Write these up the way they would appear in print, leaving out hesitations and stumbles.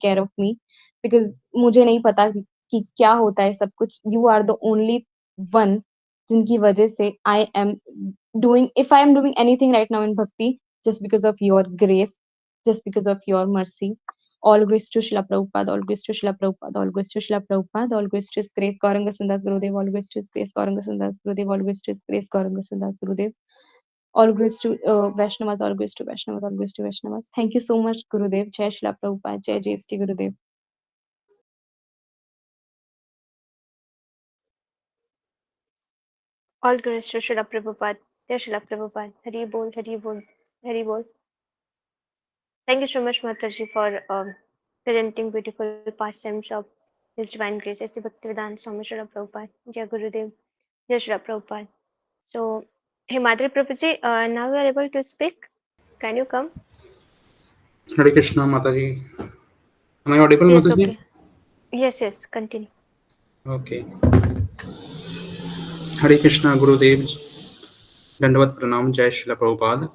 Care of me, because मुझे नहीं पता कि क्या होता है सब कुछ। You are the only one जिनकी वजह से I am doing, if I am doing anything right now in bhakti, just because of your grace, just because of your mercy. All grace to Srila Prabhupada, all grace to Srila Prabhupada, all grace to Srila Prabhupada, all grace to His grace Gauranga Sundas Gurudev, all grace to His grace Gauranga Sundas Gurudev, all grace to His grace Gauranga Sundas Gurudev, all grace to Vaishnavas, all grace to Vaishnavas, all grace to Vaishnavas. Thank you so much, Gurudev. Jai Srila Prabhupada, Jai JST Gurudev. All glories to Srila Prabhupada. Jai Srila Prabhupada. Hari Bol, Hari Bol, Hari Bol. Thank you so much, Mataji, for presenting beautiful pastimes of His Divine Grace. Aise Bhaktivedanta Swami Srila Prabhupada. Jai Gurudev. Jai Srila Prabhupada. So, Himadri Prabhuji, now you are able to speak. Can you come? Hare Krishna, Mataji. Am I audible, Yes, Mataji? okay. Yes, continue. Okay. Hare Krishna, Gurudev. Dandavat Pranam, Jai Srila Prabhupada.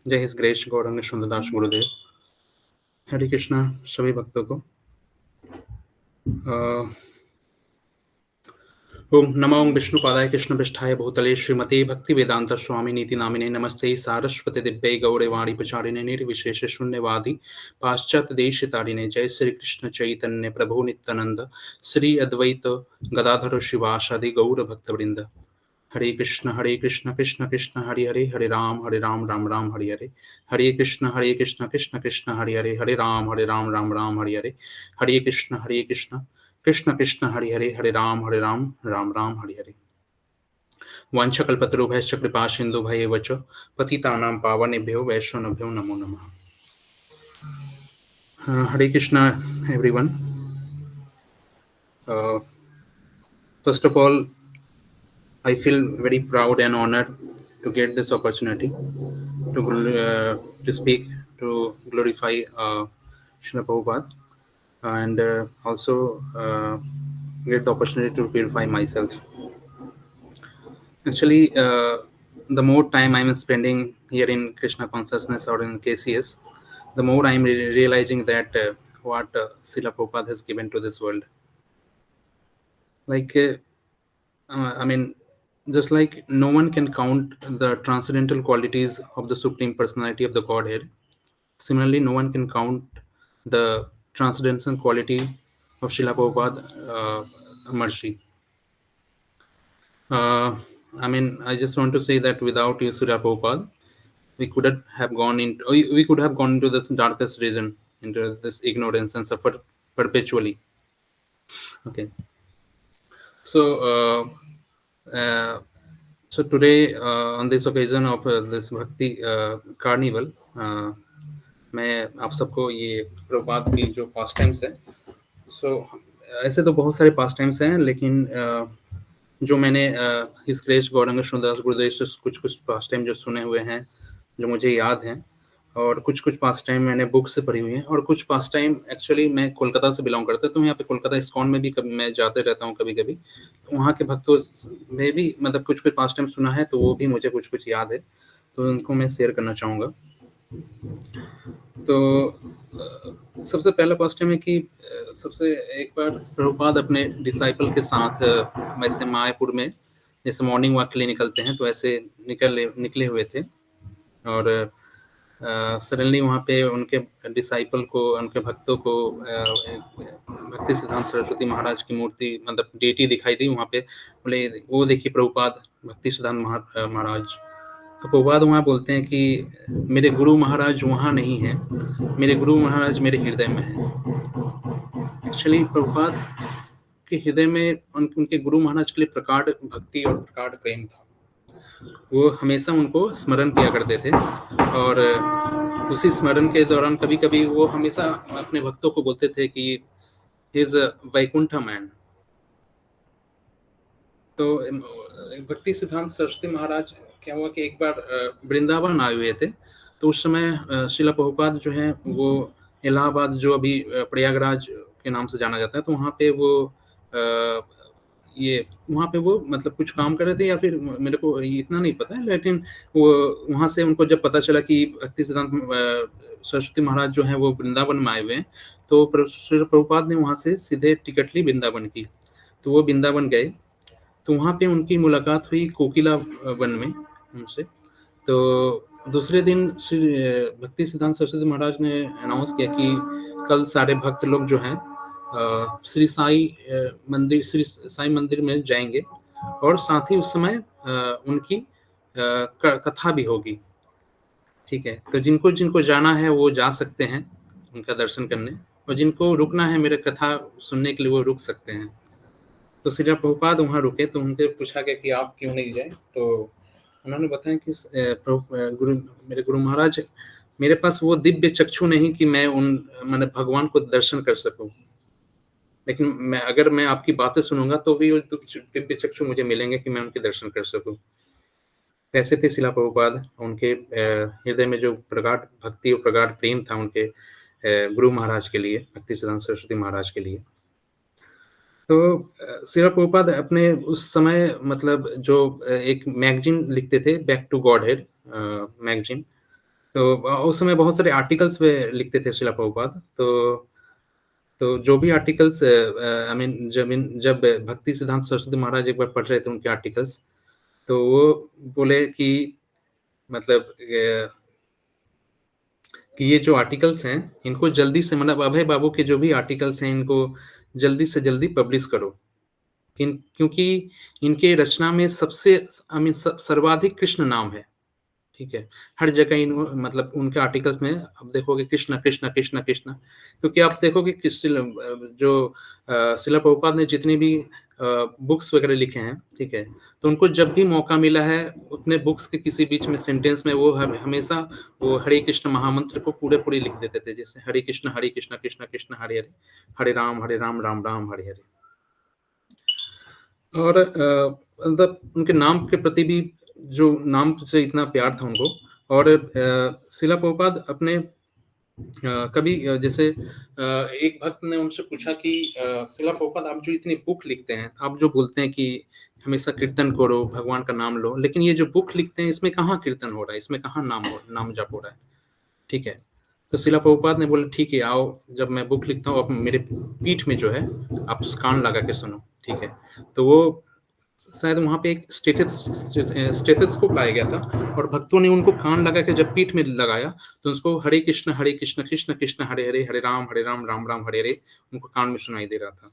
Jai His Grace Gauranga Sundardas Gurudev. हरे कृष्णा सभी भक्तों को। ओम नमो विष्णुपादाय कृष्ण पृष्ठाय भूतले श्रीमते भक्ति वेदांत स्वामी नीति नामिने नमस्ते सारस्वती दिव्यै गौरवाणी प्रचारिणे निर्विशेष शून्यवादी पाश्चात्य देश तारिणे। जय श्री कृष्ण चैतन्य प्रभु नित्यानंद श्री अद्वैत गदाधर शिवासादि गौर भक्तवृंद। हरे कृष्ण कृष्ण कृष्ण हरे हरे, हरे राम राम राम हरे हरे। हरे कृष्ण कृष्ण कृष्ण हरे हरे, हरे राम राम राम हरे हरे। हरे कृष्ण कृष्ण कृष्ण हरे हरे, हरे राम राम राम हरे हरे। वाञ्छकल्पतरुभ्यश्च कृपा सिन्धुभ्येव च पतितानां पावनेभ्यो वैष्णवेभ्यो नमो नमः। Hare Krishna everyone. First of all, I feel very proud and honored to get this opportunity to speak, to glorify Srila Prabhupada, and also get the opportunity to purify myself. Actually, the more time I'm spending here in Krishna consciousness or in KCS, the more I'm realizing that what Srila Prabhupada has given to this world. Like, I mean, just like no one can count the transcendental qualities of the Supreme Personality of the Godhead, similarly, no one can count the transcendental quality of Srila Prabhupada mercy. I mean, I just want to say that without you, Srila Prabhupada, we could have gone into this darkest region, into this ignorance, and suffered perpetually. Okay. So today, on this occasion of this Bhakti Carnival, मैं आप सबको ये प्रभुपाद की जो past times है, ऐसे तो बहुत सारे पास्ट टाइम्स हैं, लेकिन जो मैंने हिज ग्रेस गौरंग सुंदरदास गुरुदेव से कुछ पास्ट टाइम जो सुने हुए हैं, जो मुझे याद हैं, और कुछ पास्ट टाइम मैंने बुक से पढ़ी हुई हैं, और कुछ पास्ट टाइम एक्चुअली मैं कोलकाता से बिलोंग करता हूँ, तो यहाँ पे कोलकाता इस्कॉन में भी कभी मैं जाते रहता हूँ कभी कभी, तो वहाँ के भक्तों में भी मतलब कुछ पास्ट टाइम सुना है, तो वो भी मुझे कुछ याद है, तो उनको मैं शेयर करना चाहूँगा। तो सबसे पहला पास्ट टाइम है कि सबसे एक बार प्रभुपाद अपने डिसाइपल के साथ वैसे मायापुर में जैसे मॉर्निंग वॉक के लिए निकलते हैं, तो ऐसे निकले हुए थे, और सडनली वहाँ पे उनके डिसाइपल को, उनके भक्तों को भक्ति सिद्धांत सरस्वती महाराज की मूर्ति मतलब डेटी दिखाई दी वहाँ पे। बोले वो देखिए प्रभुपाद भक्ति सिद्धांत महाराज। तो प्रभुपाद वहाँ बोलते हैं कि मेरे गुरु महाराज वहाँ नहीं है, मेरे गुरु महाराज मेरे हृदय में है। एक्चुअली प्रभुपाद के हृदय में उनके गुरु महाराज के लिए प्रगाढ़ भक्ति और प्रगाढ़ प्रेम था। वो हमेशा उनको स्मरण किया करते थे, और उसी स्मरण के दौरान कभी कभी वो हमेशा अपने भक्तों को बोलते थे कि इज वैकुंठ मैन। तो भक्ति सिद्धांत सरस्वती महाराज क्या हुआ कि एक बार वृंदावन आए हुए थे, तो उस समय श्रीला प्रभुपाद जो है वो इलाहाबाद जो अभी प्रयागराज के नाम से जाना जाता है, तो वहाँ पे वो ये वहाँ पे वो मतलब कुछ काम कर रहे थे या फिर मेरे को इतना नहीं पता है, लेकिन वो वहाँ से उनको जब पता चला कि भक्ति सिद्धांत सरस्वती महाराज जो है वो वृंदावन में आए हुए हैं, तो श्रील प्रभुपाद ने वहाँ से सीधे टिकट ली वृंदावन की। तो वो वृंदावन गए, तो वहाँ पे उनकी मुलाकात हुई कोकिला वन में उनसे। तो दूसरे दिन श्री भक्ति सिद्धांत सरस्वती महाराज ने अनाउंस किया कि कल सारे भक्त लोग जो हैं श्री साई मंदिर में जाएंगे, और साथ ही उस समय उनकी कथा भी होगी। ठीक है, तो जिनको जिनको जाना है वो जा सकते हैं उनका दर्शन करने, और जिनको रुकना है मेरे कथा सुनने के लिए वो रुक सकते हैं। तो श्री प्रभुपाद वहाँ रुके, तो उनसे पूछा गया कि आप क्यों नहीं जाए। तो उन्होंने बताया कि मेरे गुरु महाराज, मेरे पास वो दिव्य चक्षु नहीं कि मैं मैंने भगवान को दर्शन कर सकूं, लेकिन अगर मैं आपकी बातें सुनूंगा तो भी दिव्य चक्षु मुझे मिलेंगे कि मैं उनके दर्शन कर सकूं। कैसे थे शिला प्रभुपाद, उनके हृदय में जो प्रगाढ़ भक्ति और प्रगाढ़ प्रेम था उनके गुरु महाराज के लिए, भक्ति सिद्धांत सरस्वती महाराज के लिए। तो शिला प्रभुपाद अपने उस समय मतलब जो एक मैगजीन लिखते थे, back to godhead magazine, तो उस समय बहुत सारे आर्टिकल्स पे लिखते थे शिला प्रभुपाद। तो जो भी आर्टिकल्स आई मीन जब भक्ति सिद्धांत सरस्वती महाराज एक बार पढ़ रहे थे उनके आर्टिकल्स, तो वो बोले कि मतलब कि ये जो आर्टिकल्स हैं इनको जल्दी से, मतलब अभय बाबू के जो भी आर्टिकल्स हैं इनको जल्दी से जल्दी पब्लिश करो, क्योंकि इनके रचना में सबसे सर्वाधिक कृष्ण नाम है। ठीक है, हर जगह मतलब उनके आर्टिकल्स में आप देखोगे कृष्ण कृष्ण कृष्ण कृष्ण, क्योंकि आप देखोगे कि जो शिला प्रभुपाद ने जितनी भी बुक्स वगैरह लिखे हैं, ठीक है, तो उनको जब भी मौका मिला है उतने बुक्स के किसी बीच में सेंटेंस में वो हमेशा वो हरे कृष्ण महामंत्र को पूरे लिख देते थे, जैसे हरे कृष्ण कृष्ण कृष्ण हरे हरे, हरे राम राम राम हरे हरे। और मतलब उनके नाम के प्रति भी जो नाम से इतना प्यार था उनको। और शिला प्रभुपाद अपने कभी जैसे एक भक्त ने उनसे पूछा कि शिला प्रभुपाद आप जो इतनी बुक लिखते हैं, आप जो बोलते हैं कि हमेशा कीर्तन करो, भगवान का नाम लो, लेकिन ये जो बुक लिखते हैं इसमें कहाँ कीर्तन हो रहा है, इसमें कहाँ नाम जप हो रहा है। ठीक है, तो शिला प्रभुपाद ने बोला ठीक है, आओ जब मैं बुक लिखता हूँ आप मेरे पीठ में जो है आप कान लगा के सुनो। ठीक है, तो वो शायद वहाँ पे एक स्टेथोस्कोप लाया गया था, और भक्तों ने उनको कान लगा के जब पीठ में लगाया तो उसको हरे कृष्ण कृष्ण कृष्ण हरे हरे, हरे राम राम राम हरे हरे उनको कान में सुनाई दे रहा था।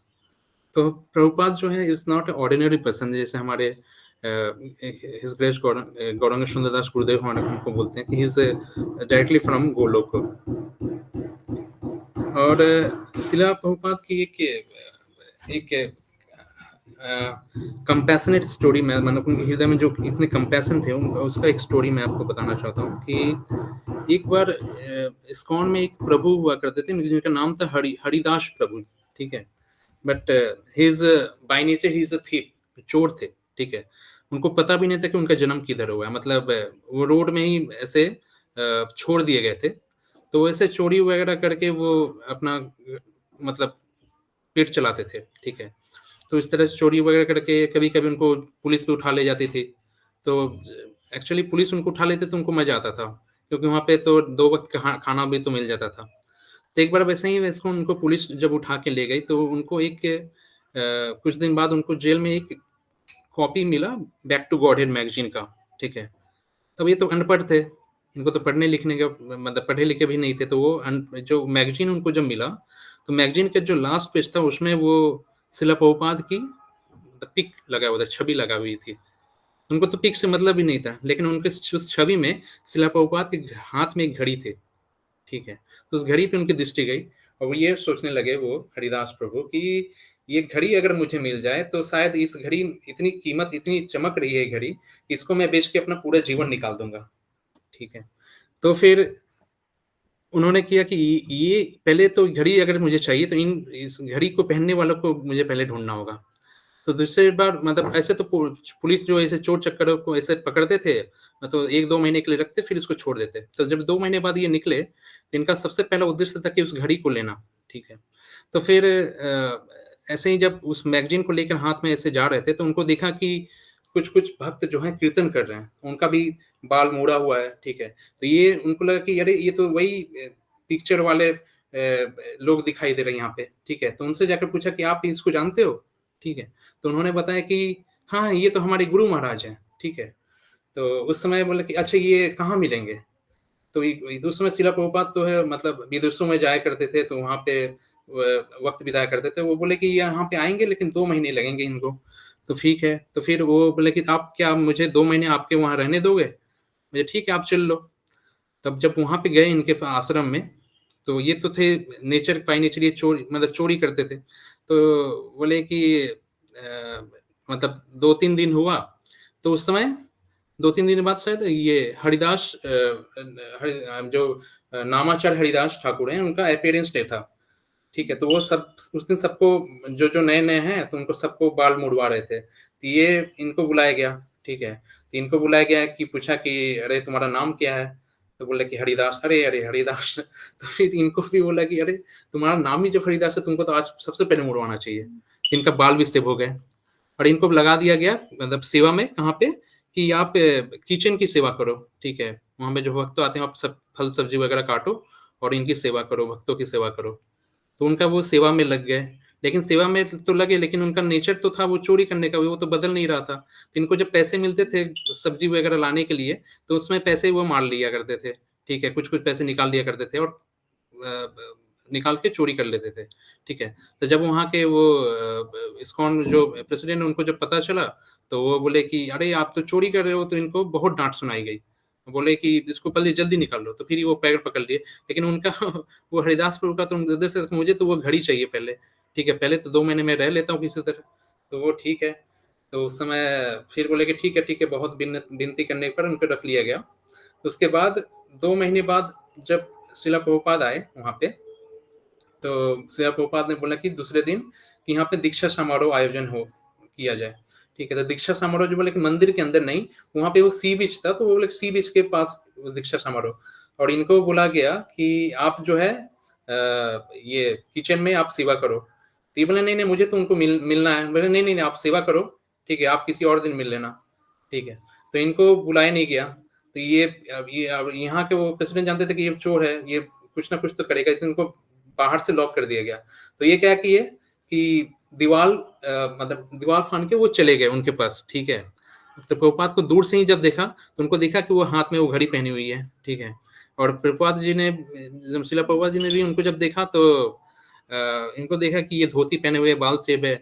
तो प्रभुपाद जो है is not a ordinary person, जैसे हमारे हिज ग्रेस गौरंग सुंदरदास गुरुदेव हमारे उनको बोलते हैं कि he is directly from Golok. और शिला प्रभुपाद की एक कंपैशनेट स्टोरी में, मतलब उनके हृदय में जो इतने कंपैशन थे उसका एक स्टोरी मैं आपको बताना चाहता हूँ कि एक बार इस्कॉन में एक प्रभु हुआ करते थे जिनका नाम था हरिदास प्रभु। ठीक है, but his by nature he is a thief, चोर थे। ठीक है, उनको पता भी नहीं था कि उनका जन्म किधर हुआ है, मतलब वो रोड में ही ऐसे छोड़ दिए गए थे। तो वैसे चोरी वगैरह करके वो अपना मतलब पेट चलाते थे। ठीक है, तो इस तरह से चोरी वगैरह करके कभी कभी उनको पुलिस भी उठा ले जाती थी। तो एक्चुअली पुलिस उनको उठा लेते तो उनको मजा आता था, क्योंकि वहाँ पे तो 2 वक्त का खाना भी तो मिल जाता था। तो एक बार वैसे ही उनको पुलिस जब उठा के ले गई तो उनको एक कुछ दिन बाद उनको जेल में एक कॉपी मिला back to godhead magazine का। ठीक है, तब ये तो अनपढ़ थे, इनको तो पढ़ने लिखने का मतलब पढ़े लिखे भी नहीं थे। तो वो जो मैगजीन उनको जब मिला तो मैगजीन के जो लास्ट पेज था उसमें वो शिला प्रभुपाद की पिक लगा हुआ था, छवि लगा हुई थी। उनको तो पिक से मतलब ही नहीं था, लेकिन उनके उस छवि में शिला प्रभुपाद के हाथ में एक घड़ी थी। ठीक है, तो उस घड़ी पे उनकी दृष्टि गई और वो ये सोचने लगे वो हरिदास प्रभु कि ये घड़ी अगर मुझे मिल जाए तो शायद इस घड़ी इतनी कीमत, इतनी चमक रही है घड़ी, इसको मैं बेच के अपना पूरा जीवन निकाल दूंगा। ठीक है, तो फिर उन्होंने किया कि ये पहले तो घड़ी अगर मुझे चाहिए तो इस घड़ी को पहनने वालों को मुझे पहले ढूंढना होगा। तो दूसरी बार मतलब ऐसे तो पुलिस जो ऐसे चोर चक्करों को ऐसे पकड़ते थे तो 1-2 महीने के लिए रखते फिर उसको छोड़ देते। तो जब 2 महीने बाद ये निकले तो इनका सबसे पहला उद्देश्य था कि उस घड़ी को लेना। ठीक है, तो फिर ऐसे ही जब उस मैगजीन को लेकर हाथ में ऐसे जा रहे थे तो उनको देखा कि कुछ भक्त जो हैं कीर्तन कर रहे हैं, उनका भी बाल मुड़ा हुआ है, ठीक है। तो ये उनको लगा कि अरे ये तो वही पिक्चर वाले लोग दिखाई दे रहे हैं यहाँ पे, ठीक है। तो उनसे जाकर पूछा कि आप इसको जानते हो, ठीक है। तो उन्होंने बताया कि हाँ ये तो हमारे गुरु महाराज हैं, ठीक है। तो उस समय बोले कि अच्छा ये कहाँ मिलेंगे। तो उस समय शिला प्रभुपाद तो है मतलब विदेशों में जाया करते थे, तो वहाँ पे वक्त बिताया करते थे। वो बोले कि यहाँ पे आएंगे लेकिन 2 महीने लगेंगे इनको। तो ठीक है, तो फिर वो बोले कि आप क्या मुझे 2 महीने आपके वहाँ रहने दोगे। मुझे ठीक है आप चल लो। तब जब वहाँ पे गए इनके आश्रम में, तो ये तो थे नेचर बाय नेचर ये चोरी मतलब चोरी करते थे। तो बोले कि मतलब 2-3 दिन हुआ, तो उस समय 2-3 दिन बाद शायद ये हरिदास जो नामाचार्य हरिदास ठाकुर हैं उनका अपीयरेंस डे था, ठीक है। तो वो सब उस दिन सबको जो नए नए हैं तो उनको सबको बाल मुड़वा रहे थे। तो ये इनको बुलाया गया, ठीक है। तो इनको बुलाया गया कि पूछा कि अरे तुम्हारा नाम क्या है। तो बोले कि हरिदास। अरे अरे हरिदास। तो फिर इनको भी बोला कि अरे तुम्हारा नाम ही जब हरिदास है तुमको तो आज सबसे पहले मुड़वाना चाहिए। इनका बाल भी सेव हो गए और इनको लगा दिया गया मतलब सेवा में। कहाँ पे कि आप किचन की सेवा करो, ठीक है। वहां पे जो भक्त आते हैं आप सब फल सब्जी वगैरह काटो और इनकी सेवा करो, भक्तों की सेवा करो। तो उनका वो सेवा में लग गए, लेकिन सेवा में तो लगे लेकिन उनका नेचर तो था वो चोरी करने का, वो तो बदल नहीं रहा था। तो इनको जब पैसे मिलते थे सब्जी वगैरह लाने के लिए तो उसमें पैसे वो मार लिया करते थे, ठीक है। कुछ कुछ पैसे निकाल लिया करते थे और निकाल के चोरी कर लेते थे, ठीक है। तो जब वहाँ के वो इस्कॉन जो प्रेसिडेंट उनको जब पता चला तो वो बोले कि अरे आप तो चोरी कर रहे हो। तो इनको बहुत डांट सुनाई गई। बोले कि इसको पहले जल्दी निकाल लो। तो फिर वो पैर पकड़ लिए, लेकिन उनका वो हरिदास प्रभु का तो मुझे तो वो घड़ी चाहिए पहले, ठीक है। पहले तो 2 महीने में रह लेता हूँ किसी तरह। तो वो ठीक है। तो उस समय फिर बोले कि ठीक है, बहुत विनती करने पर उनको रख लिया गया। तो उसके बाद 2 महीने बाद जब शिला प्रभुपाद आए वहाँ पे, तो शिला प्रभुपाद ने बोला कि दूसरे दिन कि यहाँ पे दीक्षा समारोह आयोजन किया जाए, ठीक है। तो दीक्षा समारोह जो बोले कि मंदिर के अंदर नहीं, वहाँ पे वो सी बीच था, तो वो बोले सी बीच के पास दीक्षा समारोह। और इनको बोला गया कि आप जो है ये किचन में आप सेवा करो। तो ये बोले नहीं मुझे तो उनको मिलना है। बोले नहीं आप सेवा करो, ठीक है, आप किसी और दिन मिल लेना, ठीक है। तो इनको बुलाया नहीं गया। तो ये यहाँ के वो प्रेसिडेंट जानते थे कि ये चोर है, ये कुछ ना कुछ तो करेगा, तो इनको बाहर से लॉक कर दिया गया। तो ये क्या किए कि दीवार मतलब दीवार फान के वो चले गए उनके पास, ठीक है। तो प्रभुपाद को दूर से ही जब देखा तो उनको देखा कि वो हाथ में वो घड़ी पहनी हुई है, ठीक है। और प्रभुपाद जी ने शिला प्रभुपाद जी ने भी उनको जब देखा तो इनको देखा कि ये धोती पहने हुए बाल सेब है,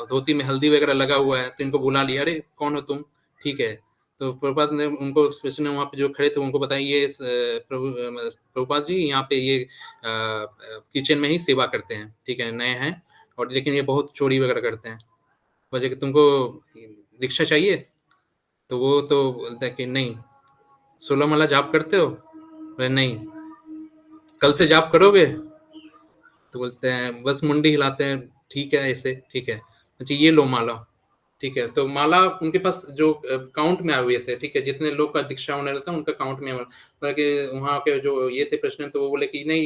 धोती में हल्दी वगैरह लगा हुआ है। तो इनको बुला लिया, अरे कौन हो तुम, ठीक है। तो प्रभुपाद ने उनको स्पेशल वहाँ पे जो खड़े थे उनको बताया ये प्रभुपाद जी यहाँ पे ये किचन में ही सेवा करते हैं, ठीक है, नए हैं और लेकिन ये बहुत चोरी वगैरह करते हैं। वजह कि तुमको दीक्षा चाहिए। तो वो तो बोलता है कि नहीं। 16 माला जाप करते हो? बोले नहीं। कल से जाप करोगे? तो बोलते हैं बस मुंडी हिलाते हैं, ठीक है ऐसे, ठीक है। अच्छा ये लो माला, ठीक है। तो माला उनके पास जो काउंट में आए हुए थे, ठीक है, जितने लोग का दीक्षा होने लगता उनका काउंट में, कि वहाँ के जो ये थे प्रेसिडेंट, तो वो बोले कि नहीं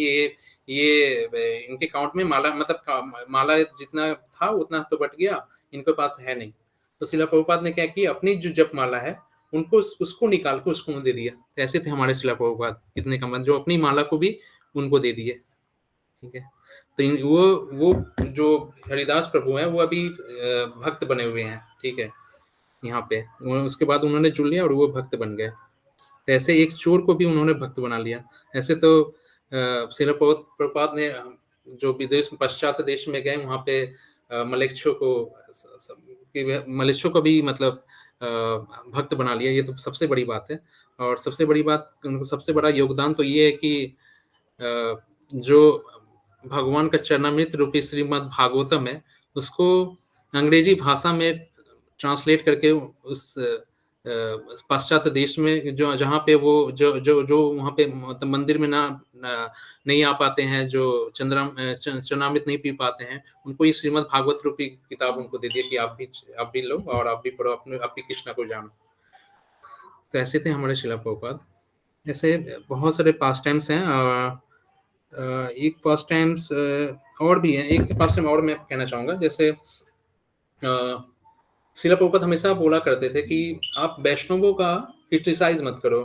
ये इनके काउंट में माला मतलब माला जितना था उतना तो बट गया, इनके पास है नहीं। तो शिला प्रभुपाद ने क्या किया, अपनी जो जप माला है उनको उसको निकाल कर उसको दे दिया। तो ऐसे थे हमारे शिला प्रभुपाद, इतने कम जो अपनी माला को भी उनको दे दिए, ठीक है। तो वो जो हरिदास प्रभु हैं वो अभी भक्त बने हुए हैं, ठीक है, यहाँ पे। उसके बाद उन्होंने जुड़ लिया और वो भक्त बन गए। तो ऐसे एक चोर को भी उन्होंने भक्त बना लिया। ऐसे तो शिला प्रभुपाद ने जो विदेश पश्चात देश में गए वहाँ पे मलेच्छों को भी मतलब भक्त बना लिया। ये तो सबसे बड़ी बात है। और सबसे बड़ी बात, उनको सबसे बड़ा योगदान तो ये है कि जो भगवान का चरणामृत रूपी श्रीमद् भागवतम है उसको अंग्रेजी भाषा में ट्रांसलेट करके उस पाश्चात्य देश में जो जहाँ पे वो जो वहाँ पे मतलब मंदिर में नहीं आ पाते हैं, जो चरणामृत नहीं पी पाते हैं, उनको ये श्रीमद् भागवत रूपी किताब उनको दे दिया कि आप भी लो और आप भी पढ़ो, आप भी कृष्णा को जानो। तो ऐसे थे हमारे शिला प्रभुपाद। ऐसे बहुत सारे पास टाइम्स हैं। एक पास्ट टाइम्स और भी है, एक पास्ट टाइम और मैं कहना चाहूँगा, जैसे श्रील प्रभुपाद हमेशा बोला करते थे कि आप वैष्णवों का क्रिटिसाइज मत करो,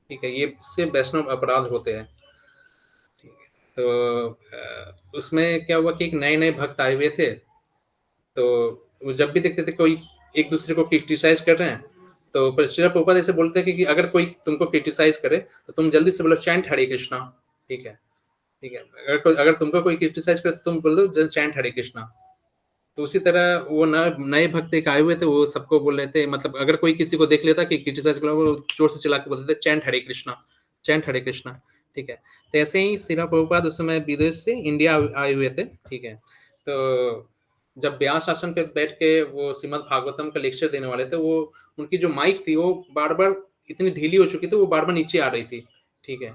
ठीक है, ये इससे वैष्णव अपराध होते हैं। तो उसमें क्या हुआ कि एक नए नए भक्त आए हुए थे, तो वो जब भी देखते थे कोई एक दूसरे को क्रिटिसाइज कर रहे हैं, तो श्रील प्रभुपाद ऐसे बोलते हैं कि अगर कोई तुमको क्रिटिसाइज करे तो तुम जल्दी से बोलो चैंट हरे कृष्णा, ठीक है, ठीक है, अगर तुमको कोई क्रिटिसाइज करे तो तुम बोल दो चैंट हरे कृष्णा। तो उसी तरह वो नए भक्त एक आए हुए थे, वो सबको बोल रहे थे, मतलब अगर कोई किसी को देख लेता कि क्रिटिसाइज कर, वो जोर से चिल्ला के बोलते थे चैंट हरे कृष्णा, चैंट हरे कृष्णा, ठीक है। तो ऐसे ही श्रील प्रभुपाद उस समय विदेश से इंडिया आए हुए थे, ठीक है। तो जब व्यास आसन पे बैठ के वो श्रीमद् भागवतम का लेक्चर देने वाले थे, वो उनकी जो माइक थी वो बार बार इतनी ढीली हो चुकी थी, वो बार बार नीचे आ रही थी, ठीक है।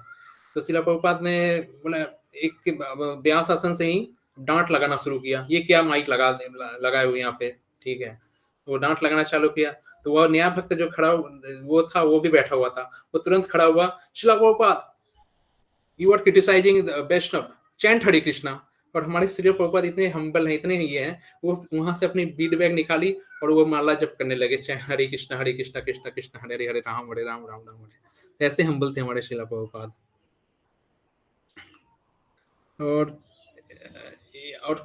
तो श्रील प्रभुपाद ने बोला एक व्यास आसन से ही डांट लगाना शुरू किया, ये क्या माइक लगाए हुए यहाँ पे, ठीक है। वो डांट लगाना चालू किया, तो वह नया भक्त जो खड़ा वो था, वो भी बैठा हुआ था, वो तुरंत खड़ा हुआ, Srila Prabhupada you are criticising Vaishnava, chant Hare Krishna. और हमारे श्रील प्रभुपाद इतने हम्बल हैं, इतने ये हैं, वो वहां से अपनी बीड बैग निकाली और वो माला जप करने लगे, हरे कृष्णा कृष्णा कृष्णा हरे हरे, राम हरे राम राम राम हरे। ऐसे हम्बल थे हमारे श्रील प्रभुपाद। और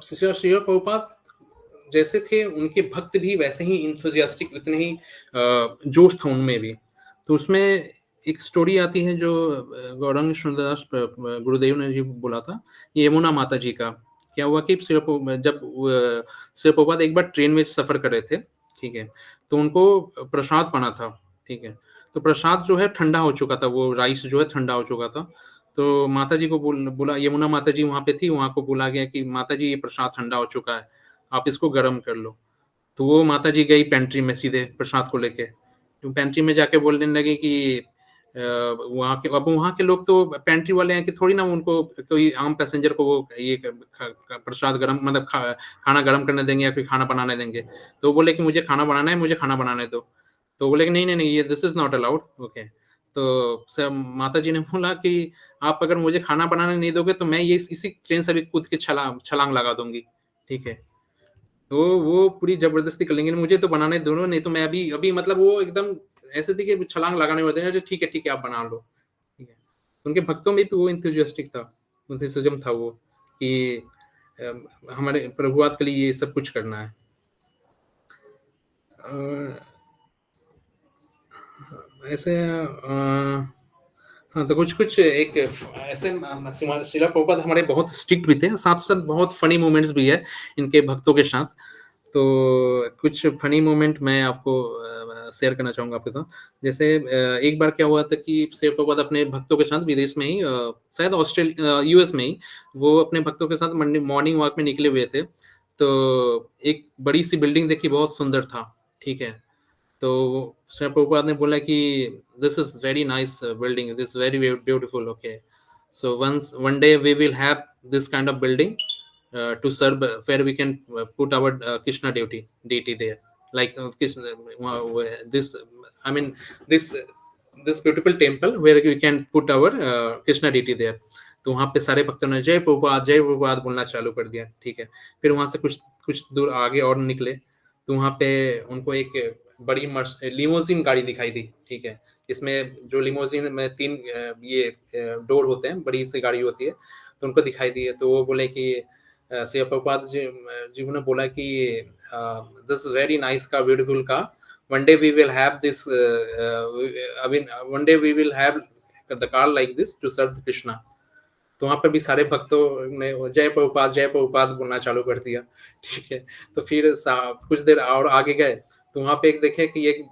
श्रील प्रभुपाद जैसे थे, उनके भक्त भी वैसे ही इंथुजियास्टिक, उतने ही जोश था उनमें भी। तो उसमें एक स्टोरी आती है जो गौरांग सुंदरदास गुरुदेव ने जी बोला था, यमुना माता जी का। क्या हुआ कि जब श्रील प्रभुपाद एक बार ट्रेन में सफर कर रहे थे, ठीक है, तो उनको प्रसाद बना था, ठीक है। तो प्रसाद जो है ठंडा हो चुका था, वो राइस जो है ठंडा हो चुका था। तो माता जी को बोला, यमुना माता जी वहां पे थी, वहां को बोला गया कि माता जी ये प्रसाद ठंडा हो चुका है, आप इसको गर्म कर लो। तो वो माता जी गई पेंट्री में सीधे प्रसाद को लेके, तो पेंट्री में जाके बोलने लगे कि वहाँ के लोग तो पेंट्री वाले हैं कि थोड़ी ना उनको कोई आम पैसेंजर को वो ये प्रसाद गर्म, मतलब खाना गर्म करने देंगे या फिर खाना बनाने देंगे। तो बोले कि मुझे खाना बनाना है, मुझे खाना बनाने दो। तो बोले कि नहीं नहीं नहीं, ये this is not allowed, okay. तो माता जी ने बोला कि आप अगर मुझे खाना बनाने नहीं दोगे तो मैं ये इसी ट्रेन से भी कूद के छलांग लगा दूंगी, ठीक है। तो वो पूरी जबरदस्ती कर लेंगे, मुझे तो बनाने दोनों, नहीं तो मैं अभी अभी, मतलब वो एकदम ऐसे थे कि छलांग लगाने वाले थे, ठीक है आप बना लो, ठीक है। उनके भक्तों में भी वो इंथुजियास्टिक था, इंथुजियाज्म था वो कि हमारे प्रभुपाद के लिए ये सब कुछ करना है। ऐसे हाँ, तो कुछ एक ऐसे श्रील प्रभुपाद हमारे बहुत स्ट्रिक्ट भी थे, साथ साथ बहुत फनी मोमेंट्स भी है इनके भक्तों के साथ। तो कुछ फनी मोमेंट मैं आपको शेयर करना चाहूँगा आपके साथ। जैसे एक बार क्या हुआ था कि श्रील प्रभुपाद अपने भक्तों के साथ विदेश में ही, शायद ऑस्ट्रेलिया यूएस में ही, वो अपने भक्तों के साथ मॉर्निंग वॉक में निकले हुए थे। तो एक बड़ी सी बिल्डिंग देखी, बहुत सुंदर था, ठीक है। तो श्री प्रभुपाद ने बोला कि this is very nice building, this very beautiful, okay. So one day we will have this kind of building to serve, where we can put our Krishna deity there, like this, I mean, this beautiful temple where we can put our Krishna deity there. तो वहाँ पे सारे भक्तों ने जय प्रभुपाद बोलना चालू कर दिया, ठीक है। फिर वहां से कुछ दूर आगे और निकले, तो वहाँ पे उनको एक बड़ी लिमोजिन गाड़ी दिखाई दी, ठीक है। इसमें जो लिमोजिन में 3 ये डोर होते हैं, बड़ी सी गाड़ी होती है, तो उनको दिखाई दी है। तो वो बोले कि श्री प्रभुपाद जी ने बोला कि this very nice car, beautiful car, one day we will have this, one day we will have the car like this to serve Krishna. तो वहाँ पे भी सारे भक्तों ने जय प्रभुपाद बोलना चालू कर दिया, ठीक है। तो फिर कुछ देर और आगे गए, तो वहाँ पे एक देखे कि एक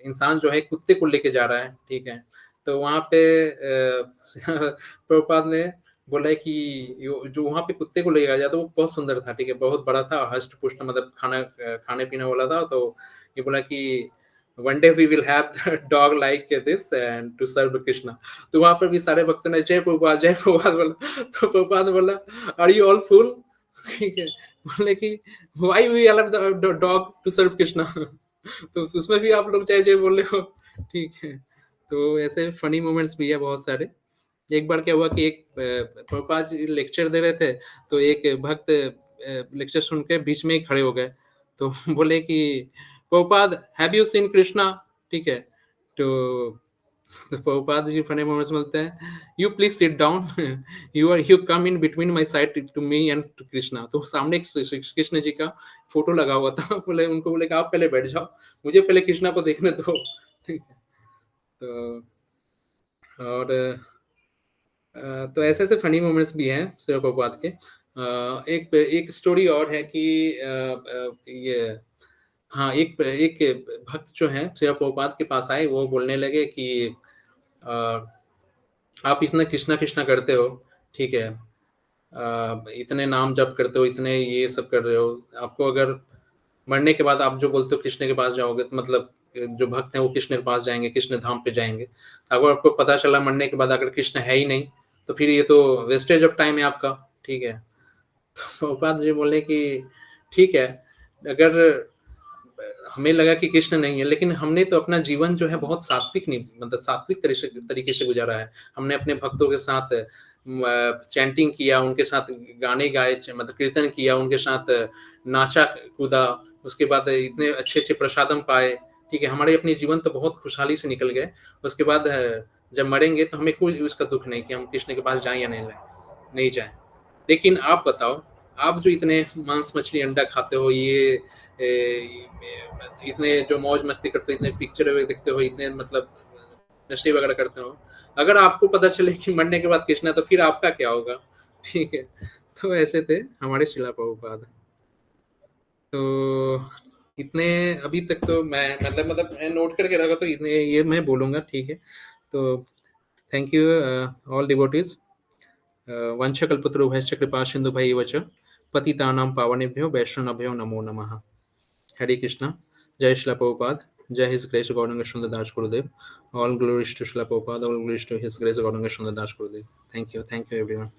इंसान जो है कुत्ते को लेके जा रहा है, ठीक है। तो वहाँ पे प्रभुपाद ने बोला कि जो वहाँ पे कुत्ते को लेके गया, तो वो बहुत सुंदर था, ठीक है, बहुत बड़ा था, हष्ट पुष्ट, मतलब खाने पीने वाला था। तो ये बोला कि one day we will have the dog like this and to serve Krishna। तो वहां पर भी सारे भक्तों ने जय प्रभुपाद बोला। तो प्रभुपाद बोला are you all fool, ठीक है। बोले कि why we allow the dog to serve Krishna। तो उसमें भी आप लोग जय जय बोल रहे हो, ठीक है। तो ऐसे फनी मोमेंट्स भी है बहुत सारे। एक बार क्या हुआ कि एक प्रभुपाद जी लेक्चर दे रहे थे, तो एक भक्त लेक्चर सुन के बीच में ही खड़े हो गए, तो बोले कि Prabhupada have you seen Krishna, ठीक है, तो प्रभुपाद जी फने मोमेंट्स बोलते हैं, you please sit down, you come in between my side to me and to Krishna. तो सामने श्री कृष्ण जी का फोटो लगा हुआ था, बोले उनको बोले कि आप पहले बैठ जाओ, मुझे पहले कृष्णा को देखने दो, ठीक है। तो और तो ऐसे ऐसे फनी मोमेंट्स भी हैं शिव प्रभुपाद के। एक एक स्टोरी और है कि ये, हाँ, एक एक भक्त जो है शिव प्रभुपाद के पास आए, वो बोलने लगे कि आप इतना कृष्णा कृष्णा करते हो, ठीक है, इतने नाम जप करते हो, इतने ये सब कर रहे हो, आपको अगर मरने के बाद आप जो बोलते हो कृष्ण के पास जाओगे, तो मतलब जो भक्त हैं वो कृष्ण के पास जाएंगे, कृष्ण धाम पे जाएंगे। अगर आपको पता चला मरने के बाद अगर कृष्ण है ही नहीं, तो फिर ये तो वेस्टेज ऑफ टाइम है आपका, ठीक है। तो प्रभुपाद जी बोले कि ठीक है, अगर हमें लगा कि कृष्ण नहीं है, लेकिन हमने तो अपना जीवन जो है बहुत सात्विक नहीं, मतलब सात्विक तरीके से गुजारा है। हमने अपने भक्तों के साथ चैंटिंग किया, उनके साथ गाने गाए, मतलब कीर्तन किया, उनके साथ नाचा कूदा, उसके बाद इतने अच्छे अच्छे प्रसादम पाए, ठीक है, हमारे अपने जीवन तो बहुत खुशहाली से निकल गए। उसके बाद जब मरेंगे तो हमें कोई उसका दुख नहीं कि हम कृष्ण के पास जाएं या नहीं जाएं। लेकिन आप बताओ, आप जो इतने मांस मछली अंडा खाते हो, ये इतने जो मौज मस्ती करते हो, इतने पिक्चर वगैरह देखते हो, इतने मतलब नशे वगैरह करते हो, अगर आपको पता चले कि मरने के बाद कृष्णा, तो फिर आपका क्या होगा, ठीक है। तो ऐसे थे हमारे शिला प्रभुपाद। तो इतने अभी तक तो मैं मतलब मैं नोट करके रखा, तो इतने ये मैं बोलूंगा, ठीक है। तो थैंक यू ऑल डिवोटीज। वंशकल्पतरुभ्यश्च कृपा सिन्धुभ्यैव च पतितानां पावनेभ्यो वैष्णवेभ्यो नमो नमः। हरे कृष्णा। जय श्रीला प्रभुपाद। जय his grace Gauranga Sundardas Gurudev. All glories to Srila Prabhupada, all glories to his grace Gauranga Sundardas Gurudev. Thank you everyone.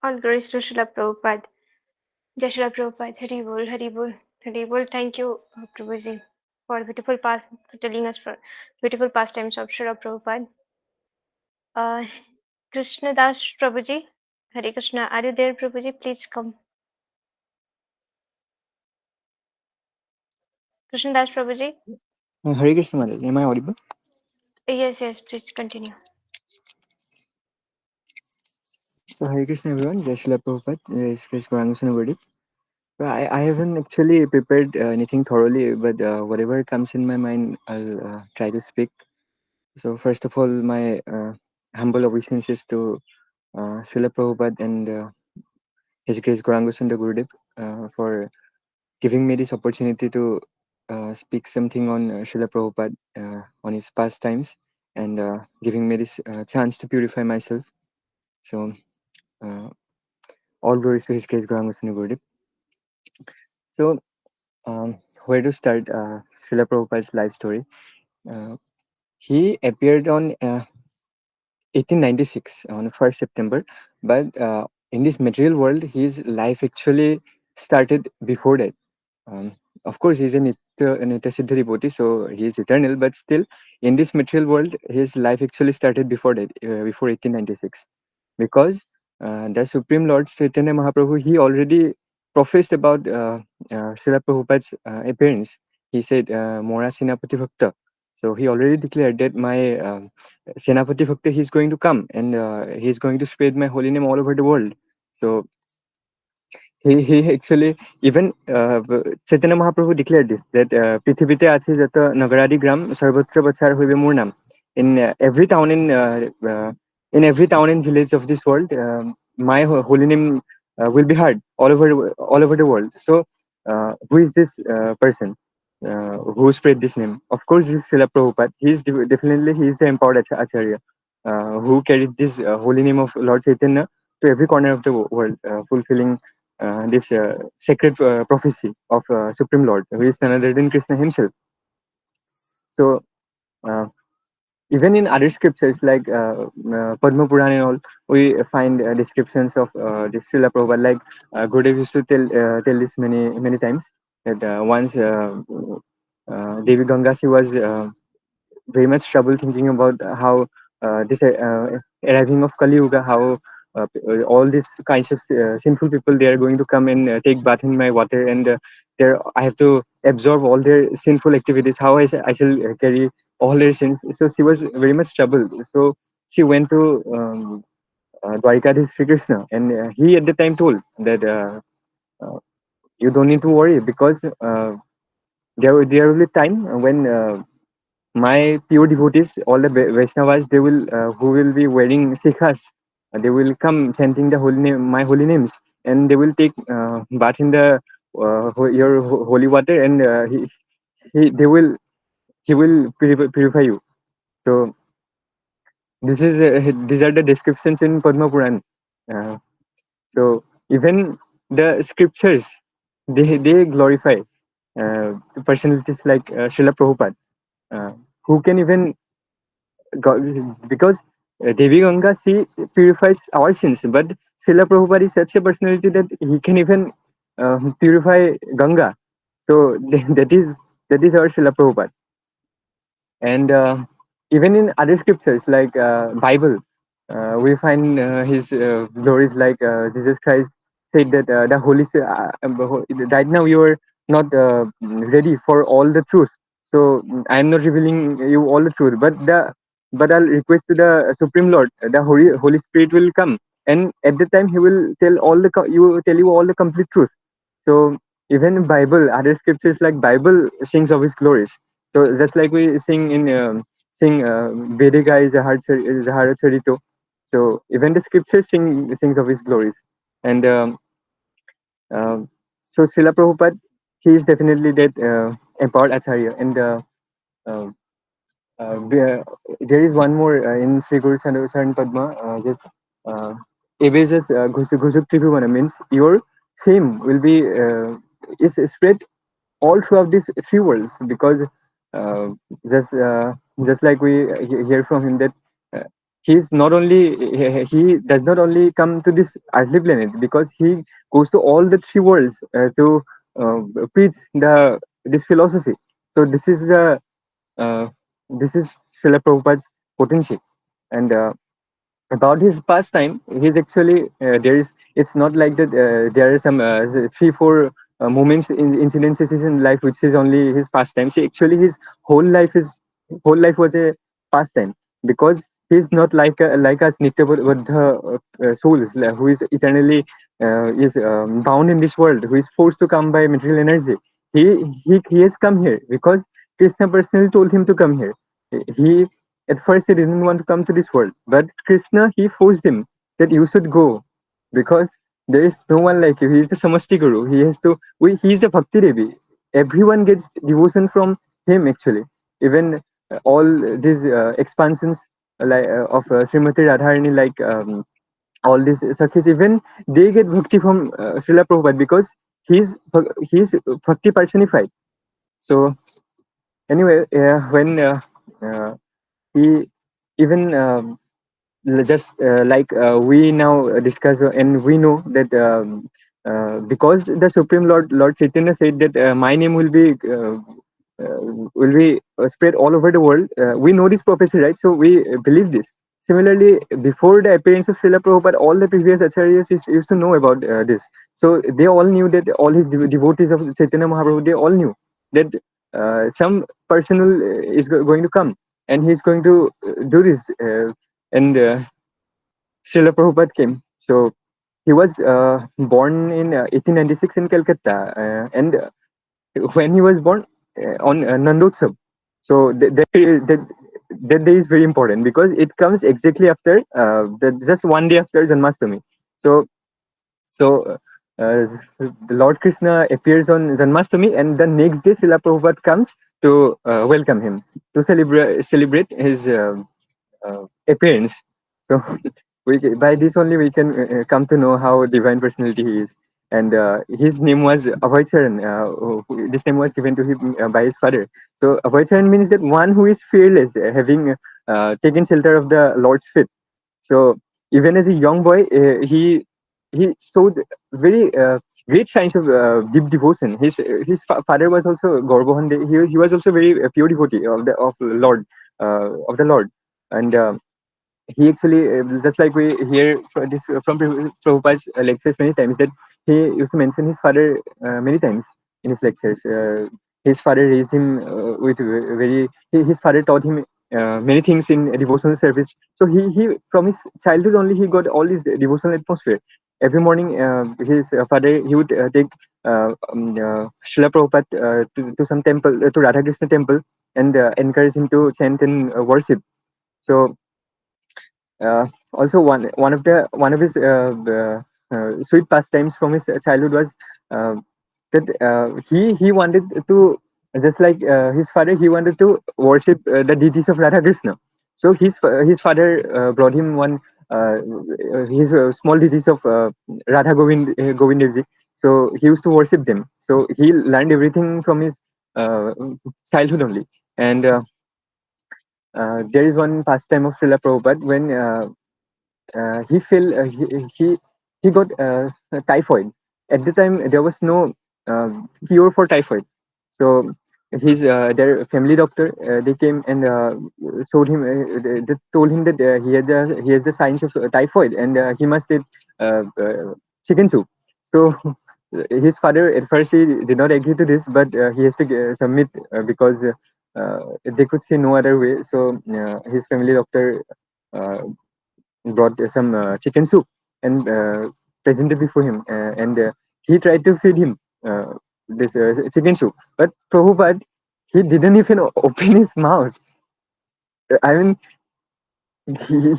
All glories to Srila Prabhupada. Jai Srila Prabhupada. Hari Bol, Hari Bol, Hari Bol. Thank you, Prabhuji, for beautiful past, for telling us for beautiful pastimes of Srila Prabhupada. Uh, Krishna Das Prabhuji, Hare Krishna. Are you there, Prabhuji? Please come. Krishna Das Prabhuji. Hare Krishna Maharaj, am I audible? Yes, yes. Please continue. So Hare Krishna everyone, Jai Srila Prabhupada, Jai Sri Gauranga. I haven't actually prepared anything thoroughly, but whatever comes in my mind, I'll try to speak. So first of all, my humble obeisances to Srila Prabhupada and His Grace Gauranga Gurudev for giving me this opportunity to speak something on Srila Prabhupada, on his pastimes, and giving me this chance to purify myself. So all glories to His Grace Gauranga Gurudev. So where to start Srila Prabhupada's life story? He appeared on 1896 on 1st September, but in this material world, his life actually started before that. Of course, he's a Nitya Siddha devotee, so he is eternal, but still, in this material world, his life actually started before that, before 1896. Because the Supreme Lord Chaitanya Mahaprabhu, he already professed about Srila Prabhupada's appearance. He said, Mora Senapati Bhakta. So he already declared that my Senapati Bhakta, he's going to come and he's going to spread my holy name all over the world. So he actually even Chaitanya Mahaprabhu declared this, that পৃথিবীতে আছে যত নগরাদি গ্রাম সর্বত্র প্রচার হইবে মোর নাম. In every town and village of this world, my holy name will be heard all over the world. So who is this person who spread this name? Of course, this is Srila Prabhupada. Definitely he is the empowered acharya who carried this holy name of Lord Chaitanya to every corner of the world, fulfilling this sacred prophecy of Supreme Lord, who is none other than Krishna himself. So even in other scriptures like Padma Puran and all, we find descriptions of the Srila Prabhupada. Like Gurudev used to tell this many times that once Devi Ganga, she was very much trouble thinking about how this arriving of Kali Yuga, how all these kinds of sinful people, they are going to come and take bath in my water, and there I have to absorb all their sinful activities. How I shall carry all their sins. So she was very much troubled. So she went to Dwarikadhish Sri Krishna, and he at the time told that you don't need to worry, because there will be time when my pure devotees, all the Vaishnavas, they will who will be wearing sikhas, they will come chanting the holy name, my holy names, and they will take bath in the your holy water, and they will he will purify you. So these are the descriptions in Padma Puran. Uh, so even the scriptures, they glorify personalities like Srila Prabhupada, who can even because Devi Ganga, she purifies our sins, but Srila Prabhupada is such a personality that he can even purify Ganga. So that is our Srila Prabhupada. And even in other scriptures like Bible, we find his glories, like Jesus Christ said that the right now you are not ready for all the truth, so I am not revealing you all the truth, but I'll request to the Supreme Lord, the Holy Spirit will come, and at the time he will tell you all the complete truth. So even Bible, other scriptures like Bible sings of his glories. So just like we sing in Vedika is Zahara Charito. So even the scriptures sings of his glories. And so Srila Prabhupada, he is definitely that empowered Acharya. And uh, there is one more in Sri Guru Saran Padma. Just Ebejas Ghusuk Tribhuvana means your fame will be is spread all throughout these three worlds, because uh, just uh, just like we hear from him that uh, he's not only he does not only come to this earthly planet, because he goes to all the three worlds to uh, preach this philosophy. So uh, this is Srila Prabhupada's potency. And about his pastime, he's actually there is. It's not like that. There are some 3-4 moments in incidences in life which is only his pastime. See, actually, his whole life was a pastime, because he's not like us Nitya Buddha souls who is eternally is bound in this world, who is forced to come by material energy. He has come here because Krishna personally told him to come here. He At first he didn't want to come to this world, but Krishna, he forced him that you should go, because there is no one like you. He is the Samasti Guru. He is the Bhakti Devi. Everyone gets devotion from him actually. Even all these expansions of Srimati Radharani, like all these Sakhis, even they get bhakti from Srila Prabhupada, because he's bhakti personified. So anyway, when uh, he even just like we now discuss, and we know that because the Supreme Lord Chaitanya said that my name will be spread all over the world. We know this prophecy, right? So we believe this. Similarly, before the appearance of Srila Prabhupada, all the previous acharyas used to know about this. So they all knew that all his devotees of Chaitanya Mahaprabhu, they all knew that some person is going to come, and he's going to do this. And Srila Prabhupada came. So he was born in 1896 in Calcutta, and when he was born on Nandotsav. So that day is very important, because it comes exactly after just one day after Janmashtami. So uh, the Lord Krishna appears on Janmashtami, and the next day Srila Prabhupada comes to welcome him, to celebrate his appearance. So by this only we can come to know how divine personality he is. And his name was Abhaycharan. This name was given to him by his father. So Abhaycharan means that one who is fearless, having taken shelter of the Lord's feet. So even as a young boy, he showed very great signs of deep devotion. His father was also Gorbohan. He was also very pure devotee of the Lord, and he actually just like we hear from Prabhupada's lectures many times, that he used to mention his father many times in his lectures. His father raised him with his father taught him many things in devotional service. So he from his childhood only he got all this devotional atmosphere. Every morning, his father he would take Srila Prabhupada to some temple, to Radha Krishna temple, and encourage him to chant and worship. So also one of his sweet pastimes from his childhood was that he wanted to, just like his father, he wanted to worship the deities of Radha Krishna. So his father brought him one his small deities of Radha Govind Dev Ji. So he used to worship them. So he learned everything from his uh, childhood only. And there is one pastime of Srila Prabhupada when he fell he got typhoid. At the time there was no cure for typhoid. So his their family doctor, they came and showed him they told him that he has the signs of typhoid, and he must eat chicken soup. So his father at first he did not agree to this, but he has to submit because they could see no other way. So his family doctor uh, brought some chicken soup and presented before him, and he tried to feed him this chicken soup. But Prabhupada, he didn't even open his mouth. I mean, he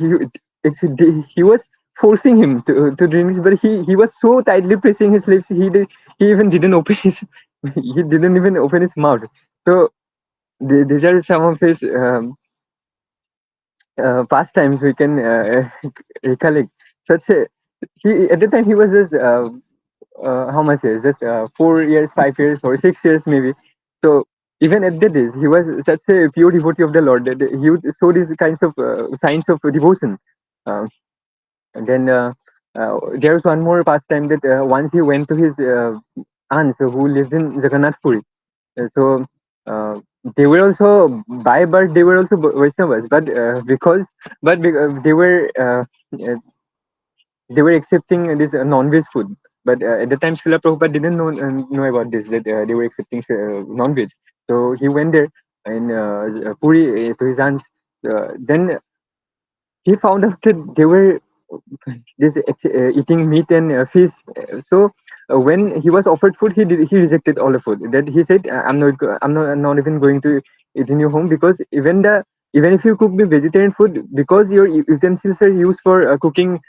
he was forcing him to drink this, but he was so tightly pressing his lips. He even didn't open his he didn't even open his mouth. So these are some of his pastimes we can recollect. Such a he at the time he was just how much years? Just 4 years, 5 years, or 6 years maybe. So even at that age, he was such a pure devotee of the Lord that he would show these kinds of signs of devotion. Uh, and then there was one more pastime that once he went to his aunts who lives in Jagannath Puri. So uh, they were also by birth they were also Vaishnavas, but they were accepting this non-veg food. But at the time, Srila Prabhupada didn't know about this, that they were accepting non-veg. So he went there in Puri to his aunts. Then he found out that they were eating meat and fish. So when he was offered food, he rejected all the food. That he said, I'm not even going to eat in your home, because even if you cook me vegetarian food, because your utensils are used for cooking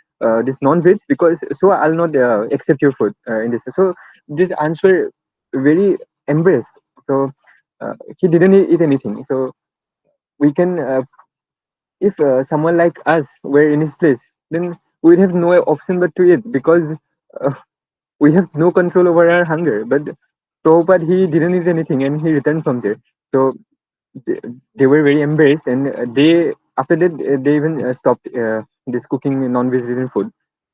this non-veg, because so I'll not accept your food in this. So these aunts were very embarrassed. So he didn't eat anything. So we can if someone like us were in his place, then we'd have no option but to eat, because uh, we have no control over our hunger. But Prabhupada, he didn't eat anything and he returned from there. So they, they were very embarrassed, and they after that they even stopped this cooking non-vegetarian food.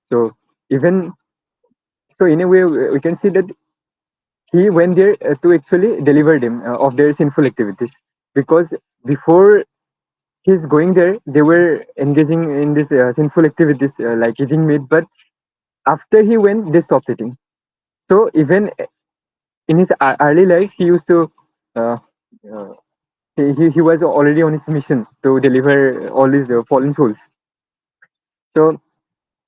So even so, in a way, we can see that he went there to actually deliver them of their sinful activities, because before he's going there, they were engaging in these sinful activities like eating meat. But after he went, they stopped eating. So even in his early life, he used to uh, uh, he was already on his mission to deliver all these fallen souls. So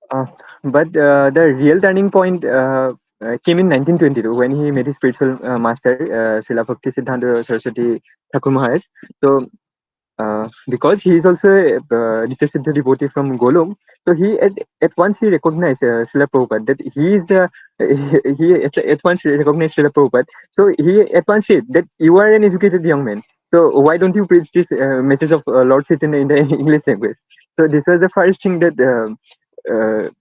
uh, but the real turning point came in 1922 when he met his spiritual master, Srila Bhakti Siddhanta Saraswati Thakur Maharaj. So because he is also a Nitya Siddha devotee from Golok, so at once he recognized Srila Prabhupada, that he is the at once recognized Srila Prabhupada. So he at once said that you are an educated young man. So why don't you preach this message of Lord Chaitanya in the English language? So this was the first thing that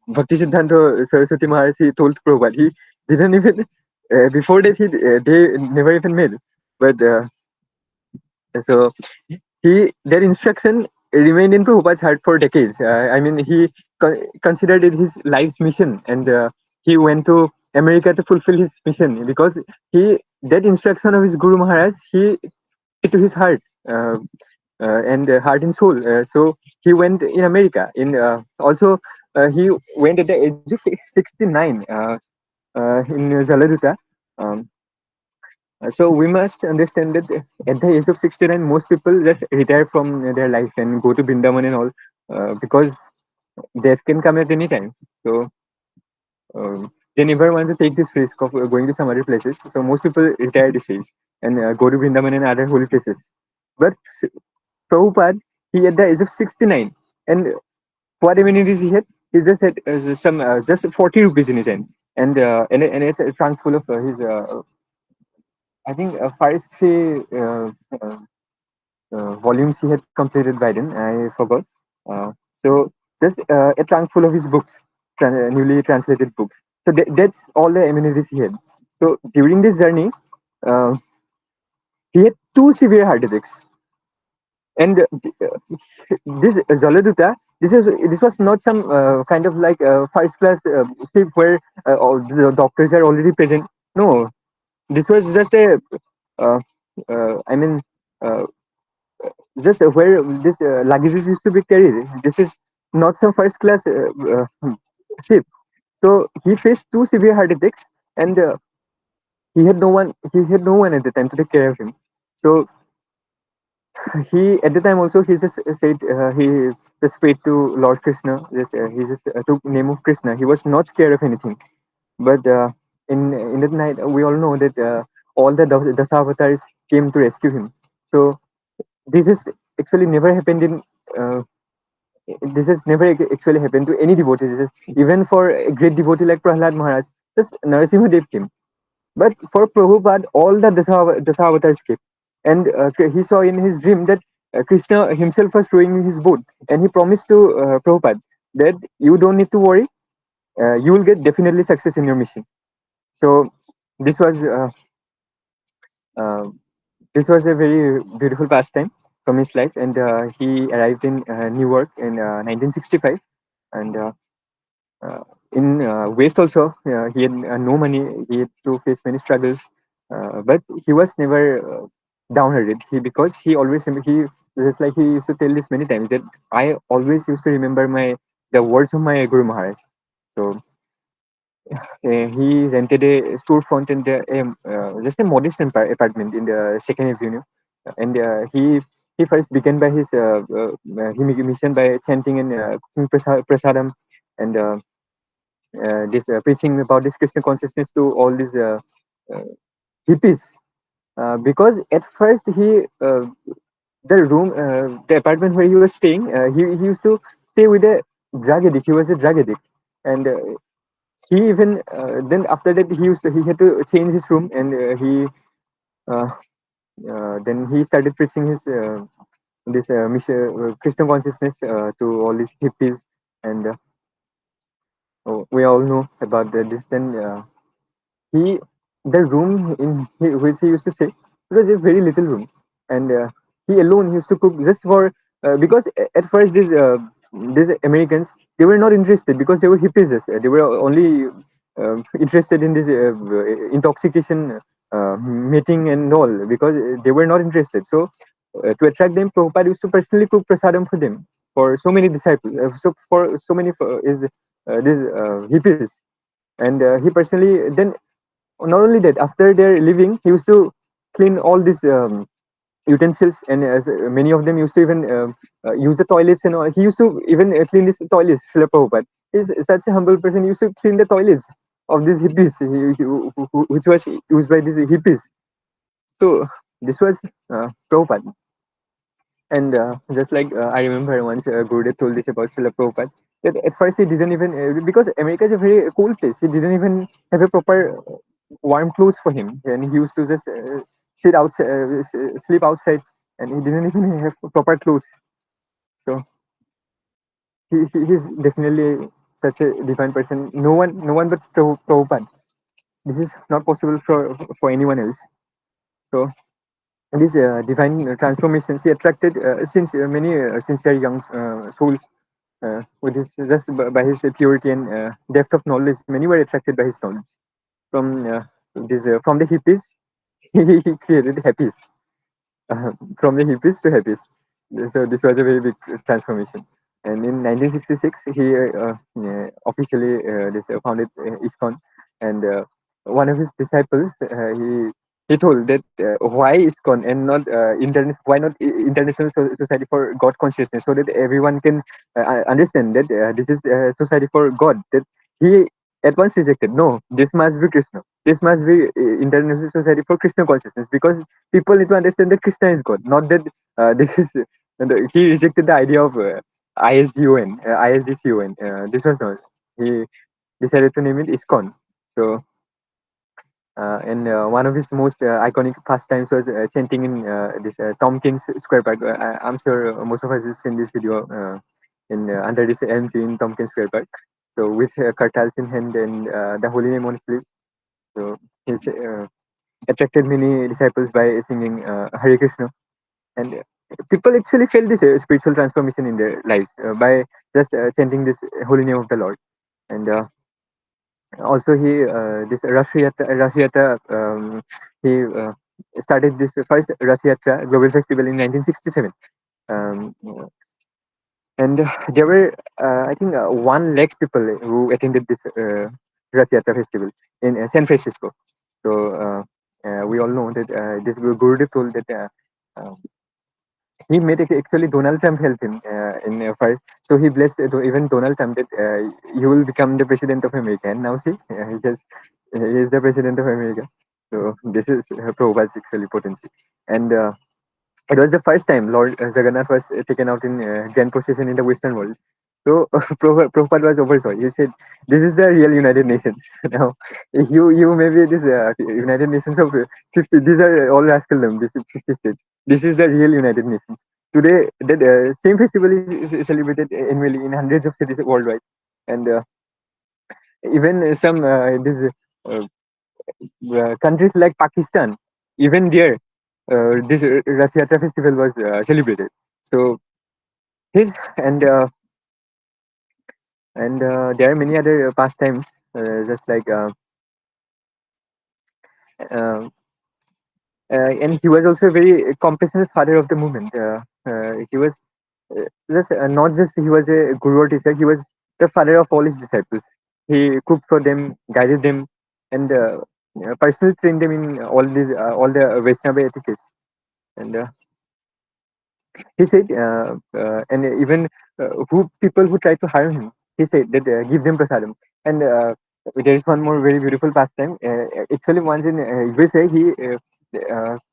Bhakti Siddhanta Saraswati Maharaj he told Prabhupada. He didn't even before that they never even met, but so their instruction remained in Prabhupada's heart for decades. I mean, he considered it his life's mission, and he went to America to fulfill his mission because he that instruction of his Guru Maharaj he to his heart and heart and soul. So he went in America. In also he went at the age of 69 in Zaladuta. Um, so we must understand that at the age of 69, most people just retire from their life and go to Brindavan and all because death can come at any time. So they never want to take this risk of going to some other places. So most people retire this age and go to Brindavan and other holy places. But Prabhupada, he at the age of 69, and what amenities he had? He just had some just 40 rupees in his hand, and it's a trunk full of his I think first three volumes he had completed by then. I forgot. So just a trunk full of his books, newly translated books. So that's all the amenities he had. So during this journey, uh, he had two severe heart attacks, and this Zaladuta, this was not some kind of like first class ship where all the doctors are already present. No, this was just a uh, I mean uh, just where this luggages used to be carried. This is not some first class ship. So he faced two severe heart attacks, and he had no one. He had no one at the time to take care of him. So he at the time also he just said he just prayed to Lord Krishna that he just took name of Krishna. He was not scared of anything. But in that night, we all know that all the Dasavatars came to rescue him. So this is actually never happened in. This has never actually happened to any devotee. Even for a great devotee like Prahlad Maharaj, just Narasimha Dev came. But for Prabhupada, all the Dasavatars came. And he saw in his dream that Krishna himself was rowing his boat. And he promised to Prabhupada that you don't need to worry. You will get definitely success in your mission. So this was uh, uh, this was a very beautiful pastime from his life. And he arrived in Newark in 1965. And uh, in West also, he had no money. He had to face many struggles, but he was never downhearted. He because he always he just like he used to tell this many times that I always used to remember the words of my Guru Maharaj. So he rented a storefront in just a modest apartment in the Second Avenue, and he first began by his mission by chanting and cooking prasadam and this preaching about this Krishna consciousness to all these uh, hippies. Because at first the apartment where he was staying, he used to stay with a drug addict. He was a drug addict, and he even then after that he had to change his room, and uh, then he started preaching his this mission, Krishna consciousness to all these hippies, and oh, we all know about this. Then he the room which he used to stay, it was a very little room, and he alone he used to cook just for because at first these Americans, they were not interested because they were hippies. They were only interested in this intoxication meeting and all, because they were not interested. So to attract them, Prabhupada used to personally cook prasadam for them, for so many disciples, so for so many these hippies. And he personally then, not only that, after their leaving, he used to clean all these utensils, and as many of them used to even use the toilets and all. He used to even clean these toilets. Srila Prabhupada is such a humble person. He used to clean the toilets of these hippies, which was used by these hippies. So this was Prabhupada. And just like I remember once Gurudev told this about Srila Prabhupada, that at first he didn't even, because America is a very cool place, he didn't even have a proper warm clothes for him. And he used to just sit outside, sleep outside, and he didn't even have proper clothes. So he's definitely such a divine person. No one but Prabhupada. This is not possible for anyone else. So These divine transformations he attracted since many sincere young souls with his just by his purity and depth of knowledge. Many were attracted by his knowledge. From this from the hippies, he created happies. From the hippies to happies. So this was a very big transformation. And in 1966, he officially founded ISKCON, and one of his disciples, he told that why ISKCON and not why not International Society for God Consciousness, so that everyone can understand that this is a society for God. That he at once rejected. No, this must be Krishna. This must be International Society for Krishna Consciousness, because people need to understand that Krishna is God, not that this is. He rejected the idea of ISDUN, ISDCUN. This was not. He decided to name it ISKCON. So, and one of his most iconic pastimes was chanting in this Tompkins Square Park. I'm sure most of us have seen this video in under this elm tree in Tompkins Square Park. So, with kartals in hand and the holy name on his lips. So, he's attracted many disciples by singing Hare Krishna, and people actually felt this spiritual transformation in their lives by just chanting this holy name of the Lord. And also he this Rashyata he started this first Rashyatra global festival in 1967. um, and there were I think 1 lakh people who attended this Rashyatra festival in San Francisco. So we all know that this Gurudev told that he made actually Donald Trump help him in first. So he blessed even Donald Trump that you will become the president of America. And now see, he is the president of America. So this is Prabhupada's actually potency. And it was the first time Lord Jagannath was taken out in grand procession in the Western world. So Prabhupada was overjoyed. He said, "This is the real United Nations." Now, you maybe this United Nations of 50. These are all rascaldom. This is 50 states. This is the real United Nations. Today, the same festival is celebrated annually in hundreds of cities worldwide, and even some uh, countries like Pakistan, even there, this Rath Yatra festival was celebrated. So his and there are many other pastimes, just like uh, and he was also a very compassionate father of the movement. He was just not just he was a guru or teacher. He was the father of all his disciples. He cooked for them, guided them, and personally trained them in all the Vaishnava etiquettes. And he said, and even who people who try to harm him, he said that give them prasadam. And there is one more very beautiful pastime. Actually, once in USA,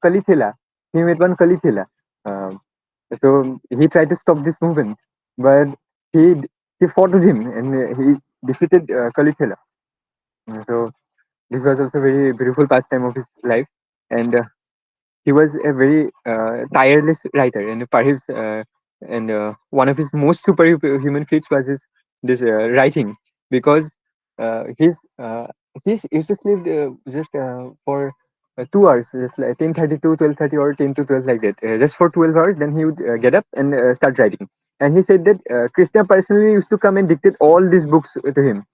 Kalithela, he made one Kalithela. So he tried to stop this movement, but he he fought with him and he defeated Kalithela. So this was also very beautiful pastime of his life, and he was a very tireless writer, and perhaps and one of his most superhuman feats was his this writing, because his he's used to sleep just for 2 hours, just like 10:30 to 12:30 or 10 to 12 like that, just for 12 hours. Then he would get up and start writing. And he said that Krishna personally used to come and dictate all these books to him,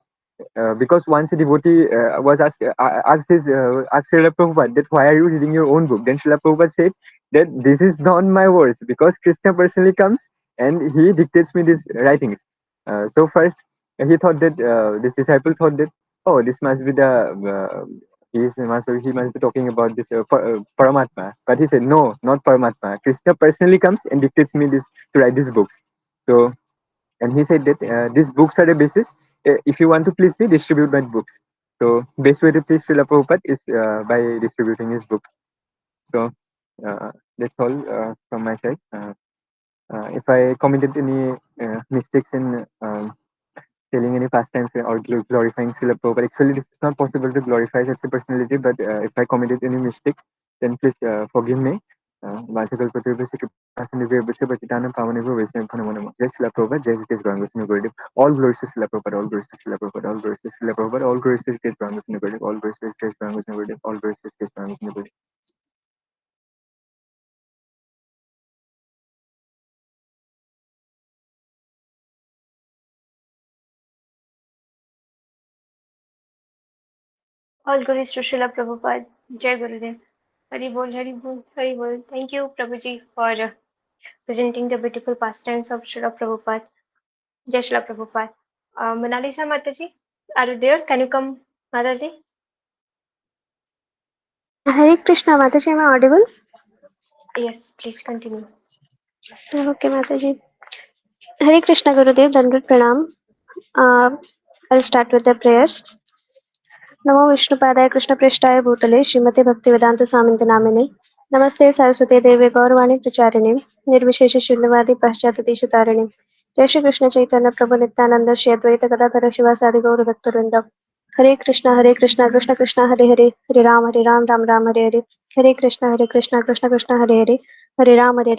because once a devotee was asked Srila Prabhupada that why are you reading your own book? Then Srila Prabhupada said that this is not my words, because Krishna personally comes and he dictates me these writings. So first he thought that this disciple thought that, oh, this must be the he must be talking about this Paramatma. But he said, no, not Paramatma. Krishna personally comes and dictates me this to write these books. So, and he said that these books are the basis. If you want to please me, distribute my books. So best way to please Srila Prabhupada is by distributing his books. So that's all from my side. If I committed any mistakes in telling any pastimes or glorifying Srila Prabhupada, actually this is not possible to glorify such a personality, but if I committed any mistakes, then please forgive me. Jai Srila Prabhupada, Jai Srila Prabhupada, all glories to Srila Prabhupada, all glories to Srila Prabhupada, all glories to Srila Prabhupada, all glories to Srila Prabhupada, all glories to Srila Prabhupada, all glories to Srila Prabhupada, all glories to Srila Prabhupada. All glories to Srila Prabhupada. Jai Gurudev. Hari Bol, Hari Bol, Hari Bol. Thank you, Prabhuji, for presenting the beautiful pastimes of Srila Prabhupada. Jai Srila Prabhupada. Monalisa Mataji, are you there? Can you come, Mataji? Hare Krishna, Mataji, am I audible? Yes, please continue. Okay, Mataji. Hare Krishna, Gurudev, Dandat Pranam. I'll start with the prayers. नमो विष्णुपादाय कृष्णप्रेष्ठाय भूतले श्रीमते भक्तिवेदांत स्वामिन्ति नामिने नमस्ते सरस्वती देवे गौरवाणी प्रचारिणे निर्विशेष शून्यवादी पाश्चात्यदेशतारिणे जय श्री कृष्ण चैतन्य प्रभु नित्यानंद श्री अद्वैत गदाधर शिवासादि गौर भक्तवृंद हरे कृष्ण कृष्ण कृष्ण हरे हरे हरे राम राम हरे कृष्ण कृष्ण कृष्ण हरे राम हरे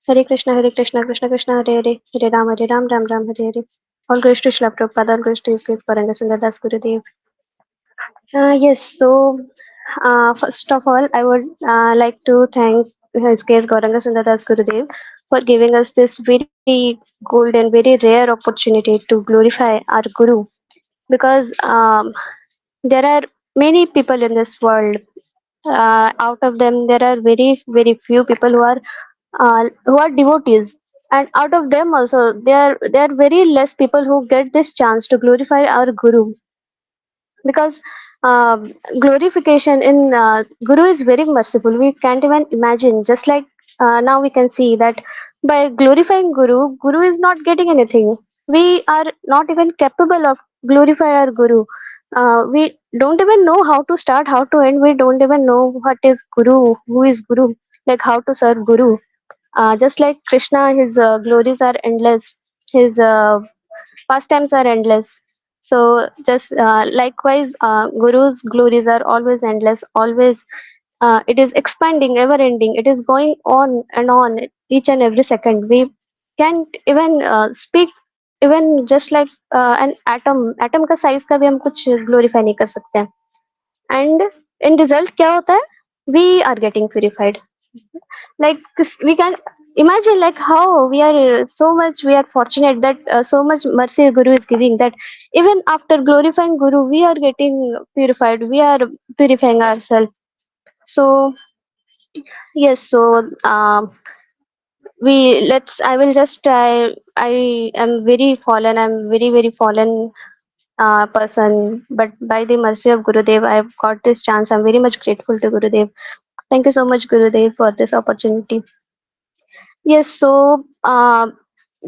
हरे कृष्ण कृष्ण हरे राम हरे All glories to Srila Prabhupada, all glories to His Grace Gauranga Sundardas Gurudev. Yes, so first of all, I would like to thank His Grace Gauranga Sundardas Gurudev for giving us this very golden, very rare opportunity to glorify our Guru, because there are many people in this world. Out of them, there are very few people who are devotees, and out of them also, there are very less people who get this chance to glorify our Guru, because glorification in Guru is very merciful. We can't even imagine. Just like now we can see that by glorifying Guru is not getting anything. We are not even capable of glorify our Guru. We don't even know how to start, how to end. We don't even know what is Guru, who is Guru, like how to serve Guru. Just like Krishna, his glories are endless. His pastimes are endless. So just likewise, Guru's glories are always endless, always. It is expanding, ever ending. It is going on and on each and every second. We can't even speak, even just like an atom का size का भी हम कुछ glorify नहीं कर सकते हैं. And in result क्या होता है? We are getting purified. Like we can imagine like how we are so much, we are fortunate that so much mercy Guru is giving, that even after glorifying Guru we are getting purified, we are purifying ourselves. So yes, so we let's I will just try. I am very fallen, I'm very fallen person, but by the mercy of Gurudev I've got this chance. I'm very much grateful to Gurudev. Thank you so much, Gurudev, for this opportunity. Yes, so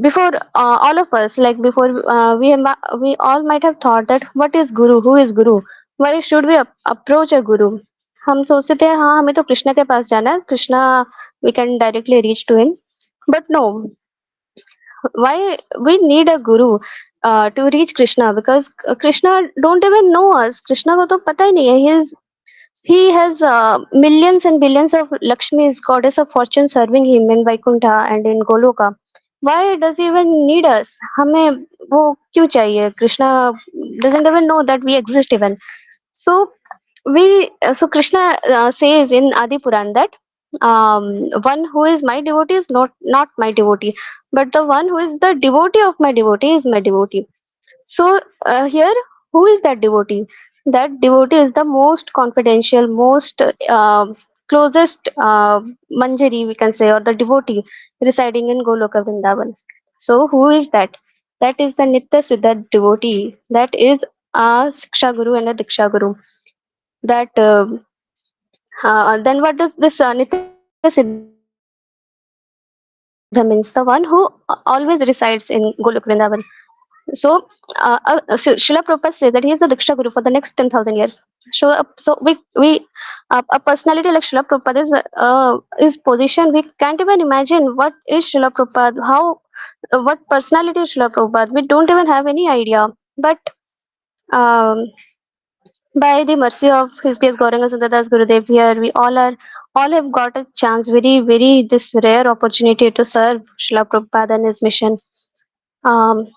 before all of us, like before we all might have thought that what is Guru, who is Guru, why should we approach a Guru? हम सोचते थे हाँ हमें तो कृष्णा के पास जाना है, Krishna we can directly reach to him, but no, why we need a Guru to reach Krishna? Because Krishna don't even know us. Krishna को तो पता ही नहीं है. He has millions and billions of Lakshmis, goddess of fortune, serving him in Vaikuntha and in Goloka. Why does he even need us? हमें वो क्यों चाहिए? Krishna doesn't even know that we exist even. So so Krishna says in Adi Puran that one who is my devotee is not my devotee, but the one who is the devotee of my devotee is my devotee. So here, who is that devotee? That devotee is the most confidential, most closest manjari, we can say, or the devotee residing in Goloka Vrindavan. So who is that? That is the Nitya Siddha devotee. That is a Siksha Guru and a Diksha Guru. That then what does this Nitya Siddha means? The one who always resides in Golok Vrindavan. So Srila Prabhupada says that he is the Diksha Guru for the next 10,000 years. So a personality like Srila Prabhupada is position. We can't even imagine what is Srila Prabhupada, how what personality is Srila Prabhupada. We don't even have any idea. But um, by the mercy of His Grace Gauranga Sundardas Gurudev, here we all have got a chance, very this rare opportunity to serve Srila Prabhupada and his mission. Um,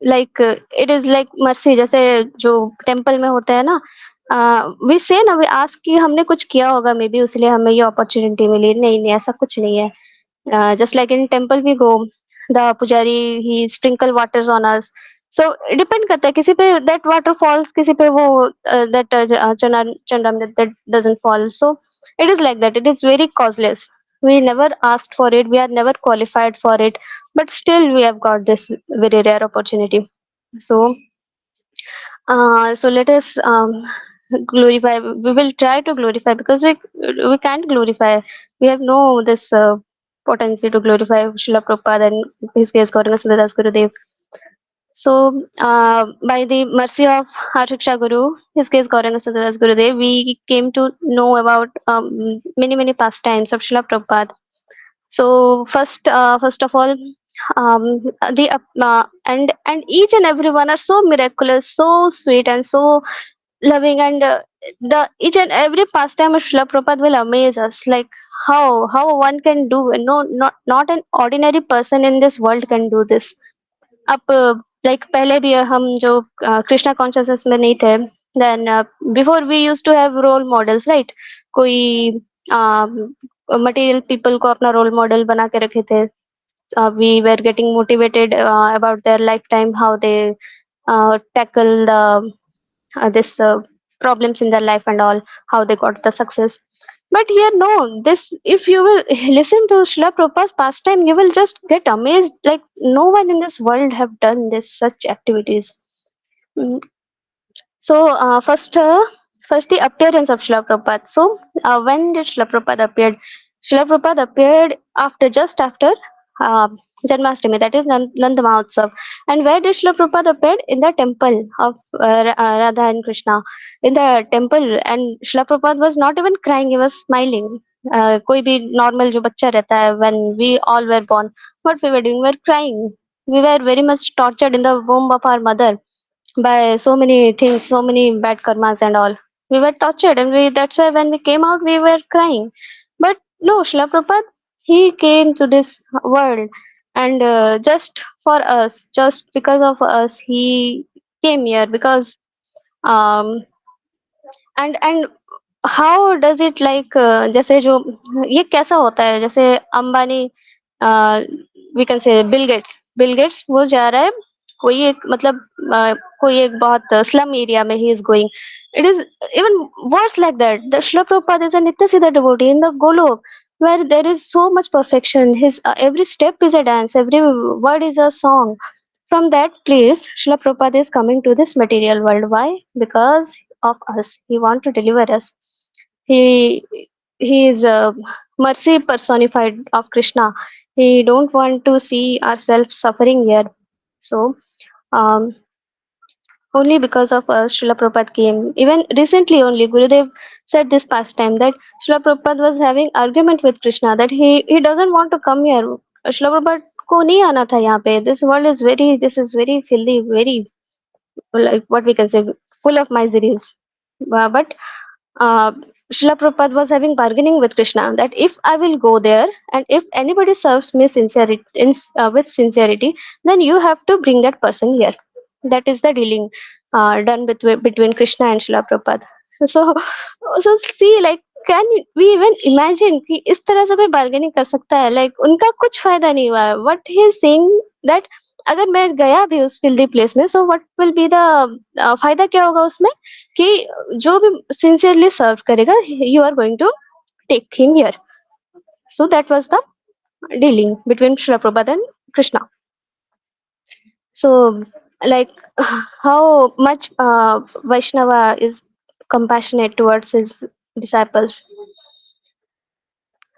like it is like mercy, जैसे जो temple में होता है ना, we से ना we ask कि हमने कुछ किया होगा मे बी इसलिए हमें ये अपॉर्चुनिटी मिली. नहीं नहीं, ऐसा कुछ नहीं है. Just like in temple we go, the pujari he sprinkle waters on us. So depend करता है किसी पे that water falls, किसी पे वो that Chandamrit that doesn't fall. So it is like that. It is very causeless. We never asked for it. We are never qualified for it, but still we have got this very rare opportunity. So so let us glorify. We will try to glorify because we can't glorify. We have no this potency to glorify Srila Prabhupada and his case Gauranga Sundaras Gurudev. So, by the mercy of our Shiksha Guru, his case Gauranga Sundaras Gurudev, we came to know about many pastimes of Srila Prabhupada. So, first of all, the and each and every one are so miraculous, so sweet, and so loving, and the each and every pastime of Srila Prabhupada will amaze us. Like how one can do, no, not an ordinary person in this world can do this. अब like पहले भी हम जो Krishna consciousness में नहीं थे then before we use to have role models right कोई material people को अपना रोल मॉडल बना के रखे थे we were getting motivated about their life time how they tackle the this problems in their life and all how they got the success but here no this if you will listen to Srila Prabhupada's pastime you will just get amazed like no one in this world have done this such activities. Mm, so first the appearance of Srila Prabhupada. So when did Srila Prabhupada appeared? Srila Prabhupada appeared after just after uh, Janmashtami, that is Nanda Mahotsav. And where did Srila Prabhupada appeared? In the temple of Radha and Krishna. In the temple, and Srila Prabhupada was not even crying; he was smiling. कोई भी normal जो बच्चा रहता है when we all were born, what we were doing, we were crying. We were very much tortured in the womb of our mother by so many things, so many bad karmas and all. We were tortured, and we that's why when we came out, we were crying. But no, Srila Prabhupada, he came to this world, and just for us, just because of us, he came here because um and how does it like जैसे जो ये कैसा होता है जैसे Ambani we can say Bill Gates वो जा रहा है कोई एक मतलब कोई एक बहुत स्लम एरिया में he is going it is even worse like that the Srila Prabhupada is a Nitya Siddha devotee in the Golok where there is so much perfection his every step is a dance every word is a song from that place Srila Prabhupada is coming to this material world why because of us he want to deliver us he he is mercy personified of Krishna. He don't want to see ourselves suffering here. So um, only because of us, Srila Prabhupada came. Even recently only, Gurudev said this past time that Srila Prabhupada was having argument with Krishna that he doesn't want to come here. Srila Prabhupada को नहीं आना था यहाँ पे. This is very filthy, very like what we can say, full of miseries. But uh, Srila Prabhupada was having bargaining with Krishna that if I will go there and if anybody serves me with sincerity, then you have to bring that person here. That is the dealing done between Krishna and Srila Prabhupada. So, so see, like, can we even imagine कि इस तरह से कोई bargaining कर सकता है? Like, उनका कुछ फायदा नहीं हुआ है. What he is saying that अगर मैं गया भी उस filthy place में, so what will be the फायदा क्या होगा उसमें कि जो भी sincerely serve करेगा, you are going to take him here. So that was the dealing between Srila Prabhupada and Krishna. So, like, how much Vaishnava is compassionate towards his disciples.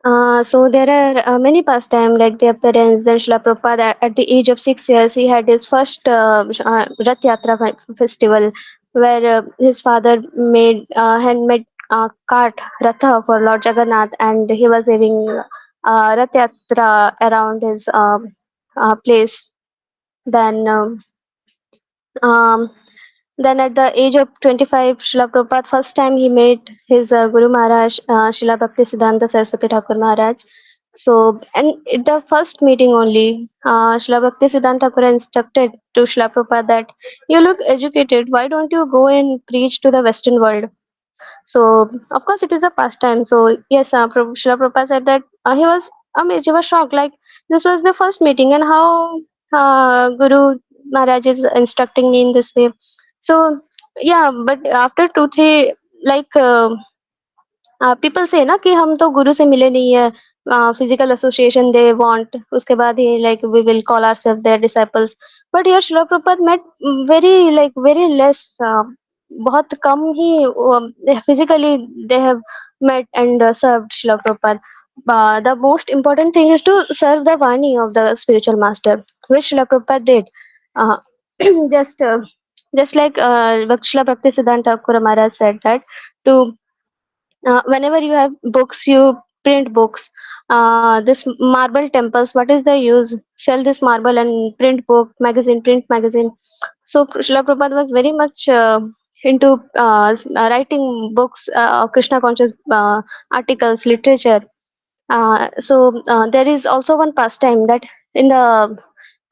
So there are many pastimes like the appearance. Then Srila Prabhupada, at the age of 6 years, he had his first Rath Yatra festival, where his father made handmade cart Ratha for Lord Jagannath, and he was having Rath Yatra around his place. Then. Um, then at the age of 25, Srila Prabhupada first time he met his Guru Maharaj, Srila Bhakti Siddhanta Saraswati Thakur Maharaj. So, and at the first meeting only, Srila Bhakti Siddhanta Thakur instructed to Srila Prabhupada that you look educated, why don't you go and preach to the Western world? So, of course, it is a pastime. So, yes, Srila Prabhupada said that he was amazed, he was shocked. Like, this was the first meeting, and how Guru Maharaj is instructing me in this way. So yeah, but after 2 3 like people say ना कि हम तो गुरु से मिले नहीं है, physical association they want, उसके बाद ही like we will call ourselves their disciples. But here Srila Prabhupada met very like very less, बहुत कम ही physically they have met and served Srila Prabhupada. The most important thing is to serve the Vani of the spiritual master, which Srila Prabhupada did. Uh, just uh, just like Srila Bhakti Siddhanta Thakur Maharaj said that to whenever you have books, you print books. This marble temples, what is the use? Sell this marble and print book, magazine, print magazine. So Srila Prabhupada was very much into writing books, Krishna conscious articles, literature. So there is also one pastime that in the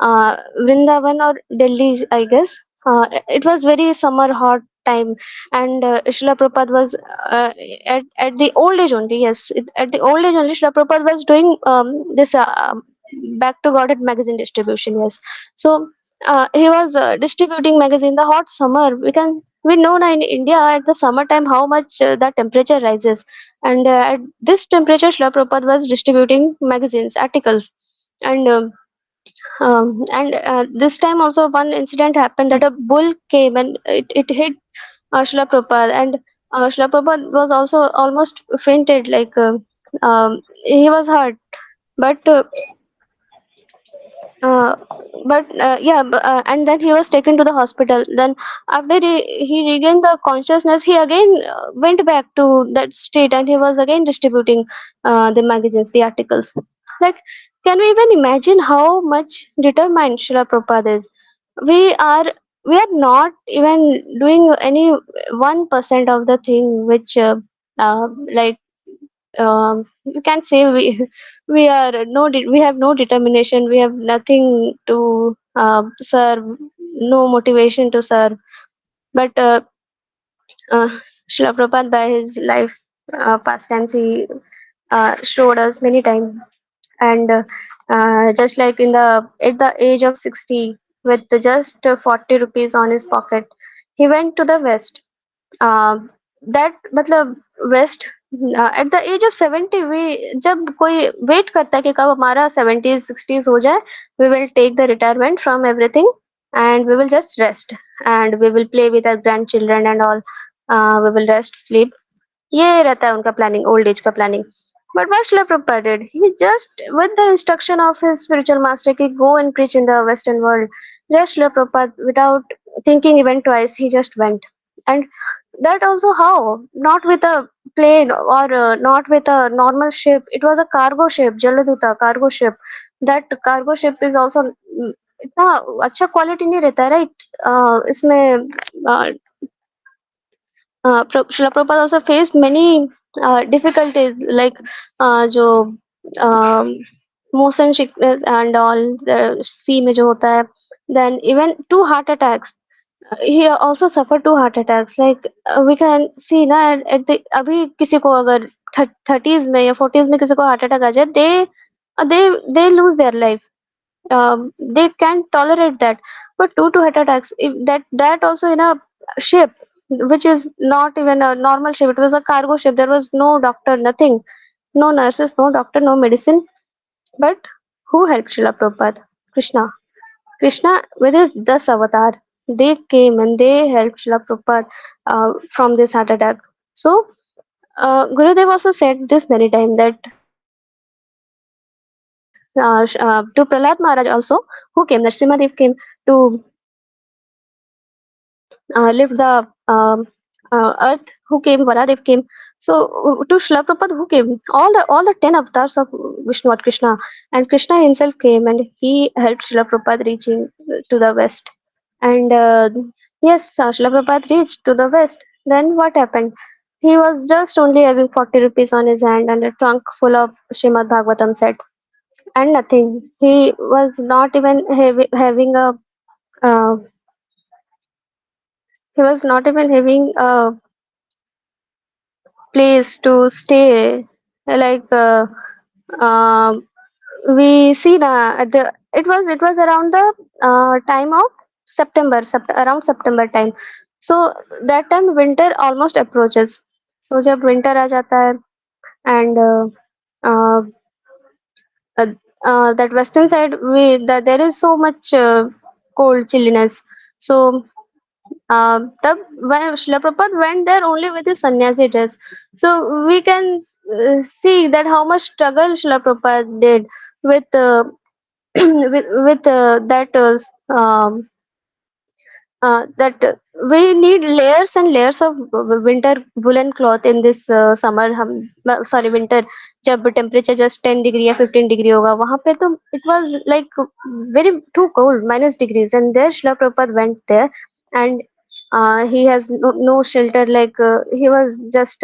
Vrindavan or Delhi, I guess. It was very summer hot time, and Srila Prabhupada was at the old age only. Yes, at the old age only, Srila Prabhupada was doing this Back to Godhead magazine distribution. Yes, so he was distributing magazine. The hot summer, we know now in India at the summertime how much the temperature rises, and at this temperature, Srila Prabhupada was distributing magazines, articles, and this time also one incident happened that a bull came and it hit Srila Prabhupada, and Srila Prabhupada was also almost fainted, like he was hurt, but uh, and then he was taken to the hospital. Then after he regained the consciousness, he again went back to that state, and he was again distributing the magazines, the articles. Like, can we even imagine how much determined Srila Prabhupada is? We are we are not even doing any 1% of the thing which like you can say we are we have no determination, we have nothing to serve, no motivation to serve. But uh, Srila Prabhupada by his life pastimes, he showed us many times. And just like at the age of 60, with just 40 rupees on his pocket, he went to the west. That मतलब west at the age of 70, we जब कोई wait करता है कि कब हमारा 70s 60s हो जाए, we will take the retirement from everything and we will just rest and we will play with our grandchildren and all, we will rest sleep. ये रहता है उनका प्लानिंग, ओल्ड एज का planning. But what Srila Prabhupada did, he just, with the instruction of his spiritual master, he go and preach in the Western world. Just Srila Prabhupada, without thinking even twice, he just went. And that also how? Not with a plane or not with a normal ship. It was a cargo ship, Jaladuta cargo ship. That cargo ship is also इतना अच्छा quality नहीं रहता, right? इसमें Srila Prabhupada also faced many difficulties, like जो motion sickness and all, the sea में जो होता है, then even 2 heart attacks. He also suffered 2 heart attacks. Like we can see ना at the अभी किसी को अगर 30s में या 40s में किसी को heart attack आ जाए, they lose their life. They can't tolerate that. But two heart attacks, if that also in a ship which is not even a normal ship, it was a cargo ship. There was no doctor, nothing, no nurses, no doctor, no medicine. But who helped Srila Prabhupada? Krishna. Krishna with his 10 avatar, they came and they helped Srila Prabhupada from this heart attack. So Gurudev also said this many times that to Prahlad Maharaj also, who came, Nrsimhadev came to lift the earth, who came, Varadev came. So to Srila Prabhupada, who came? All the 10 avatars of Vishnu or Krishna, and Krishna himself came and he helped Srila Prabhupada reaching to the west. And yes, Srila Prabhupada reached to the west. Then what happened? He was just only having 40 rupees on his hand and a trunk full of Srimad Bhagavatam set and nothing. He was not even having a uh, he was not even having a place to stay. Like um we see at the it was around the time of around September time. So that time winter almost approaches. So जब winter आ जाता है and uh, uh, that western side there is so much cold chilliness. So tab when Srila Prabhupada went there only with his sannyasi dress. So we can see that how much struggle Srila Prabhupada did with with that we need layers and layers of winter woolen cloth in this summer हम sorry winter जब temperature just 10 degree या 15 degree होगा वहाँ पे तो it was like very too cold -degrees and there Srila Prabhupada went there and he has no shelter like he was just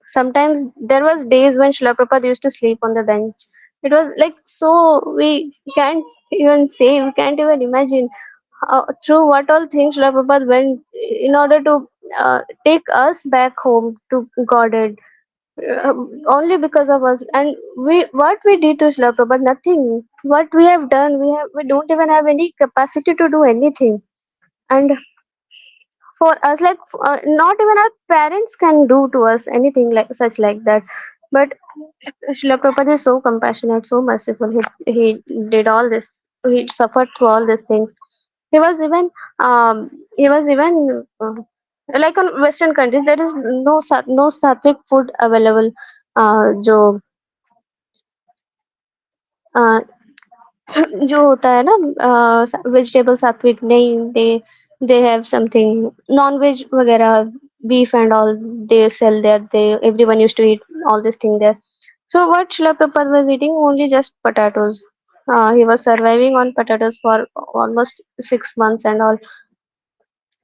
sometimes there was days when Srila Prabhupada used to sleep on the bench. It was like so we can't even say we can't even imagine through what all things Srila Prabhupada went in order to take us back home to Godhead. Only because of us and we what we did to Srila Prabhupada, nothing. What we have done, we don't even have any capacity to do anything. And for us, like not even our parents can do to us anything like such like that. But Srila Prabhupada is so compassionate, so merciful. He did all this. He suffered through all these things. He was even like on Western countries there is no sattvic food available. जो uh, जो होता है ना vegetable sattvic नहीं they have something non-veg वगैरह beef and all they sell there they everyone used to eat all this thing there. So what Srila Prabhupada was eating only just potatoes. He was surviving on potatoes for almost 6 months and all.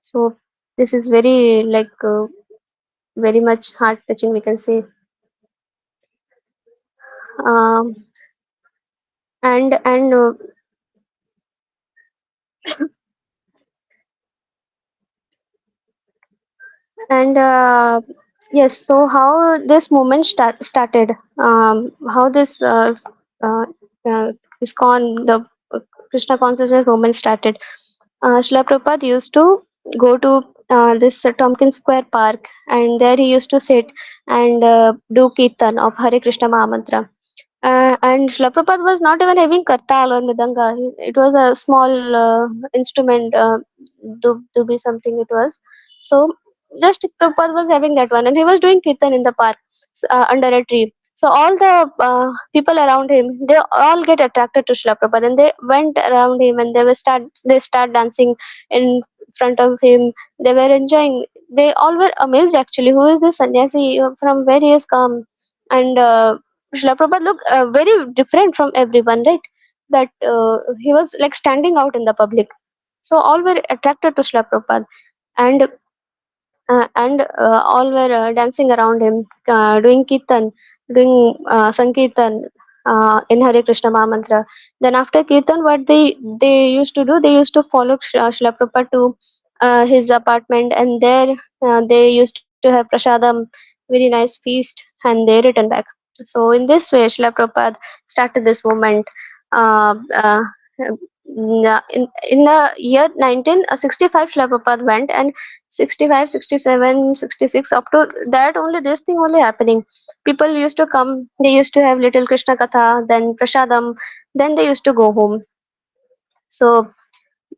So this is very like very much heart touching we can say. Um, and and yes, so how this movement started, how this uh, ISKCON, the Krishna consciousness movement started. Srila Prabhupada used to go to this Tompkins Square Park, and there he used to sit and do kirtan of Hare Krishna Mahamantra. And Srila Prabhupada was not even having kartal or mridanga. It was a small instrument, dubi something it was. So just Prabhupada was having that one, and he was doing kirtan in the park under a tree. So all the people around him, they all get attracted to Srila Prabhupada, and they went around him, and they start dancing in front of him. They were enjoying. They all were amazed actually. Who is this sannyasi? From where he has come? And Srila Prabhupada looked very different from everyone, right? That he was like standing out in the public. So all were attracted to Srila Prabhupada, and all were dancing around him, doing kirtan, doing sankirtan in Hare Krishna Mahamantra. Then after kirtan, what they used to do, they used to follow Srila Prabhupada to his apartment, and there they used to have prasadam, very nice feast, and they return back. So in this way, Srila Prabhupada started this movement. Uh, uh, in the year 1965, Srila Prabhupada went, and 65, 67, 66, up to that only this thing only happening. People used to come, they used to have little Krishna Katha, then Prasadam, then they used to go home. So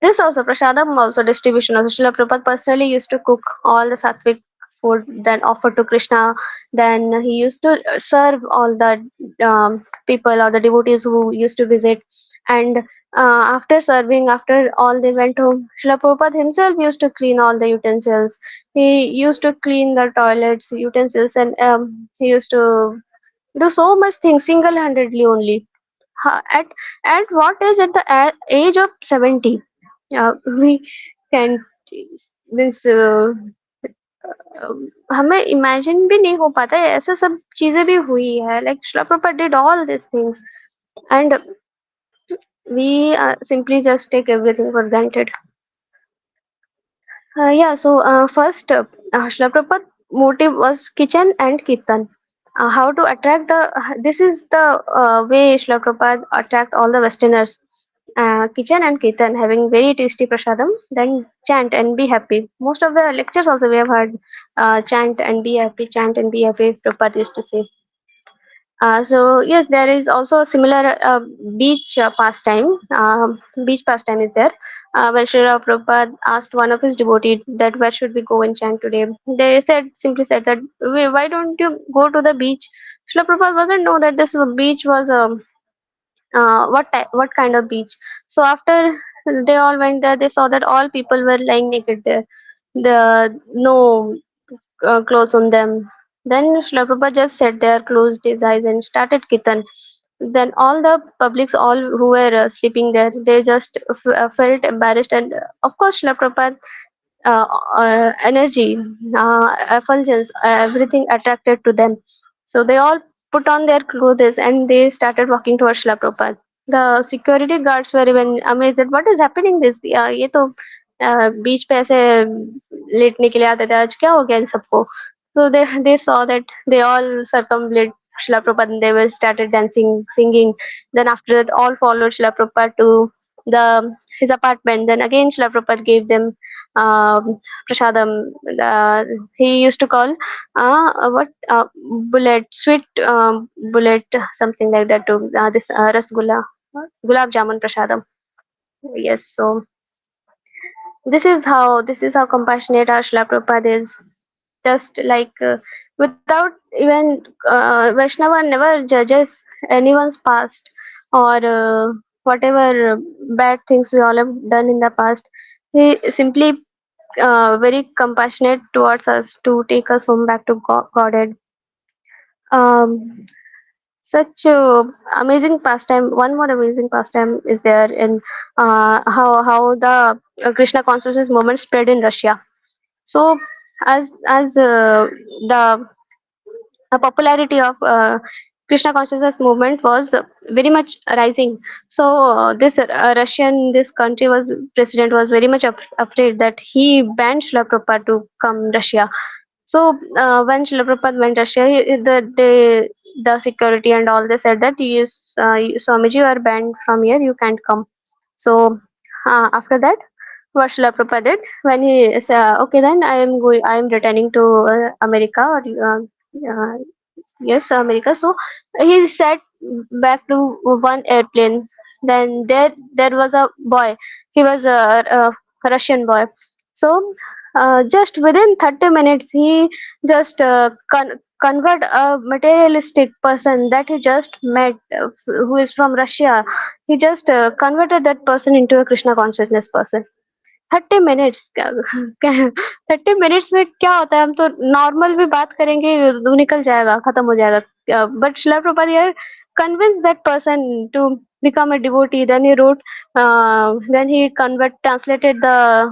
this also Prasadam also distribution also Srila Prabhupada personally used to cook all the sattvic food, then offer to Krishna. Then he used to serve all the people or the devotees who used to visit. And after serving, after all they went home, Srila Prabhupada himself used to clean all the utensils. He used to clean the toilets, utensils, and he used to do so much things single-handedly only. At what age? At the age of 70, we can means हमें imagine भी नहीं हो पाता है ऐसा सब चीजें भी हुई है like Shrila Prabhupada did all this things and we simply just take everything for granted. Yeah, so first, Srila Prabhupada motive was kitchen and kirtan. How to attract the, this is the way Srila Prabhupada attract all the Westerners. kitchen and kirtan, having very tasty prasadam, then chant and be happy. Most of the lectures also we have heard chant and be happy, chant and be happy, Prabhupada used to say. So yes, there is also a similar beach pastime. Beach pastime is there. Where Srila Prabhupada asked one of his devotees that where should we go and chant today. They simply said that why don't you go to the beach? Srila Prabhupada wasn't know that this beach was what kind of beach. So after they all went there, they saw that all people were lying naked there. The no clothes on them. Then Srila Prabhupada just sat there, closed his eyes, and started kirtan. Then all the publics, all who were sleeping there, they just felt embarrassed, and of course, Srila Prabhupada energy, effulgence, everything attracted to them. So they all put on their clothes and they started walking towards Srila Prabhupada. The security guards were even amazed that what is happening this ये तो बीच पे ऐसे लेटने के लिए आते थे आज क्या हो गया इन सबको. So they saw that they all circumambulate Srila Prabhupada and they were started dancing, singing. Then after that all followed Srila Prabhupada to the his apartment. Then again Srila Prabhupada gave them prasadam. He used to call what bullet, sweet bullet, something like that to this rasgulla, gulab jamun prasadam. Yes, so this is how compassionate our Srila Prabhupada is. Just like without even Vaishnava never judges anyone's past or whatever bad things we all have done in the past. He simply very compassionate towards us to take us home back to Godhead. Um, such amazing pastime. One more amazing pastime is there in how the Krishna consciousness movement spread in Russia. So as the popularity of Krishna consciousness movement was very much rising. So this this country was president was very much afraid that he banned Srila Prabhupada to come Russia. So when Srila Prabhupada went Russia, the security and all they said that yes, Swamiji, you are banned from here, you can't come. So after that, what Srila Prabhupada did when he said, okay, then I am returning to America or yes, America. So he sat back to one airplane. Then there was a boy. He was a Russian boy. So just within 30 minutes, he just convert a materialistic person that he just met, who is from Russia. He just converted that person into a Krishna consciousness person. 30 minutes 30 minutes में क्या होता है, हम तो normal भी बात करेंगे वो निकल जाएगा, खत्म हो जाएगा. बट शिला प्रभुपाद यार convinced that person to become a devotee. Then he wrote, then he translated the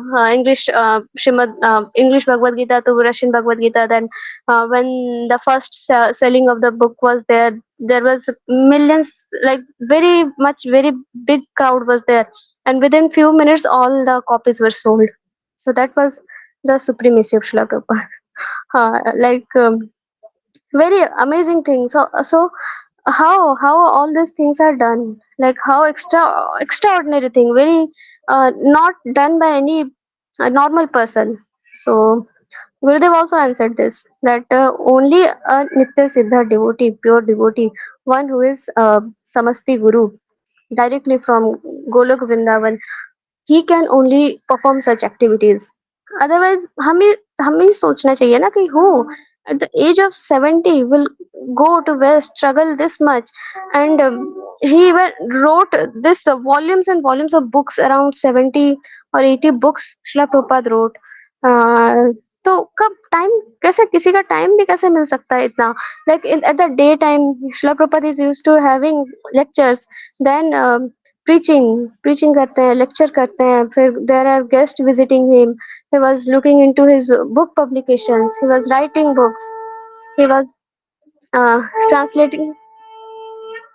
English Bhagavad Gita to Russian Bhagavad Gita. Then when the first selling of the book was there, there was millions, like very big crowd was there, and within few minutes all the copies were sold. So that was the supremacy of Srila Prabhupada. Like very amazing thing. So how all these things are done, like how extraordinary thing, very not done by any normal person. So Gurudev also answered this, that only a Nitya Siddha devotee, pure devotee, one who is Samasti Guru, directly from Golok Vrindavan, he can only perform such activities. Otherwise हमें सोचना चाहिए ना कि who at the age of 70 will go to west, struggle this much, and he even wrote this volumes and volumes of books, around 70 or 80 books Srila Prabhupada wrote. तो कब time, कैसे किसी का टाइम भी कैसे मिल सकता है इतना, like at the day time Srila Prabhupada is used to having lectures, then preaching करते हैं, lecture करते हैं, फिर there are guests visiting him. He was looking into his book publications, he was writing books, he was uh, translating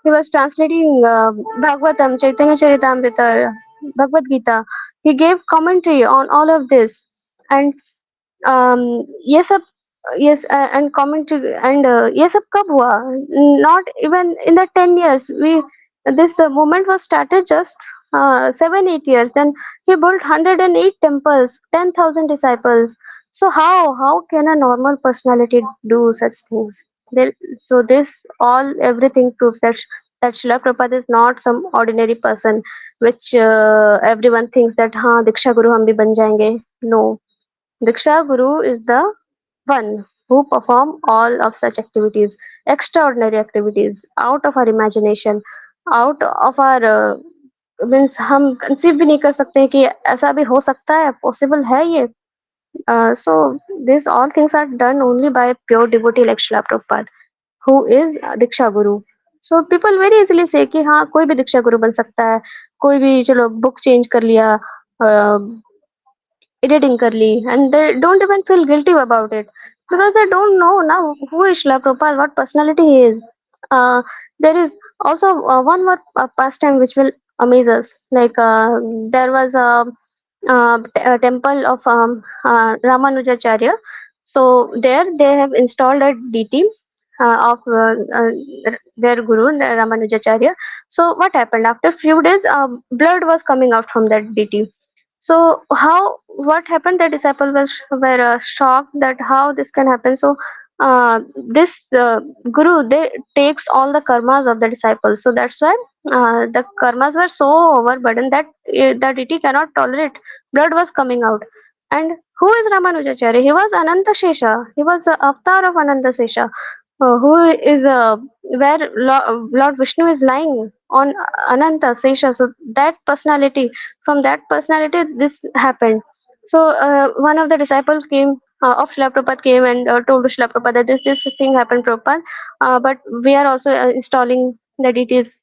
he was translating Bhagavatam, Chaitanya Charitamrita, Bhagavad Gita. He gave commentary on all of this. And ये सब, yes, and commentary, and ये सब कब हुआ? Not even in the 10 years. We This movement was started just 7 8 years. Then he built 108 temples, 10,000 disciples. So how can a normal personality do such things? There, so this all everything proves that Srila Prabhupada is not some ordinary person, which everyone thinks that हाँ दीक्षा गुरु हम भी बन जाएंगे. No, Diksha Guru is the one who perform all of such activities, extraordinary activities, out of our imagination, out of our means हम conceive भी नहीं कर सकते हैं कि ऐसा भी हो सकता है, पॉसिबल है ये. So these all things are done only by pure devotee like Srila Prabhupada, who is Diksha Guru. So people very easily say कि हाँ कोई भी दीक्षा गुरु बन सकता है, कोई भी चलो बुक चेंज कर लिया, editing कर ली, and they don't even feel guilty about it because they don't know now who is Srila Prabhupada, what personality he is. Uh, there is also one more pastime which will amaze us. Like there was a temple of Ramanujacharya. So there they have installed a deity of their guru, the Ramanujacharya. So what happened after few days? Blood was coming out from that deity. So how what happened? The disciples were shocked that how this can happen. So this guru they takes all the karmas of the disciples. So that's why the karmas were so overburdened that the deity cannot tolerate. Blood was coming out. And who is Ramanujacharya? He was Ananta Shesha. He was the avatar of Ananta Shesha, who is where Lord Vishnu is lying on Ananta Shesha. So that personality, from that personality this happened. So one of the disciples came of Srila Prabhupada came and told Srila Prabhupada that this thing happened, Prabhupada, but we are also installing the deities,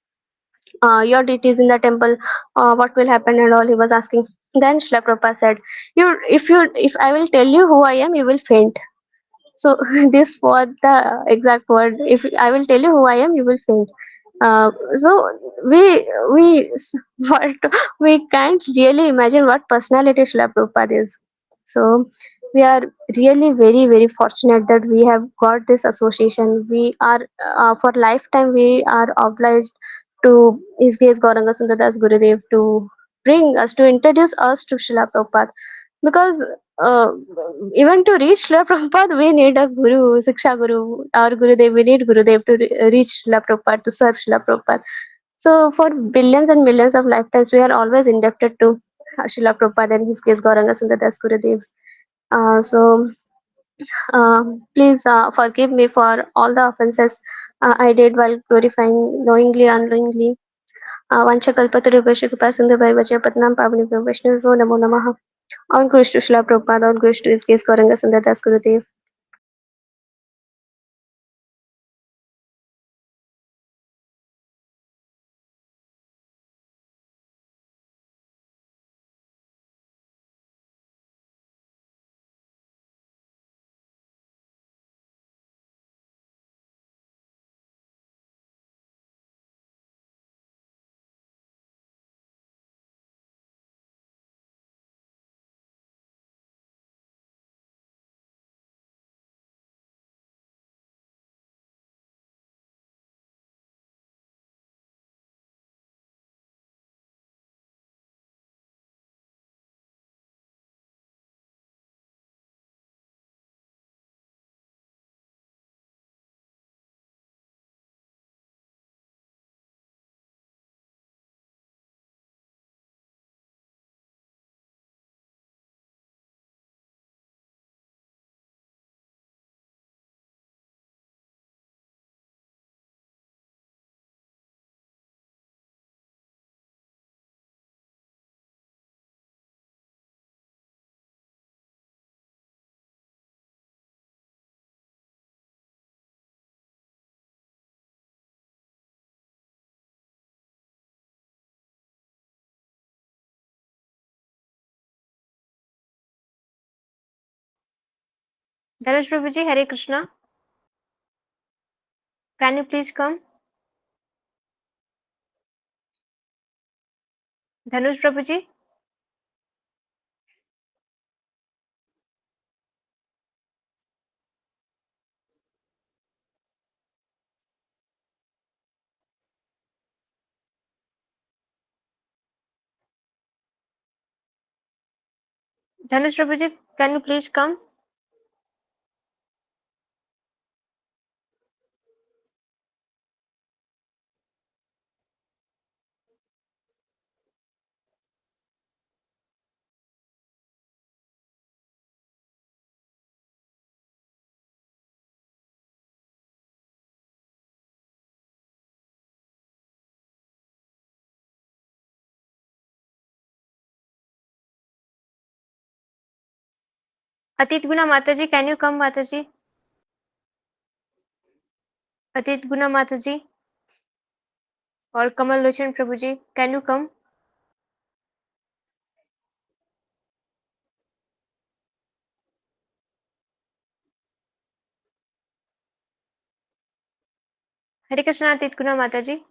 your deities in the temple, what will happen and all he was asking. Then Srila Prabhupada said, if I will tell you who I am, you will faint. So this was the exact word. If I will tell you who I am, you will faint. So we what we can't really imagine what personality Srila Prabhupada is. So we are really very fortunate that we have got this association. We are for lifetime we are obliged to His Grace Gauranga Sundardas Gurudev to bring us to introduce us to Srila Prabhupada, because uh, even to reach Srila Prabhupada, we need a Guru, Siksha Guru, or Gurudev. We need Gurudev to reach Srila Prabhupada, to serve Srila Prabhupada. So, for billions and millions of lifetimes, we are always indebted to Srila Prabhupada and His case Gauranga Sundardas Gurudev. So, please forgive me for all the offenses I did while glorifying knowingly, unknowingly. Vanchakalpatarubhasya Kripa Sindhu Bhai Vacha Patnam Pavani Vaishnavi Namo Namaha. All glories to Srila Prabhupada, all glories to His case Gauranga Sundardas Gurudev. Dhanush Prabhuji, Hare Krishna. Can you please come? Dhanush Prabhuji. Dhanush Prabhuji, can you please come? Atit Guna Mataji, can you come, Mataji? Atit Guna Mataji or Kamal Lochan Prabhuji, can you come? Hare Krishna, Atit Guna Mataji.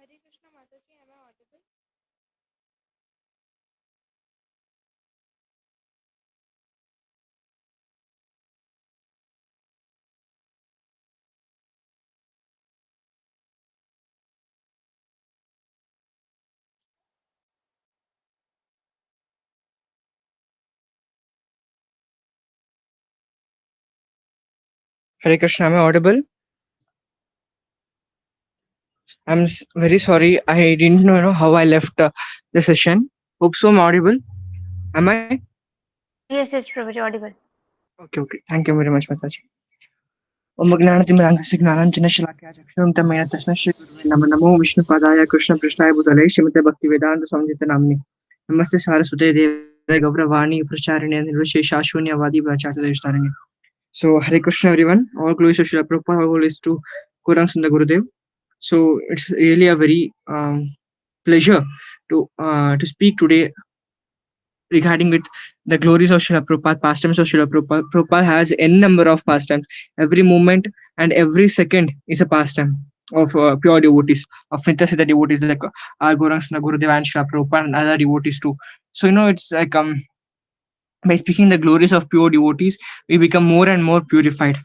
Hare Krishna Mataji, am I audible? Hare Krishna, am I audible? I'm very sorry. I didn't know how I left the session. Hope so I'm audible. Am I? Yes, yes, Prabhuji, audible. Okay, okay. Thank you very much, Mataji. Om Gnanatimrangkasya Gnananjana Shalakya Chakshunam Tamaya Tasmai Shri Gurave Namo Namo Vishnu Padaya Krishna Prasthaya Bhutale Srimate Bhakti Vedanta Samjita Namni Namaste Saraswate Deve Gauravani Pracharine Nirvasheshashwanya Vadi Vachata Devishtarani. So Hare Krishna everyone. All glories to Srila Prabhupada, all glories to Gaurang Sundar Gurudev. So it's really a very pleasure to speak today regarding with the glories of Srila Prabhupada, pastimes of Srila Prabhupada. Prabhupada has n number of pastimes. Every moment and every second is a pastime of pure devotees, of Nityasiddha devotees like our Gaurang Sundar Gurudev and Srila Prabhupada and other devotees too. So it's like by speaking the glories of pure devotees, we become more and more purified.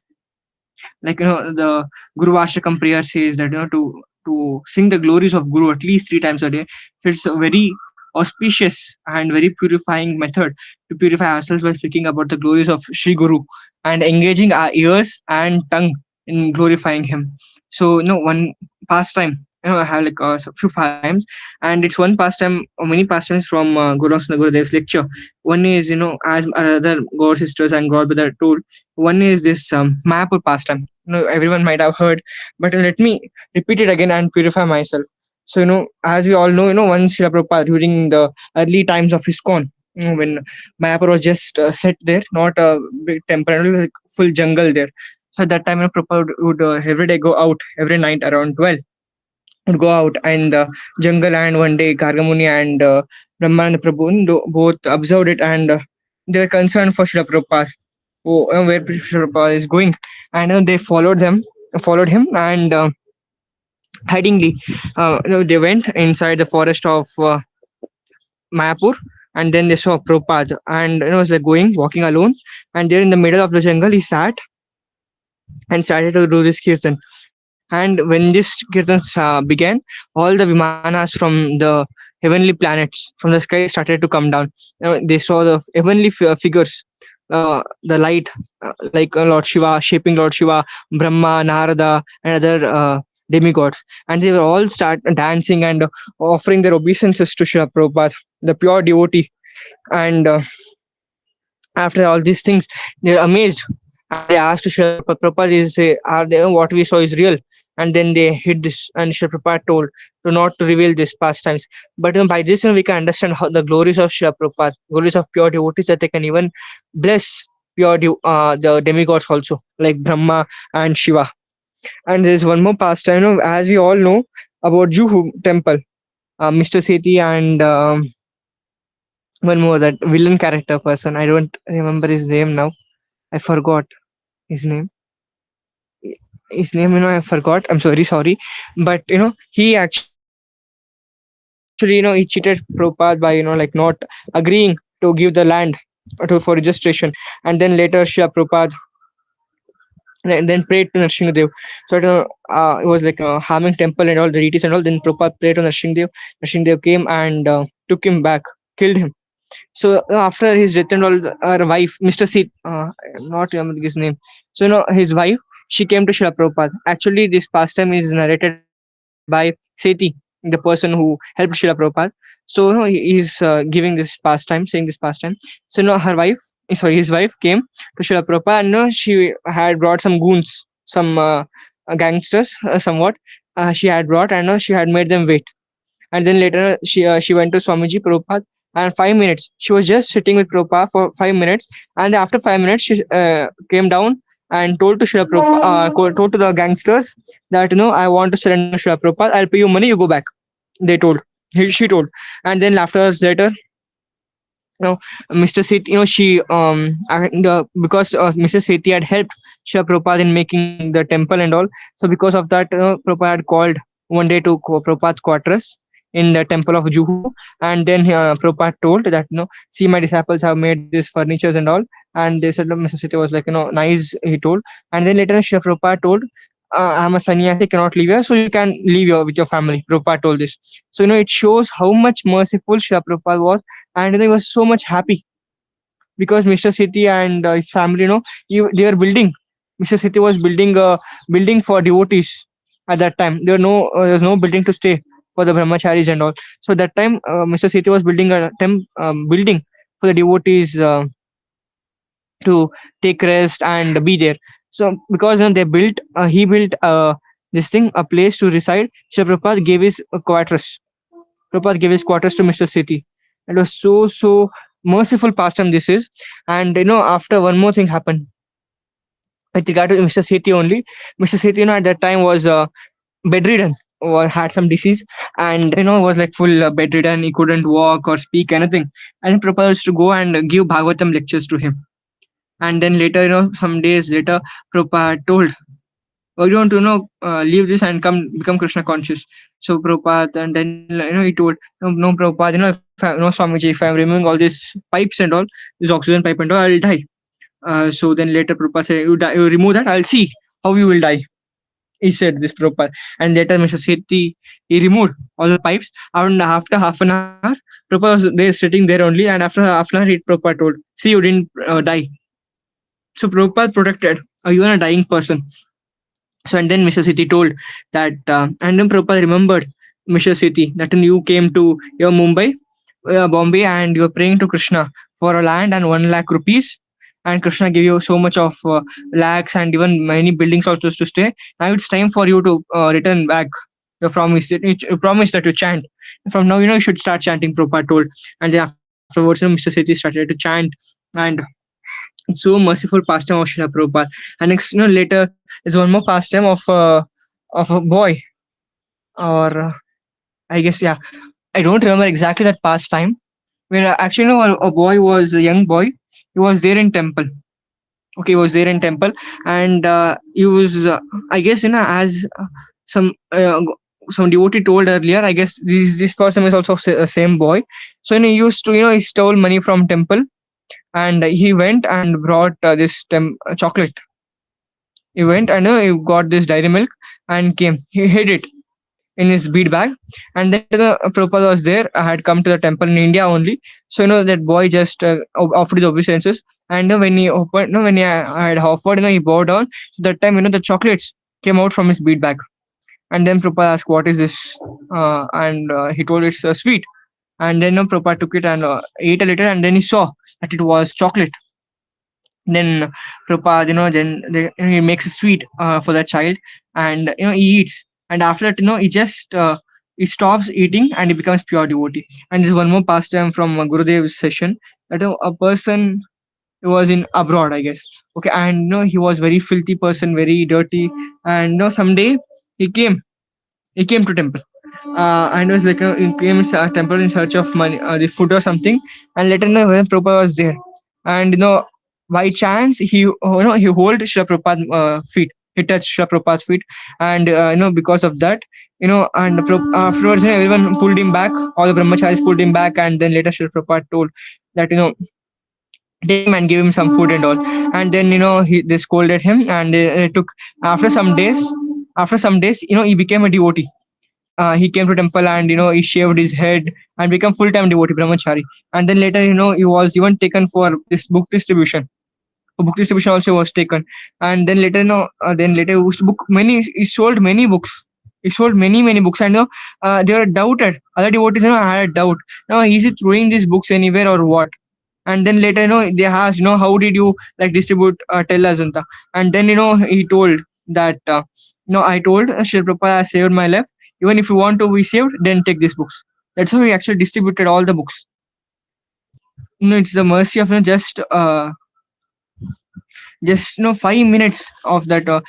Like the Guru Ashtakam prayer says that to sing the glories of Guru at least 3 times a day. It's a very auspicious and very purifying method to purify ourselves by speaking about the glories of Sri Guru and engaging our ears and tongue in glorifying him. So one pastime, I have like a few pastimes, and it's one pastime or many pastimes from Guru Gurudev's lecture. One is as other god sisters and god brother told, one is this Mayapur pastime. Everyone might have heard, but let me repeat it again and purify myself. So as we all know, once Srila Prabhupada during the early times of ISKCON, when Mayapur was just set there, not a big temporary, like full jungle there. So at that time, Prabhupada would every day go out every night around 12, would go out in the jungle, and one day Gargamuni and Brahmananda Prabhu both observed it, and they were concerned for Srila Prabhupada, where Srila Prabhupada is going, and they followed him, and hidingly, they went inside the forest of Mayapur, and then they saw Prabhupada, and it was like walking alone, and there in the middle of the jungle, he sat and started to do this kirtan. And when this kirtans began, all the vimanas from the heavenly planets from the sky started to come down. They saw the heavenly figures, the light, like Lord Shiva, shaping Lord Shiva, Brahma, Narada, and other demigods, and they were all start dancing and offering their obeisances to Srila Prabhupada, the pure devotee. And after all these things, they're amazed. And they asked Srila Prabhupada, are they, what we saw is real? And then they hid this, and Srila Prabhupada told to not to reveal this pastimes. But by this, we can understand how the glories of Srila Prabhupada, glories of pure devotees, that they can even bless the demigods also, like Brahma and Shiva. And there's one more pastime, as we all know about Juhu temple, Mr. Sethi, and one more, that villain character person. I don't remember his name now. I forgot his name. I forgot. I'm sorry. But he actually, he cheated Prabhupada by like not agreeing to give the land for registration, and then later Srila Prabhupada then prayed to Nrsimhadev. So it was like a harming temple and all the deities and all. Then Prabhupada prayed to Nrsimhadev. Nrsimhadev came and took him back, killed him. So after his death and all, our wife, Mr. Seeth, not remember his name. So his wife, she came to Srila Prabhupada. Actually, this pastime is narrated by Sethi, the person who helped Srila Prabhupada. So he is giving this pastime, saying this pastime. So his wife came to Srila Prabhupada, and she had brought some goons, some gangsters, somewhat. She had brought, and she had made them wait. And then later she went to Swamiji Prabhupada, and 5 minutes she was just sitting with Prabhupada for 5 minutes, and after 5 minutes she came down and told to Srila Prabhupada, told to the gangsters that I want to surrender Srila Prabhupada, I'll pay you money, you go back. They told, she told. And then after hours later, Mr. Sethi, because Mr. Sethi had helped Srila Prabhupada in making the temple and all. So because of that, Prabhupada had called one day to Prabhupada's quarters in the temple of Juhu, and then Prabhupada told that see, my disciples have made these furnitures and all, and they said Mr. Sethi was like nice, he told. And then later Srila Prabhupada told, I'm a sannyasi, cannot leave here, so you can leave here with your family. Prabhupada told this. So it shows how much merciful Srila Prabhupada was, and he was so much happy because Mr. Sethi and his family, they were building. Mr. Sethi was building a building for devotees at that time. There was no building to stay for the brahmacharis and all. So that time, Mr. Sethi was building a building for the devotees to take rest and be there. So because he built this thing, a place to reside. Srila Prabhupada gave his quarters. Prabhupada gave his quarters to Mr. Sethi. It was so merciful pastime this is. And after one more thing happened with regard to Mr. Sethi only. Mr. Sethi, at that time was bedridden, or had some disease, and was like full bedridden. He couldn't walk or speak anything. And Prabhupada used to go and give Bhagavatam lectures to him. And then later, some days later, Prabhupada told, "Why don't leave this and become Krishna conscious?" So Prabhupada, and then he told, "No, Prabhupada, if Swamiji, if I'm removing all these pipes and all, this oxygen pipe and all, I'll die." So then later Prabhupada said, you remove that, I'll see how you will die." He said this, Prabhupada. And later Mr. Sethi, he removed all the pipes, and after half an hour, Prabhupada was there sitting there only, and after half an hour, Prabhupada told, "See, you didn't die." So Prabhupada protected even a dying person. So and then Mr. Sethi told that, and then Prabhupada remembered Mr. Sethi, that you came to your Mumbai, Bombay, and you were praying to Krishna for a land and 1 lakh rupees, and Krishna gave you so much of lakhs and even many buildings also to stay. Now it's time for you to return back your promise. You promised that you chant. From now, you should start chanting, Prabhupada told. And then afterwards, Mr. Sethi started to chant, and it's so merciful pastime of Srila Prabhupada. And next, later is one more pastime of a boy, or I guess, yeah, I don't remember exactly that pastime. Where actually, a boy was a young boy. he was there in temple. Okay, he was there in temple, and he was, I guess, as some some devotee told earlier, I guess this person is also same boy. So he used to, he stole money from temple, and he went and brought this chocolate. He went and he got this dairy milk and came. He hid it in his bead bag, and then the Prabhupada was there. I had come to the temple in India only. So that boy just offered his obeisances, and when he opened, when he had offered, he bowed down. So that time, the chocolates came out from his bead bag, and then Prabhupada asked, "What is this?" And he told it's sweet. And then Prabhupada took it and ate a little, and then he saw that it was chocolate. Then Prabhupada, he makes a sweet for the child, and he eats. And after that, he just he stops eating and he becomes pure devotee. And there's one more pastime from Gurudev's session, that a person was in abroad, I guess. Okay, and he was very filthy person, very dirty, and someday he came to temple, and was like, he came to temple in search of money, the food or something. And later, when Prabhupada was there, and by chance he he hold Srila Prabhupada feet. He touched Srila Prabhupada's feet, and because of that, and afterwards, everyone pulled him back. All the brahmacharis pulled him back, and then later Srila Prabhupada told that take him and give him some food and all. And then they scolded him, and it took after some days. After some days, he became a devotee. He came to temple, and he shaved his head and become full-time devotee brahmachari. And then later, he was even taken for this book distribution. Book distribution also was taken. And then later, he sold many books. He sold many books, and they were doubted. Other devotees had a doubt. Now, is he throwing these books anywhere or what? And then later, they asked, how did you like distribute, tell us, Anta. And then he told that I told Srila Prabhupada has saved my life. Even if you want to be saved, then take these books. That's how he actually distributed all the books. It's the mercy of just 5 minutes of that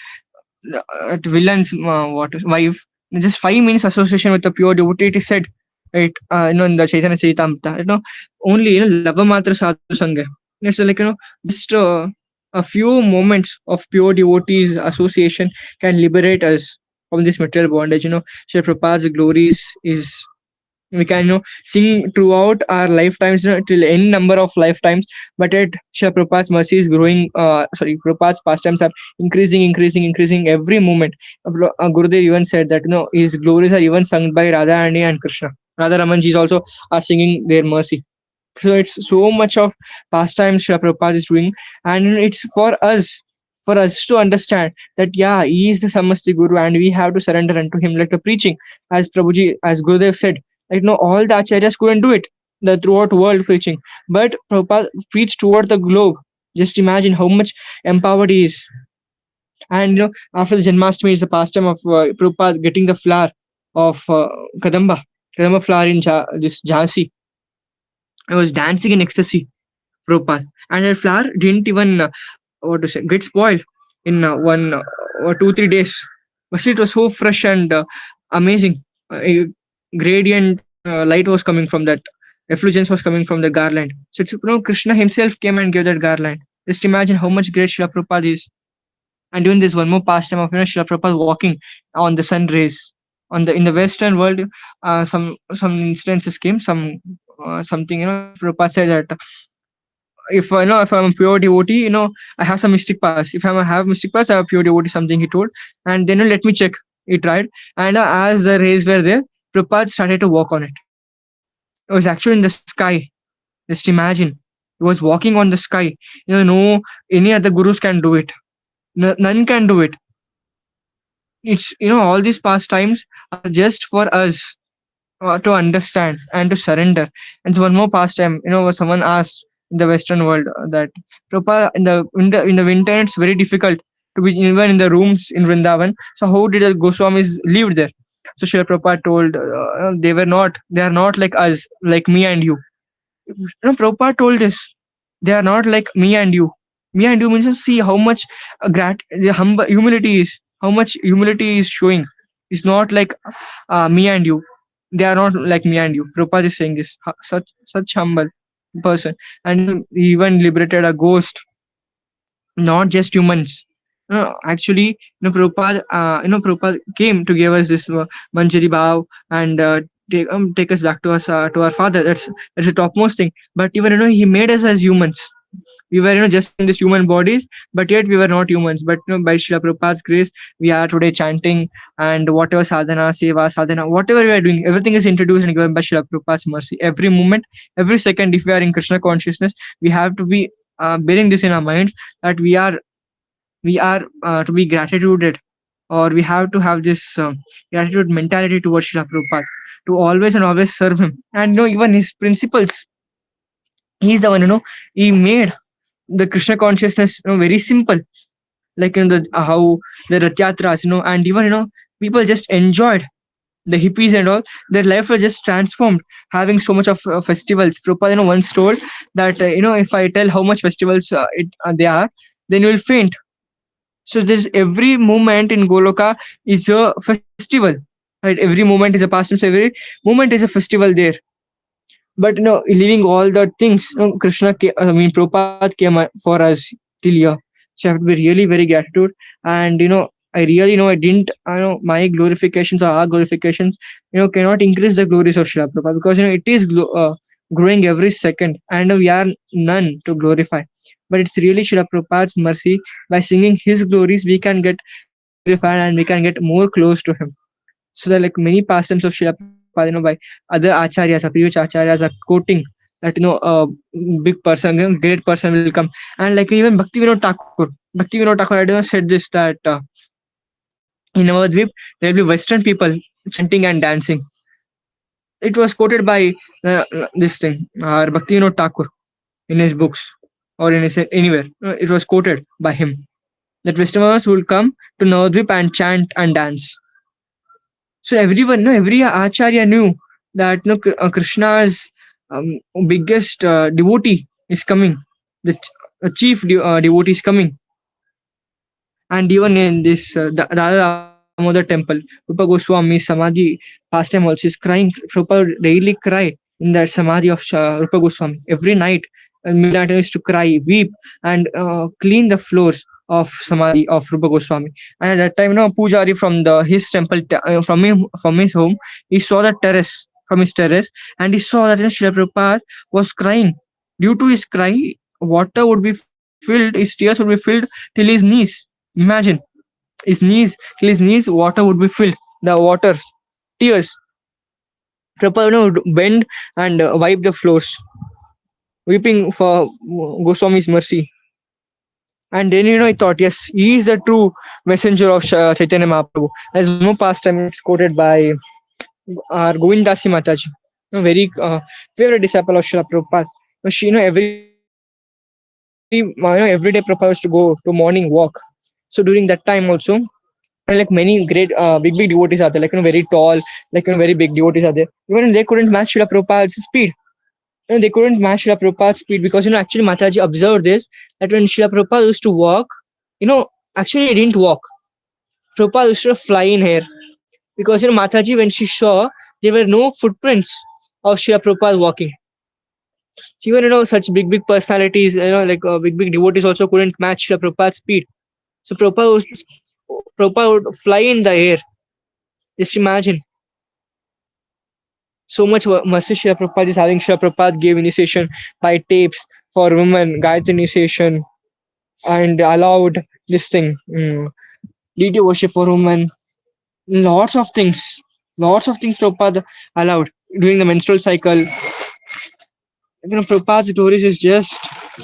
villain's wife. Just 5 minutes association with the pure devotee. It is said, right? In the Chaitanya Charitamrita, only lava matra sadhu sangha. It's like just a few moments of pure devotees association can liberate us from this material bondage. Srila Prabhupada's glories is, we can sing throughout our lifetimes, till any number of lifetimes, but yet Srila Prabhupada's mercy is growing. Prabhupada's pastimes are increasing every moment. Gurudev even said that his glories are even sung by Radharani and Krishna. Radha Ramanji also are singing their mercy. So it's so much of pastimes Srila Prabhupada is doing, and it's for us to understand that he is the Samasti Guru, and we have to surrender unto him, like the preaching, as Gurudev said. All the acharyas couldn't do it, the throughout world preaching, but Prabhupada preached toward the globe. Just imagine how much empowered he is. And after the Janmashtami is the pastime of Prabhupada getting the flower of Kadamba flower in this Jhansi. I was dancing in ecstasy, Prabhupada, and that flower didn't even get spoiled in 1 or 2-3 days. But it was so fresh and amazing. A gradient light was coming from that. Effulgence was coming from the garland. So it's Krishna himself came and gave that garland. Just imagine how much great Srila Prabhupada is. And doing this one more pastime of Srila Prabhupada walking on the sun rays. In the Western world, some instances came. Something Prabhupada said that if I'm a pure devotee, I have some mystic pass. If I have mystic pass, I have pure devotee. Something he told, and then let me check. He tried, and as the rays were there, Prabhupada started to walk on it. It was actually in the sky. Just imagine, he was walking on the sky. No any other gurus can do it. None can do it. It's all these pastimes are just for us to understand and to surrender. And so one more pastime, someone asked in the Western world that Prabhupada, in the winter it's very difficult to be even in the rooms in Vrindavan. So how did the Goswamis live there? So Srila Prabhupada told they are not like us, like me and you. Prabhupada told this, they are not like me and you. Me and you means see how much humility is, how much humility is showing. It's not like me and you. They are not like me and you. Prabhupada is saying this. Such humble. person, and he even liberated a ghost, not just humans. Actually, Prabhupada came to give us this Manjari Bhav and take us back to us to our father. That's the topmost thing. But even he made us as humans. We were just in this human bodies, but yet we were not humans. But by Srila Prabhupada's grace, we are today chanting, and whatever sadhana, seva, sadhana, whatever we are doing, everything is introduced and given by Srila Prabhupada's mercy. Every moment, every second, if we are in Krishna consciousness, we have to be bearing this in our minds that we are to be gratituded, or we have to have this gratitude mentality towards Srila Prabhupada, to always and always serve him. And even his principles, he's the one, he made the Krishna consciousness very simple. Like how the Rath Yatras, and even people just enjoyed the hippies and all. Their life was just transformed, having so much of festivals. Prabhupada once told that if I tell how much festivals they are, then you will faint. So there's every moment in Goloka is a festival, right? Every moment is a pastime. So every moment is a festival there. But leaving all the things, Prabhupada came for us till here. So I have to be really very gratitude. And I really I didn't, my glorifications or our glorifications, cannot increase the glories of Srila Prabhupada, because it is growing every second, and we are none to glorify. But it's really Srila Prabhupada's mercy. By singing his glories, we can get glorified and we can get more close to him. So there are like many pastimes of Srila Prabhupada, by other acharyas, previous acharyas are quoting that a big person, great person will come. And like even Bhakti Vinod Thakur had said this, that in our Dvip there will be Western people chanting and dancing. It was quoted by this thing, Bhakti Vinod Thakur, in his books or in his anywhere. It was quoted by him that Westerners will come to Navadvip and chant and dance. So everyone, every acharya knew that Krishna's biggest devotee is coming, the chief devotee is coming. And even in this Radha Damodar temple, Rupa Goswami Samadhi pastime also is crying. Prabhupada daily cry in that Samadhi of Rupa Goswami. Every night, midnight used to cry, weep, and clean the floors of Samadhi of Rupa Goswami. And at that time, Pujari from his temple, from his home, he saw the terrace, from his terrace, and he saw that Srila Prabhupada was crying. Due to his cry, water would be filled, his tears would be filled till his knees. Imagine, till his knees, water would be filled. The water, tears. Prabhupada would bend and wipe the floors, weeping for Goswami's mercy. And then I thought, yes, he is the true messenger of Chaitanya Mahaprabhu. As one more pastime, it's quoted by our Govindasi Mataji, very favorite disciple of Srila Prabhupada. She, every day Prabhupada used to go to morning walk. So during that time also, like many great big devotees are there, like very tall, like very big devotees are there. Even they couldn't match Srila Prabhupada's speed. They couldn't match Srila Prabhupada's speed, because actually Mataji observed this, that when Srila Prabhupada used to walk, actually he didn't walk. Prabhupada used to fly in air, because Mataji, when she saw, there were no footprints of Srila Prabhupada walking. Even such big personalities, like big devotees also couldn't match Srila Prabhupada's speed. So Prabhupada would fly in the air. Just imagine. So much mercy Srila Prabhupada is having. Srila Prabhupada gave initiation by tapes for women, Gayatri initiation, and allowed this thing, deity worship for women. Lots of things Prabhupada allowed during the menstrual cycle. Prabhupada's glories is just,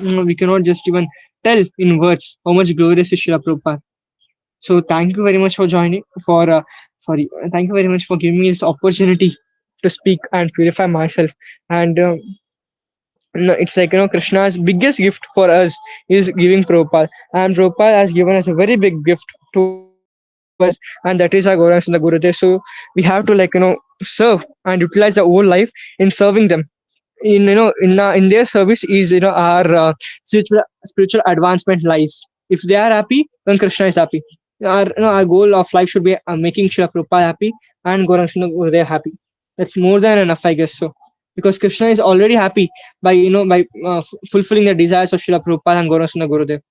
we cannot just even tell in words how much glorious is Srila Prabhupada. So thank you very much for joining, thank you very much for giving me this opportunity to speak and purify myself. And it's like, Krishna's biggest gift for us is giving Prabhupada. And Prabhupada has given us a very big gift to us, and that is our Gauranga Sundar Gurudev. So we have to serve and utilize the whole life in serving them. In their service is our spiritual advancement lies. If they are happy, then Krishna is happy. Our goal of life should be making Srila Prabhupada happy and Gauranga Sundar Gurudev happy. That's more than enough, I guess so. because Krishna is already happy by fulfilling the desires of Srila Prabhupada and Gaurasana Gurudev.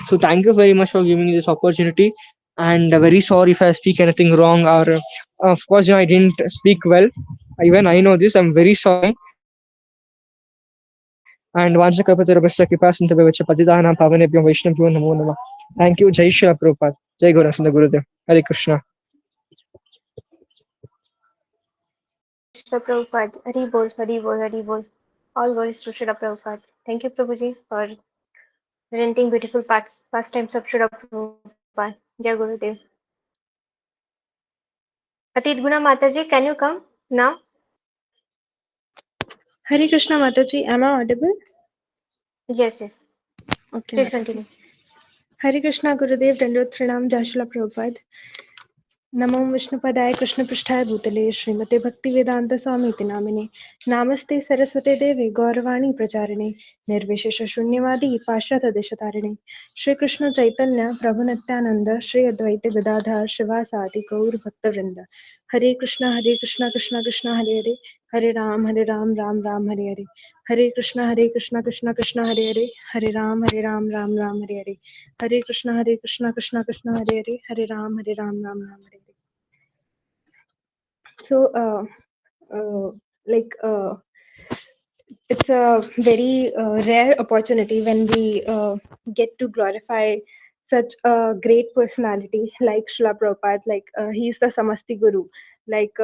So thank you very much for giving me this opportunity, and very sorry if I speak anything wrong, or of course I didn't speak well. Even I know this. I'm very sorry. And Vancha Kalpatarabhasya Kripasintabhavacha Patidanam Pavanebhyam Vaishnavyo Namo Namah. Thank you. Jai Srila Prabhupada. Jai Gaurasana Gurudev. Hare Krishna. Srila Prabhupada, Hari Bol, Hari Bol, Hari Bol. All glories to Srila Prabhupada. Thank you, Prabhuji, for presenting beautiful pastimes of Srila Prabhupada. Jai Gurudev. Atit Guna Mataji, can you come now? Hare Krishna Mataji, am I audible? Yes. Okay, Please Mataji. continue. Hare Krishna Gurudev Dandot Pranam Jai Srila Prabhupada. नमो विष्णुपदाय कृष्णपृष्ठाय भूतले श्रीमते भक्तिवेदांत स्वामीति नामिने नामस्ते सरस्वते देवे गौरवाणी प्रचारिणे निर्विशेष शून्यवादी पाश्चात्यदेशतारिणे श्री कृष्ण चैतन्य प्रभु नित्यानंद श्री अद्वैत गदाधर शिवासादि गौर भक्तवृंद हरे Krishna Krishna Krishna Hare Hare Hare Ram Ram Ram Hare Hare Hare Krishna Krishna Krishna Hare Hare Hare Ram Ram Ram Hare Hare Hare Krishna Krishna Krishna Hare Hare Hare Ram Ram Ram Hare Hare. So like it's a very rare opportunity when we get to glorify such a great personality like Srila Prabhupada. Like he's the Samasti Guru, like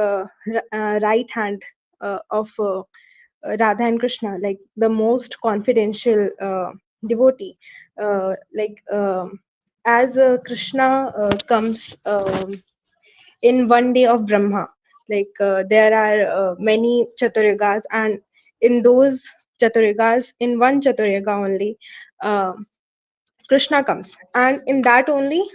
right hand of Radha and Krishna, like the most confidential devotee. Like as Krishna comes in one day of Brahma, like there are many Chaturyugas, and in those Chaturyugas, in one Chaturyuga only, uh, Krishna comes, and in that only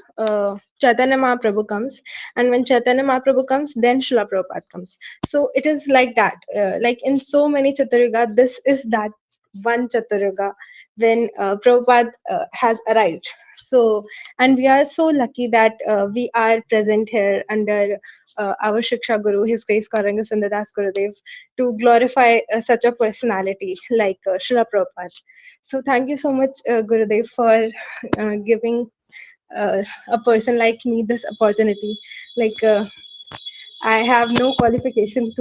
Chaitanya Mahaprabhu comes, and when Chaitanya Mahaprabhu comes, then Srila Prabhupada comes. So it is like that. Like in so many Chaturyuga, this is that one Chaturyuga when Prabhupada has arrived. So, and we are so lucky that we are present here under our Shiksha Guru, His Grace Gauranga Sundardas Gurudev, to glorify such a personality like Srila Prabhupada. So thank you so much, Gurudev, for giving a person like me this opportunity. Like I have no qualification,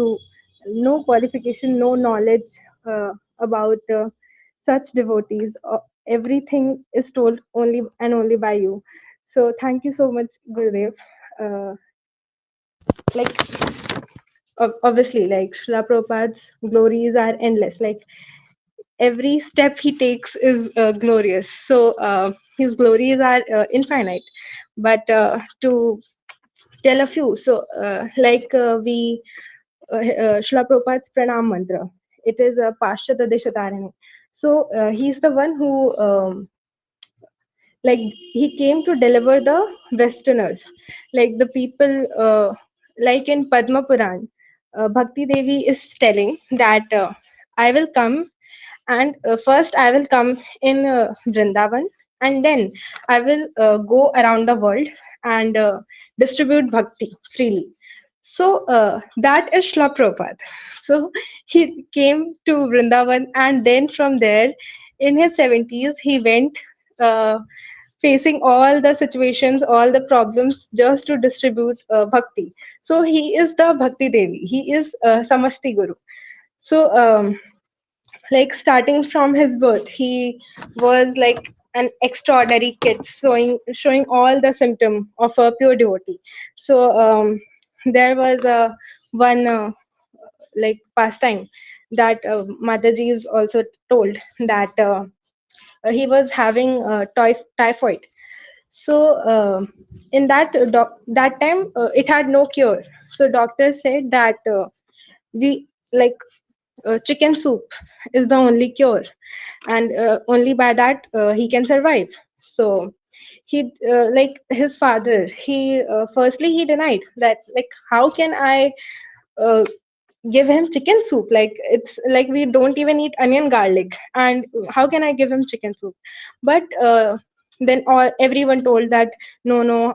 no knowledge about such devotees. Everything is told only and only by you. So thank you so much, Gurudev. Like obviously, like Srila Prabhupada's glories are endless. Like every step he takes is glorious. So his glories are infinite. But to tell a few, so we Srila Prabhupada's Pranam Mantra. It is a Pashyata Deshatarani. So he's the one who like he came to deliver the Westerners, like the people, like in Padma Puran, Bhakti Devi is telling that I will come, and first I will come in Vrindavan, and then I will go around the world and distribute bhakti freely. So that is Srila Prabhupada. So he came to Vrindavan, and then from there, in his 70s, he went facing all the situations, all the problems, just to distribute bhakti. So he is the Bhakti Devi. He is Samasti Guru. So like starting from his birth, he was like an extraordinary kid, showing all the symptom of a pure devotee. So there was a one like pastime that Mataji is also told that he was having typhoid. So in that time it had no cure. So doctors said that we like chicken soup is the only cure, and only by that he can survive. So he like his father, he firstly he denied that, like how can I uh, give him chicken soup, like it's like we don't even eat onion garlic, and how can I give him chicken soup? But then everyone told that no,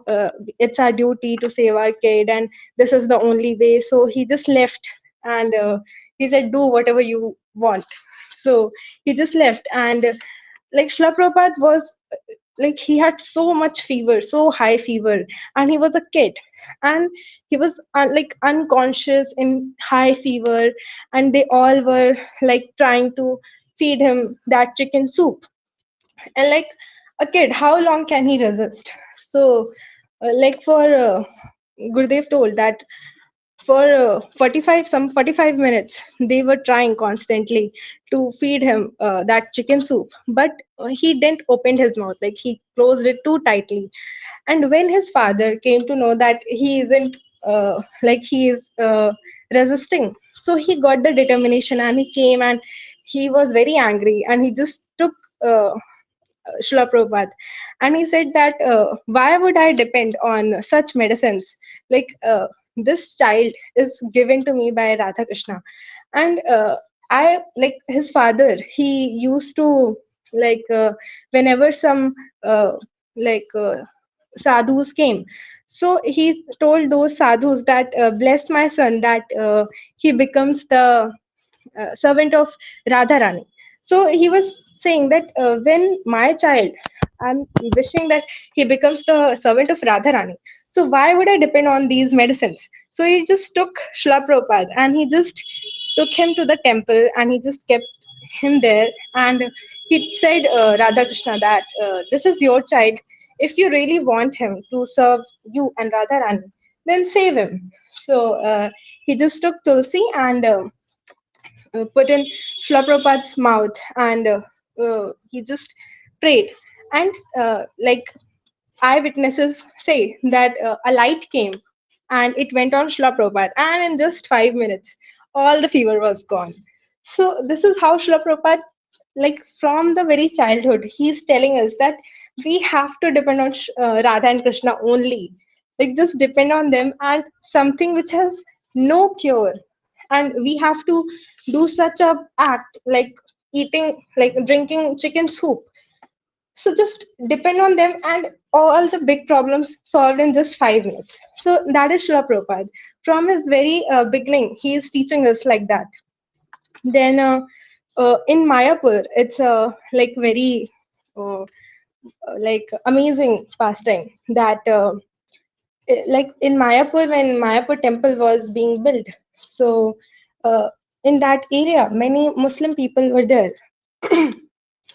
it's our duty to save our kid, and this is the only way. So he just left, and he said, do whatever you want. So he just left. And like Srila Prabhupada was like, he had so much fever, so high fever, and he was a kid, and he was like unconscious in high fever, and they all were like trying to feed him that chicken soup. And like a kid, how long can he resist? So like for Gurudev told that for 45 minutes they were trying constantly to feed him that chicken soup, but he didn't open his mouth, like he closed it too tightly. And when his father came to know that he isn't like he is resisting, so he got the determination and he came, and he was very angry, and he just took Srila Prabhupada, and he said that why would I depend on such medicines? Like this child is given to me by Radha Krishna, and I like his father. He used to like whenever some like sadhus came, so he told those sadhus that bless my son, that he becomes the servant of Radharani. So he was saying that when my child, I'm wishing that he becomes the servant of Radharani. So why would I depend on these medicines? So he just took Srila Prabhupada and he just took him to the temple, and he just kept him there, and he said Radha Krishna that this is your child. If you really want him to serve you and Radharani, then save him. So he just took Tulsi and put in Srila Prabhupada's mouth, and he just prayed. And like eyewitnesses say that a light came and it went on Srila Prabhupada, and in just 5 minutes, all the fever was gone. So this is how Srila Prabhupada, like from the very childhood, he's telling us that we have to depend on Radha and Krishna only. Like just depend on them, and something which has no cure, and we have to do such a act like eating, like drinking chicken soup. So just depend on them, and all the big problems solved in just 5 minutes. So that is Srila Prabhupada. From his very beginning, he is teaching us like that. Then in Mayapur, it's like very like amazing pastime that like in Mayapur, when Mayapur temple was being built, so in that area, many Muslim people were there.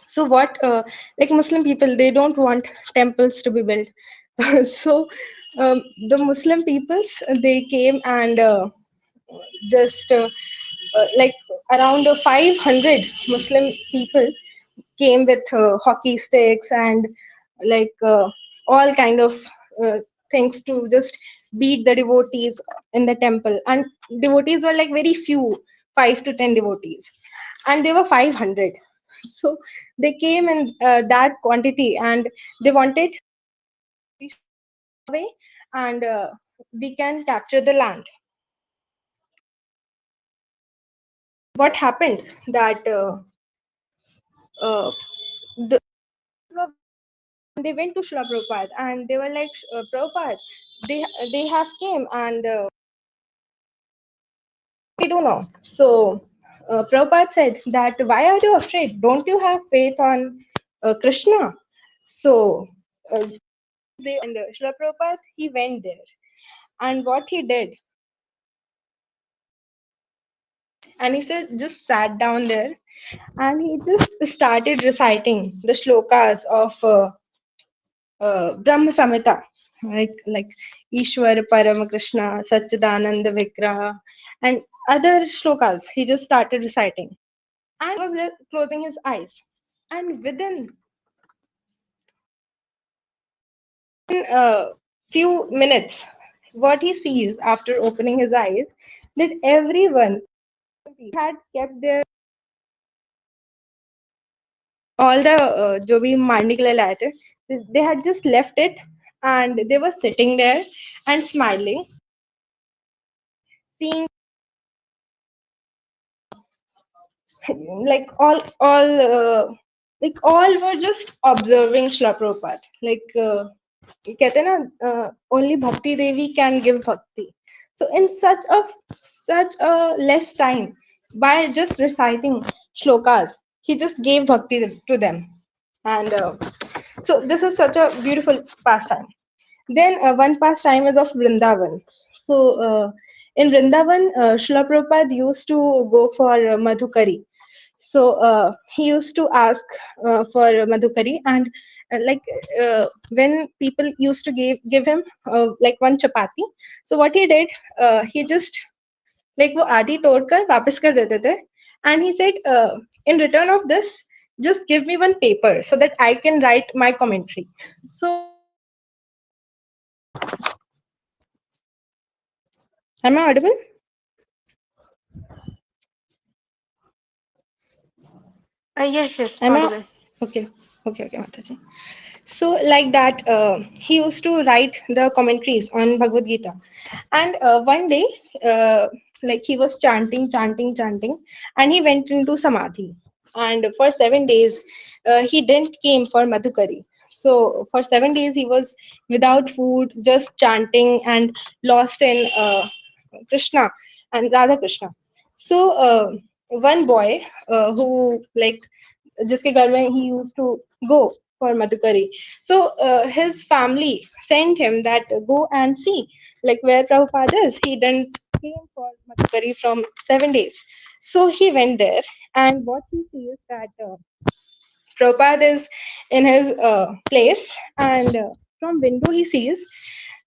So what like Muslim people, they don't want temples to be built. So the Muslim peoples, they came and just like around 500 Muslim people came with hockey sticks and like all kind of uh, things to just beat the devotees in the temple. And devotees were like very few, 5 to 10 devotees, and they were 500. So they came in that quantity, and they wanted away, and we can capture the land. What happened that the they went to Srila Prabhupada, and they were like, Prabhupada, they have came, and we do know. So Prabhupada said that, why are you afraid? Don't you have faith on Krishna? So they, and Srila Prabhupada, he went there, and what he did, and he said, just sat down there, and he just started reciting the shlokas of Brahma Samhita, like Ishwar Param Krishna Satchidananda Vigraha, and other shlokas. He just started reciting, and was closing his eyes, and within a few minutes, what he sees after opening his eyes, that everyone had kept their all the जो भी मारने के लिए लाए थे, they had just left it, and they were sitting there and smiling, seeing like all were just observing Srila Prabhupada. Like कहते हैं ना, only Bhakti Devi can give bhakti. So in such a less time, by just reciting shlokas, he just gave bhakti to them. And so this is such a beautiful pastime. Then one pastime is of Vrindavan. So in Vrindavan, Srila Prabhupada used to go for Madhukari. So he used to ask for Madhukari, and when people used to give him like one chapati, so what he did, he just like वो आधी तोड़कर वापस कर देते थे, and he said, in return of this, just give me one paper so that I can write my commentary. So am I audible? Yes, Am I audible. okay? Okay, Mataji. So like that, he used to write the commentaries on Bhagavad Gita, and one day, like he was chanting, and he went into samadhi, and for 7 days, he didn't came for Madhukari. So for 7 days he was without food, just chanting and lost in Krishna and Radha Krishna. So one boy who like जिसके घर में he used to go for Madhukari. So his family sent him that go and see like where Prabhupada is. He didn't came for Madhukari from 7 days. So he went there, and what he sees that Prabhupada is in his place, and from window he sees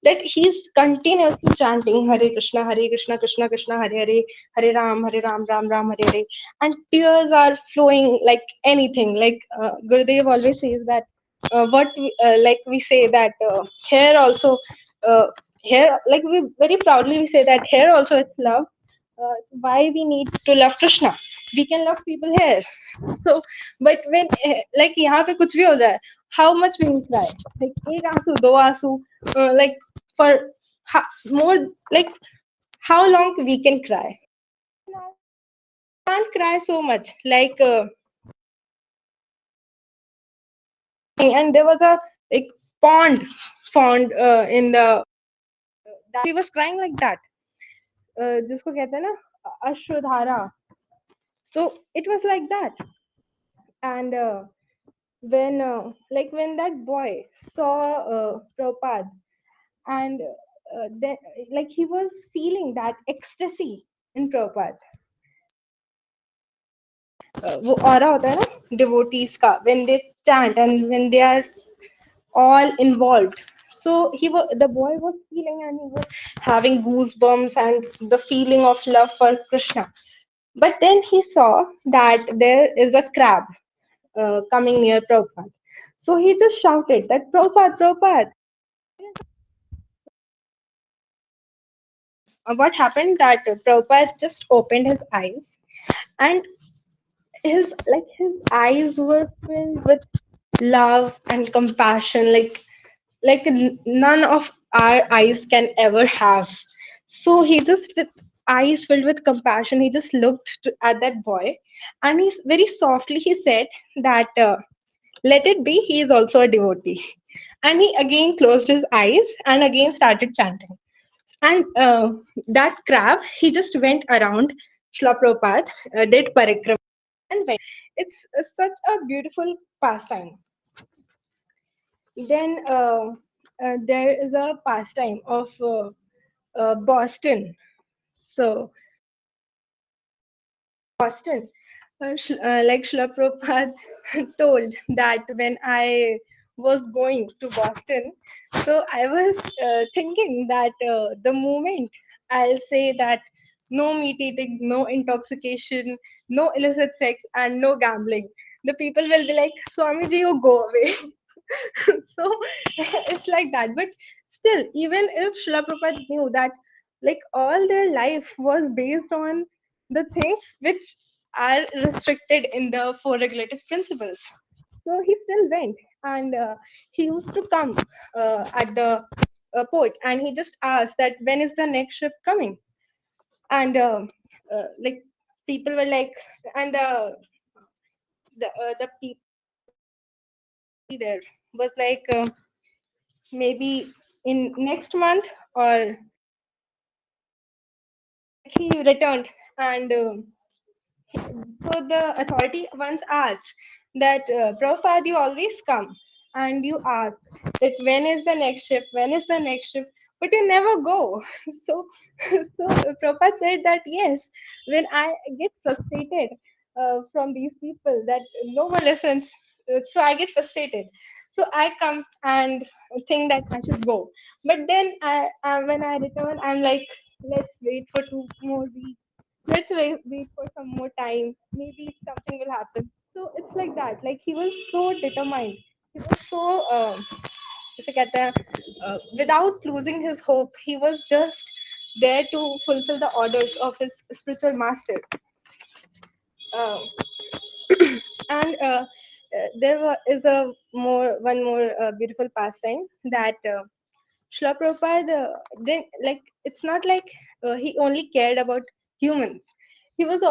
that he's continuously chanting Hare Krishna, Hare Krishna, Krishna Krishna, Hare Hare, Hare Ram, Ram Ram, Hare Hare, and tears are flowing like anything. Like Gurudev always says that like we say that here also, here like we very proudly we say that here also it's love. So why we need to love Krishna? We can love people here. So, but when like यहाँ पे कुछ भी हो जाए, how much we will cry? Like एक आंसू, दो आंसू, like for more like how long we can cry? Can't cry so much. Like and there was a like pond in the that he was crying like that. जिसको कहते हैं ना अश्रुधारा. So it was like that, and when that boy saw Prabhupada, and then like he was feeling that ecstasy in Prabhupada. वो aura होता है ना devotees का, when they chant and when they are all involved. So the boy was feeling, and he was having goosebumps and the feeling of love for Krishna. But then he saw that there is a crab coming near Prabhupada. So he just shouted that Prabhupada, Prabhupada. What happened that Prabhupada just opened his eyes, and his eyes were filled with love and compassion, like none of our eyes can ever have. So he just with eyes filled with compassion, he just looked at that boy, and he's very softly he said that let it be, he is also a devotee. And he again closed his eyes and again started chanting. And that crab, he just went around Srila Prabhupada, did parikrama, and went. It's such a beautiful pastime. Then there is a pastime of Boston. So Boston, like Srila Prabhupada told that when I was going to Boston, so I was thinking that the moment I'll say that no meat eating, no intoxication, no illicit sex, and no gambling, the people will be like, Swamiji, you go away. So it's like that. But still, even if Srila Prabhupada knew that like all their life was based on the things which are restricted in the four regulative principles, so he still went, and he used to come at the port, and he just asked that when is the next ship coming, and like people were like, and the people there was like maybe in next month or he returned, and so the authority once asked that, Prabhupada, you always come and you ask that when is the next ship, when is the next ship, but you never go. So, so Prabhupada said that yes, when I get frustrated from these people that no one listens, so I get frustrated. So I come and think that I should go, but then when I return, I'm like, let's wait for 2 more weeks, let's wait for some more time, maybe something will happen. So it's like that, like he was so determined, he was so जैसे कहते हैं, without losing his hope, he was just there to fulfill the orders of his spiritual master. uh, and is a more one more beautiful pastime that Srila Prabhupada didn't like. It's not like he only cared about humans. He was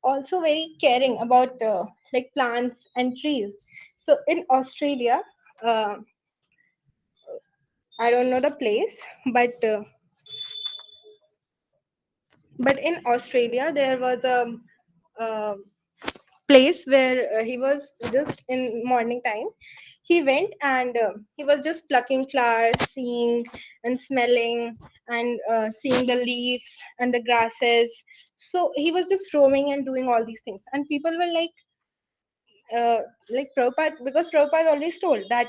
also very caring about like plants and trees. So in Australia, uh, I don't know the place, but in Australia there was a uh, place where he was just in morning time. He went and he was just plucking flowers, seeing and smelling, and seeing the leaves and the grasses. So he was just roaming and doing all these things, and people were like Prabhupada, because Prabhupada always told that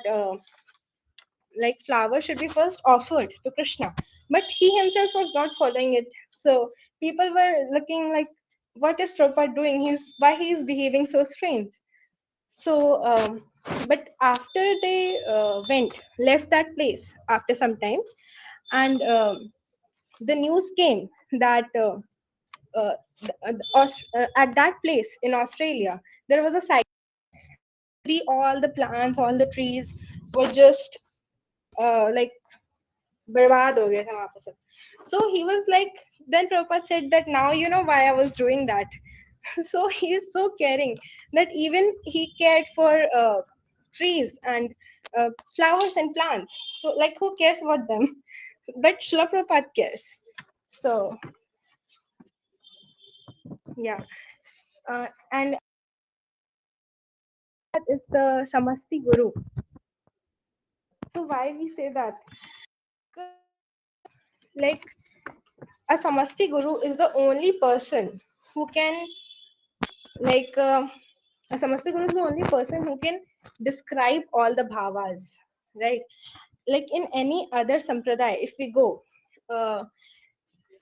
like flower should be first offered to Krishna, but he himself was not following it. So people were looking like, what is Prabhupada doing? Why he is behaving so strange? So, but after they left that place after some time, and the news came that at that place in Australia, there was a cyclone. All the plants, all the trees were just like बर्बाद हो गया था वहां पे सब. So he was like, then Prabhupada said that now you know why I was doing that. So he is so caring that even he cared for trees and flowers and plants. So like who cares about them? But Srila Prabhupada cares. So yeah, and that is the Samasti Guru. So why we say that? Like a Samasti Guru is the only person who can like a Samasta Guru is the only person who can describe all the bhavas, right? Like in any other sampradaya, if we go, uh,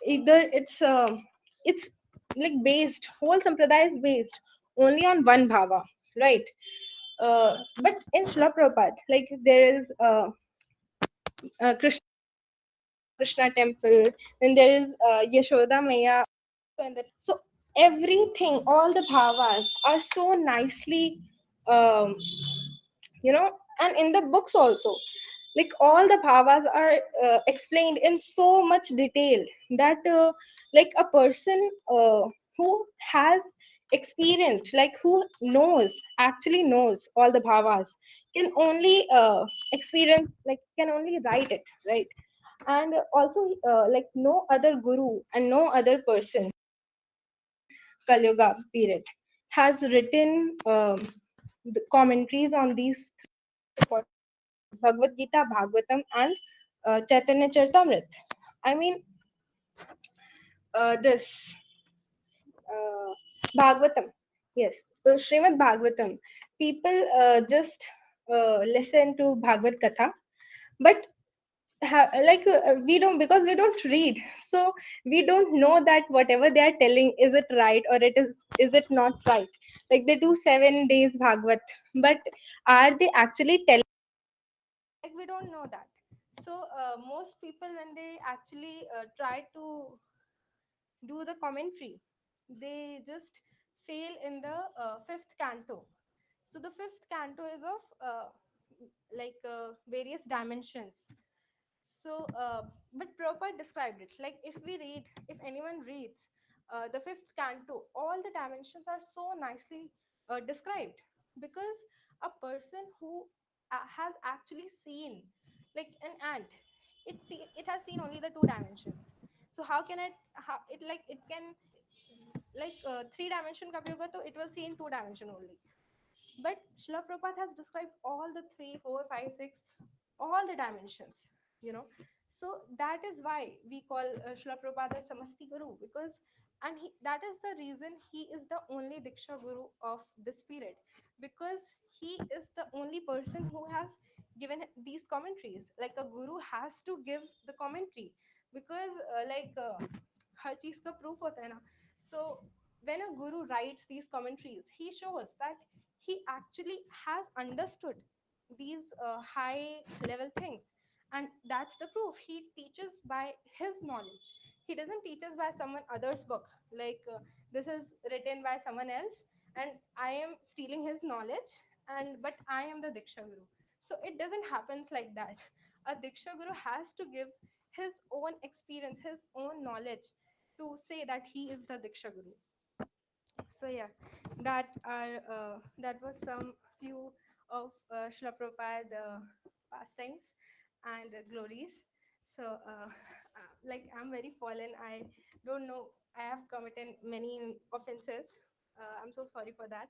either it's like based, whole sampradaya is based only on one bhava, right? But in Srila Prabhupada, like there is Krishna temple, then there is Yashoda Maya, and that. So everything, all the bhavas are so nicely, um, and in the books also, like all the bhavas are explained in so much detail that like a person who has experienced, like who actually knows all the bhavas, can only experience, like can only write it, right? And also like no other guru and no other person Kali Yuga period has written the commentaries on these Bhagavad Gita, Bhagavatam, and Chaitanya Charitamrita. I mean, this Bhagavatam. Yes, so Srimad Bhagavatam. People just listen to Bhagavad Katha, but we don't, because we don't read, so we don't know that whatever they are telling, is it right or is it not right. Like they do 7 days Bhagavat, but are they actually telling? Like we don't know that. So most people, when they actually try to do the commentary, they just fail in the fifth canto. So the fifth canto is of various dimensions. So, but Prabhupada described it like, if we read, if anyone reads the fifth canto, all the dimensions are so nicely described, because a person who has actually seen, like an ant, it has seen only the two dimensions. So it can like 3 dimension का भी होगा तो it will see in 2 dimension only. But Srila Prabhupada has described all the 3, 4, 5, 6, all the dimensions, you know. So that is why we call Srila Prabhupada Samasti Guru, because that is the reason he is the only Diksha Guru of this period, because he is the only person who has given these commentaries. Like a guru has to give the commentary, because हर चीज का proof होता है ना. So when a guru writes these commentaries, he shows that he actually has understood these high level things, and that's the proof. He teaches by his knowledge. He doesn't teach us by someone other's book, like this is written by someone else and I am stealing his knowledge, and but I am the Diksha Guru. So it doesn't happens like that. A Diksha Guru has to give his own experience, his own knowledge, to say that he is the Diksha Guru. So yeah, that was some few of Srila Prabhupada pastimes and glories. So like I'm very fallen. I don't know. I have committed many offenses. I'm so sorry for that.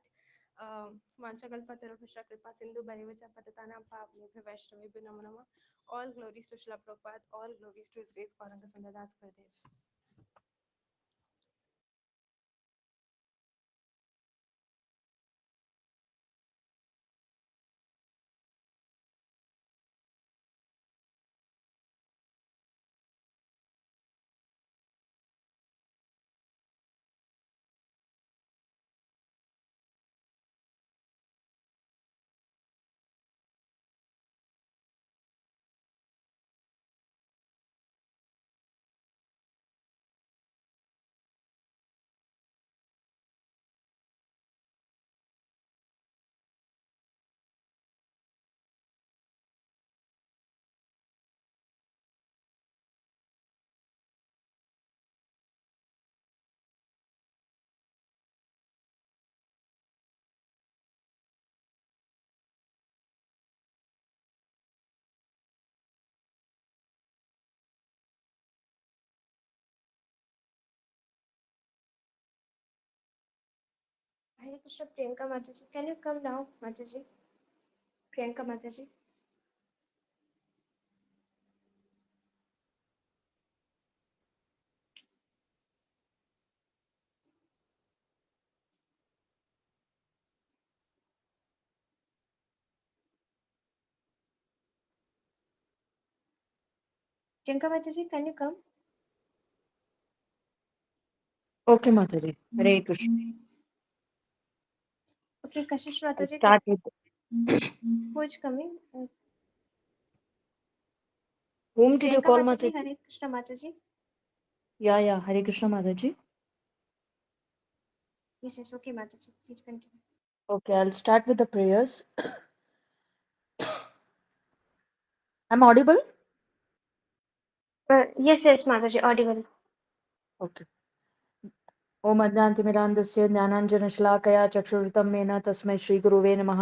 Vanchakalpatarabhisha kripa sindhu bhaivacha patatanam pavnebhyo vaishnavebhyo namo namah. All glories to Srila Prabhupada. All glories to His Grace Gauranga Sundardas Gurudev. Hare Krishna, Priyanka Mataji. Can you come now, Mataji? Priyanka Mataji. Priyanka Mataji, can you come? Okay, Mataji. Hare Krishna. Okay, Kashish I'll Mataji, start with who is coming? whom did you Priyanka call, Mataji, Mataji? Hare Krishna Mataji. Yeah, Hare Krishna, Mataji. Yes, okay, Mataji. Please continue. Okay, I'll start with the prayers. I'm audible? Yes, Mataji, audible. Okay. Om अज्ञानतिमिरान्धस्य ज्ञानाञ्जनशलाकया चक्षुरुतं main तस्मै श्रीगुरुवे नमः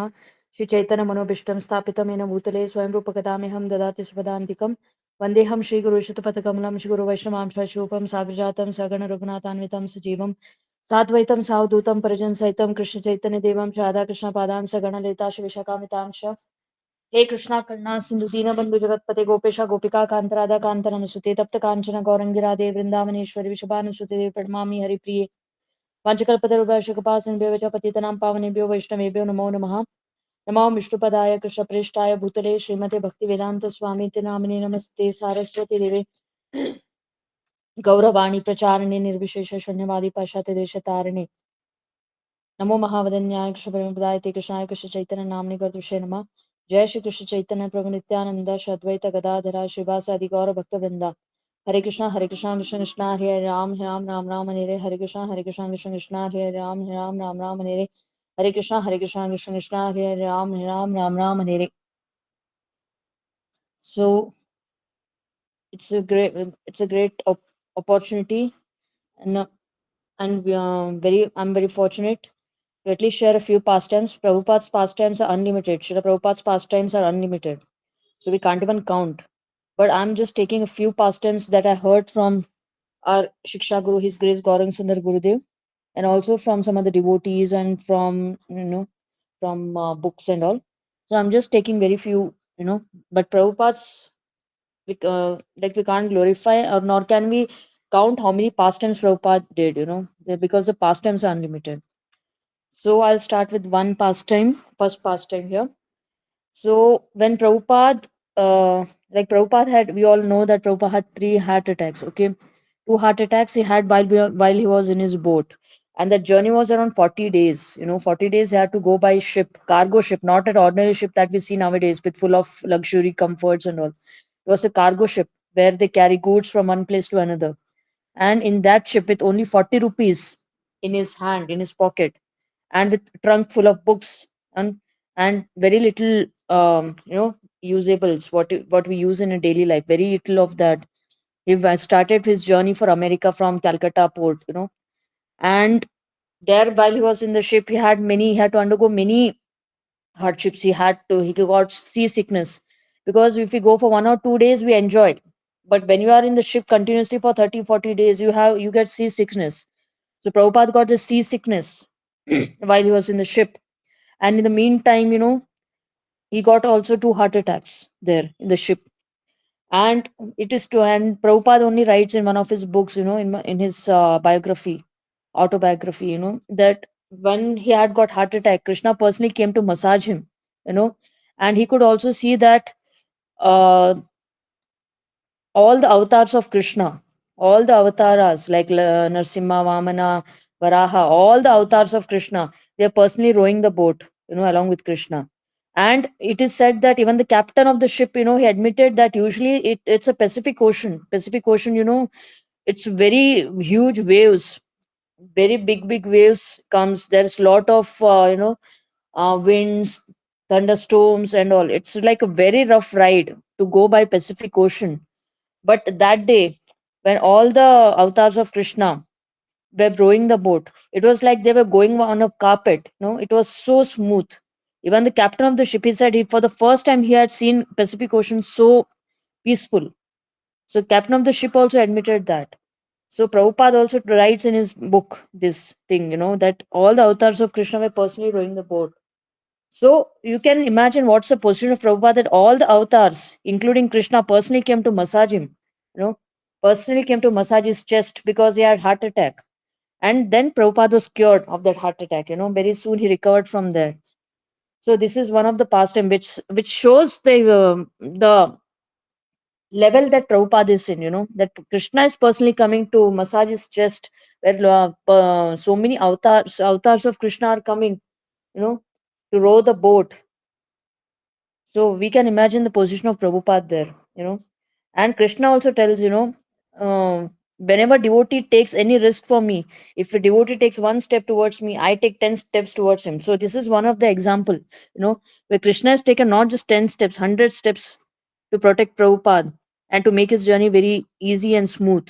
श्रीचैतन्यमनोभीष्टं स्थापितं येन भूतले स्वयं रूपकदाम्यहं ददाति सुपदान्तिकं वन्देऽहं श्रीगुरुशतपथकमलं श्रीगुरुवैष्णवां शूपं साग्रजातं सगणरघुनाथान्वितं सजीवं साद्वैतं सावधूतं परिजनसहितं कृष्णचैतन्यदेवं च राधाकृष्णपादान् सगणललिता श्रीविशाखान्वितांश्च हे कृष्णा करुणा सिंधु दीनबंधु जगतपते गोपेशा गोपिका कांत राधा कांत नमस्ते तप्त कांचन गौरंगी राधे वृंदावनेश्वरी विशुभानुसुते देवी प्रणमामि हरिप्रिये वांचकल्पतरुभ्यः सिन्धुभ्यो पतितनां पावनेभ्यो वैष्णवेभ्यो नमो नमः नमो विष्णुपदाय कृष्णप्रेष्ठाय भूतले श्रीमते भक्तिवेदांत स्वामी नामिने नमस्ते सारस्वती देवे गौरवाणी प्रचारिणे निर्विशेष शून्यवादी पाशाते देशतारिणे नमो महावदन्याय कृष्णप्रेमपदाय ते कृष्णाय कृष्ण चैतन्य नामनि कर्तृषे नमः जय श्री कृष्ण चैतन्य प्रभु नित्यानंद श्री अद्वैत गदाधरा श्रीवासादि गौर भक्त वृंदा हरे कृष्णा कृष्ण कृष्णा हरे राम राम राम हरे हरे कृष्ण कृष्णा हरे राम राम हरे हरे कृष्णा कृष्ण कृष्णा हरे राम राम हरे. So it's a great opportunity, and I'm very fortunate to at least share a few pastimes. Prabhupada's pastimes are unlimited. Srila Prabhupada's pastimes are unlimited. So we can't even count. But I'm just taking a few pastimes that I heard from our Shiksha Guru, His Grace Gaurang Sundar Gurudev, and also from some other devotees and from, from books and all. So I'm just taking very few, but Prabhupada's, like we can't glorify or nor can we count how many pastimes Prabhupada did, because the pastimes are unlimited. So I'll start with one pastime, first pastime here. So when Prabhupada, like Prabhupada had, we all know that Prabhupada had 3 heart attacks. Okay, 2 heart attacks he had while he was in his boat, and that journey was around 40 days. 40 days he had to go by ship, cargo ship, not an ordinary ship that we see nowadays with full of luxury comforts and all. It was a cargo ship where they carry goods from one place to another, and in that ship with only 40 rupees in his hand, in his pocket, and with trunk full of books and very little usables what we use in a daily life, very little of that. He started his journey for America from Calcutta port, and there while he was in the ship he had to undergo many hardships. He got seasickness, because if you go for 1 or 2 days we enjoy, but when you are in the ship continuously for 30-40 days you get seasickness. So Prabhupada got the seasickness while he was in the ship, and in the meantime, he got also 2 heart attacks there in the ship. And it is to and Prabhupada only writes in one of his books, in his autobiography, that when he had got heart attack, Krishna personally came to massage him, and he could also see that uh, all the avatars of Krishna, all the avatars like Narsimha, Vamana, Varaha, all the avatars of Krishna, they are personally rowing the boat, along with Krishna. And it is said that even the captain of the ship, he admitted that usually it's a Pacific Ocean. Pacific Ocean, it's very huge waves, very big waves comes. There's lot of, winds, thunderstorms, and all. It's like a very rough ride to go by Pacific Ocean. But that day, when all the avatars of Krishna were rowing the boat, it was like they were going on a carpet. It was so smooth. Even the captain of the ship, he said for the first time he had seen Pacific Ocean so peaceful. So captain of the ship also admitted that. So Prabhupada also writes in his book this thing, that all the avatars of Krishna were personally rowing the boat. So you can imagine what's the position of Prabhupada, that all the avatars, including Krishna, personally came to massage him, personally came to massage his chest because he had heart attack. And then Prabhupada was cured of that heart attack, very soon he recovered from there. So this is one of the pastime which shows the level that Prabhupada is in, that Krishna is personally coming to massage his chest, where so many avatars of Krishna are coming, to row the boat. So we can imagine the position of Prabhupada there, And Krishna also tells, whenever devotee takes any risk for me, if a devotee takes 1 step towards me, I take 10 steps towards him. So this is one of the example, where Krishna has taken not just 10 steps, 100 steps to protect Prabhupada and to make his journey very easy and smooth,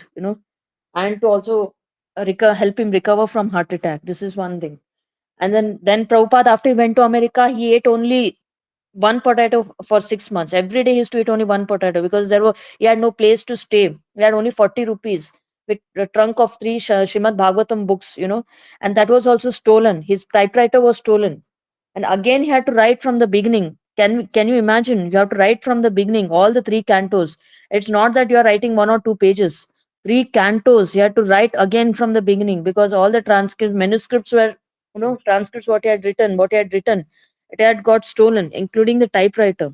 and to also help him recover from heart attack. This is one thing. And then Prabhupada, after he went to America, he ate only 1 potato for 6 months. Every day he used to eat only 1 potato, because he had no place to stay. He had only 40 rupees with a trunk of 3 Shrimad Bhagavatam books, and that was also stolen. His typewriter was stolen. And again he had to write from the beginning. Can you imagine? You have to write from the beginning, all the 3 cantos. It's not that you are writing 1 or 2 pages. 3 cantos. You had to write again from the beginning, because all the manuscripts were, transcripts what he had written, it had got stolen, including the typewriter.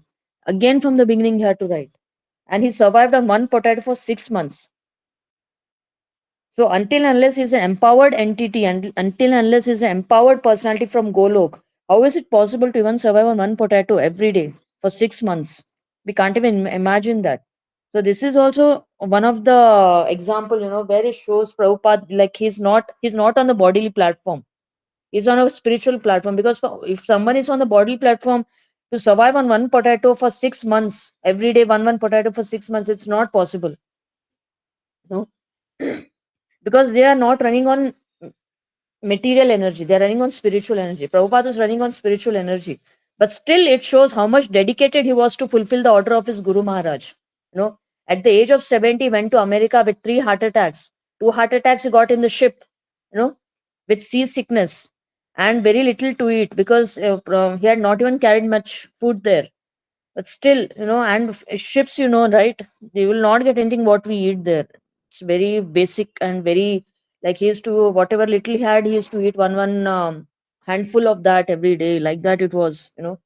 Again from the beginning he had to write. And he survived on 1 potato for 6 months. So until unless he's an empowered entity, and until unless he's an empowered personality from Golok, how is it possible to even survive on 1 potato every day for 6 months? We can't even imagine that. So this is also one of the example, where it shows Prabhupada, like he's not on the bodily platform. He's on a spiritual platform, because if someone is on the bodily platform, to survive on 1 potato for 6 months, every day one potato for 6 months, it's not possible. No, because they are not running on material energy, they're running on spiritual energy. Prabhupada is running on spiritual energy, but still it shows how much dedicated he was to fulfill the order of his Guru Maharaj. At the age of 70, he went to America with 3 heart attacks, 2 heart attacks he got in the ship, you know, with seasickness and very little to eat because he had not even carried much food there. But still, you know, and ships, you know, right? They will not get anything what we eat there. It's very basic and very, like, he used to, whatever little he had, he used to eat one handful of that every day. Like that it was, you know.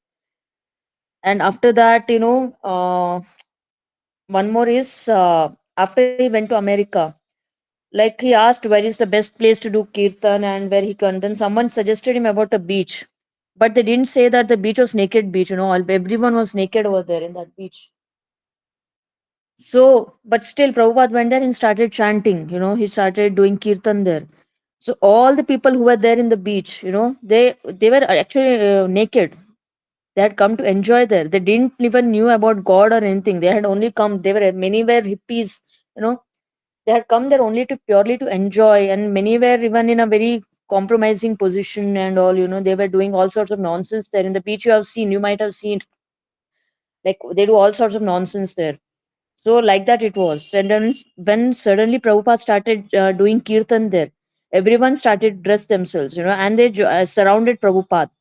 And after that, you know, one more is after he went to America, like he asked where is the best place to do kirtan and where he can. Then someone suggested him about a beach, but they didn't say that the beach was naked beach. You know, everyone was naked over there in that beach. So, but still, Prabhupada went there and started chanting. You know, he started doing kirtan there. So all the people who were there in the beach, you know, they were actually naked. They had come to enjoy there. They didn't even knew about God or anything. They had only come. They were many were hippies. You know, they had come there only to purely to enjoy, and many were even in a very compromising position and all. You know, they were doing all sorts of nonsense there in the beach. You have seen. You might have seen, like they do all sorts of nonsense there. So like that it was. And then when suddenly Prabhupada started doing kirtan there, everyone started dress themselves, you know, and they surrounded Prabhupada.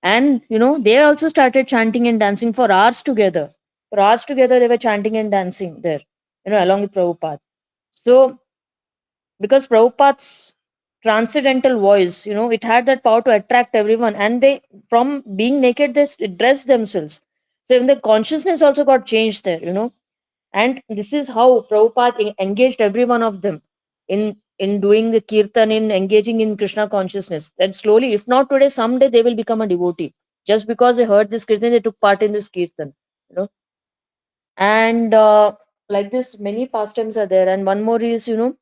And, you know, they also started chanting and dancing for hours together. For hours together, they were chanting and dancing there, you know, along with Prabhupada. So because Prabhupada's transcendental voice, you know, it had that power to attract everyone. And they, from being naked, they dressed themselves. So even the consciousness also got changed there, you know. And this is how Prabhupada engaged every one of them in doing the kirtan, in engaging in Krishna consciousness. And slowly, if not today, someday they will become a devotee. Just because they heard this kirtan, they took part in this kirtan. You know, and like this, many pastimes are there. And one more is, you know,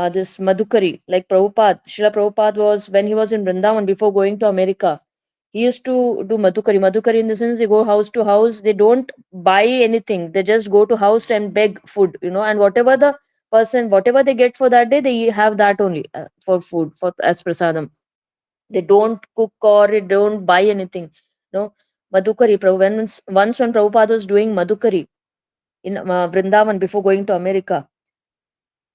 this Madhukari, like Prabhupada. Srila Prabhupada was, when he was in Vrindavan before going to America, he used to do Madhukari. Madhukari in the sense they go house to house, they don't buy anything, they just go to house and beg food, you know, and whatever the person, whatever they get for that day, they have that only for food, for as prasadam. They don't cook or they don't buy anything. No, Madhukari. Once when Prabhupada was doing Madhukari in Vrindavan before going to America,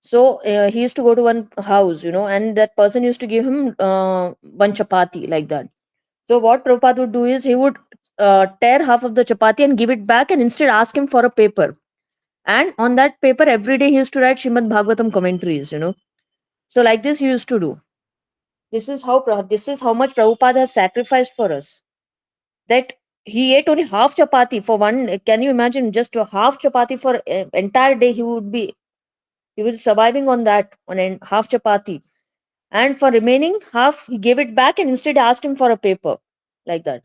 so he used to go to one house, you know, and that person used to give him one chapati like that. So what Prabhupada would do is he would tear half of the chapati and give it back and instead ask him for a paper. And on that paper, every day he used to write Shrimad Bhagavatam commentaries, you know. So like this he used to do. This is how much Prabhupada has sacrificed for us. That he ate only half chapati for one. Can you imagine just a half chapati for entire day? He was surviving on that on half chapati, and for remaining half he gave it back and instead asked him for a paper like that.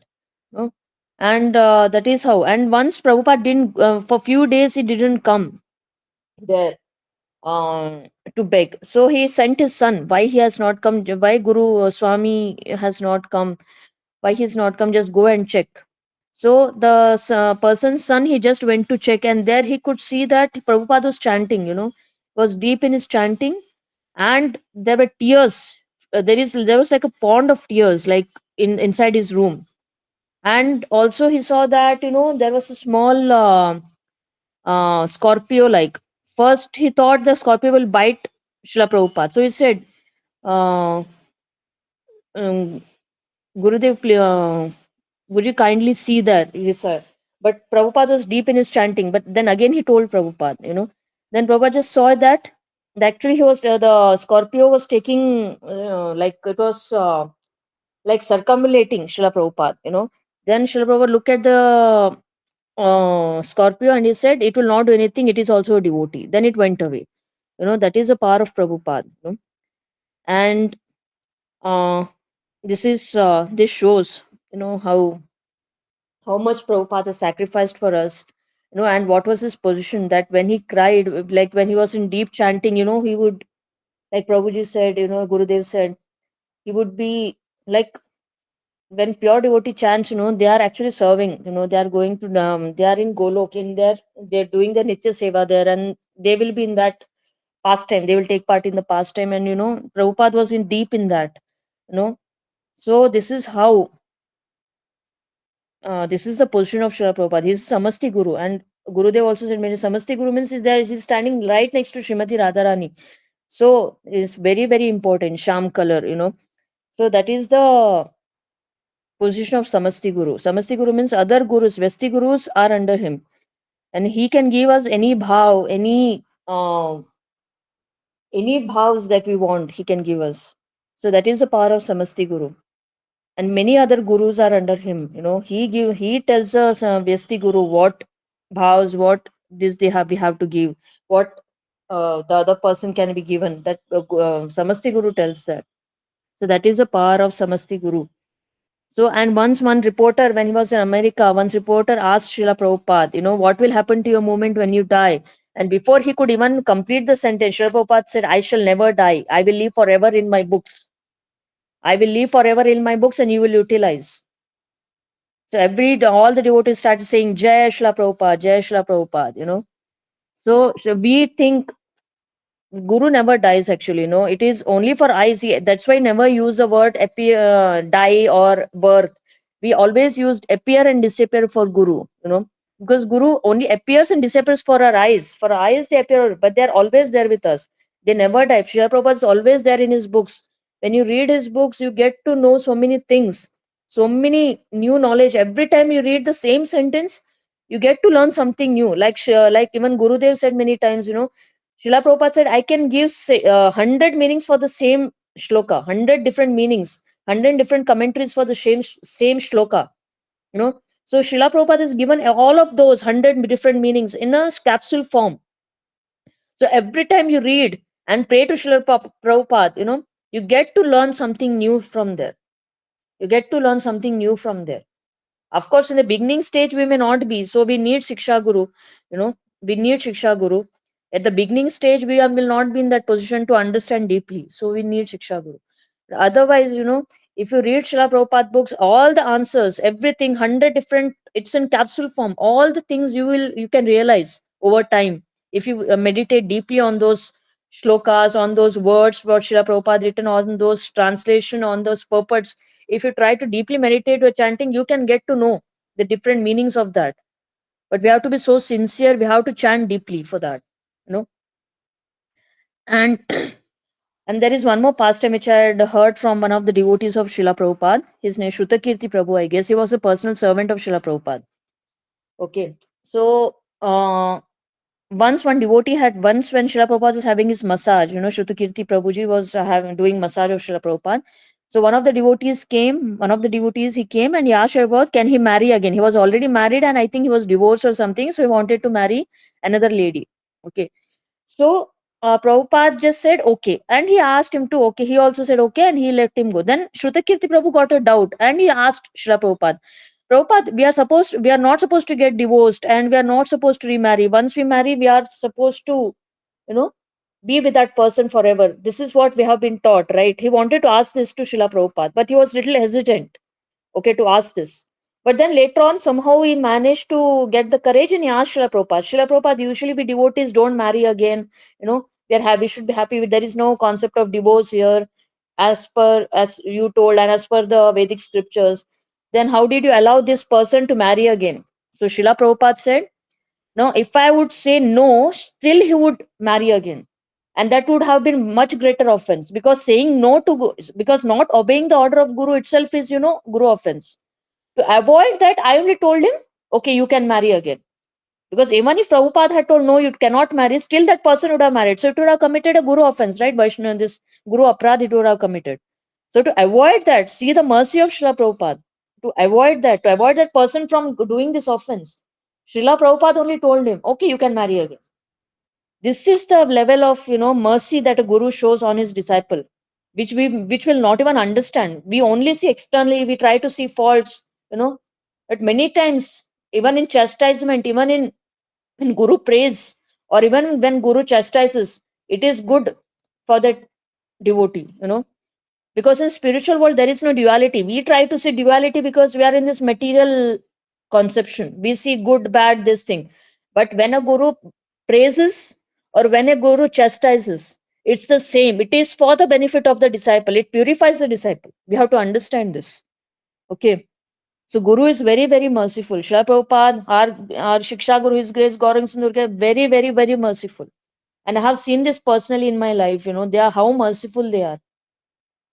No? And that is how. And once Prabhupada didn't for few days he didn't come there to beg, so he sent his son. Why he has not come? Why Guru Swami has not come? Why he's not come? Just go and check. So the person's son, he just went to check, and there he could see that Prabhupada was chanting, you know, was deep in his chanting, and there were tears. There was like a pond of tears, like inside his room. And also he saw that, you know, there was a small scorpio. Like first he thought the scorpio will bite Srila Prabhupada. So he said, uh, um, Gurudev, would you kindly see that? Yes, sir. But Prabhupada was deep in his chanting. But then again, he told Prabhupada, you know. Then Prabhupada just saw that. Actually, he was the Scorpio was taking, like it was like circumambulating Srila Prabhupada, you know. Then Srila Prabhupada looked at the Scorpio and he said, it will not do anything. It is also a devotee. Then it went away. You know, that is the power of Prabhupada. You know? And uh, this shows, you know, how much Prabhupada sacrificed for us, you know, and what was his position, that when he cried, like when he was in deep chanting, you know, he would, like Prabhuji said, you know, Gurudev said, he would be like, when pure devotee chants, you know, they are actually serving, you know, they are going to, they are in Golok, they're doing the Nitya Seva there, and they will be in that pastime, they will take part in the pastime, and, you know, Prabhupada was in deep in that, you know. So this is the position of Srila Prabhupada. He's Samasti Guru. And Gurudev also said, Samasti Guru means is there, he's standing right next to Srimati Radharani. So it's very, very important, sham color, So that is the position of Samasti Guru. Samasti Guru means other gurus, Vesti gurus are under him. And he can give us any bhav, any bhavs that we want, he can give us. So that is the power of Samasti Guru. And many other gurus are under him. He tells us, Vyasti Guru, what bhavs, what this we have to give, what the other person can be given. That Samasti Guru tells that. So that is the power of Samasti Guru. So, and once one reporter, when he was in America, once reporter asked Srila Prabhupada, what will happen to your moment when you die? And before he could even complete the sentence, Srila Prabhupada said, I shall never die. I will live forever in my books. I will live forever in my books and you will utilize. So all the devotees started saying, Jai Srila Prabhupada, Jai Srila Prabhupada, So we think Guru never dies actually, it is only for eyes. That's why never use the word appear, die or birth. We always used appear and disappear for Guru, because Guru only appears and disappears for our eyes. For our eyes they appear, but they're always there with us. They never die. Srila Prabhupada is always there in his books. When you read his books, you get to know so many things, so many new knowledge. Every time you read the same sentence, you get to learn something new. Like even Gurudev said many times, Srila Prabhupada said, I can give 100 meanings for the same shloka, 100 different meanings, 100 different commentaries for the same shloka. So Srila Prabhupada has given all of those 100 different meanings in a capsule form. So every time you read and pray to Srila Prabhupada, you get to learn something new from there. You get to learn something new from there. Of course, in the beginning stage, we may not be. So we need Shiksha Guru. We need Shiksha Guru. At the beginning stage, we will not be in that position to understand deeply. So we need Shiksha Guru. Otherwise, if you read Srila Prabhupada books, all the answers, everything, 100 different, it's in capsule form. All the things you can realize over time. If you meditate deeply on those shlokas, on those words, what Srila Prabhupada written, on those translation, on those purports, if you try to deeply meditate or chanting, you can get to know the different meanings of that. But we have to be so sincere, we have to chant deeply for that, and and there is one more pastime which I had heard from one of the devotees of Srila Prabhupada. His name is Shrutakirti Prabhu, I guess. He was a personal servant of Srila Prabhupada. Okay. So once one devotee when Srila Prabhupada was having his massage, Shrutakirti Prabhuji was doing massage of Srila Prabhupada. So one of the devotees came and he asked Srila, can he marry again? He was already married and I think he was divorced or something. So he wanted to marry another lady. Okay. So Prabhupada just said okay, and he asked him to okay. He also said okay, and he let him go. Then Shrutakirti Prabhu got a doubt, and he asked Srila Prabhupada, Prabhupada, we are not supposed to get divorced, and we are not supposed to remarry. Once we marry, we are supposed to, be with that person forever. This is what we have been taught, right? He wanted to ask this to Srila Prabhupada, but he was little hesitant, okay, to ask this. But then later on, somehow he managed to get the courage and he asked Srila Prabhupada. Srila Prabhupada, usually we devotees don't marry again. We should be happy with, there is no concept of divorce here, as you told, and as per the Vedic scriptures. Then how did you allow this person to marry again? So Srila Prabhupada said, no, if I would say no, still he would marry again. And that would have been much greater offense, because saying no because not obeying the order of Guru itself is, Guru offense. To avoid that, I only told him, okay, you can marry again. Because even if Prabhupada had told, no, you cannot marry, still that person would have married. So it would have committed a Guru offense, right? Vaishnava, this Guru Aprad, it would have committed. So to avoid that, see the mercy of Srila Prabhupada. To avoid that person from doing this offense, Srila Prabhupada only told him, okay, you can marry again. This is the level of, mercy that a Guru shows on his disciple, which will not even understand. We only see externally, we try to see faults, but many times, even in chastisement, even in Guru praise, or even when Guru chastises, it is good for that devotee, because in spiritual world there is no duality. We try to see duality because we are in this material conception. We see good, bad, this thing. But when a Guru praises or when a Guru chastises, it's the same. It is for the benefit of the disciple. It purifies the disciple. We have to understand this. Okay. So Guru is very, very merciful. Srila Prabhupada, our Shiksha Guru, His Grace Gaurang Sundar, very, very, very merciful. And I have seen this personally in my life, they are how merciful they are.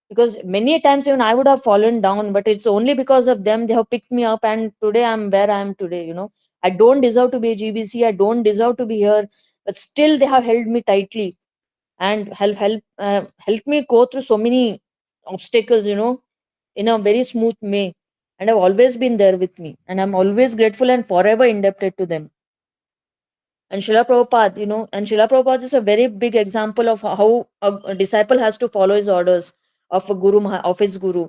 Because many times even I would have fallen down, but it's only because of them they have picked me up, and today I'm where I am today. I don't deserve to be a GBC, I don't deserve to be here, but still they have held me tightly and help me go through so many obstacles, in a very smooth way. And I've always been there with me, and I'm always grateful and forever indebted to them. And Srila Prabhupada, and Srila Prabhupada is a very big example of how a disciple has to follow his orders of a guru, of his guru.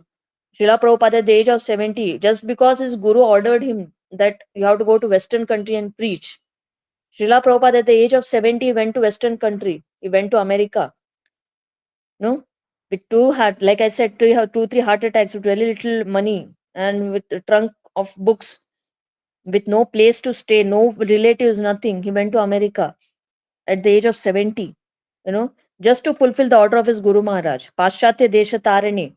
Srila Prabhupada at the age of 70, just because his guru ordered him that you have to go to Western country and preach. Srila Prabhupada at the age of 70 went to Western country. He went to America. With like I said, he have 2-3 heart attacks with very little money and with a trunk of books, with no place to stay, no relatives, nothing. He went to America at the age of 70, just to fulfill the order of his Guru Maharaj, Paschatya Desha Tarani.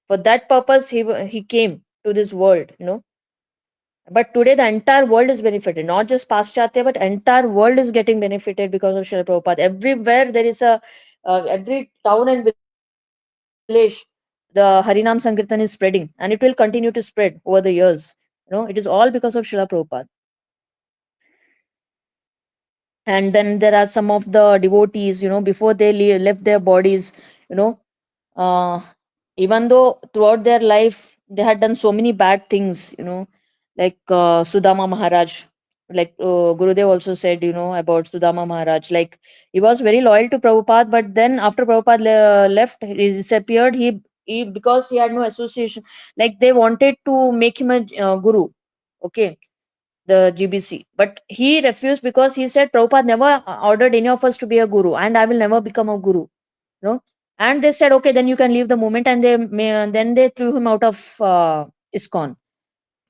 For that purpose, he came to this world, But today, the entire world is benefited, not just Paschatya, but entire world is getting benefited because of Srila Prabhupada. Everywhere there is every town and village, the Harinam Sankirtan is spreading, and it will continue to spread over the years. It is all because of Srila Prabhupada. And then there are some of the devotees, before they left their bodies, you know uh, even though throughout their life they had done so many bad things, like Sudama Maharaj, like Gurudev also said, about Sudama Maharaj, like he was very loyal to Prabhupada, but then after Prabhupada left, he disappeared. He because he had no association, like they wanted to make him a guru, okay, the GBC. But he refused because he said Prabhupada never ordered any of us to be a guru, and I will never become a guru. And they said, okay, then you can leave the movement, and then they threw him out of ISKCON.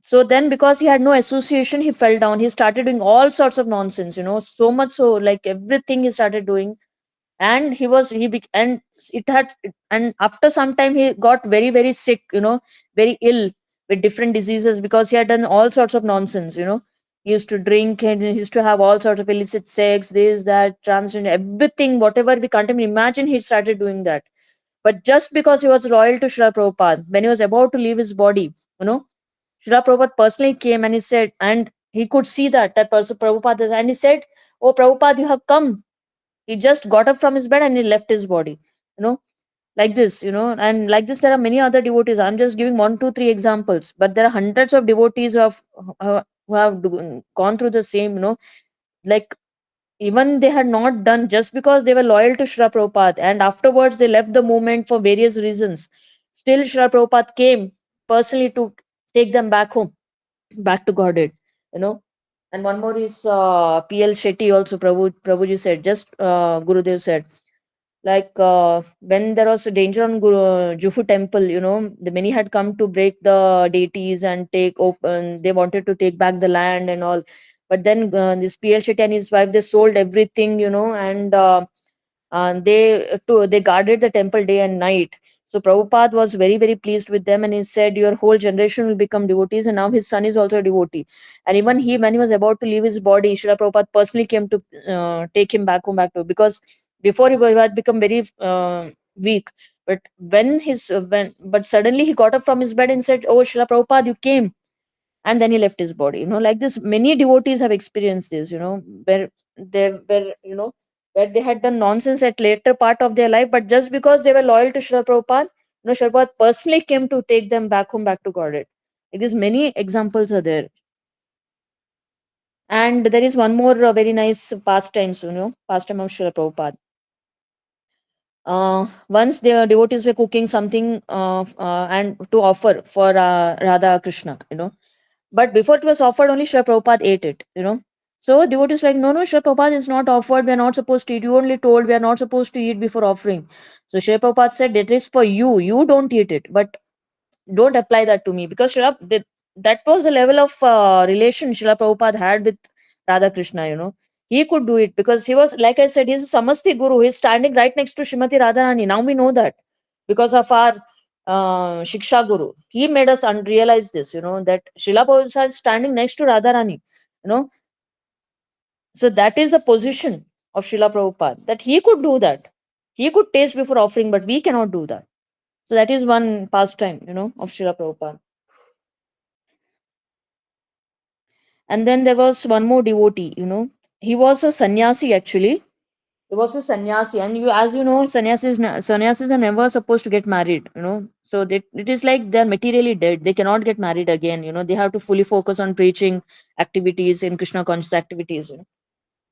So then, because he had no association, he fell down. He started doing all sorts of nonsense, so much so, like everything he started doing. And and it had, and after some time he got very, very sick, very ill with different diseases, because he had done all sorts of nonsense. He used to drink, and he used to have all sorts of illicit sex, this, that, transgender, everything, whatever we can't even imagine, he started doing that. But just because he was loyal to Srila Prabhupada, when he was about to leave his body, Srila Prabhupada personally came, and he said, and he could see that person Prabhupada, and he said, "Oh Prabhupada, you have come." He just got up from his bed and he left his body, you know like this, and like this there are many other devotees. I'm just giving 1, 2, 3 examples, but there are hundreds of devotees who have gone through the same, like even they had not done, just because they were loyal to Srila Prabhupada, and afterwards they left the movement for various reasons. Still Srila Prabhupada came personally to take them back home, back to Godhead, you know. And one more is P.L. Shetty also, Prabhuji said, just Gurudev said, like when there was a danger on Jufu temple, the many had come to break the deities and take open, they wanted to take back the land and all. But then this P.L. Shetty and his wife, they sold everything, and they guarded the temple day and night. So Prabhupada was very, very pleased with them, and he said, "Your whole generation will become devotees." And now his son is also a devotee. And even when he was about to leave his body, Srila Prabhupada personally came to take him back home, because before had become very weak. But but suddenly he got up from his bed and said, "Oh, Srila Prabhupada, you came." And then he left his body. Like this, many devotees have experienced this. Where they were, where they had done nonsense at later part of their life, but just because they were loyal to Srila Prabhupada, Srila Prabhupada personally came to take them back home, back to Godhead. Because many examples are there. And there is one more very nice pastimes, pastime of Srila Prabhupada. Once the devotees were cooking something and to offer for Radha Krishna, but before it was offered, only Srila Prabhupada ate it, So devotees were like, no, Srila Prabhupada is not offered. We are not supposed to eat. You only told we are not supposed to eat before offering. So Srila Prabhupada said, it is for you. You don't eat it, but don't apply that to me, because that was the level of relation Srila Prabhupada had with Radha Krishna. He could do it because he was, like I said, he's a Samasti Guru. He's standing right next to Srimati Radharani. Now we know that because of our Shiksha Guru. He made us realize this, that Srila Prabhupada is standing next to Radharani. So that is a position of Srila Prabhupada, that he could do that. He could taste before offering, but we cannot do that. So that is one pastime, of Srila Prabhupada. And then there was one more devotee, he was a sannyasi actually. He was a sannyasi, and as you know, sannyasis are never supposed to get married, So it is like they're materially dead. They cannot get married again, They have to fully focus on preaching activities and Krishna conscious activities,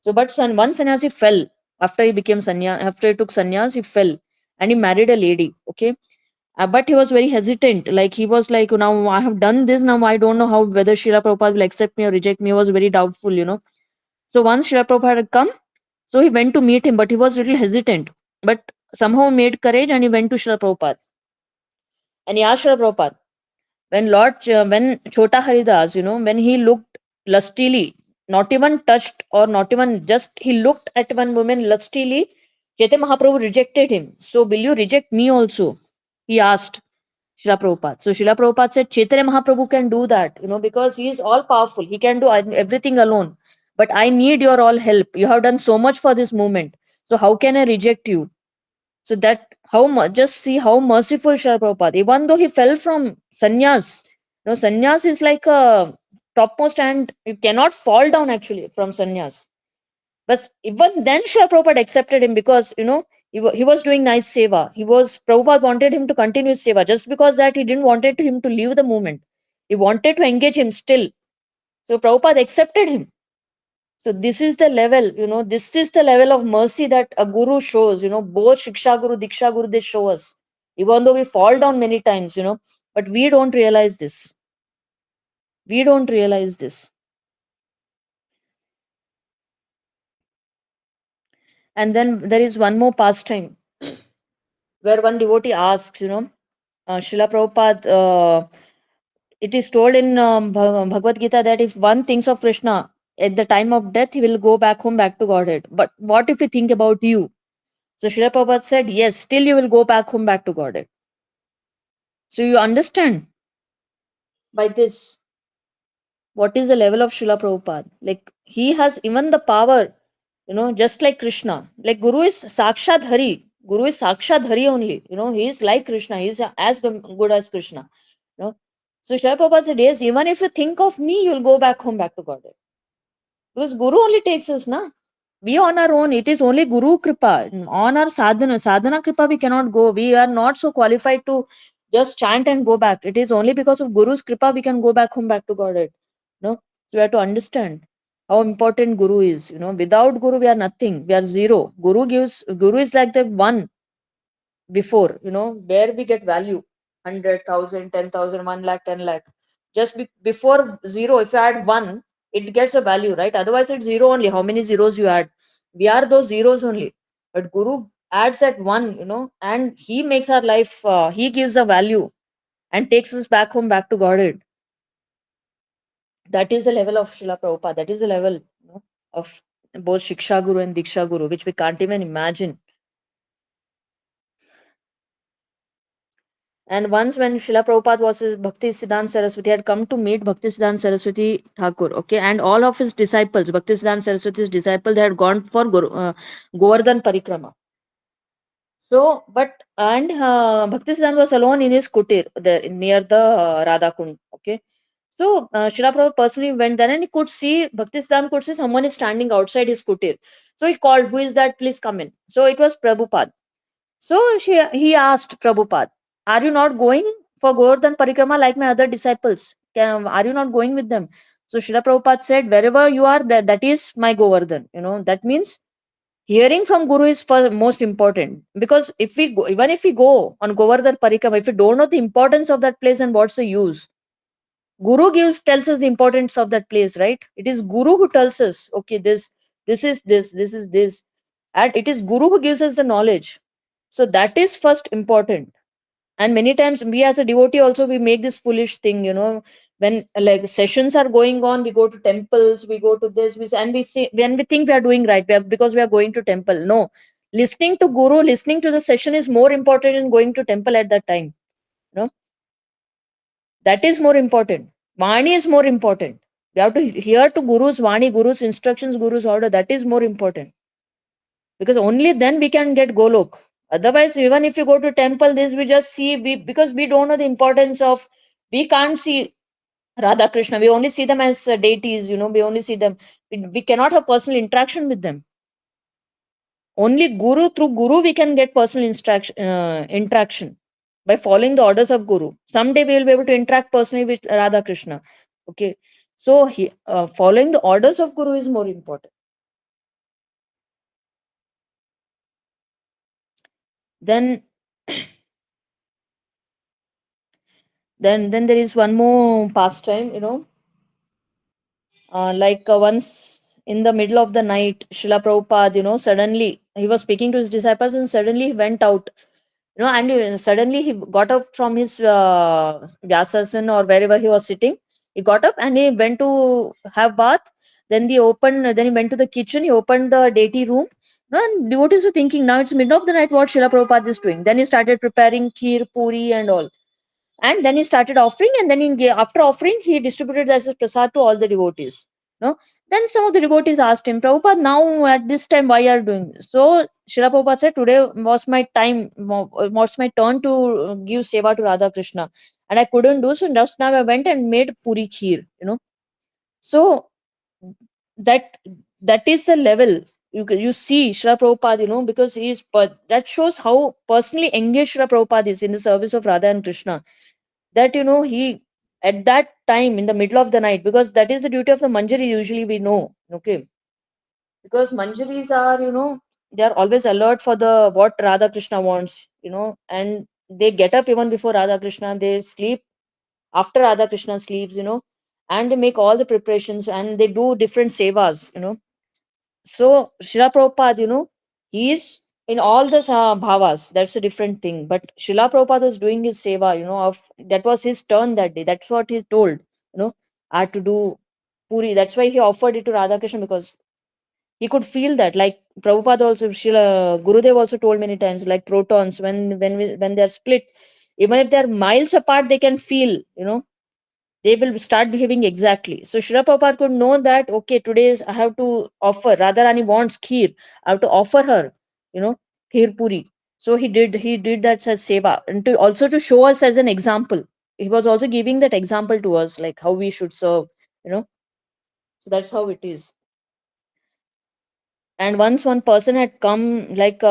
So, but one sannyasi fell after he became after he took sannyas, he fell and he married a lady. Okay, but he was very hesitant. Like he was like, now I have done this. Now I don't know how whether Srila Prabhupada will accept me or reject me. He was very doubtful, So once Srila Prabhupada had come, so he went to meet him, but he was a little hesitant. But somehow made courage and he went to Srila Prabhupada. And he asked Srila Prabhupada, when Chota Haridas, when he looked lustily, not even touched or not even just, he looked at one woman lustily, Chaitanya Mahaprabhu rejected him. So will you reject me also? He asked Srila Prabhupada. So Srila Prabhupada said, Chaitanya Mahaprabhu can do that, because he is all powerful. He can do everything alone. But I need your all help. You have done so much for this movement. So how can I reject you? So that just see how merciful Srila Prabhupada. Even though he fell from sannyas, sannyas is like a topmost, and you cannot fall down actually from sannyas. But even then, Srila Prabhupada accepted him because he was doing nice seva. Prabhupada wanted him to continue his seva. Just because that he didn't wanted him to leave the movement. He wanted to engage him still. So Prabhupada accepted him. So this is the level, this is the level of mercy that a guru shows, both Shiksha Guru, Diksha Guru, they show us. Even though we fall down many times, but we don't realize this. We don't realize this. And then there is one more pastime where one devotee asks, Srila Prabhupada, it is told in Bhagavad Gita that if one thinks of Krishna at the time of death, he will go back home, back to Godhead. But what if we think about you? So Srila Prabhupada said, yes, still you will go back home, back to Godhead. So you understand by this what is the level of Srila Prabhupada. Like he has even the power, just like Krishna. Like Guru is Sakshat Hari. Guru is Sakshat Hari only. He is like Krishna. He is as good as Krishna. So Srila Prabhupada said, yes, even if you think of me, you will go back home, back to Godhead. Because Guru only takes us, na? We on our own, it is only Guru Kripa. On our sadhana Kripa, we cannot go. We are not so qualified to just chant and go back. It is only because of Guru's Kripa we can go back home, back to Godhead. So we have to understand how important Guru is. Without Guru, we are nothing. We are zero. Guru is like the one before, where we get value. 100,000, 10,000, 1 lakh, 10 lakh. Just before zero, if you add 1, it gets a value, right? Otherwise, it's zero only. How many zeros you add? We are those zeros only. But Guru adds at 1, and he makes our life, he gives a value and takes us back home, back to Godhead. That is the level of Srila Prabhupada. That is the level of both Shiksha Guru and Diksha Guru, which we can't even imagine. And once when Srila Prabhupada was Bhakti Siddhanta Saraswati had come to meet Bhakti Siddhanta Saraswati Thakur, okay, and all of his disciples, Bhakti Siddhanta Saraswati's disciples, they had gone for Govardhan Parikrama. So, Bhakti Siddhanta was alone in his kutir there near the Radha Kund, okay. So, Srila Prabhupada personally went there and he could see, Bhakti Siddhanta could see someone is standing outside his kutir. So he called, who is that? Please come in. So it was Prabhupada. So he asked Prabhupada, are you not going for Govardhan Parikrama like my other disciples? Are you not going with them? So Srila Prabhupada said, wherever you are, that is my Govardhan. That means hearing from Guru is most important. Because even if we go on Govardhan Parikrama, if we don't know the importance of that place, and what's the use? Guru tells us the importance of that place, right? It is Guru who tells us, okay, this is this. And it is Guru who gives us the knowledge. So that is first important. And many times we as a devotee also, we make this foolish thing, when like sessions are going on, we go to temples, we go to this, and we see, when we think we are doing right, because we are going to temple. No, listening to Guru, listening to the session is more important than going to temple at that time. That is more important. Vani is more important. We have to hear to Guru's Vani, Guru's instructions, Guru's order. That is more important. because only then we can get Golok. Otherwise, even if you go to temple, this we just see, because we don't know the importance of, we can't see Radha Krishna. We only see them as deities, we only see them. We cannot have personal interaction with them. Only through Guru, we can get personal interaction by following the orders of Guru. Someday we will be able to interact personally with Radha Krishna. Okay. So following the orders of Guru is more important. Then then there is one more pastime, once in the middle of the night, Srila Prabhupada, suddenly he was speaking to his disciples and suddenly he went out, and suddenly he got up from his Vyasasan or wherever he was sitting. He got up and he went to have bath. Then he went to the kitchen, he opened the deity room. And devotees were thinking, now it's middle of the night, what Srila Prabhupada is doing. Then he started preparing kheer, puri and all. And then he started offering, and then after offering, he distributed as a prasad to all the devotees. No, then some of the devotees asked him, Prabhupada, now at this time, why are you doing this? So Srila Prabhupada said, today was my time, was my turn to give seva to Radha Krishna, and I couldn't do so. Just now I went and made puri kheer. So that is the level. You see Srila Prabhupada, because that shows how personally engaged Srila Prabhupada is in the service of Radha and Krishna, that he at that time in the middle of the night, because that is the duty of the manjari, usually we know. Okay, because manjaris are, they are always alert for the what Radha Krishna wants, and they get up even before Radha Krishna, they sleep after Radha Krishna sleeps, and they make all the preparations and they do different sevas. So Srila Prabhupada, he is in all the bhavas. That's a different thing. But Srila Prabhupada was doing his seva, of that was his turn that day. That's what he told, I had to do puri. That's why he offered it to Radha Krishna, because he could feel that. Like Prabhupada also, Gurudev also told many times, like protons, when they're split, even if they're miles apart, they can feel, they will start behaving exactly. So Srila Prabhupada could know that, okay, today I have to offer, Radharani wants kheer, I have to offer her, kheer puri. So he did that as seva, and also to show us as an example. He was also giving that example to us, like how we should serve, so that's how it is. And once one person had come, like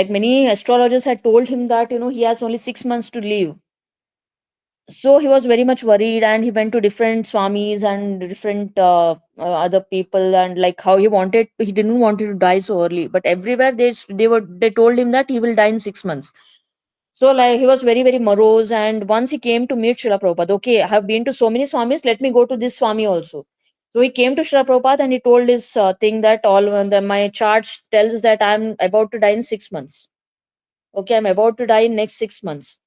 many astrologers had told him that, he has only 6 months to live. So he was very much worried, and he went to different swamis and different other people, and like how he didn't want to die so early, but everywhere they told him that he will die in 6 months. So like he was very very morose, and once he came to meet Srila Prabhupada, okay, I have been to so many swamis, let me go to this swami also. So he came to Srila Prabhupada and he told his thing that my chart tells that I'm about to die in 6 months. Okay, I'm about to die in next 6 months.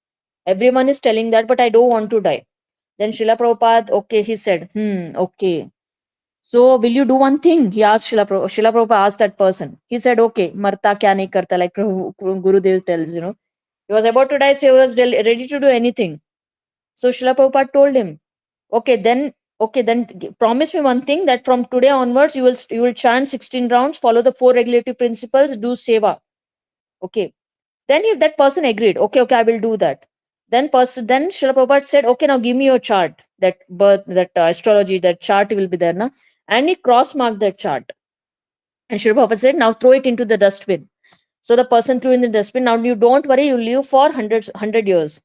Everyone is telling that, but I don't want to die. Then Srila Prabhupada, okay, he said, okay. So will you do one thing? He asked Srila Prabhupada asked that person. He said, okay, marta kya nahi karta, like Gurudev tells, He was about to die, so he was ready to do anything. So Srila Prabhupada told him, okay, then promise me one thing, that from today onwards you will chant 16 rounds, follow the 4 regulative principles, do seva. Okay. Then if that person agreed, okay, I will do that. Then Srila Prabhupada said, okay, now give me your chart, that astrology, that chart will be there, na? And he cross-marked that chart. And Srila Prabhupada said, now throw it into the dustbin. So the person threw in the dustbin. Now you don't worry, you live for 100 years.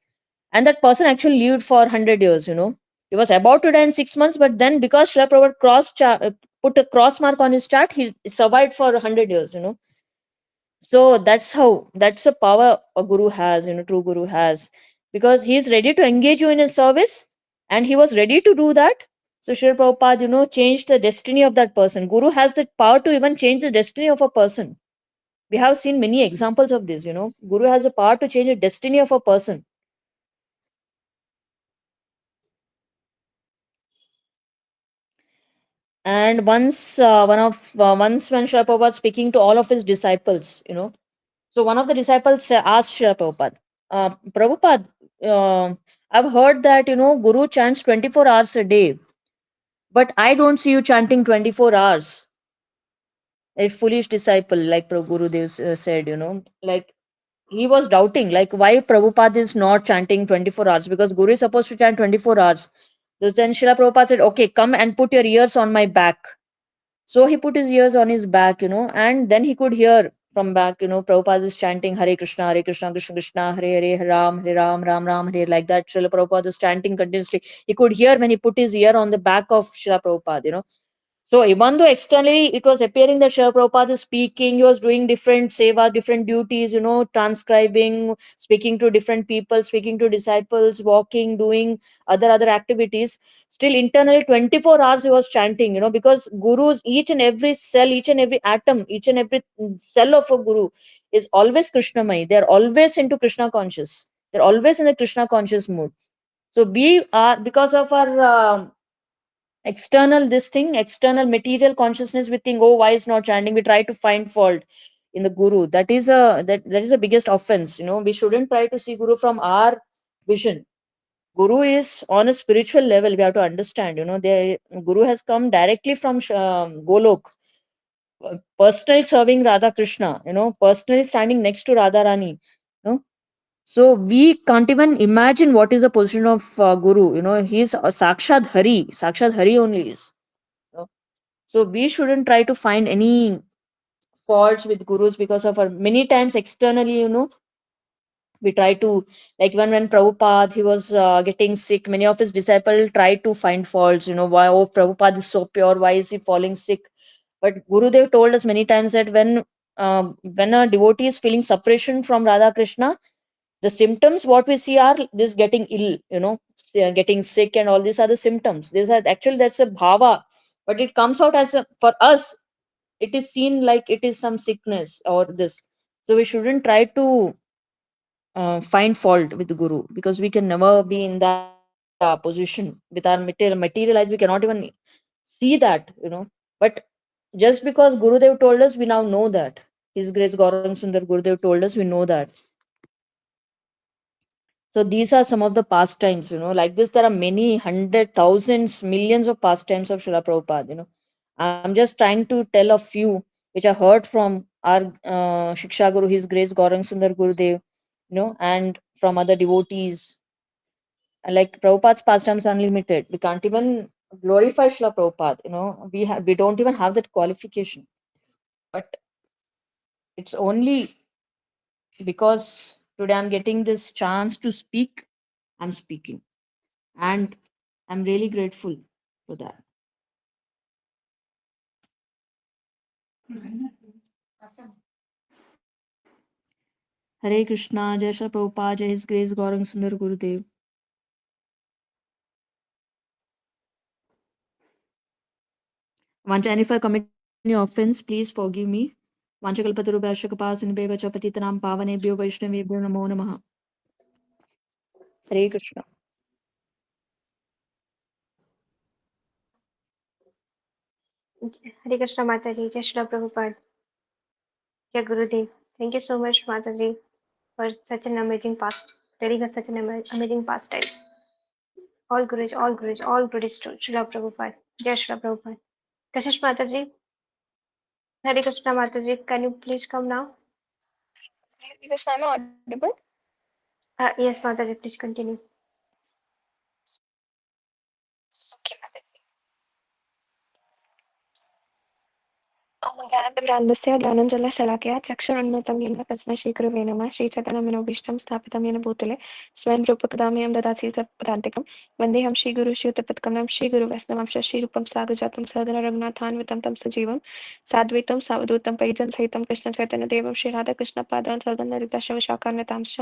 And that person actually lived for 100 years, He was about to die in 6 months, but then because Srila Prabhupada put a cross mark on his chart, he survived for 100 years, So that's a power a guru has, true guru has, because he's ready to engage you in his service, and he was ready to do that. So Srila Prabhupada, changed the destiny of that person. Guru has the power to even change the destiny of a person. We have seen many examples of this, Guru has the power to change the destiny of a person. And once when Srila Prabhupada was speaking to all of his disciples, so one of the disciples asked Srila Prabhupada, Prabhupada, I've heard that, Guru chants 24 hours a day, but I don't see you chanting 24 hours. a foolish disciple, like Prabhu Gurudev said, like he was doubting, like why Prabhupada is not chanting 24 hours, because Guru is supposed to chant 24 hours. So then Srila Prabhupada said, okay, come and put your ears on my back. So he put his ears on his back, and then he could hear from back, Prabhupada is chanting Hare Krishna, Krishna Krishna, Hare Hare, Hare Ram, Ram Ram, Hare, like that. Srila Prabhupada was chanting continuously. He could hear when he put his ear on the back of Srila Prabhupada. So even though externally it was appearing that Srila Prabhupada is speaking, he was doing different seva, different duties, transcribing, speaking to different people, speaking to disciples, walking, doing other activities. Still internally 24 hours he was chanting, because Guru's each and every cell, each and every atom, each and every cell of a Guru is always Krishnamai. They're always into Krishna conscious. They're always in the Krishna conscious mood. So we are, because of our external material consciousness, we think, oh, why is not chanting, we try to find fault in the Guru. That is a biggest offense. We shouldn't try to see Guru from our vision. Guru is on a spiritual level, we have to understand. The Guru has come directly from Golok, personally serving Radha Krishna, personally standing next to Radha Rani. So we can't even imagine what is the position of Guru. He's Sakshat Hari only is. So we shouldn't try to find any faults with gurus, because of our many times externally, we try to, like even when Prabhupada, he was getting sick, many of his disciples tried to find faults, why, oh, Prabhupada is so pure, why is he falling sick? But Gurudev told us many times that when a devotee is feeling separation from Radha Krishna, the symptoms what we see are this getting ill, getting sick, and all these are the symptoms. These are actually, that's a bhava, but it comes out as a, for us it is seen like it is some sickness or this. So we shouldn't try to find fault with the Guru, because we can never be in that position. With our material eyes we cannot even see that, but just because Gurudev told us, we now know that. His Grace Gaurang Sundar Gurudev told us, we know that. So these are some of the pastimes, like this. There are many hundred thousands, millions of pastimes of Srila Prabhupada. I'm just trying to tell a few which I heard from our Shiksha Guru, His Grace Gaurang Sundar Gurudev, and from other devotees. Like Prabhupada's pastimes unlimited. We can't even glorify Srila Prabhupada. We don't even have that qualification. But it's only because today I'm getting this chance to speak, I'm speaking. And I'm really grateful for that. Hare Krishna, Jai Shri Prabhupada, Jai His Grace Gaurang Sundar Gurudev. Vancha, and if I commit any offense, please forgive me. Vancha kalpatarubhasya kapasinibevacha patitanam pavanebhyo vaishnavebhyo namo namaha. Hare Krishna. Hare Krishna Mataji, Jai Shri Prabhupada, Jai Gurudev. Thank you so much, Mataji, for such an amazing past, telling us such an amazing pastime. All Gurus, all Gurus, all Gurus to Srila Prabhupada. Jai Shri Prabhupada. Kashish Mataji, Hare Krishna Mataji, can you please come now? Because I'm audible. Yes, Mataji, please continue. Okay, ज्ञानतिमिरान्धस्य ज्ञानञ्जनशलाकया चक्षुरुन्मिलितं येन तस्मै श्रीगुरवे नमः श्रीचैतन्यमनोभीष्टं स्थापितं येन भूतले स्वयं रूपकदामयं ददाति पदान्तिकं वन्देऽहं श्रीगुरुश्रीयुतपत्कमलं श्रीगुरुवैष्णवंश श्रीरूपं साग्रजातं सहगण रघुनाथान्वितं तं सजीवं साद्वैतं सावधूतं परिजनसहितं कृष्णचैतन्यदेवं श्रीराधाकृष्णपादान् सगणललिताशिवशाखान्वितांश्च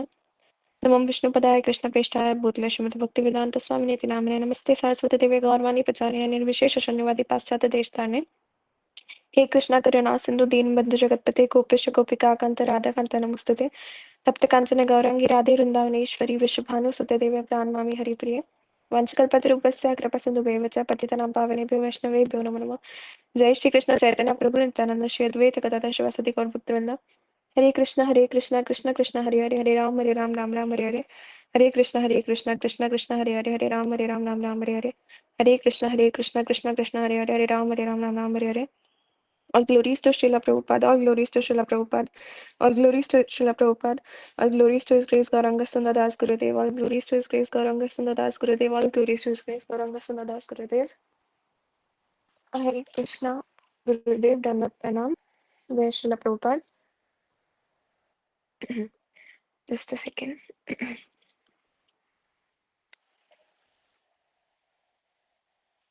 नमो विष्णुपदाय कृष्णप्रेष्ठाय भूतले श्रीमद् भक्तिवेदान्तस्वामिनेति नामिने नमस्ते सरस्वतीदेवे गौरवाणी प्रचारिणे निर्विशेष शून्यवादी पाश्चात्य देशतारिणे हे कृष्णा करुणा सिंधु दीनबंधु जगतपते गोपेश गोपिका कांत राधा कांत नमस्तुते तप्त कांचन गौरंगी राधे वृंदावनेश्वरी विश्वभानु सुते देवी प्रणमामि हरिप्रिये वंशकल्पतरूपस्य कृपासिन्धुभ्येव च पतितनां पावनेभ्यो वैष्णवेभ्यो नमो नमः जय श्री कृष्ण चैतन्य प्रभु नित्यानंद श्री अद्वैत गदाधर शिवासदि गौरभक्तवृंद हरे कृष्ण कृष्ण कृष्ण हरे हरे हरे राम राम राम हरे हरे कृष्ण कृष्ण हरे Ram Ram Ram Hare Hare Krishna Krishna Krishna Hare Hare Ram Ram Ram Ram Hare Hare All glories to Srila Prabhupada, all glories to Srila Prabhupada, all glories to Srila Prabhupada, all glories to His Grace Gauranga Sundar Das Gurudev, all glories to His Grace Gauranga Sundar Das Gurudev, all glories to His Grace Gauranga Sundar Das Gurudev. Hare Krishna, Gurudev, Dandat Pranam, Jai Srila Prabhupada. Just a second.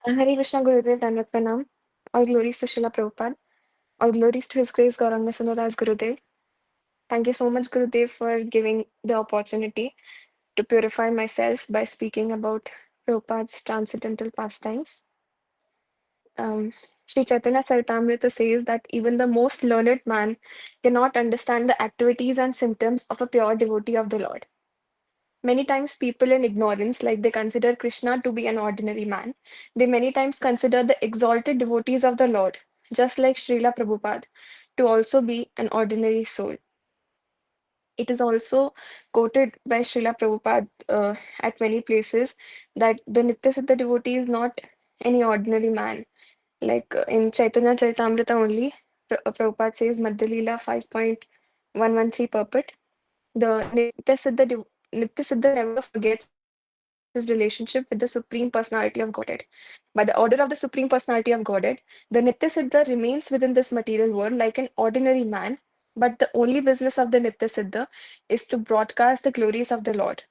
Hare Krishna, Gurudev, Dandat Pranam, all glories to Srila Prabhupada, all glories to His Grace Gauranga Sundar Das Gurudev. Thank you so much, Gurudev, for giving the opportunity to purify myself by speaking about Prabhupada's transcendental pastimes. Sri Chaitanya Charitamrita says that even the most learned man cannot understand the activities and symptoms of a pure devotee of the Lord. Many times, people in ignorance, like they consider Krishna to be an ordinary man, they many times consider the exalted devotees of the Lord, just like Srila Prabhupada, to also be an ordinary soul. It is also quoted by Srila Prabhupada at many places that the Nityasiddha devotee is not any ordinary man. Like in Chaitanya Charitamrita only, Prabhupada says Madhya Leela 5.113 purport. The Nityasiddha never forgets his relationship with the Supreme Personality of Godhead. By the order of the Supreme Personality of Godhead, the Nityasiddha remains within this material world like an ordinary man, but the only business of the Nityasiddha is to broadcast the glories of the Lord.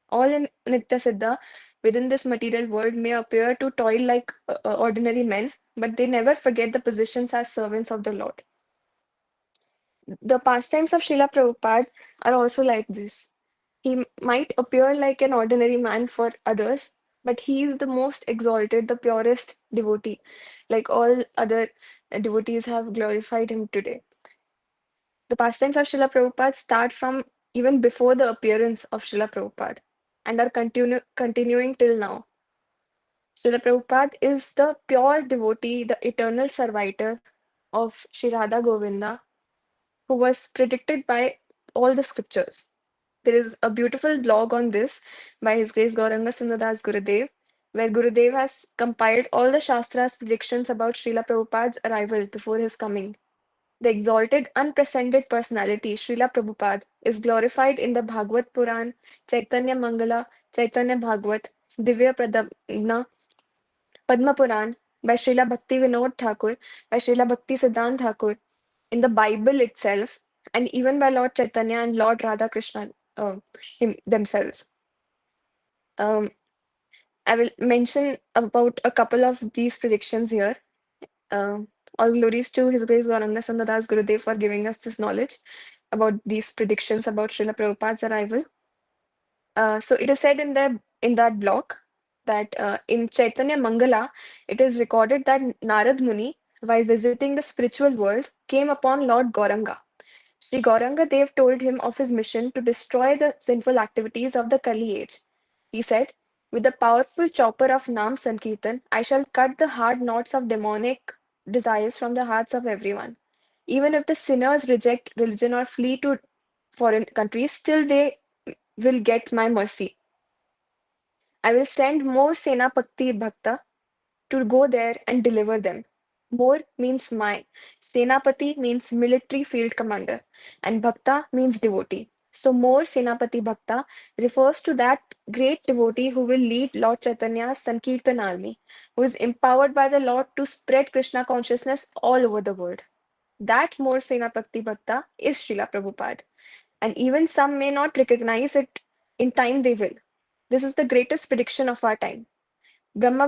All in Nityasiddha within this material world may appear to toil like ordinary men, but they never forget the positions as servants of the Lord. The pastimes of Srila Prabhupada are also like this. He might appear like an ordinary man for others, but he is the most exalted, the purest devotee. Like all other devotees have glorified him today. The pastimes of Srila Prabhupada start from even before the appearance of Srila Prabhupada and are continuing till now. Srila Prabhupada is the pure devotee, the eternal servitor of Shri Radha Govinda, who was predicted by all the scriptures. There is a beautiful blog on this by His Grace Gauranga Sundadas Gurudev, where Gurudev has compiled all the Shastra's predictions about Srila Prabhupada's arrival before his coming. The exalted, unprecedented personality, Srila Prabhupada, is glorified in the Bhagavad Puran, Chaitanya Mangala, Chaitanya Bhagavat, Divya Pradapna, Padma Puran by Srila Bhakti Vinod Thakur, by Srila Bhakti Siddhant Thakur, in the Bible itself, and even by Lord Chaitanya and Lord Radha Krishna themselves. I will mention about a couple of these predictions here. All glories to His Grace Gauranga Sundadas Gurudev for giving us this knowledge about these predictions about Srila Prabhupada's arrival. So it is said in that blog that in Chaitanya Mangala, it is recorded that Narad Muni, while visiting the spiritual world, came upon Lord Gauranga. Sri Gauranga Dev told him of his mission to destroy the sinful activities of the Kali age. He said, "With the powerful chopper of Nam Sankirtan, I shall cut the hard knots of demonic desires from the hearts of everyone. Even if the sinners reject religion or flee to foreign countries, still they will get my mercy. I will send more Senapati Bhakta to go there and deliver them." More means my. Senapati means military field commander, and Bhakta means devotee. So, more Senapati Bhakta refers to that great devotee who will lead Lord Chaitanya's Sankirtan army, who is empowered by the Lord to spread Krishna consciousness all over the world. That more Senapati Bhakta is Srila Prabhupada, and even some may not recognize it. In time they will. This is the greatest prediction of our time. Brahma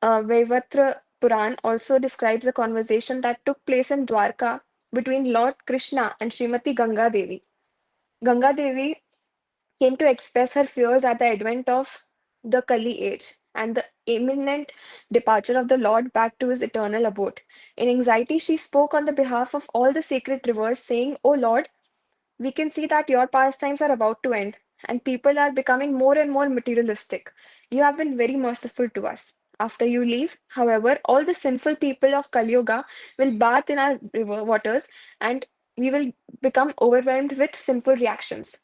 Vaivatra Puran also describes a conversation that took place in Dwarka between Lord Krishna and Srimati Ganga Devi. Ganga Devi came to express her fears at the advent of the Kali age and the imminent departure of the Lord back to his eternal abode. In anxiety, she spoke on the behalf of all the sacred rivers, saying, "O Lord, we can see that your pastimes are about to end, and people are becoming more and more materialistic. You have been very merciful to us. After you leave, however, all the sinful people of Kali Yuga will bath in our river waters, and we will become overwhelmed with sinful reactions."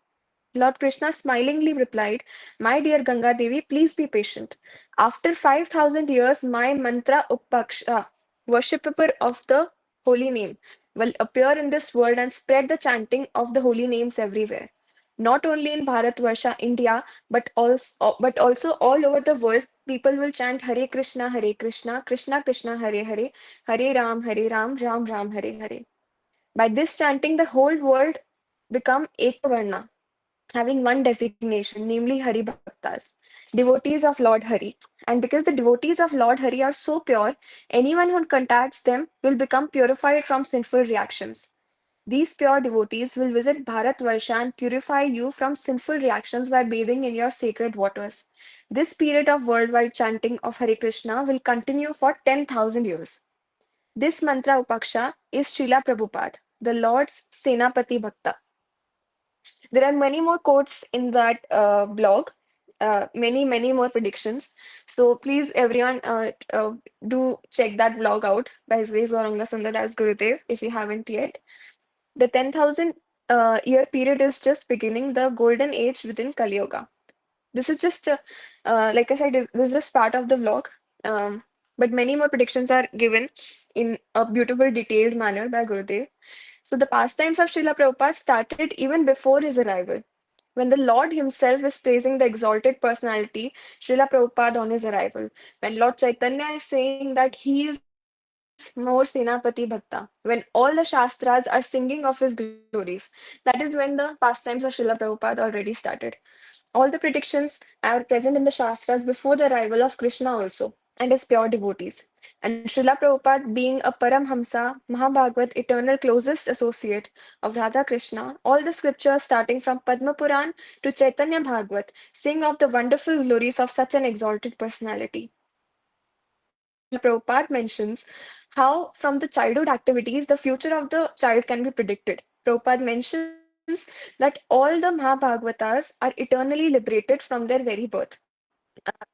Lord Krishna smilingly replied, "My dear Ganga Devi, please be patient. After 5,000 years, my mantra Upaksha, worshipper of the holy name will appear in this world and spread the chanting of the holy names everywhere. Not only in Bharatvarsha, India, but also all over the world, people will chant Hare Krishna, Krishna Krishna, Hare Hare, Hare Ram, Ram Ram, Hare Hare. By this chanting, the whole world become Ekavarna, having one designation, namely Hari Bhaktas, devotees of Lord Hari. And because the devotees of Lord Hari are so pure, anyone who contacts them will become purified from sinful reactions. These pure devotees will visit Bharatvarsha and purify you from sinful reactions by bathing in your sacred waters. This period of worldwide chanting of Hare Krishna will continue for 10,000 years. This mantra upaksha is Śrīla Prabhupada, the Lord's Senapati Bhakta. There are many more quotes in that blog, many more predictions. So please, everyone, do check that blog out by His Grace Gauranga Sundar Das Gurudev if you haven't yet. The 10,000 year period is just beginning the golden age within Kali Yuga. This is just, like I said, this is just part of the vlog. But many more predictions are given in a beautiful, detailed manner by Gurudev. So the pastimes of Srila Prabhupada started even before his arrival. When the Lord himself is praising the exalted personality, Srila Prabhupada on his arrival. When Lord Chaitanya is saying that he is more Senapati Bhakta. When all the Shastras are singing of his glories. That is when the pastimes of Srila Prabhupada already started. All the predictions are present in the Shastras before the arrival of Krishna also, and his pure devotees. And Srila Prabhupada, being a Paramhamsa, Mahabhagavat, eternal closest associate of Radha Krishna, all the scriptures starting from Padma Puran to Chaitanya Bhagavat sing of the wonderful glories of such an exalted personality. Srila Prabhupada mentions how from the childhood activities, the future of the child can be predicted. Prabhupada mentions that all the Mahabhagavatas are eternally liberated from their very birth.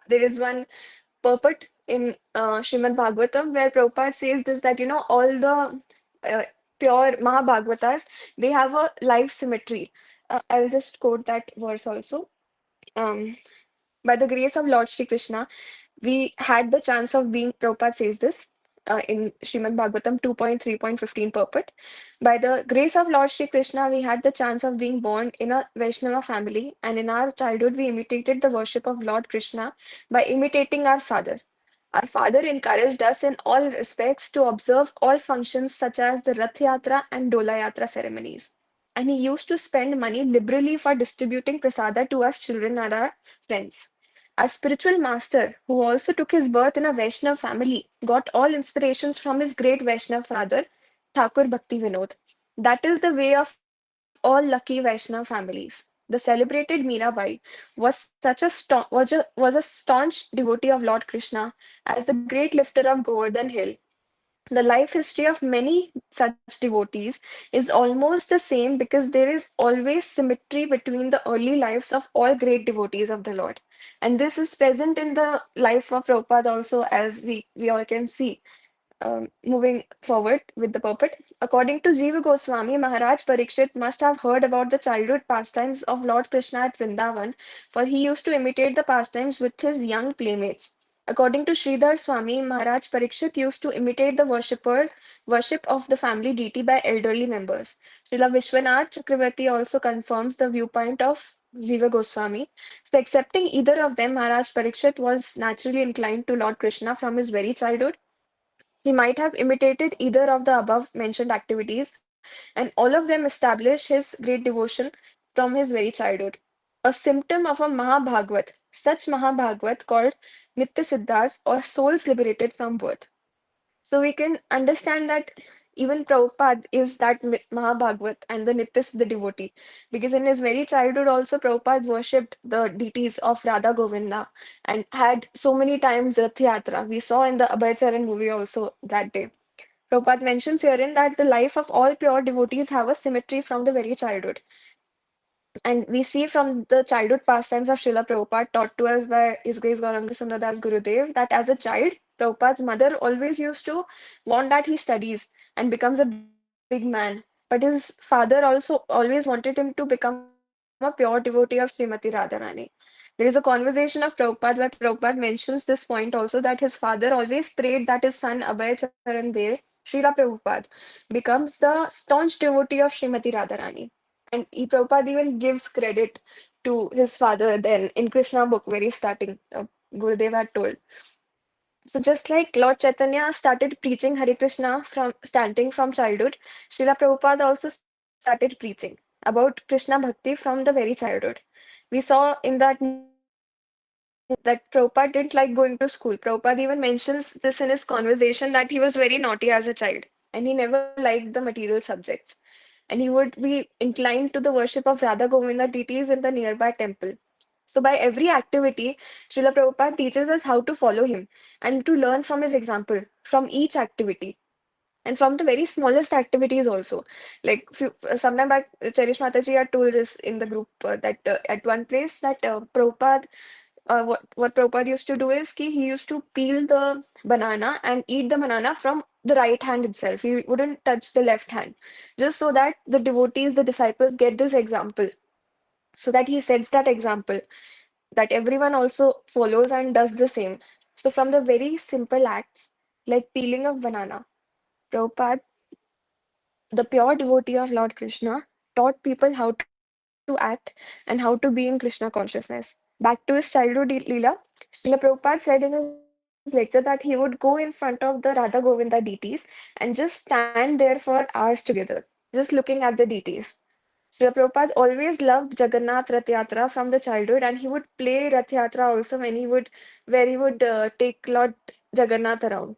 There is one purport in Srimad Bhagavatam where Prabhupada says this, that all the pure Mahabhagavatas, they have a life symmetry. I'll just quote that verse also. Um, by the grace of Lord Shri Krishna, we had the chance of being, Prabhupada says this in Srimad Bhagavatam 2.3.15 purport. By the grace of Lord Shri Krishna, we had the chance of being born in a Vaishnava family, and in our childhood, we imitated the worship of Lord Krishna by imitating our father. Our father encouraged us in all respects to observe all functions such as the Rath Yatra and Dola Yatra ceremonies. And he used to spend money liberally for distributing prasada to us children and our friends. Our spiritual master, who also took his birth in a Vaishnav family, got all inspirations from his great Vaishnav father, Thakur Bhakti Vinod. That is the way of all lucky Vaishnav families. The celebrated Mirabai was a staunch devotee of Lord Krishna as the great lifter of Govardhan Hill. The life history of many such devotees is almost the same because there is always symmetry between the early lives of all great devotees of the Lord. And this is present in the life of Prabhupada also, as we all can see. Moving forward with the purport. According to Jiva Goswami, Maharaj Parikshit must have heard about the childhood pastimes of Lord Krishna at Vrindavan, for he used to imitate the pastimes with his young playmates. According to Sridhar Swami, Maharaj Parikshit used to imitate the worship of the family deity by elderly members. Srila Vishwanath Chakravarti also confirms the viewpoint of Jiva Goswami. So, accepting either of them, Maharaj Parikshit was naturally inclined to Lord Krishna from his very childhood. He might have imitated either of the above mentioned activities, and all of them establish his great devotion from his very childhood. A symptom of a Mahabhagavat, such Mahabhagavat called Nitya Siddhas or souls liberated from birth. So we can understand that even Prabhupada is that Mahabhagavat and the Nitya Siddha devotee. Because in his very childhood also Prabhupada worshipped the deities of Radha Govinda and had so many times Rath Yatra. We saw in the Abhay Charan movie also that day. Prabhupada mentions herein that the life of all pure devotees have a symmetry from the very childhood. And we see from the childhood pastimes of Srila Prabhupada taught to us by His Grace Gauranga Sundar Das Gurudev that as a child, Prabhupada's mother always used to want that he studies and becomes a big man. But his father also always wanted him to become a pure devotee of Srimati Radharani. There is a conversation of Prabhupada where Prabhupada mentions this point also, that his father always prayed that his son Abhay Charan Dev Srila Prabhupada becomes the staunch devotee of Srimati Radharani. And Prabhupada even gives credit to his father then in Krishna book, very starting, Gurudev had told. So just like Lord Chaitanya started preaching Hare Krishna from starting from childhood, Srila Prabhupada also started preaching about Krishna Bhakti from the very childhood. We saw in that movie that Prabhupada didn't like going to school. Prabhupada even mentions this in his conversation that he was very naughty as a child and he never liked the material subjects. And he would be inclined to the worship of Radha Govinda deities in the nearby temple. So, by every activity, Srila Prabhupada teaches us how to follow him and to learn from his example from each activity and from the very smallest activities also. Like sometime back, Cherish Mataji had told us in the group that at one place that Prabhupada what Prabhupada used to do is he used to peel the banana and eat the banana from the right hand itself. He wouldn't touch the left hand, just so that the devotees, the disciples get this example, so that he sets that example that everyone also follows and does the same. So from the very simple acts like peeling of banana, Prabhupada, the pure devotee of Lord Krishna, taught people how to act and how to be in Krishna consciousness. Back to his childhood Leela, Srila Prabhupada said in his lecture that he would go in front of the Radha Govinda deities and just stand there for hours together, just looking at the deities. Srila Prabhupada always loved Jagannath Rath Yatra from the childhood, and he would play Rath Yatra also where he would take Lord Jagannath around.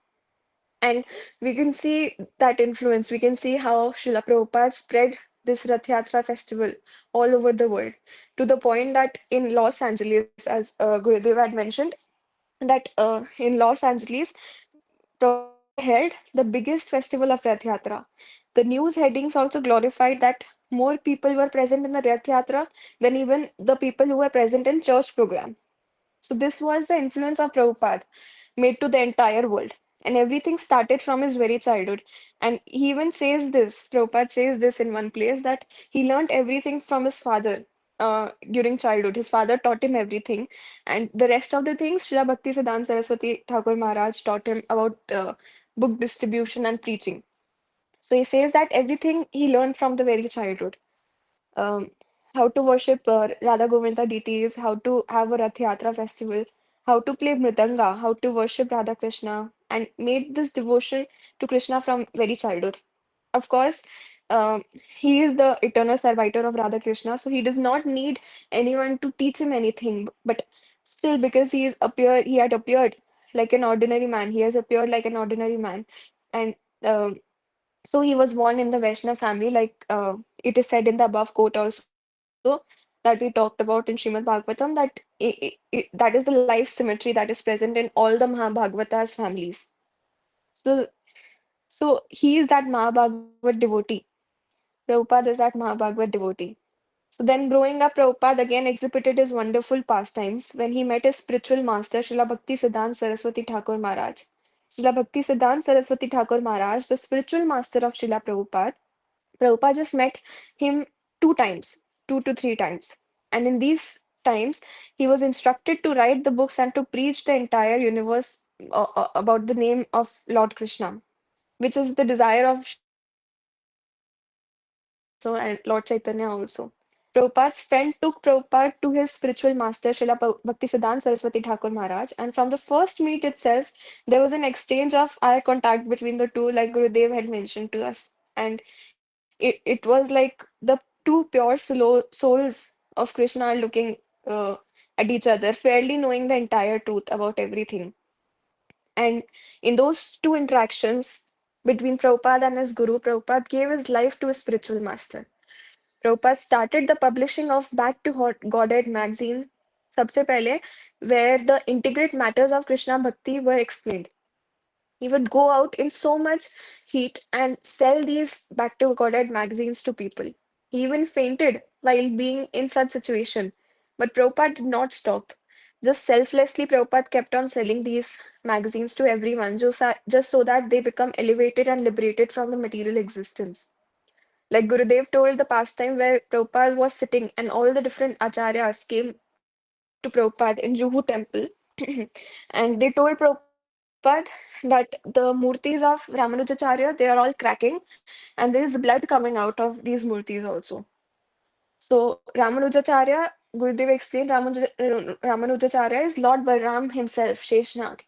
And we can see that influence. We can see how Srila Prabhupada spread this Rath Yatra festival all over the world to the point that in Los Angeles, as Gurudev had mentioned, that in Los Angeles, Prabhupada held the biggest festival of Rath Yatra. The news headings also glorified that more people were present in the Rath Yatra than even the people who were present in church program. So this was the influence of Prabhupada made to the entire world. And everything started from his very childhood. And he even says this, Prabhupada says this in one place, that he learned everything from his father during childhood. His father taught him everything. And the rest of the things, Srila Bhakti Siddhanta Saraswati Thakur Maharaj taught him about book distribution and preaching. So he says that everything he learned from the very childhood. Um, how to worship Radha Govinda deities, how to have a Rath Yatra festival, how to play Mridanga, how to worship Radha Krishna, and made this devotion to Krishna from very childhood. Of course, um, he is the eternal servitor of Radha Krishna, so he does not need anyone to teach him anything. But still, because he had appeared like an ordinary man, he has appeared like an ordinary man, and um, so he was born in the Vaishnav family, like it is said in the above quote also that we talked about in Srimad Bhagavatam, that that is the life symmetry that is present in all the Mahabhagavatas families. So, so he is that Mahabhagavat devotee. Prabhupada is that Mahabhagavat devotee. So then growing up, Prabhupada again exhibited his wonderful pastimes when he met his spiritual master, Srila Bhakti Siddhanta Saraswati Thakur Maharaj. Srila Bhakti Siddhanta Saraswati Thakur Maharaj, the spiritual master of Srila Prabhupada, Prabhupada just met him 2 times, 2 to 3 times. And in these times, he was instructed to write the books and to preach the entire universe about the name of Lord Krishna, which is the desire of Srila Prabhupada also and Lord Chaitanya also. Prabhupada's friend took Prabhupada to his spiritual master, Srila Bhaktisiddhanta Saraswati Thakur Maharaj, and from the first meet itself, there was an exchange of eye contact between the two, like Gurudev had mentioned to us. And it was like the two pure souls of Krishna are looking uh, at each other, fairly knowing the entire truth about everything. And in those two interactions between Prabhupada and his guru, Prabhupada gave his life to his spiritual master. Prabhupada started the publishing of Back to Godhead magazine, सबसे पहले, where the integrate matters of Krishna Bhakti were explained. He would go out in so much heat and sell these Back to Godhead magazines to people. He even fainted while being in such situation. But Prabhupada did not stop. Just selflessly, Prabhupada kept on selling these magazines to everyone just so that they become elevated and liberated from the material existence. Like Gurudev told the pastime where Prabhupada was sitting and all the different acharyas came to Prabhupada in Juhu temple and they told Prabhupada that Prabhupada that the murtis of Ramanujacharya, they are all cracking and there is blood coming out of these murtis also. So Ramanujacharya, Gurudev explained Ramanujacharya is Lord Balram himself, Sheshnag.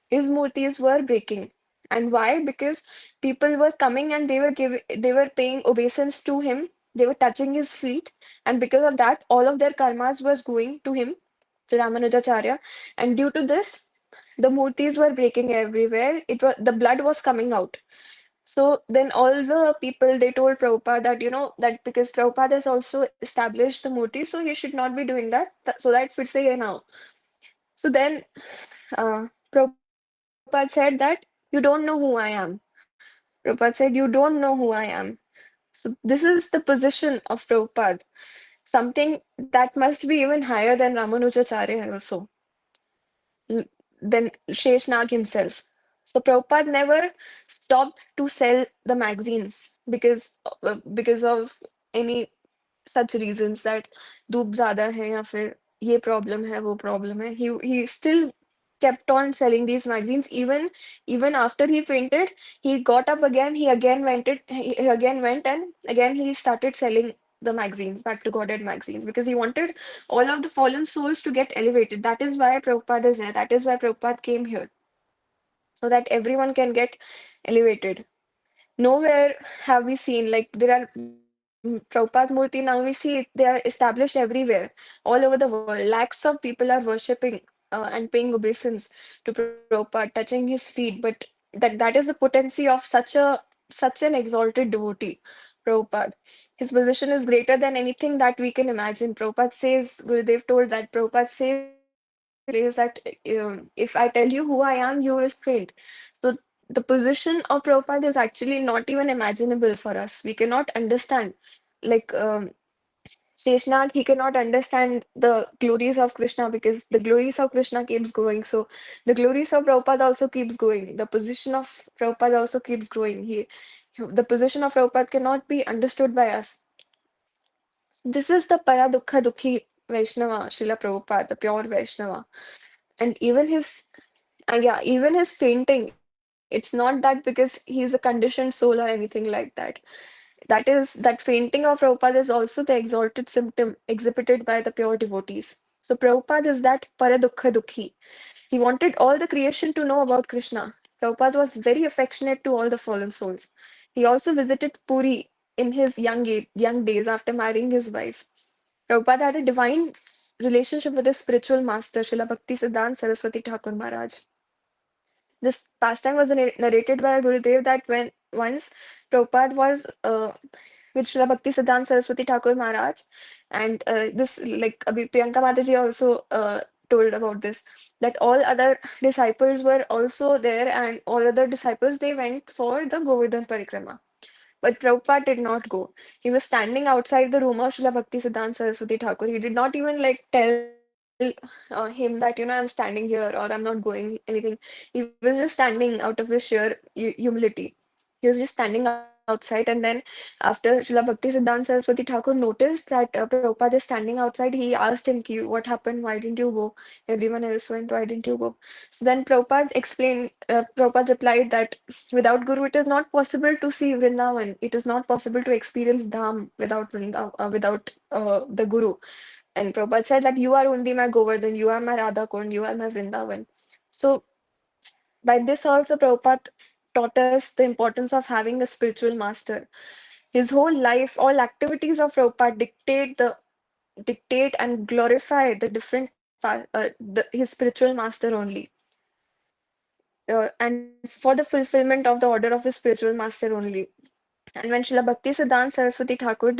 His murtis were breaking. And why? Because people were coming and they were paying obeisance to him. They were touching his feet, and because of that, all of their karmas was going to him, to Ramanujacharya. And due to this, the murtis were breaking everywhere. It was the blood was coming out. So then all the people they told Prabhupada that that because Prabhupada has also established the murti, so he should not be doing that. So that fits say now. So then Prabhupada said that you don't know who I am. Prabhupada said you don't know who I am. So this is the position of Prabhupada, something that must be even higher than Ramanujacharya also, than Sheshnag himself. So Prabhupada never stopped to sell the magazines because of any such reasons that धूप ज्यादा है या फिर ये problem है वो problem है. He still kept on selling these magazines even after he fainted. He got up again. He again went and again he started selling the magazines, back to Godhead magazines, because he wanted all of the fallen souls to get elevated. That is why Prabhupada is there. That is why Prabhupada came here, so that everyone can get elevated. Nowhere have we seen like there are Prabhupada Murti, now we see they are established everywhere, all over the world. Lakhs of people are worshipping and paying obeisance to Prabhupada, touching his feet. But that is the potency of such an exalted devotee, Prabhupada. His position is greater than anything that we can imagine. Prabhupada says, Gurudev told that Prabhupada says that if I tell you who I am, you will faint. So the position of Prabhupada is actually not even imaginable for us. We cannot understand. Like Sheshnag, he cannot understand the glories of Krishna because the glories of Krishna keeps growing. So the glories of Prabhupada also keeps growing. The position of Prabhupada also keeps growing. The position of Prabhupada cannot be understood by us. This is the Para Dukha Dukhi Vaishnava, Srila Prabhupada, the pure Vaishnava. And even his fainting, it's not that because he's a conditioned soul or anything like that. That fainting of Prabhupada is also the exalted symptom exhibited by the pure devotees. So Prabhupada is that Paradukha Dukhi. He wanted all the creation to know about Krishna. Prabhupada was very affectionate to all the fallen souls. He also visited Puri in his young days after marrying his wife. Prabhupada had a divine relationship with his spiritual master, Srila Bhakti Siddhanta Saraswati Thakur Maharaj. This pastime was narrated by Gurudev that when once Prabhupada was with Srila Bhakti Siddhanta Saraswati Thakur Maharaj, and this like Priyanka Mataji also told about this, that all other disciples were also there, and all other disciples they went for the Govardhan Parikrama. But Prabhupada did not go. He was standing outside the room of Srila Bhakti Siddhanta Saraswati Thakur. He did not even like tell him that, I'm standing here or I'm not going anything. He was just standing out of his sheer humility. He was just standing outside, and then after Srila Bhakti Siddhanta Saraswati Thakur noticed that Prabhupada is standing outside, he asked him, Ki, what happened? Why didn't you go? Everyone else went, why didn't you go? So then Prabhupada replied that without Guru, it is not possible to see Vrindavan. It is not possible to experience Dham without the Guru. And Prabhupada said that you are only my Govardhan, you are my Radha Kund, you are my Vrindavan. So by this also Prabhupada taught us the importance of having a spiritual master. His whole life, all activities of Prabhupada dictate and glorify the his spiritual master only. And for the fulfillment of the order of his spiritual master only. And when Srila Bhakti Siddhanta Saraswati Thakur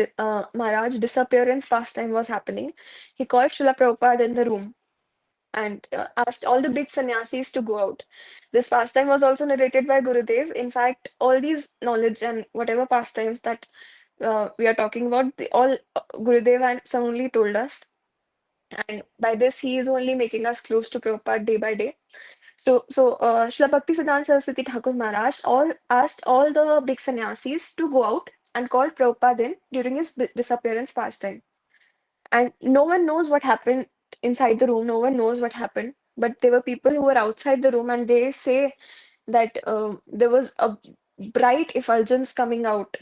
Maharaj disappearance pastime was happening, he called Srila Prabhupada in the room and asked all the big sannyasis to go out. This pastime was also narrated by Gurudev. In fact, all these knowledge and whatever pastimes that we are talking about, all Gurudev and Samuli told us. And by this, he is only making us close to Prabhupada day by day. So Srila Bhakti Siddhanta Saraswati Thakur Maharaj asked all the big sannyasis to go out and called Prabhupada in during his disappearance pastime. And no one knows what happened inside the room. No one knows what happened. but there were people who were outside the room, and they say that there was a bright effulgence coming out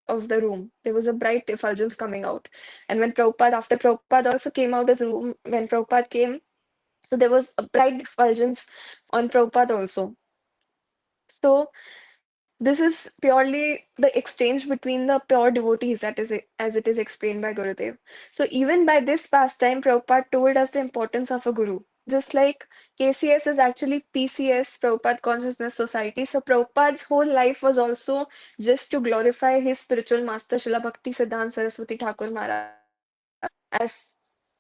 of the room. There was a bright effulgence coming out. And when after Prabhupada also came out of the room, when Prabhupada came, so there was a bright effulgence on Prabhupada also. So this is purely the exchange between the pure devotees, that is as it is explained by Gurudev. So even by this pastime, Prabhupada told us the importance of a guru. Just like KCS is actually PCS, Prabhupada Consciousness Society. So Prabhupada's whole life was also just to glorify his spiritual master, Srila Bhakti Siddhanta Saraswati Thakur Maharaj. As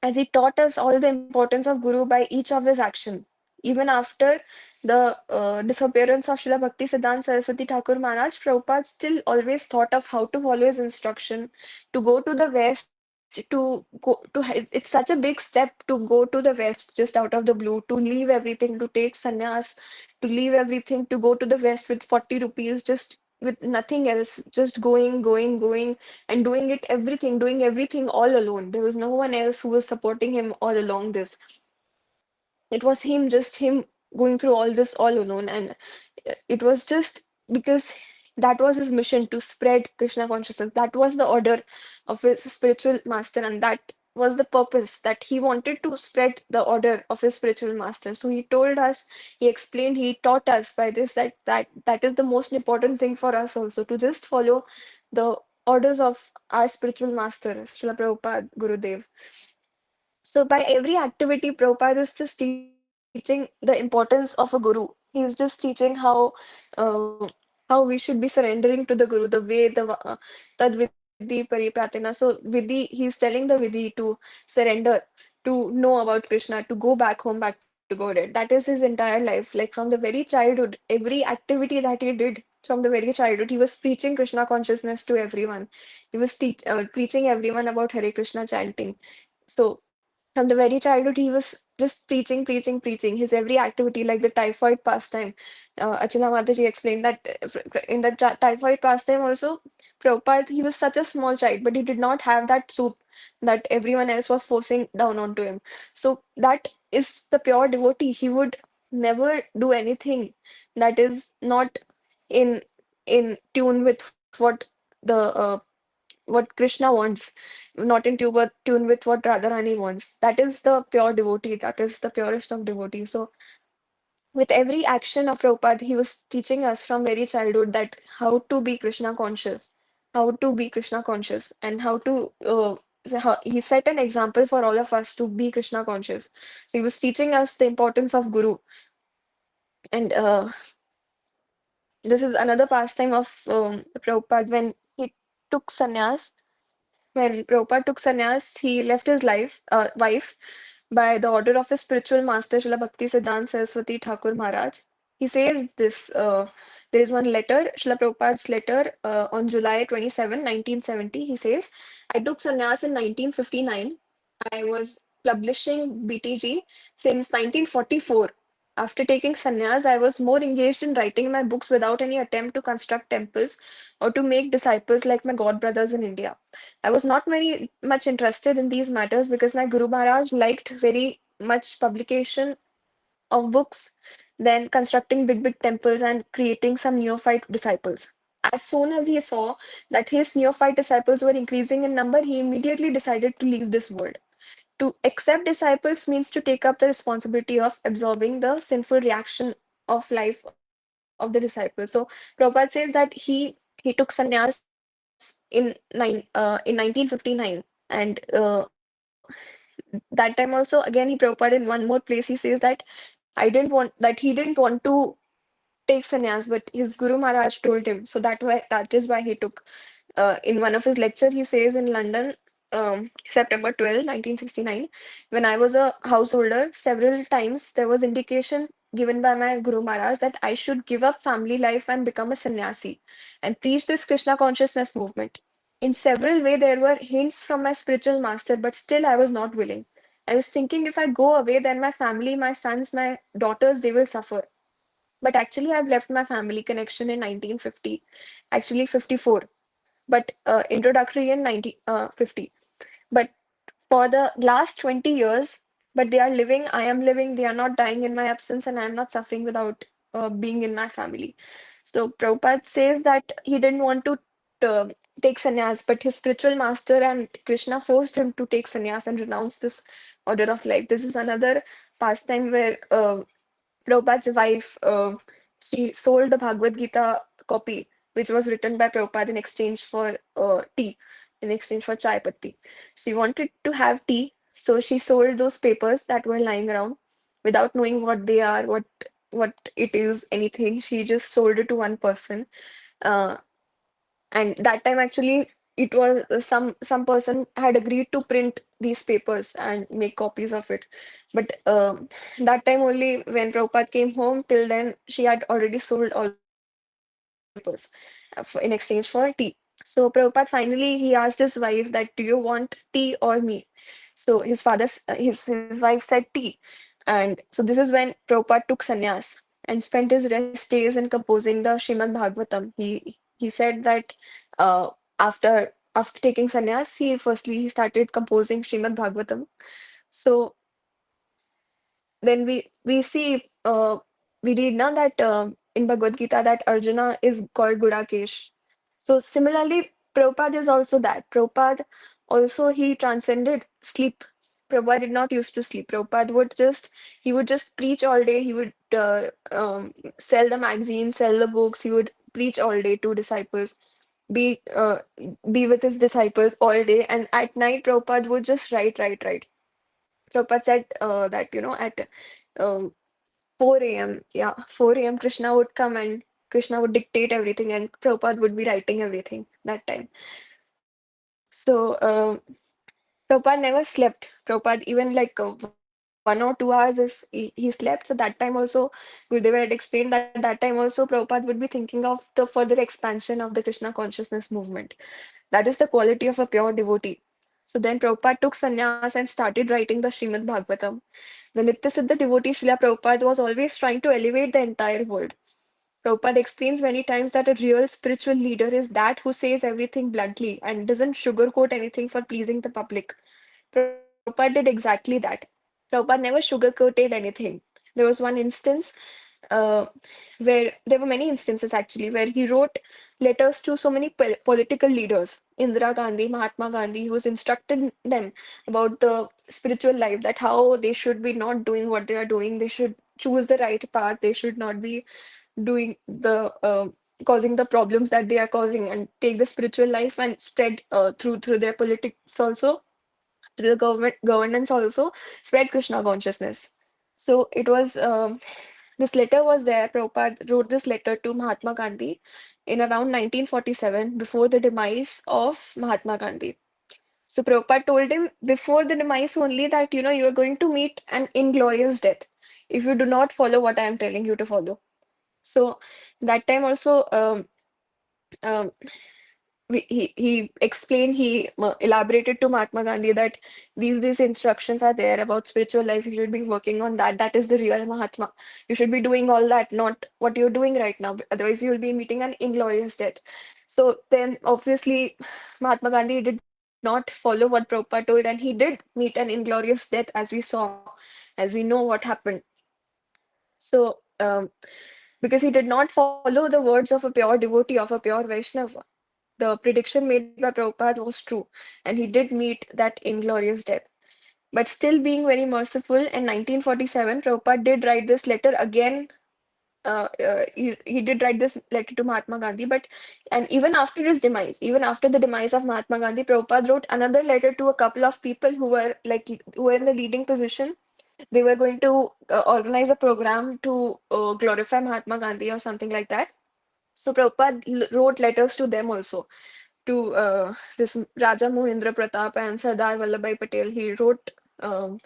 as he taught us all the importance of Guru by each of his action. Even after the disappearance of Srila Bhakti Siddhanta Saraswati Thakur Maharaj, Prabhupada still always thought of how to follow his instruction, to go to the West, it's such a big step to go to the West just out of the blue, to leave everything, to take sannyas, to leave everything, to go to the West with 40 rupees, just with nothing else, just going, and doing everything all alone. There was no one else who was supporting him all along this. It was him, just him going through all this all alone. And it was just because that was his mission, to spread Krishna consciousness. That was the order of his spiritual master, and that was the purpose, that he wanted to spread the order of his spiritual master. So he told us, he explained, he taught us by this, that is the most important thing for us also, to just follow the orders of our spiritual master, Srila Prabhupada Gurudev. So by every activity, Prabhupada is just teaching the importance of a guru. He's just teaching uh, how we should be surrendering to the guru, the way, tad vidhi paripratina. So vidhi, he's telling the vidhi to surrender, to know about Krishna, to go back home, back to Godhead. That is his entire life. Like from the very childhood, every activity that he did from the very childhood, he was preaching Krishna consciousness to everyone. He was preaching everyone about Hare Krishna chanting. So from the very childhood, he was just preaching. His every activity, like the typhoid pastime. Achana Mataji explained that in the typhoid pastime also, Prabhupada, he was such a small child, but he did not have that soup that everyone else was forcing down onto him. So that is the pure devotee. He would never do anything that is not in tune with what Krishna wants, not in tune with what Radharani wants. That is the pure devotee. That is the purest of devotees. So with every action of Prabhupada, he was teaching us from very childhood that how to be Krishna conscious, and how to. He set an example for all of us to be Krishna conscious. So he was teaching us the importance of Guru, and this is another pastime of Prabhupada when he took sannyas. When Prabhupada took sannyas, he left his wife by the order of his spiritual master, Srila Bhakti Siddhanta Saraswati Thakur Maharaj. He says this, there is one letter, Srila Prabhupada's letter on July 27, 1970. He says, I took sannyas in 1959. I was publishing BTG since 1944. After taking sannyas, I was more engaged in writing my books without any attempt to construct temples or to make disciples like my god brothers in India. I was not very much interested in these matters because my Guru Maharaj liked very much publication of books than constructing big temples and creating some neophyte disciples. As soon as he saw that his neophyte disciples were increasing in number, he immediately decided to leave this world. To accept disciples means to take up the responsibility of absorbing the sinful reaction of life of the disciple. So Prabhupada says that he took sannyas in 1959, and that time also again he Prabhupada in one more place he says that he didn't want to take sannyas, but his Guru Maharaj told him. So that is why he took. In one of his lecture, he says in London, September 12, 1969, when I was a householder, several times there was indication given by my Guru Maharaj that I should give up family life and become a sannyasi and preach this Krishna consciousness movement. In several ways, there were hints from my spiritual master, but still I was not willing. I was thinking if I go away, then my family, my sons, my daughters, they will suffer. But actually, I've left my family connection in 1950, actually 54, but introductory in 1950. But for the last 20 years, but they are living, I am living, they are not dying in my absence, and I am not suffering without being in my family. So Prabhupada says that he didn't want to uh, take sannyas, but his spiritual master and Krishna forced him to take sannyas and renounce this order of life. This is another pastime where Prabhupada's wife, she sold the Bhagavad Gita copy, which was written by Prabhupada in exchange for tea, in exchange for chai patti. She wanted to have tea, so she sold those papers that were lying around without knowing what they are, what it is, anything. She just sold it to one person. Uh, and that time actually it was some person had agreed to print these papers and make copies of it, but that time only when Prabhupada came home, till then she had already sold all the papers in exchange for tea. So Prabhupada finally he asked his wife that, do you want tea or me? So his wife said tea. And so this is when Prabhupada took sannyas and spent his rest days in composing the Srimad Bhagavatam. He said that uh, after taking sannyas, he started composing Srimad Bhagavatam. So then we see we read now that in Bhagavad Gita that Arjuna is called Gudakesh. So similarly, Prabhupada is also that. Prabhupada also he transcended sleep. Prabhupada did not used to sleep. Prabhupada would just preach all day. He would sell the magazines, sell the books. He would preach all day to disciples, be uh, be with his disciples all day. And at night, Prabhupada would just write. Prabhupada said that, at um, 4 a.m., yeah, 4 a.m., Krishna would come and Krishna would dictate everything, and Prabhupada would be writing everything that time. So, Prabhupada never slept. Prabhupada, even like 1 or 2 hours, if he slept, so that time also, Gurudeva had explained that that time also Prabhupada would be thinking of the further expansion of the Krishna consciousness movement. That is the quality of a pure devotee. So then Prabhupada took sannyas and started writing the Srimad Bhagavatam. The Nityasiddha devotee Srila Prabhupada was always trying to elevate the entire world. Prabhupada explains many times that a real spiritual leader is that who says everything bluntly and doesn't sugarcoat anything for pleasing the public. Prabhupada did exactly that. Prabhupada never sugarcoated anything. There was one instance uh, where there were many instances actually where he wrote letters to so many political leaders, Indira Gandhi, Mahatma Gandhi, who's instructed them about the spiritual life, that how they should be not doing what they are doing, they should choose the right path, they should not be doing the causing the problems that they are causing, and take the spiritual life and spread through their politics also, through the governance also, spread Krishna consciousness. So it was this letter was there. Prabhupada wrote this letter to Mahatma Gandhi in around 1947, before the demise of Mahatma Gandhi. So Prabhupada told him before the demise only that, you are going to meet an inglorious death if you do not follow what I am telling you to follow. So that time also, um, he explained, he elaborated to Mahatma Gandhi that these instructions are there about spiritual life. You should be working on that. That is the real Mahatma. You should be doing all that, not what you're doing right now. Otherwise, you will be meeting an inglorious death. So then, obviously, Mahatma Gandhi did not follow what Prabhupada told, and he did meet an inglorious death, as we saw, as we know what happened. So, because he did not follow the words of a pure devotee, of a pure Vaishnava, the prediction made by Prabhupada was true, and he did meet that inglorious death. But still being very merciful, in 1947, Prabhupada did write this letter again. He did write this letter to Mahatma Gandhi, but and even after his demise, even after the demise of Mahatma Gandhi, Prabhupada wrote another letter to a couple of people who were in the leading position. They were going to organize a program to glorify Mahatma Gandhi or something like that. So Prabhupada wrote letters to them also, to this Raja Mohindra Pratap and Sardar Vallabhbhai Patel. He wrote the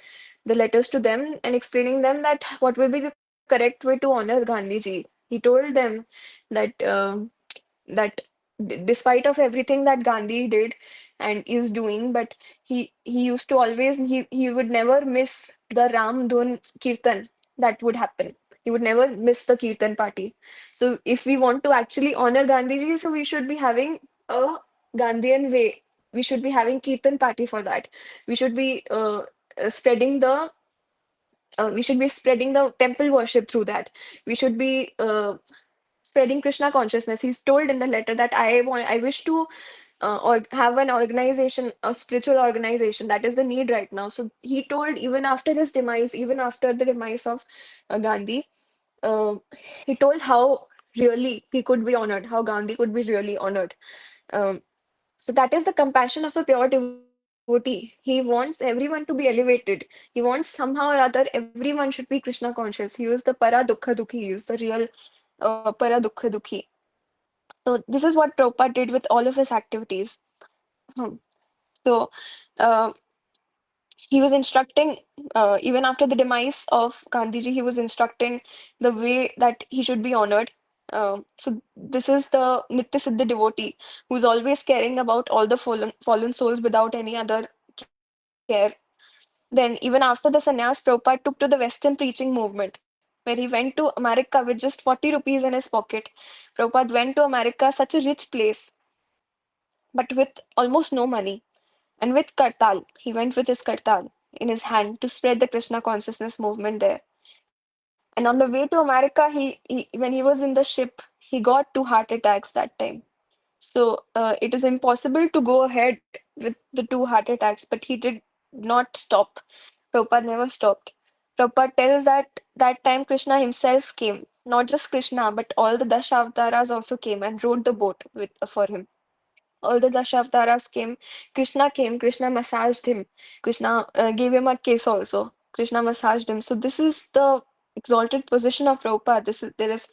letters to them and explaining them that what will be the correct way to honor Gandhiji. He told them that despite of everything that Gandhi did and is doing, but he used to always, he would never miss the Ram Dhun Kirtan that would happen. He would never miss the Kirtan party. So if we want to actually honor Gandhiji, so we should be having a Gandhian way. We should be having Kirtan party for that. We should be spreading the We should be spreading the temple worship through that. We should be spreading Krishna consciousness. He's told in the letter that I wish to or have an organization, a spiritual organization. That is the need right now. So he told, even after his demise, even after the demise of Gandhi, uh, he told how really he could be honored, how Gandhi could be really honored. Um, so that is the compassion of a pure devotee. He wants everyone to be elevated. He wants somehow or other everyone should be Krishna conscious. He is the para dukha dukhi. He is the real para dukha dukhi. So this is what Prabhupada did with all of his activities. Hmm. So uh, he was instructing, even after the demise of Gandhiji, he was instructing the way that he should be honored. So this is the Nitya Siddha devotee who's always caring about all the fallen souls without any other care. Then even after the sannyas, Prabhupada took to the Western preaching movement, where he went to America with just 40 rupees in his pocket. Prabhupada went to America, such a rich place, but with almost no money. And with Kartal, he went with his Kartal in his hand to spread the Krishna consciousness movement there. And on the way to America, when he was in the ship, he got 2 heart attacks that time. So it is impossible to go ahead with the 2 heart attacks, but he did not stop. Prabhupada never stopped. Prabhupada tells that that time Krishna himself came. Not just Krishna, but all the Dashavtaras also came and rowed the boat for him. All the Dashavtaras came, Krishna massaged him. Krishna gave him a kiss also. Krishna massaged him. So this is the exalted position of Prabhupada.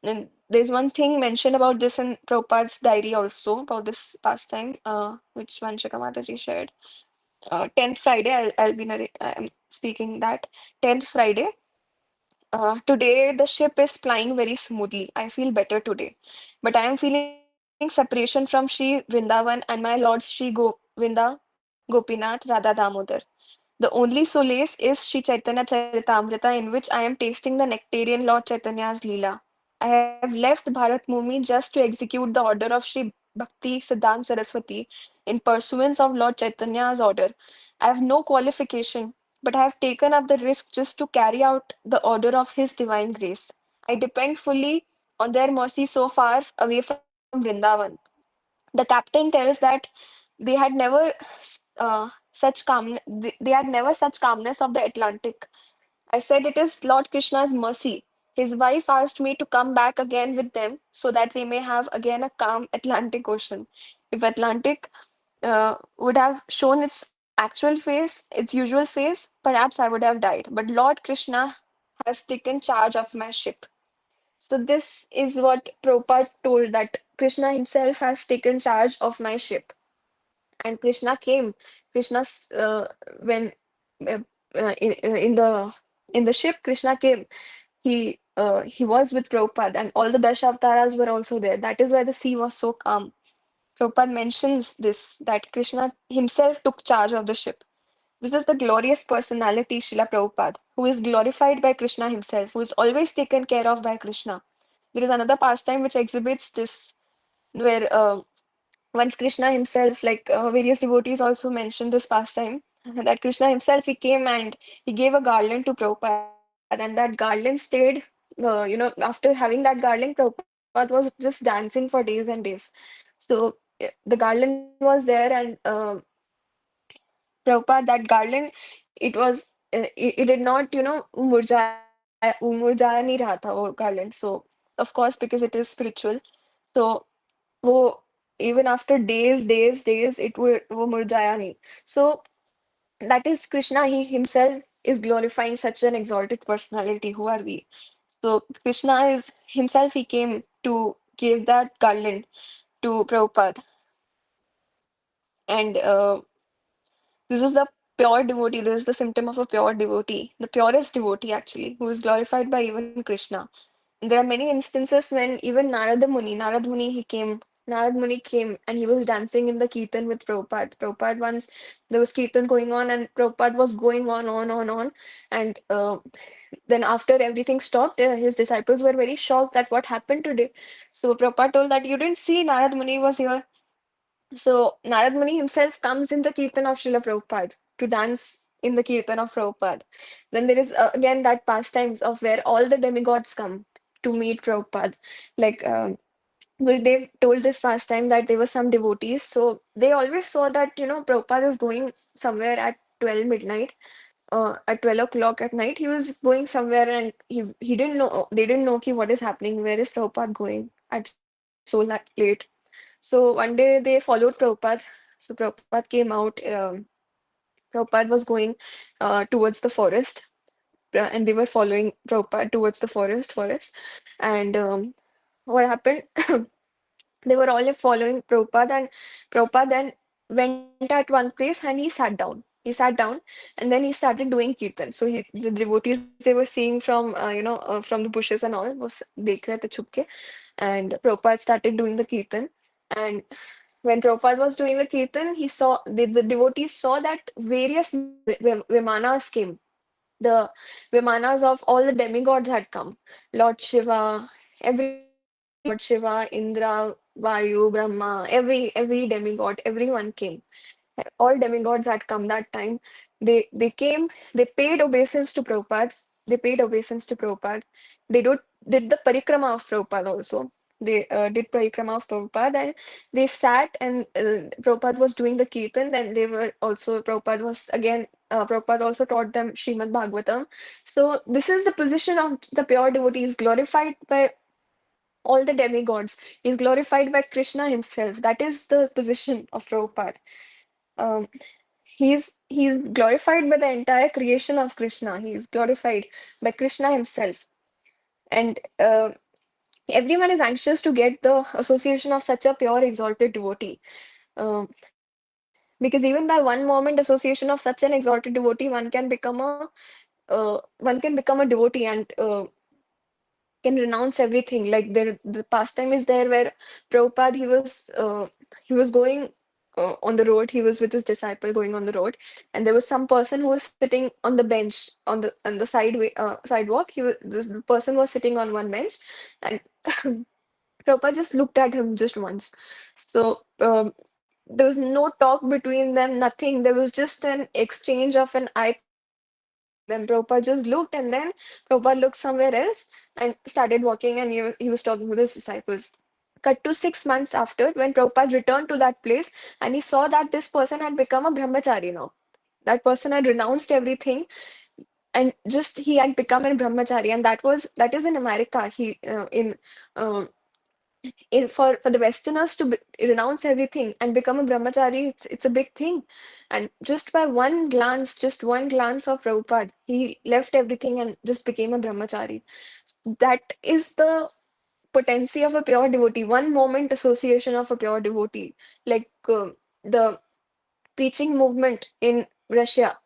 And there's one thing mentioned about this in Prabhupada's diary also, about this pastime, which Vanshika Mataji shared. 10th Friday, I'm speaking that. 10th Friday, today the ship is flying very smoothly. I feel better today. But I am feeling separation from Sri Vrindavan and my Lord Sri Govinda Gopinath Radha Damodar. The only solace is Sri Chaitanya Charitamrita, in which I am tasting the nectarian Lord Chaitanya's Leela. I have left Bharat Bhumi just to execute the order of Sri Bhakti Siddhant Saraswati in pursuance of Lord Chaitanya's order. I have no qualification, but I have taken up the risk just to carry out the order of His divine grace. I depend fully on their mercy so far away from Vrindavan. The captain tells that they had never they had never such calmness of the Atlantic. I said it is Lord Krishna's mercy. His wife asked me to come back again with them so that we may have again a calm Atlantic Ocean. If Atlantic would have shown its actual face, its usual face, perhaps I would have died. But Lord Krishna has taken charge of my ship. So this is what Prabhupada told, that Krishna himself has taken charge of my ship. And Krishna came. Krishna's when uh, in the ship, Krishna came. He was with Prabhupada, and all the Dashavtaras were also there. That is why the sea was so calm. Prabhupada mentions this, that Krishna himself took charge of the ship. This is the glorious personality, Srila Prabhupada, who is glorified by Krishna himself, who is always taken care of by Krishna. There is another pastime which exhibits this, where once Krishna himself, like various devotees also mentioned this pastime, that Krishna himself, he came and he gave a garland to Prabhupada, and that garland stayed, after having that garland, Prabhupada was just dancing for days and days. So the garland was there, and Prabhupada, that garland, it did not, मुरझाया नहीं रहा था वो garland. So of course, because it is spiritual, so वो even after days, वो मुरझाया नहीं. So that is Krishna. He himself is glorifying such an exalted personality. Who are we? So Krishna is himself. He came to give that garland to Prabhupada, and this is the pure devotee. This is the symptom of a pure devotee, the purest devotee actually, who is glorified by even Krishna. And there are many instances when even Narad Muni came and he was dancing in the kirtan with Prabhupada. Prabhupada, once there was kirtan going on and Prabhupada was going on. And then after everything stopped, his disciples were very shocked that what happened today. So Prabhupada told that you didn't see Narad Muni was here. So Narad Muni himself comes in the kirtan of Srila Prabhupada to dance in the Kirtan of Prabhupada. Then there is again that pastimes of where all the demigods come to meet Prabhupada. Like Gurudev told this last time that there were some devotees, so they always saw that Prabhupada was going somewhere at 12 midnight, at 12 o'clock at night. He was going somewhere, and he didn't know. They didn't know ki what is happening. Where is Prabhupada going at so late? So one day they followed Prabhupada. So Prabhupada came out. Prabhupada was going towards the forest, and they were following Prabhupada towards the forest. And what happened? They were all following Prabhupada, and Prabhupada then went at one place and he sat down. He sat down and then he started doing kirtan. So the devotees they were seeing from from the bushes and all was dekh rahe the chupke, and Prabhupada started doing the kirtan. And when Prabhupada was doing the kirtan, he saw the devotees saw that various vimanas came. The vimanas of all the demigods had come. Lord Shiva, every Lord Shiva, Indra, Vayu, Brahma, every demigod, everyone came. All demigods had come that time. They came, they paid obeisance to Prabhupada. They paid obeisance to Prabhupada. They did the parikrama of Prabhupada also. They did parikrama of Prabhupada, and they sat, and Prabhupada was doing the kirtan. Then they were also Prabhupada also taught them Srimad Bhagavatam. So this is the position of the pure devotees, glorified by all the demigods. He's glorified by Krishna himself. That is the position of Prabhupada. Um, he's glorified by the entire creation of Krishna. He is glorified by Krishna himself. And everyone is anxious to get the association of such a pure, exalted devotee. Because even by one moment association of such an exalted devotee, one can become a devotee and can renounce everything. Like the pastime is there where Prabhupada he was going on the road. He was with his disciple going on the road, and there was some person who was sitting on the bench on the sidewalk. This person was sitting on one bench, and Prabhupada just looked at him just once. So there was no talk between them, nothing. There was just an exchange of an eye contact between them. Prabhupada just looked, and then Prabhupada looked somewhere else and started walking, and he was talking with his disciples. Cut to 6 months after, when Prabhupada returned to that place, and he saw that this person had become a brahmachari now. That person had renounced everything, and just he had become a brahmachari, and that is in America. He for the Westerners to renounce everything and become a brahmachari, it's a big thing. And just by just one glance of Prabhupada, he left everything and just became a brahmachari. That is the potency of a pure devotee, one moment association of a pure devotee. Like the preaching movement in Russia.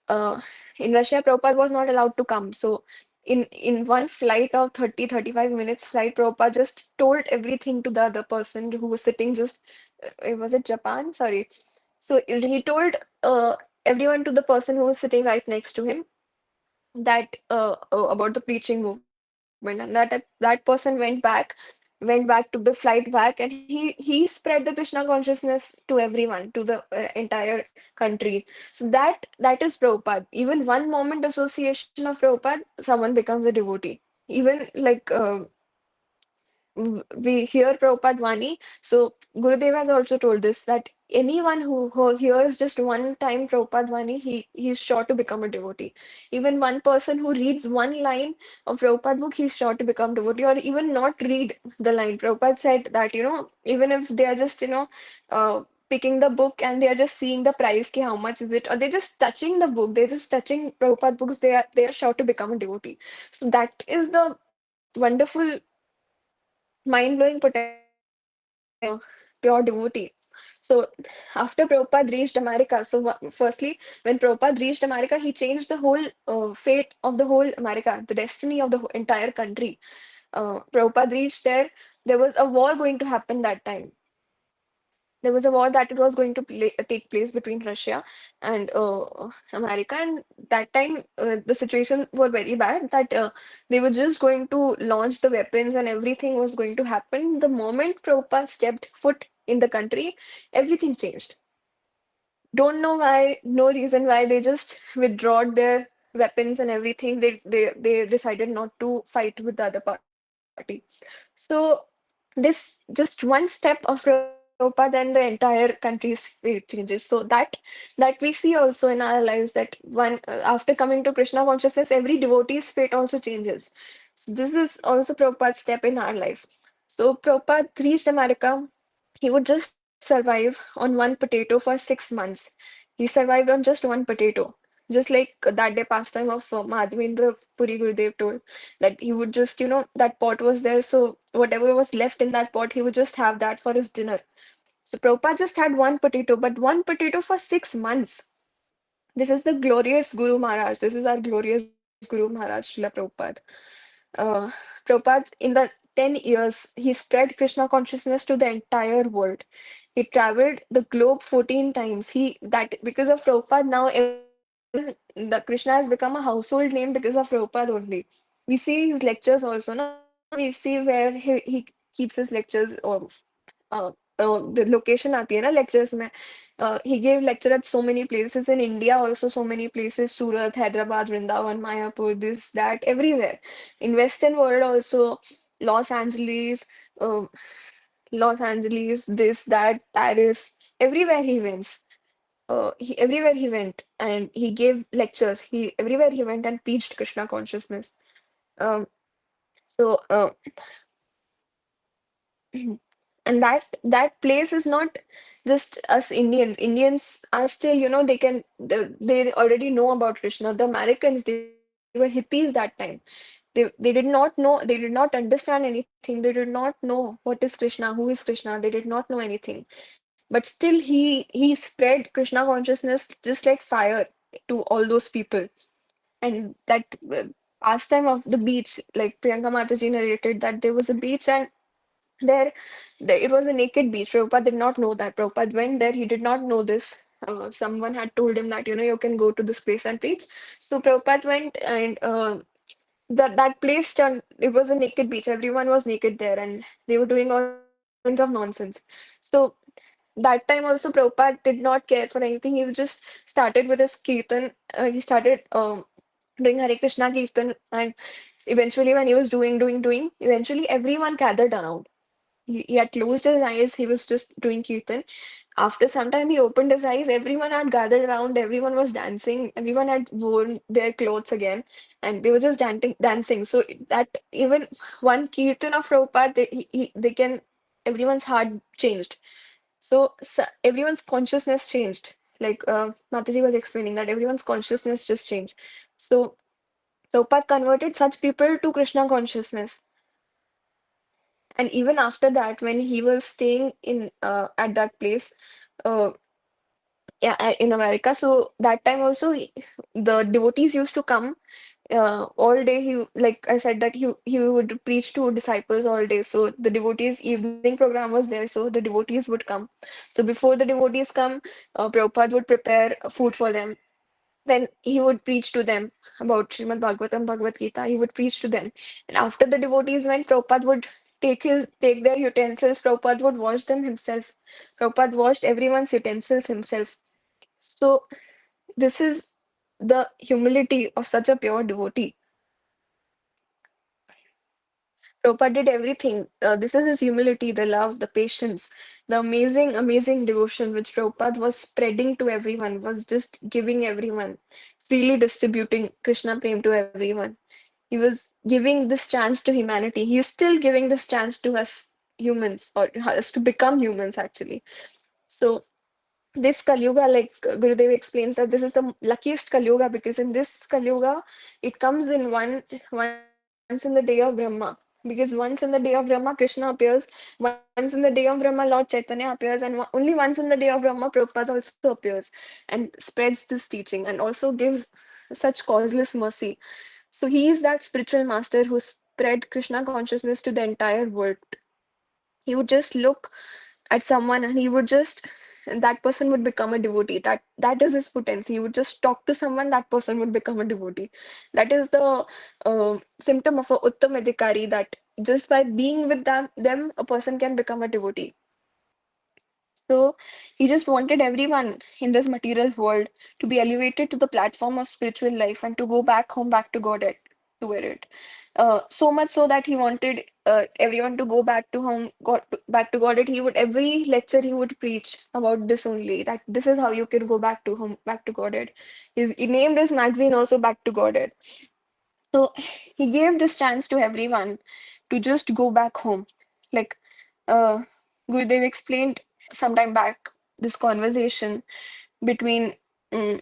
In Russia, Prabhupada was not allowed to come. So in one flight of 35 minutes flight, Prabhupada just told everything to the other person who was sitting just, was it Japan? Sorry. So he told everyone to the person who was sitting right next to him that about the preaching movement, and that person went back, took the flight back, and he spread the Krishna consciousness to everyone, to the entire country. So that is Prabhupada. Even one moment association of Prabhupada, someone becomes a devotee. Even like we hear Prabhupada Vani. So Gurudev has also told this, that anyone who hears just one time Prabhupada Vani, he's sure to become a devotee. Even one person who reads one line of Prabhupada book, he's sure to become devotee, or even not read the line. Prabhupada said that, even if they are just, picking the book and they are just seeing the price, ki how much is it, or they're just touching the book, they're just touching Prabhupada books, they are sure to become a devotee. So that is the wonderful, mind-blowing potential of pure devotee. So after Prabhupada reached America, so firstly, when Prabhupada reached America, he changed the whole fate of the whole America, the destiny of the entire country. Prabhupada reached there. There was a war going to happen that time. There was a war that it was going to take place between Russia and America, and that time the situation were very bad. That they were just going to launch the weapons, and everything was going to happen. The moment Prabhupada stepped foot in the country, everything changed. don't know why, no reason why they just withdrawed their weapons and everything. They decided not to fight with the other party. So this just one step of Prabhupada, then the entire country's fate changes. So that we see also in our lives, that after coming to Krishna consciousness, every devotee's fate also changes. So this is also Prabhupada's step in our life. So Prabhupada reached America. He would just survive on one potato for 6 months. He survived on just one potato. Just like that day pastime of Madhavendra Puri Gurudev told, that he would just, that pot was there, so whatever was left in that pot, he would just have that for his dinner. So Prabhupada just had one potato, but one potato for 6 months. This is the glorious Guru Maharaj. This is our glorious Guru Maharaj, Srila Prabhupada. Uh, Prabhupada, in the 10 years, he spread Krishna consciousness to the entire world. He traveled the globe 14 times. Because of Prabhupada, now the Krishna has become a household name because of Prabhupada only. We see his lectures also. Now we see where he keeps his lectures, or uh, the location aati hai na lectures mein. He gave lecture at so many places in India, also so many places: Surat, Hyderabad, Vrindavan, Mayapur, this, that, everywhere. In Western world also, Los Angeles, uh, this, that, Paris, everywhere he went. Everywhere he went and he gave lectures. Everywhere he went and preached Krishna consciousness. Um, so and that place is not just us Indians. Indians are still, they already know about Krishna. The Americans, they were hippies that time. They did not know, they did not understand anything. They did not know what is Krishna, who is Krishna. They did not know anything. But still he spread Krishna consciousness just like fire to all those people. And that pastime of the beach, like Priyanka Mataji narrated, that there was a beach, and there it was a naked beach. Prabhupada did not know that. Prabhupada went there, he did not know this. Someone had told him that, you can go to this place and preach. So Prabhupada went, and that place turned, it was a naked beach. Everyone was naked there, and they were doing all kinds of nonsense. So that time also Prabhupada did not care for anything. He just started with his kirtan. He started doing Hare Krishna kirtan, and eventually when he was doing, eventually everyone gathered around. He had closed his eyes, he was just doing kirtan. After some time, he opened his eyes, everyone had gathered around, everyone was dancing, everyone had worn their clothes again, and they were just dancing. So that even one kirtan of Prabhupada, they can, everyone's heart changed. So everyone's consciousness changed. Like Mataji was explaining, that everyone's consciousness just changed. So Prabhupada converted such people to Krishna consciousness. And even after that, when he was staying in at that place, uh, yeah, in America, so that time also the devotees used to come all day. Like I said, that he would preach to disciples all day. So the devotees' evening program was there, so the devotees would come. So before the devotees come, Prabhupada would prepare food for them. Then he would preach to them about Srimad Bhagavatam, Bhagavad Gita. He would preach to them. And after the devotees went, Prabhupada would take their utensils. Prabhupada would wash them himself. Prabhupada washed everyone's utensils himself. So this is the humility of such a pure devotee. Prabhupada did everything. This is his humility, the love, the patience, the amazing, amazing devotion which Prabhupada was spreading to everyone, was just giving everyone, freely distributing Krishna Prem to everyone. He was giving this chance to humanity. He is still giving this chance to us humans, or us to become humans actually. So this Kali Yuga, like Gurudev explains, that this is the luckiest Kali Yuga, because in this Kali Yuga, it comes in once in the day of Brahma. Because once in the day of Brahma, Krishna appears. Once in the day of Brahma, Lord Chaitanya appears, and only once in the day of Brahma, Prabhupada also appears and spreads this teaching, and also gives such causeless mercy. So he is that spiritual master who spread Krishna consciousness to the entire world. He would just look at someone, and he would just, that person would become a devotee. That is his potency. He would just talk to someone, that person would become a devotee. That is the symptom of a uttam adhikari, that just by being with them a person can become a devotee. So he just wanted everyone in this material world to be elevated to the platform of spiritual life and to go back home, back to God to where it. So much so that he wanted everyone to go back to home, back to God. He would every lecture he would preach about this only. That this is how you can go back to home, back to God. He named his magazine also Back to God. So he gave this chance to everyone to just go back home. Like uh, Gurudev explained sometime back this conversation between um,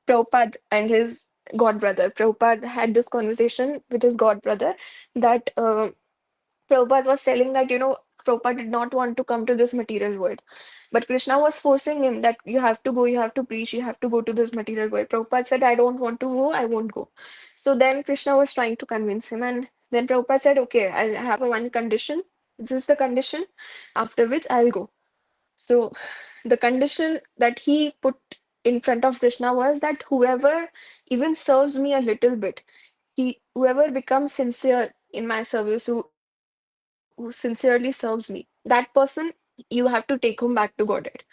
Prabhupada and his god brother. Prabhupada had this conversation with his god brother that Prabhupada was telling that, Prabhupada did not want to come to this material world. But Krishna was forcing him that you have to go, you have to preach, you have to go to this material world. Prabhupada said, I don't want to go, I won't go. So then Krishna was trying to convince him. And then Prabhupada said, okay, I'll have a one condition. This is the condition, after which I'll go. So the condition that he put in front of Krishna was that whoever even serves me a little bit, whoever becomes sincere in my service, who sincerely serves me, that person you have to take him back to Godhead.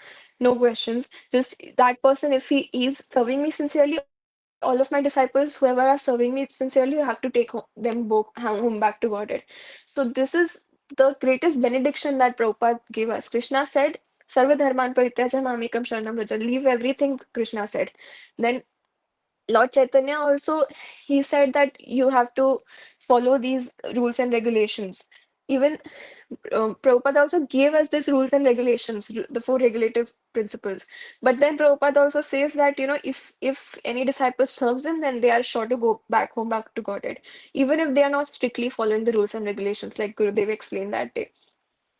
No questions. Just that person, if he is serving me sincerely, all of my disciples, whoever are serving me sincerely, you have to take them both home back to Godhead. So this is the greatest benediction that Prabhupada gave us. Krishna said, Sarva dharman parityaja mamekam sharanam vraja. Leave everything, Krishna said. Then Lord Chaitanya also, he said that you have to follow these rules and regulations. Even Prabhupada also gave us these rules and regulations, the four regulative principles. But then Prabhupada also says that, if any disciple serves him, then they are sure to go back home, back to Godhead, even if they are not strictly following the rules and regulations, like Gurudev explained that day.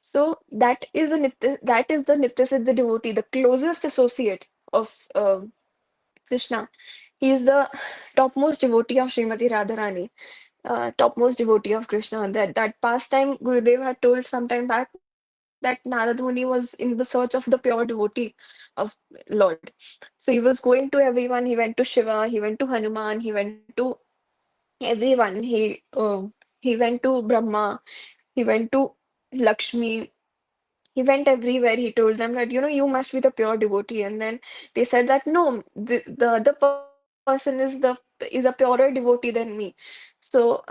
So that is the Nitya Siddha devotee, the closest associate of Krishna. He is the topmost devotee of Srimati Radharani, topmost devotee of Krishna. That pastime Gurudev had told some time back that Narad Muni was in the search of the pure devotee of Lord. So he was going to everyone. He went to Shiva. He went to Hanuman. He went to everyone. He went to Brahma. He went to Lakshmi. He went everywhere. He told them that, you must be the pure devotee. And then they said that no, the other person is a purer devotee than me. So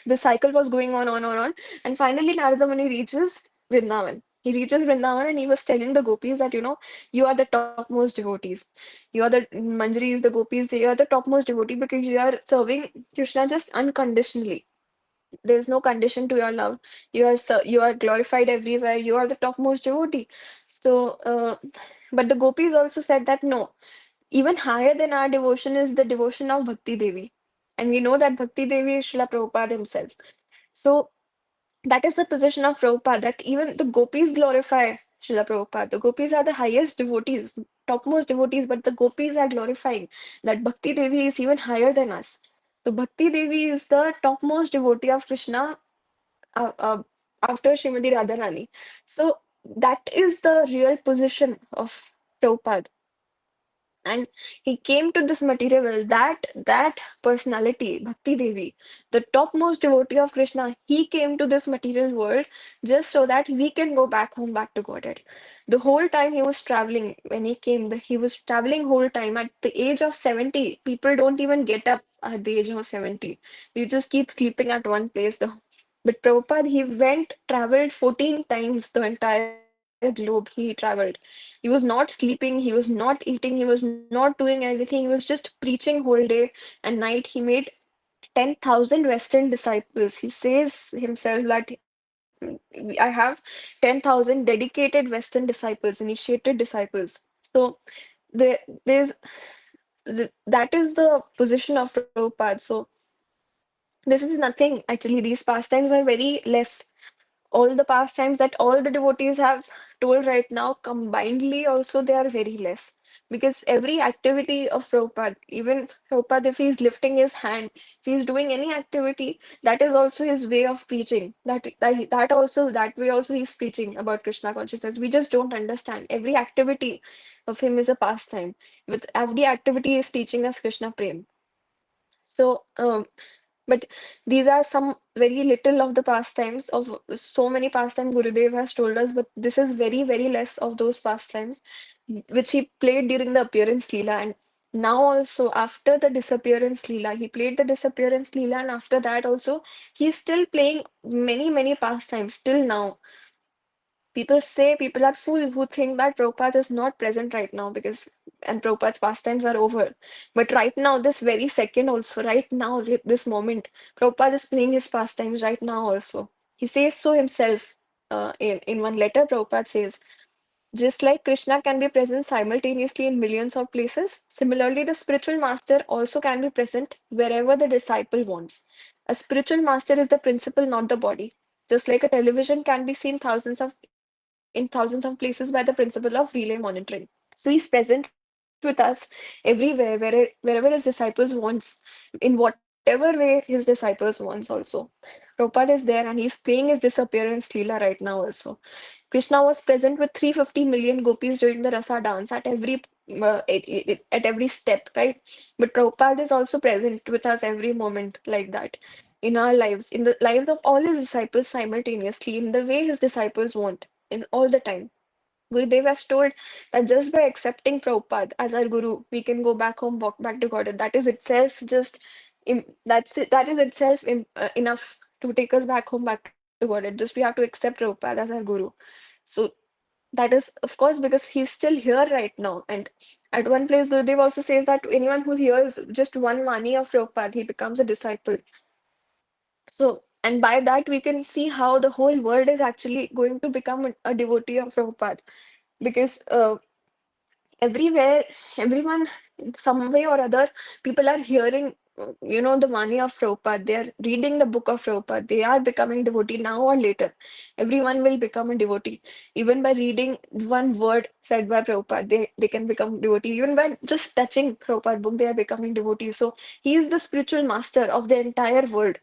the cycle was going on. And finally Narada Muni reaches Vrindavan. He reaches Vrindavan and he was telling the gopis that, you are the topmost devotees. You are the Manjaris, the gopis, you are the topmost devotee because you are serving Krishna just unconditionally. There's no condition to your love. You are glorified everywhere. You are the topmost devotee. So but the gopis also said that no, even higher than our devotion is the devotion of Bhakti Devi, and we know that Bhakti Devi is Srila Prabhupada himself. So that is the position of Prabhupada, that even the gopis glorify Srila Prabhupada. The gopis are the highest devotees, topmost devotees, but the gopis are glorifying that Bhakti Devi is even higher than us. So Bhakti Devi is the topmost devotee of Krishna after Srimati Radharani. So that is the real position of Prabhupada. And he came to this material world, that personality, Bhakti Devi, the topmost devotee of Krishna, he came to this material world just so that we can go back home, back to Godhead. The whole time he was traveling, when he came, he was traveling whole time. At the age of 70, people don't even get up at the age of 70. They just keep sleeping at one place. But Prabhupada, he traveled 14 times the entire globe. He traveled. He was not sleeping, he was not eating, he was not doing anything. He was just preaching whole day and night. He made 10,000 Western disciples. He says himself that I have 10,000 dedicated Western disciples, initiated disciples. So there's that is the position of Prabhupada. So this is nothing actually. These pastimes are very less. All the pastimes that all the devotees have told right now combinedly also, they are very less, because every activity of Prabhupada, even Prabhupada, if he's lifting his hand, if he's doing any activity, that is also his way of preaching. That way also he's preaching about Krishna consciousness. We just don't understand. Every activity of him is a pastime. With every activity is teaching us Krishna prem. So But these are some very little of the pastimes of so many pastimes Gurudev has told us, but this is very, very less of those pastimes which he played during the appearance Leela. And now also after the disappearance Leela, he played the disappearance Leela, and after that also he's still playing many, many pastimes till now. People say people are fools who think that Prabhupada is not present right now because and Prabhupada's pastimes are over. But right now, this very second also, right now, this moment, Prabhupada is playing his pastimes right now also. He says so himself. In one letter, Prabhupada says, just like Krishna can be present simultaneously in millions of places, similarly, the spiritual master also can be present wherever the disciple wants. A spiritual master is the principle, not the body. Just like a television can be seen in thousands of places by the principle of relay monitoring. So he's present with us everywhere, wherever his disciples wants, in whatever way his disciples wants also. Prabhupada is there and he's playing his disappearance Leela right now also. Krishna was present with 350 million gopis during the Rasa dance at every step, right? But Prabhupada is also present with us every moment like that in our lives, in the lives of all his disciples simultaneously, in the way his disciples want, in all the time. Gurudev has told that just by accepting Prabhupada as our guru, we can go back home, walk back to Godhead. That is itself that is itself enough to take us back home, back to Godhead. Just we have to accept Prabhupada as our guru. So that is, of course, because he's still here right now. And at one place, Gurudev also says that anyone who hears just one Vani of Prabhupada, he becomes a disciple. So, and by that, we can see how the whole world is actually going to become a devotee of Prabhupada because everywhere, everyone, in some way or other, people are hearing, the Vani of Prabhupada. They are reading the book of Prabhupada. They are becoming devotee now or later. Everyone will become a devotee. Even by reading one word said by Prabhupada, they can become devotee. Even by just touching Prabhupada book, they are becoming devotee. So he is the spiritual master of the entire world.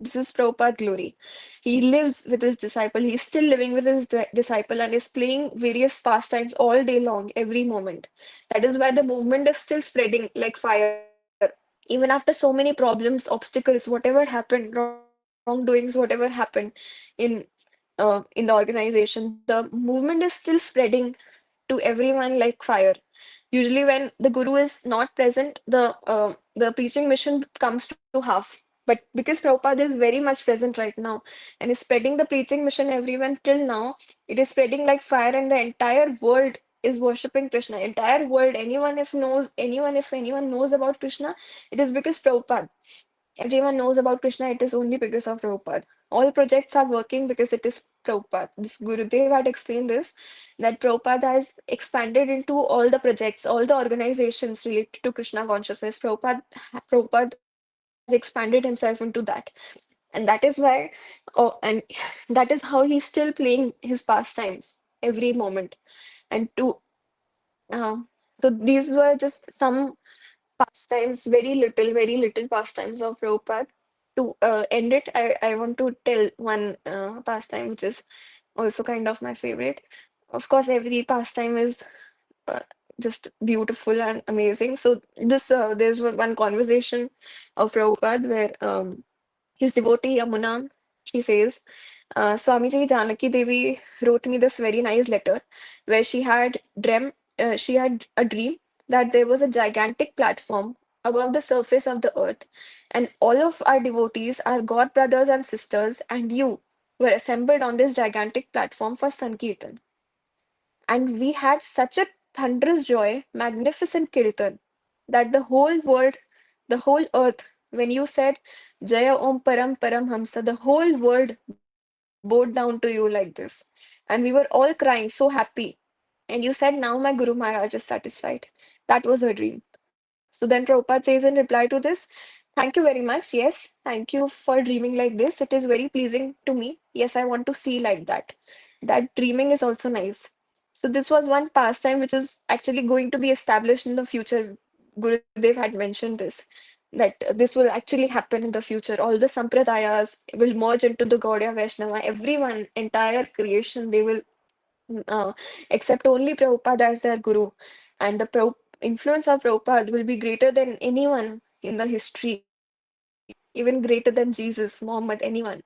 This is Prabhupada glory. He lives with his disciple. He's still living with his disciple and is playing various pastimes all day long, every moment. That is why the movement is still spreading like fire. Even after so many problems, obstacles, whatever happened, wrongdoings, whatever happened in in the organization, the movement is still spreading to everyone like fire. Usually, when the guru is not present, the preaching mission comes to half. But because Prabhupada is very much present right now and is spreading the preaching mission everyone till now, it is spreading like fire, and the entire world is worshipping Krishna. Entire world, if anyone knows about Krishna, it is because Prabhupada. Everyone knows about Krishna, it is only because of Prabhupada. All projects are working because it is Prabhupada. This Gurudev had explained this, that Prabhupada has expanded into all the projects, all the organizations related to Krishna consciousness. Prabhupada has expanded himself into that. And that is why, and that is how he's still playing his pastimes every moment. And uh, so these were just some pastimes, very little pastimes of Prabhupada. To end it, I want to tell one pastime which is also kind of my favorite. Of course, every pastime is uh, just beautiful and amazing. So there's one conversation of Prabhupada where his devotee Yamuna, she says, Swamiji Janaki Devi wrote me this very nice letter where she had a dream that there was a gigantic platform above the surface of the earth, and all of our devotees, our god brothers and sisters, and you were assembled on this gigantic platform for Sankirtan. And we had such a thunderous joy, magnificent kirtan, that the whole world, the whole earth, when you said Jaya Om Param Param Hamsa, the whole world bowed down to you like this. And we were all crying, so happy. And you said, now my Guru Maharaj is satisfied. That was her dream. So then Prabhupada says in reply to this, thank you very much. Yes, thank you for dreaming like this. It is very pleasing to me. Yes, I want to see like that. That dreaming is also nice. So this was one pastime which is actually going to be established in the future. Gurudev had mentioned this, that this will actually happen in the future. All the sampradayas will merge into the Gaudiya Vaishnava. Everyone, entire creation, they will accept only Prabhupada as their guru. And the influence of Prabhupada will be greater than anyone in the history. even greater than Jesus, Muhammad, anyone.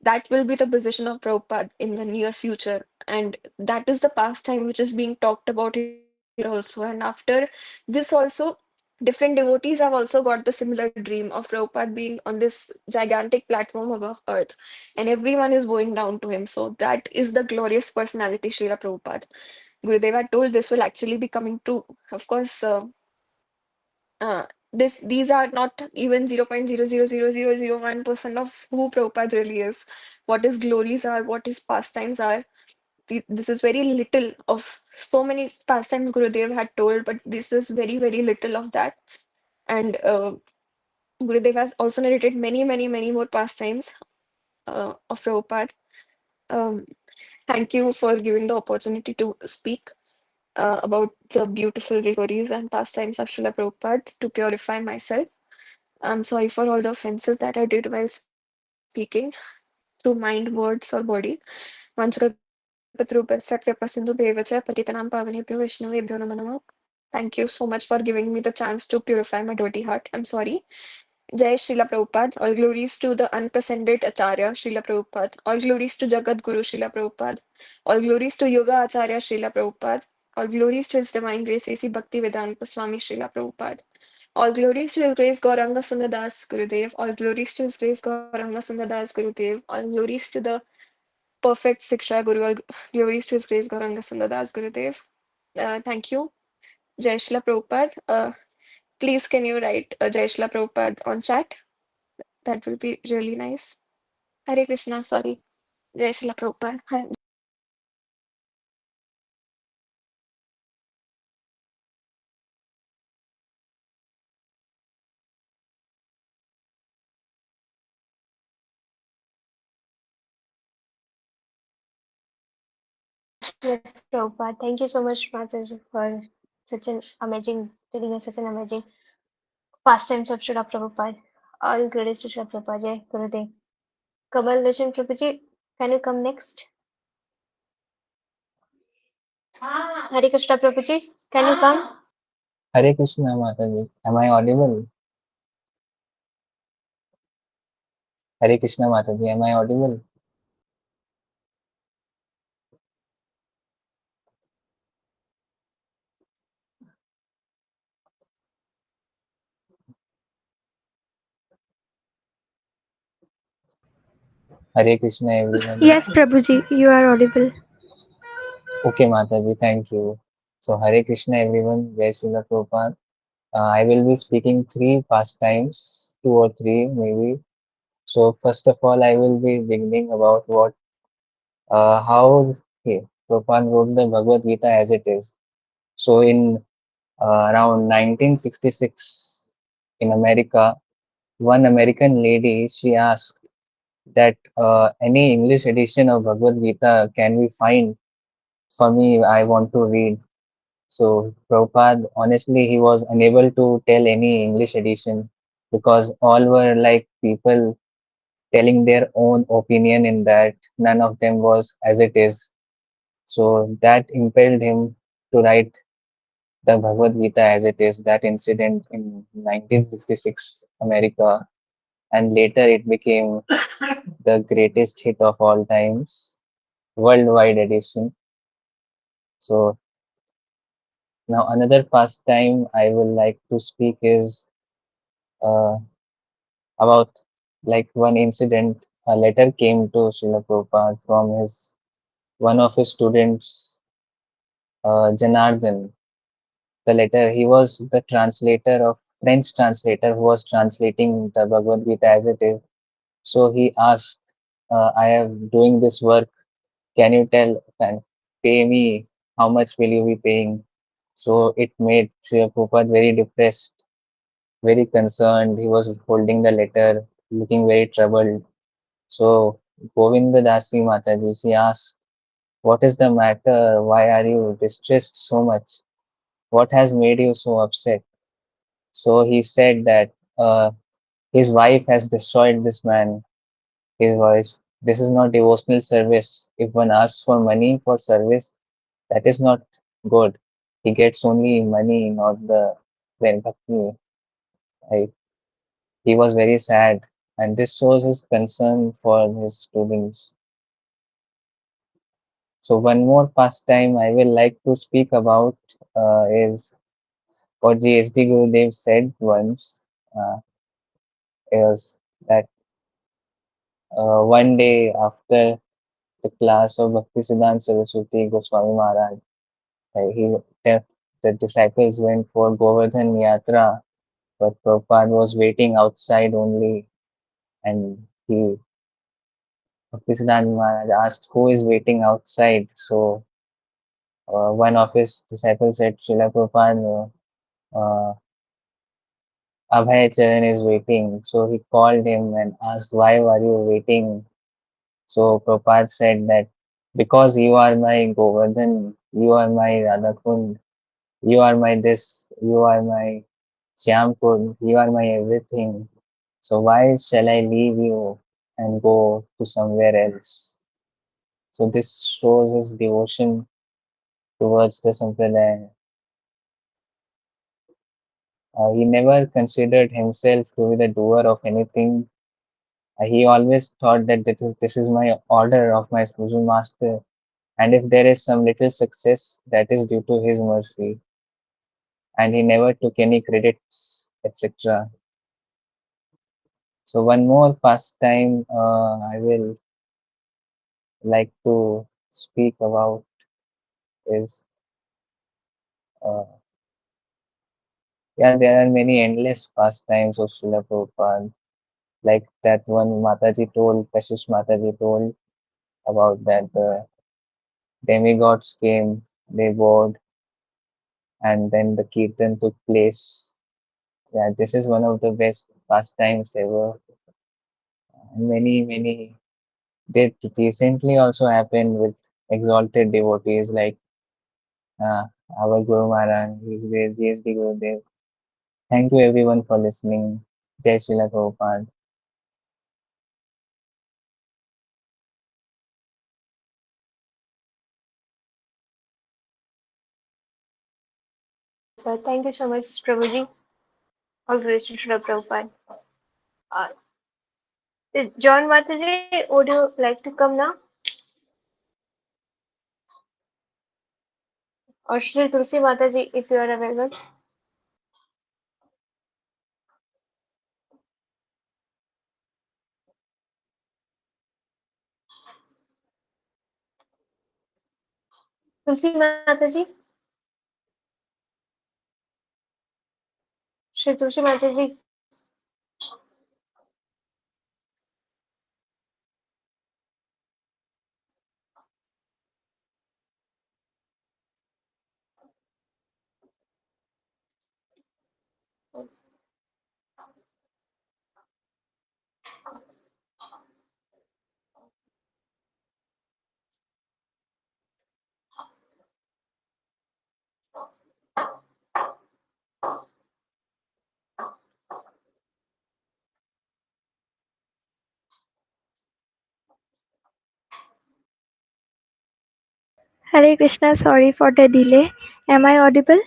That will be the position of Prabhupada in the near future. And that is the pastime which is being talked about here also. And after this also, different devotees have also got the similar dream of Prabhupada being on this gigantic platform above earth, and everyone is bowing down to him. So that is the glorious personality, Srila Prabhupada. Gurudev had told this will actually be coming true. Of course, these are not even 0.0000001% of who Prabhupada really is, what his glories are, what his pastimes are. This is very little of so many pastimes Gurudev had told, but this is very, very little of that. And Gurudev has also narrated many, many, many more pastimes of Prabhupada. Um, Thank you for giving the opportunity to speak about the beautiful glories and pastimes of Srila Prabhupada to purify myself. I'm sorry for all the offenses that I did while speaking through mind, words, or body. Vanchakapatrupacha kripa sindhu bevacha patitanam pavanebhyo Vaishnavebhyo namo namo. Thank you so much for giving me the chance to purify my dirty heart. I'm sorry. Jai Srila Prabhupada. All glories to the unprecedented Acharya Srila Prabhupada. All glories to Jagat Guru Srila Prabhupada. All glories to Yoga Acharya Srila Prabhupada. All glories to His Divine Grace A.C. Bhakti Vedanta Swami Srila Prabhupada. All glories to His Grace Gauranga Sundadas Gurudev. All glories to His Grace Gauranga Sundadas Gurudev. All glories to the perfect Siksha Guru. All glories to His Grace Gauranga Sundadas Gurudev. Thank you. Jai Srila Prabhupada. Please, can you write Jai Srila Prabhupada on chat? That will be really nice. Hare Krishna, sorry. Jai Srila Prabhupada. Yes, Prabhupada. Thank you so much, Mataji, for such an amazing, telling us such an amazing pastimes of Srila Prabhupada. All glories to Srila Prabhupada. Jai Gurudev. Kamal Roshan Prabhuji, can you come next? Hare Krishna Prabhuji, can you come? Hare Krishna, Mataji. Am I audible? Hare Krishna, Mataji. Am I audible? Hare Krishna, everyone. Yes, Prabhuji, you are audible. Okay, Mataji. Thank you. So, Hare Krishna, everyone. Jai Srila Prabhupada. I will be speaking three pastimes, two or three maybe. So, first of all, I will be beginning about how Prabhupada wrote the Bhagavad Gita as it is. So, in around 1966 in America, one American lady, she asked that any English edition of Bhagavad Gita can we find for me? I want to read. So Prabhupada, honestly, he was unable to tell any English edition because all were like people telling their own opinion in that. None of them was as it is. So that impelled him to write the Bhagavad Gita as it is. That incident in 1966 America, and later it became the greatest hit of all times, worldwide edition. So now another pastime I would like to speak is uh, about like one incident. A letter came to Srila Prabhupada from his one of his students, Janardhan. The letter, he was the translator of French translator who was translating the Bhagavad Gita as it is. So he asked, I am doing this work. Can pay me? How much will you be paying? So it made Srila Prabhupada very depressed, very concerned. He was holding the letter, looking very troubled. So Govinda Dasi Mataji, she asked, what is the matter? Why are you distressed so much? What has made you so upset? So he said that his wife has destroyed this man. His wife. This is not devotional service. If one asks for money for service, that is not good. He gets only money, not the Bhakti. Right? He was very sad. and this shows his concern for his students. So one more pastime I will like to speak about is what GSD Gurudev said once. Is that one day after the class of Bhakti Siddhanta Saraswati Goswami Maharaj, he the disciples went for Govardhan Yatra, but Prabhupada was waiting outside only, and Bhaktisiddhanta Maharaj asked who is waiting outside. So one of his disciples said, Srila Prabhupada, Abhay Charan is waiting. So he called him and asked, why are you waiting? So Prabhupada said that because you are my Govardhan, you are my Radhakund, you are my this, you are my Shyamkund, you are my everything. So why shall I leave you and go to somewhere else? So this shows his devotion towards the Sampradaya. He never considered himself to be the doer of anything. He always thought that this is my order of my spiritual master, and if there is some little success, that is due to his mercy. And he never took any credits, etc. So one more pastime I will like to speak about is yeah, there are many endless pastimes of Srila Prabhupada, like that one Mataji told, Kashish Mataji told about that the demigods came, they bowed, and then the kirtan took place. Yeah, this is one of the best pastimes ever. Many, they recently also happened with exalted devotees like uh, our Guru Maharaj, His Grace GSD Gurudev. Thank you everyone for listening. Jai Srila Prabhupada. Thank you so much, Prabhuji. All grace to Srila Prabhupada. Uh, John Mataji, would you like to come now? Or Shri Tulsi Mataji, if you are available. Tulsi Mataji, Shri Tulsi Mataji. Hare Krishna, sorry for the delay. Am I audible?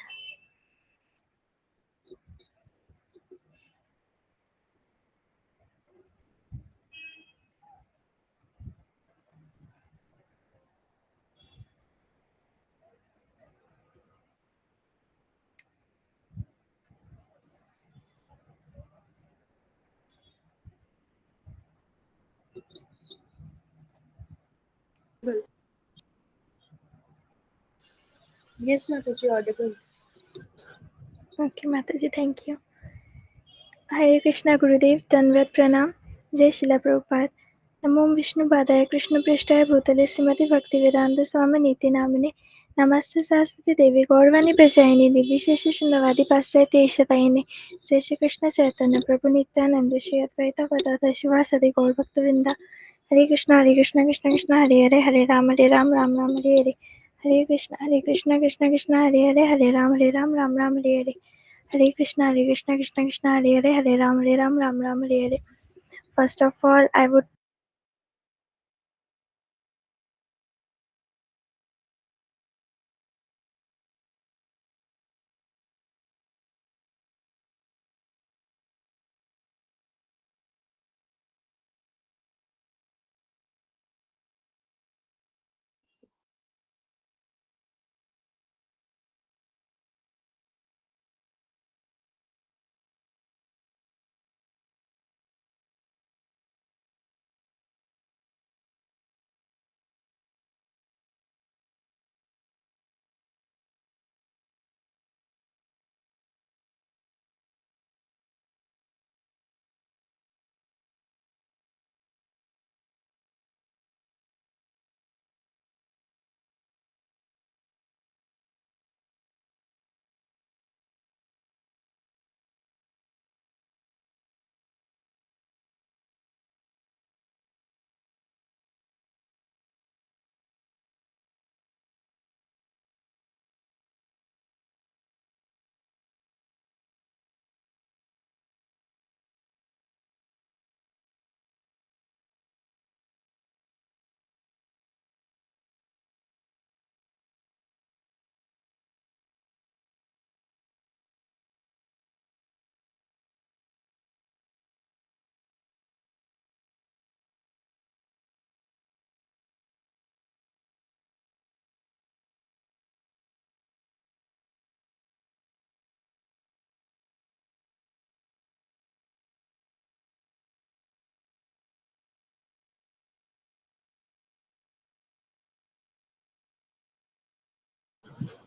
Yes, Mataji, audible. Okay, Mataji, thank you. Hare Krishna Gurudev, Danvat Pranam, Jai Shila Prabhupada. Namo Vishnu Padaya Krishna Prishthaya Bhutale Srimati Bhakti Vedanta Swami Niti Namine Namaste Saraswati Devi Gaurvani Prajayini Nirvishesha Shunyavadi Paschayate Ishataine Jai Shri Krishna Chaitanya Prabhu Nityananda Shri Advaita Gadadhar Shivasadi Gaur Bhaktavinda Hare Krishna Krishna Krishna Hare Ram Ram Hare Hare Hare Krishna Krishna Hare Ram Hare Hare Hare Krishna Hare Ram Hare Hare. First of all, I would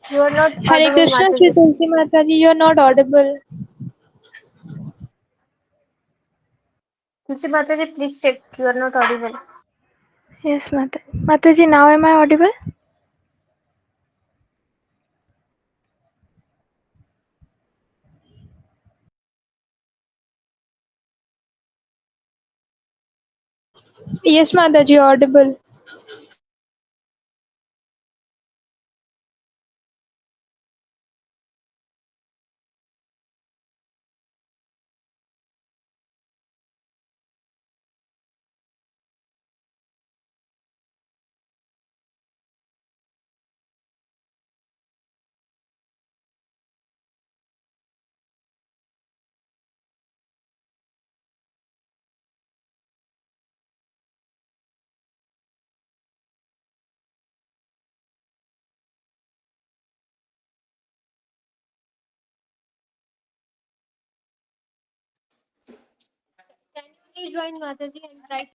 You are not Hare audible, Krishna, Shri Mataji. Tulsi Mataji, you are not audible. Tulsi Mataji, please check. You are not audible. Yes, Mataji, now am I audible? Yes, Mataji, audible. Can you rejoin Mataji and try?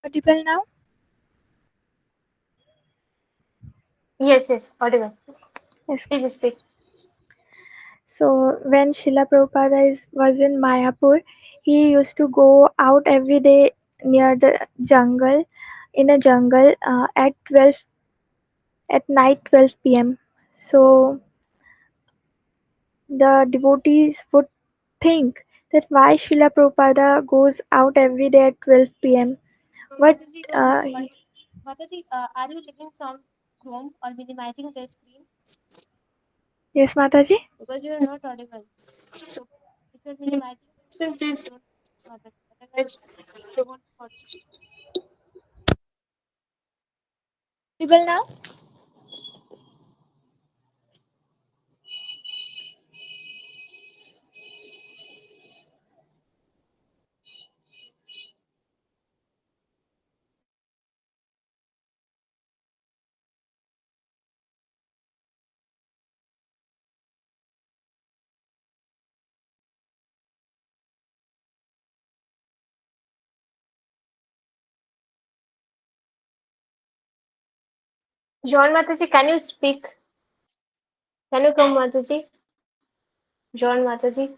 Audible now? Yes, yes, audible. Yes. Please speak. So when Srila Prabhupada was in Mayapur, he used to go out every day near the jungle, in a jungle at night 12 p.m. So the devotees would think that why Srila Prabhupada goes out every day at 12 p.m. So, What Mataji, he, Mataji, are you living from Chrome or minimizing the screen? yes, Mataji? Because you are not audible. So, if you are minimizing the screen, please don't, Mataji. Otherwise, you won't be audible. Audible now? John Mataji, can you speak? Can you come, Mataji? John Mataji.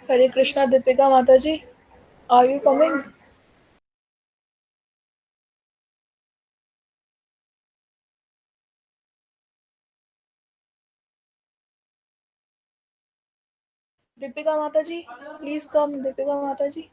Hare Krishna, Deepika Mataji. Are you coming? Deepika Mataji, please come, Deepika Mataji.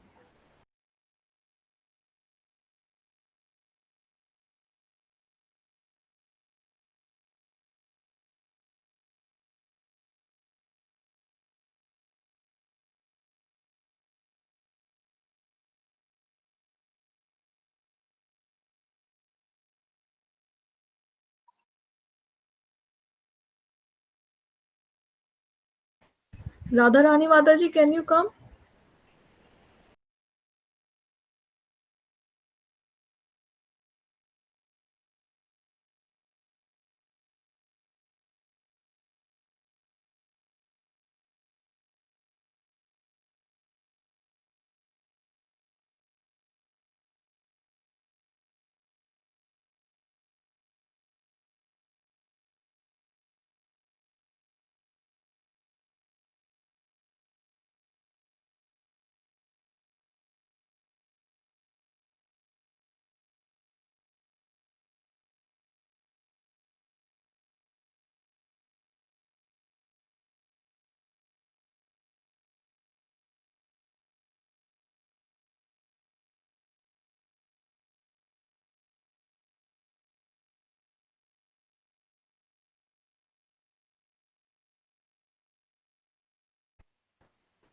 Radharani Mataji, can you come?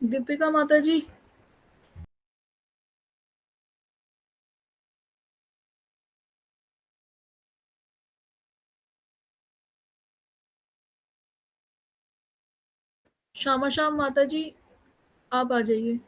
Deepika Mataji. Shyama Shyam माताजी, आप आ जाइए.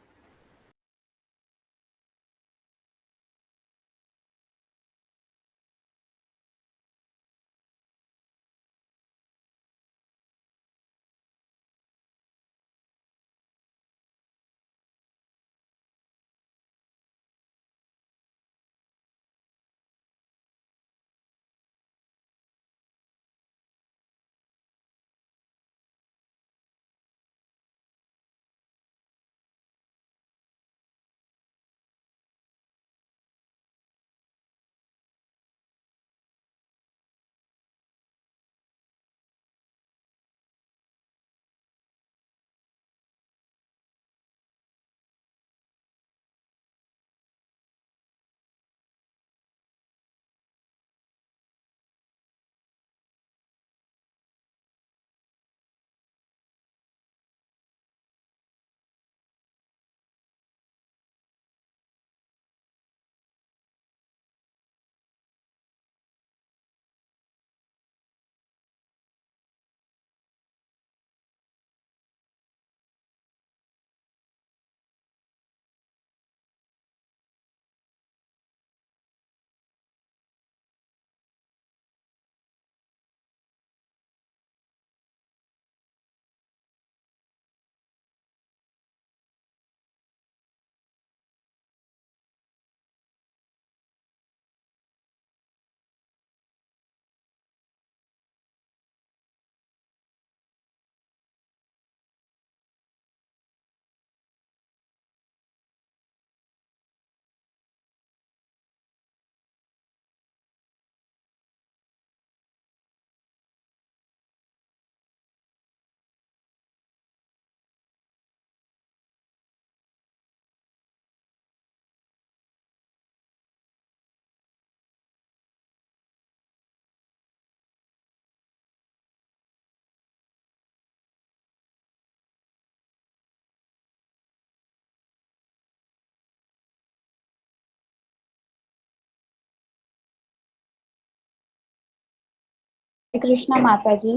Hare Krishna Mataji,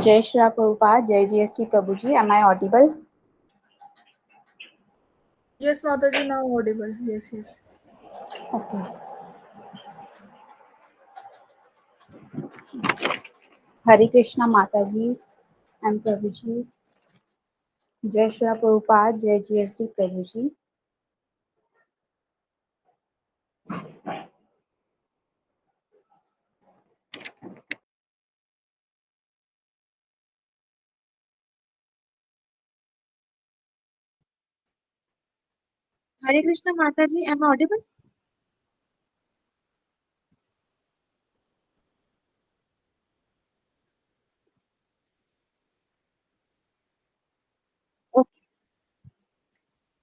Jai Shri Prabhupada, Jai GST Prabhuji. Am I audible? Yes, Mataji, now audible. Yes, yes. Okay. Hare Krishna Mataji and Prabhuji. Jai Shri Prabhupada, Jai GST Prabhuji. Hare Krishna Mataji, am I audible? Okay.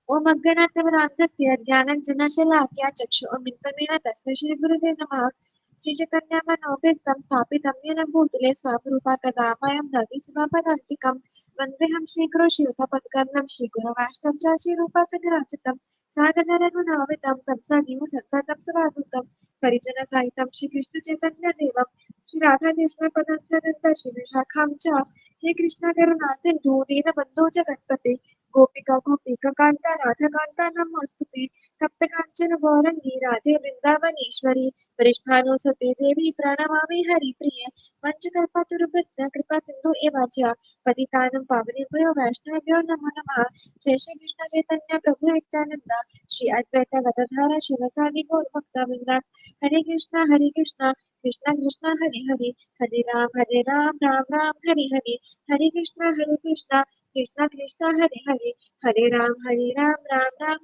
ओम अज्ञानातिमिरान्धस्य ज्ञानञ्जनशलाकया चक्षुरुन्मिलितं तस्मै श्रीगुरुवे नमः श्रीचैतन्यमनोभीष्टं स्थापितं येन भूतले स्वरूपा कदा मह्यं ददाति स्वपदान्तिकं वन्देऽहं श्रीगुरो शिवतपत्कर्णं श्रीगुरुवाष्टं च श्रीरूपसङ्ग्रचितं सागररघुनावितं तं सजीवसद्भक्तं सवादुतं परिजनसहितं श्रीकृष्णचैतन्यदेवं श्रीराधाकृष्णपदं सदन्त शिवशाखां च हे कृष्ण करुणा सिन्धु दीनबन्धो जगत्पते गोपिका गोपिका कांता राधा कांता नमोस्तुते तप्त कांचन गौरंगी राधे वृंदावनेश्वरी वरिष्ठानुसते देवी प्रणमामि हरिप्रिये वंशकल्पतरुभ्यश्च कृपा सिन्धु एव च पतितानं पावनेभ्यो वैष्णवेभ्यो नमो नमः जय श्री कृष्ण चैतन्य प्रभु नित्यानंद श्री अद्वैत गदाधर शिवसादि गौर भक्तवृंद हरे कृष्ण कृष्ण कृष्ण हरे राम राम हरे कृष्ण कृष्ण कृष्ण कृष्ण हरे राम राम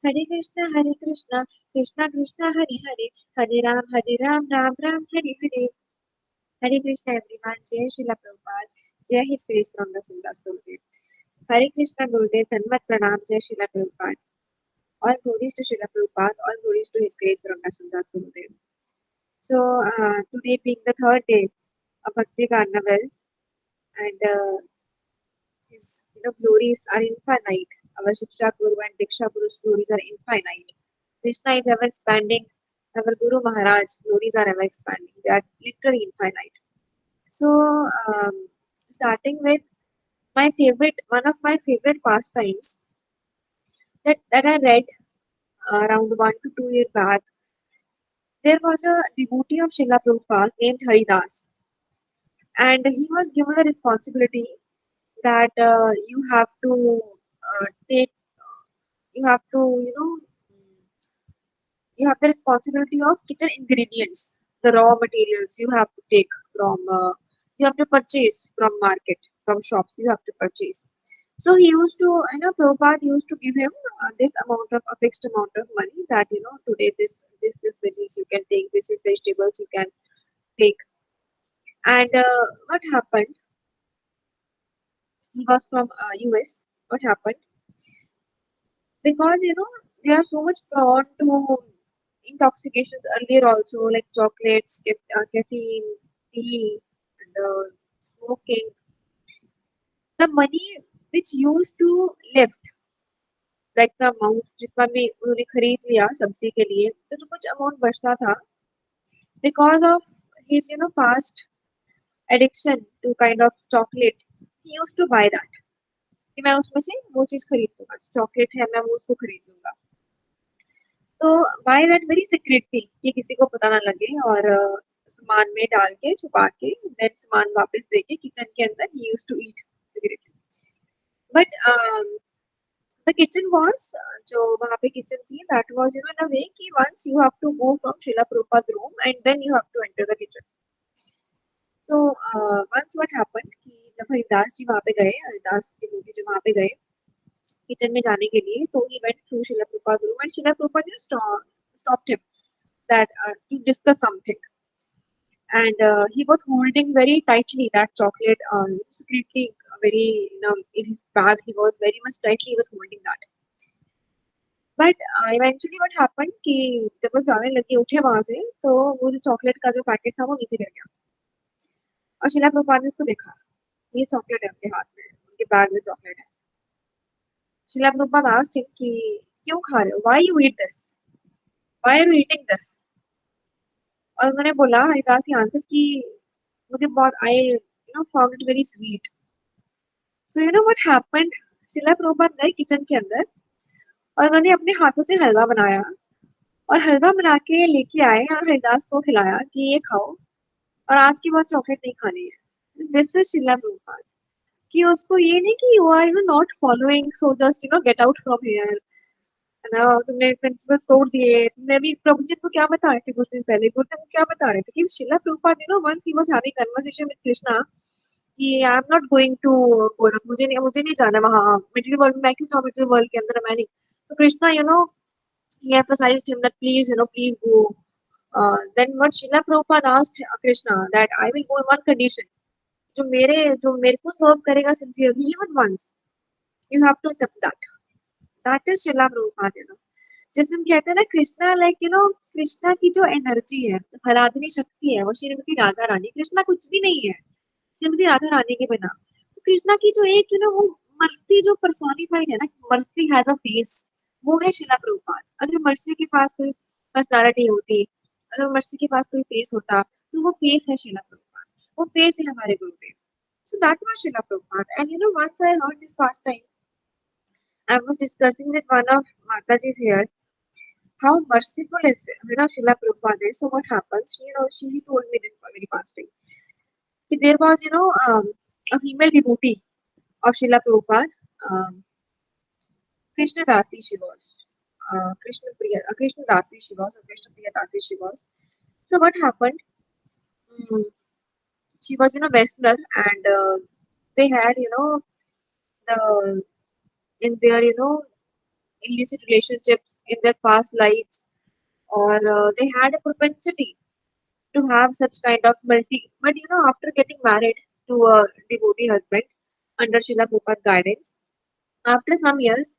हरे कृष्ण कृष्ण कृष्ण हरे राम हरे कृष्ण एवरीवन जय श्रीला प्रभुपाद जय हिज ग्रेस फ्रॉम द सुंदर गुरुदेव हरे कृष्ण गुरुदेव धन्यवाद प्रणाम जय Srila Prabhupada all glories to Srila Prabhupada all glories to his grace from the Sundar Gurudev so today being the third day of Bhakti Carnival and his glories are infinite. Our Shiksha Guru and Diksha Guru's glories are infinite. Krishna is ever expanding. Our Guru Maharaj glories are ever expanding. They are literally infinite. So, starting with my favorite, one of my favorite pastimes that I read around 1 to 2 years back. There was a devotee of Srila Prabhupada named Haridas, and he was given the responsibility that you have to take you have to you have the responsibility of kitchen ingredients the raw materials you have to take from you have to purchase from market from shops you have to purchase so he used to Prabhupada used to give him this amount of a fixed amount of money that today this veggies you can take this is vegetables you can take and what happened he was from US what happened because they are so much prone to intoxications earlier also like chocolates caffeine tea and smoking the money which used to left like the amount जितना भी उन्होंने खरीद लिया सब्जी के लिए तो जो कुछ अमाउंट बचता था because of his past addiction to kind of chocolate he used to buy that कि मैं उसमें से वो चीज खरीद लूंगा चॉकलेट है मैं वो उसको खरीद लूंगा तो बाय दैट वेरी सीक्रेटली कि किसी को पता ना लगे और सामान में डाल के छुपा के देन सामान वापस दे के किचन के अंदर ही used to eat secretly but the kitchen was जो वहां पे किचन थी that was in a way कि once you have to go from Srila Prabhupada room and then you have to enter the kitchen तो वंस व्हाट हैपेंड कि जब हरिदास जी वहां पे गए हरिदास के लोग जो वहां पे गए किचन में जाने के लिए तो he went through Shila Prabhupada room and Shila Prabhupada just stopped him that to discuss something and he was holding very tightly that chocolate secretly very in his bag he was very much tightly he was holding that but eventually what happened कि जब वो जाने लगे उठे वहां से तो वो जो चॉकलेट का जो पैकेट था वो नीचे गिर गया और शिला प्रभुपाद ने उसको देखा ये चॉकलेट है उनके हाथ में उनके बैग में चॉकलेट है शिला प्रभुपाद asked him कि क्यों खा रहे हो why you eat this why are you eating this और उन्होंने बोला हरिदास ही आंसर कि मुझे बहुत I found it very sweet so what happened शिला प्रभुपाद गए किचन के अंदर और उन्होंने अपने हाथों से हलवा बनाया और हलवा बना के लेके आए और हरिदास को खिलाया कि ये खाओ और आज के बाद चॉकलेट नहीं खानी है दिस इज शिला प्रभुपाद कि उसको ये नहीं कि you are not following so just get out from here है ना तुमने प्रिंसिपल्स तोड़ दिए तुमने अभी प्रभु जी को क्या बता रहे थे कुछ दिन पहले गुरुदेव को क्या बता रहे थे कि Srila Prabhupada once he was having conversation with Krishna कि I am not going to Gorakh मुझे नहीं जाना वहां मटेरियल वर्ल्ड में मैं क्यों जाऊं मटेरियल वर्ल्ड के अंदर मैं नहीं So Krishna, he emphasized him that please, please go. Then what Srila Prabhupada asked Krishna that I will go in one condition. जो मेरे को सर्व करेगा sincerely even once, you have to accept that. That is Srila Prabhupada. जैसे हम कहते हैं ना कृष्णा कृष्णा की जो एनर्जी है, आराधनी शक्ति है, वो श्रीमती राधा रानी, कृष्णा कुछ भी नहीं है श्रीमती राधा रानी के बिना। तो कृष्णा की जो एक वो मर्सी जो पर्सोनिफाइड है ना, मर्सी हैज अ फेस, वो है शिला प्रभुपाद। अगर मर्सी के पास कोई पर्सनालिटी होती, अगर मर्सी के पास कोई फेस होता, तो वो फेस है शिला प्रभुपाद, वो फेस है हमारे गुरुदेव। So that was Srila Prabhupada. And once I heard this pastime, I was discussing with one of Mataji's here how merciful is Srila Prabhupada is. So what happens? She told me this very past time. There was a female devotee of Srila Prabhupada, Krishna Dasi she was, Krishna Dasi she was, or Krishna Priya Dasi she was. So what happened? She was Westerner, and they had the in their illicit relationships in their past lives, or they had a propensity to have such kind of multi. But after getting married to a devotee husband under Srila Prabhupada guidance, after some years,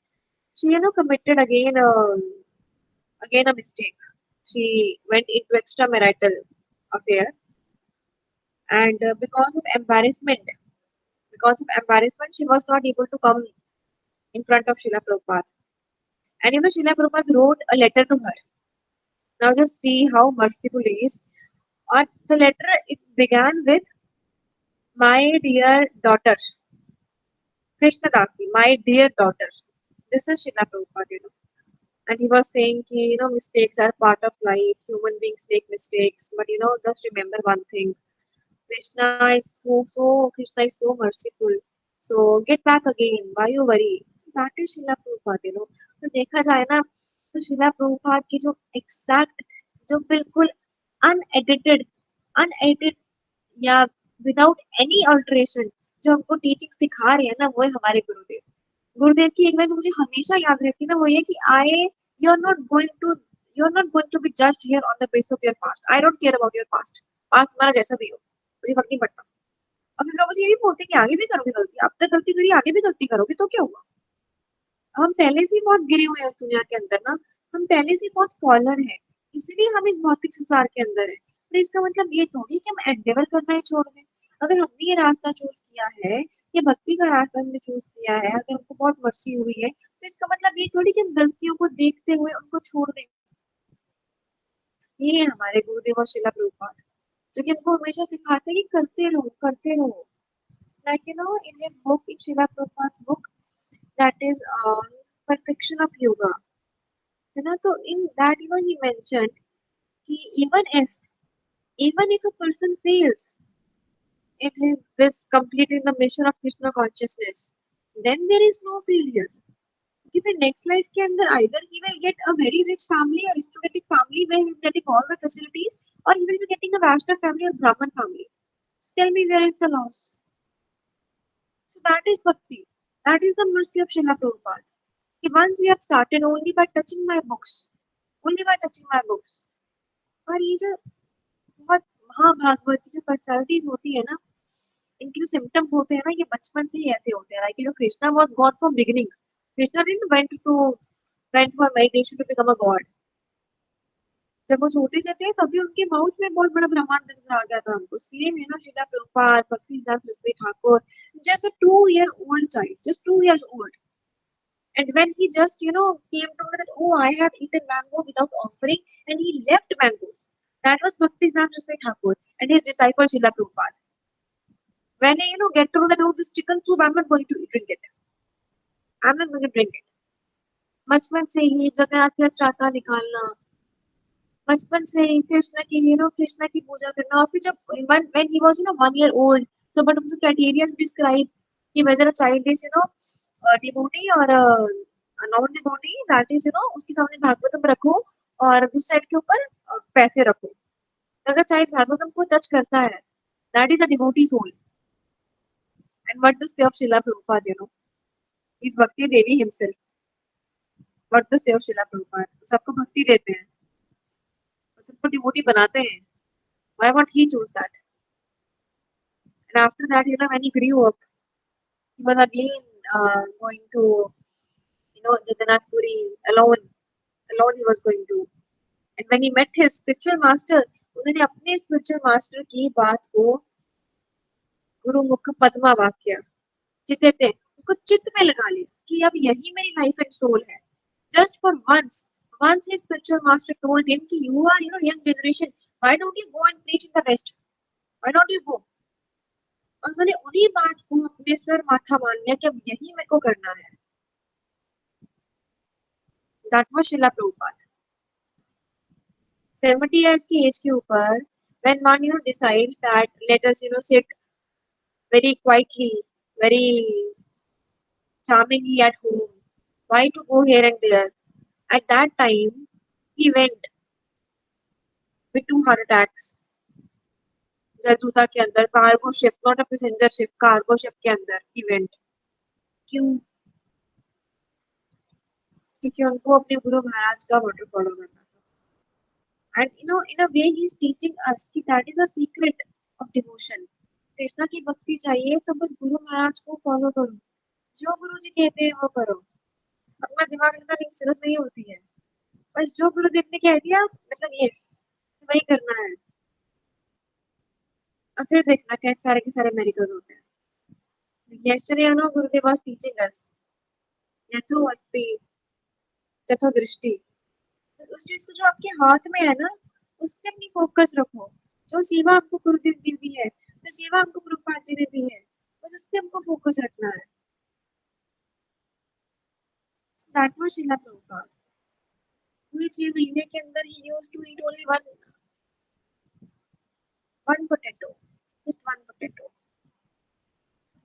she committed again a mistake. She went into extramarital affair, and because of embarrassment, she was not able to come in front of Srila Prabhupada. And Srila Prabhupada wrote a letter to her. Now just see how merciful he is. Or the letter, it began with, "My dear daughter, Krishna Dasi, my dear daughter." This is Srila Prabhupada. And he was saying, mistakes are part of life. Human beings make mistakes. But, just remember one thing. Krishna is so merciful. So get back again. Why you worry? So that is Srila Prabhupada. तो देखा जाए ना, तो श्रीला प्रभुपाद की जो exact, जो बिल्कुल unedited या विदाउट एनी अल्टरेशन जो हमको टीचिंग सिखा रहे हैं ना, वो है हमारे गुरुदेव। गुरुदेव की एक लाइन जो मुझे हमेशा याद रहती है ना, वो ये कि you are not going to be judged here on the base of your past. I don't care about your past तुम्हारा जैसा भी हो, मुझे फर्क नहीं पड़ता। और फिर लोग मुझे ये भी बोलते हैं कि आगे भी करोगे गलती, अब तक गलती करी, आगे भी गलती करोगे तो क्या हुआ? हम पहले से ही बहुत गिरे हुए हैं उस दुनिया के अंदर ना, हम पहले से ही बहुत फॉलर हैं, इसीलिए हम इस भौतिक संसार के अंदर हैं। पर इसका मतलब ये थोड़ी कि हम एंडेवर करना ही छोड़ दें। अगर हमने ये रास्ता चूज किया है, ये भक्ति का रास्ता हमने चूज किया है, अगर हमको बहुत मर्सी हुई है, तो इसका मतलब ये थोड़ी कि हम गलतियों को देखते हुए उनको छोड़ दें। ये है हमारे गुरुदेव और श्रीला प्रभुपाद, जो कि हमको हमेशा सिखाते हैं कि करते रहो, करते रहो। Like in his book, in Srila Prabhupada's book, that is Perfection of Yoga. So in that he mentioned कि even if a person fails, it is this completing the mission of Krishna consciousness, then there is no failure. If in next life के अंदर either he will get a very rich family, aristocratic family where he will getting all the facilities, or he will be getting a Vaishnav family or Brahman family. Tell me, where is the loss? So that is bhakti. That is the mercy of Srila Prabhupada. Once you have started only by touching my books, और ये जो बहुत महाभागवत की जो personalities होती है ना, इनके जो सिम्टम्स होते हैं ना, ये बचपन से ही ऐसे होते हैं। Like Krishna was God from beginning. Krishna didn't went for meditation to become a god. जब वो छोटे से थे तभी उनके माउथ में बहुत बड़ा ब्रह्मांड नजर आ गया था हमको। सेम श्रीला प्रभुपाद, भक्ति Saraswati Thakur, just a 2 year old child, just 2 years old. And when he just, came to know that, oh, I have eaten mango without offering, and he left mangoes. That was Bhakti Saraswati Thakur and his disciple Srila Prabhupada. When I, get to know that, oh, this chicken soup, I'm not going to drink it. I'm not going to drink it. बचपन से ही जगन्नाथ चाटा निकालना, बचपन से ही कृष्ण की, कृष्ण की पूजा करना। और फिर जब when he was, 1 year old, so what was the criteria to describe कि whether a child is, devotee or non devotee, that is उसके सामने भागवतम रखो और दूसरी साइड के ऊपर पैसे रखो। अगर चाइल्ड भागवतम को टच करता है, that is a devotee soul. And what to say of Shrila Prabhupada, is Bhakti Devi himself. What to say of Shrila Prabhupada, सबको भक्ति देते हैं, सबको डिवोटी बनाते हैं. Why won't he choose that? And after that, when he grew up, he was again going to, Jagannath Puri alone. Alone he was going to. And when he met his spiritual master, उन्होंने अपने spiritual master की बात को गुरु मुख पद्मा वाक्य चिते उनको चित्त में लगा लिया कि अब यही मेरी लाइफ एंड सोल है. Just for once his spiritual master told him कि you are, young generation, why don't you go and preach in the West? Why don't you go? और उन्होंने उन्हीं बात को अपने स्वर माथा मान लिया कि अब यही मेरे को करना है. That was Srila Prabhupada. 70 years की एज के ऊपर when one decides that let us sit very quietly, very charmingly at home, why to go here and there? At that time he went with 2 heart attacks. जलदूता के अंदर cargo ship, not a passenger ship, cargo ship के अंदर he went. क्यों? क्योंकि उनको अपने गुरु महाराज का water follow करना था. And in a way he's teaching us कि that is a secret of devotion. Krishna की भक्ति चाहिए तो बस गुरु महाराज को फॉलो करो, जो गुरु जी कहते हैं वो करो, अपना दिमाग लगाने की जरूरत नहीं होती है, बस जो गुरुदेव ने कह दिया मतलब यस वही करना है, और फिर देखना कैसे सारे के सारे मेरिकल्स होते हैं. Yesterday, Gurudev was teaching us यथो अस्ति तथो दृष्टि. उस चीज को जो आपके हाथ में है ना, उस पर अपनी फोकस रखो. जो सेवा आपको गुरुदेव ने दी है, जो सेवा आपको प्रभुपाद जी ने दी है, बस उस पर हमको फोकस रखना है. That was Srila Prabhupada. पूरे 6 महीने के अंदर he used to eat only one potato, just one potato.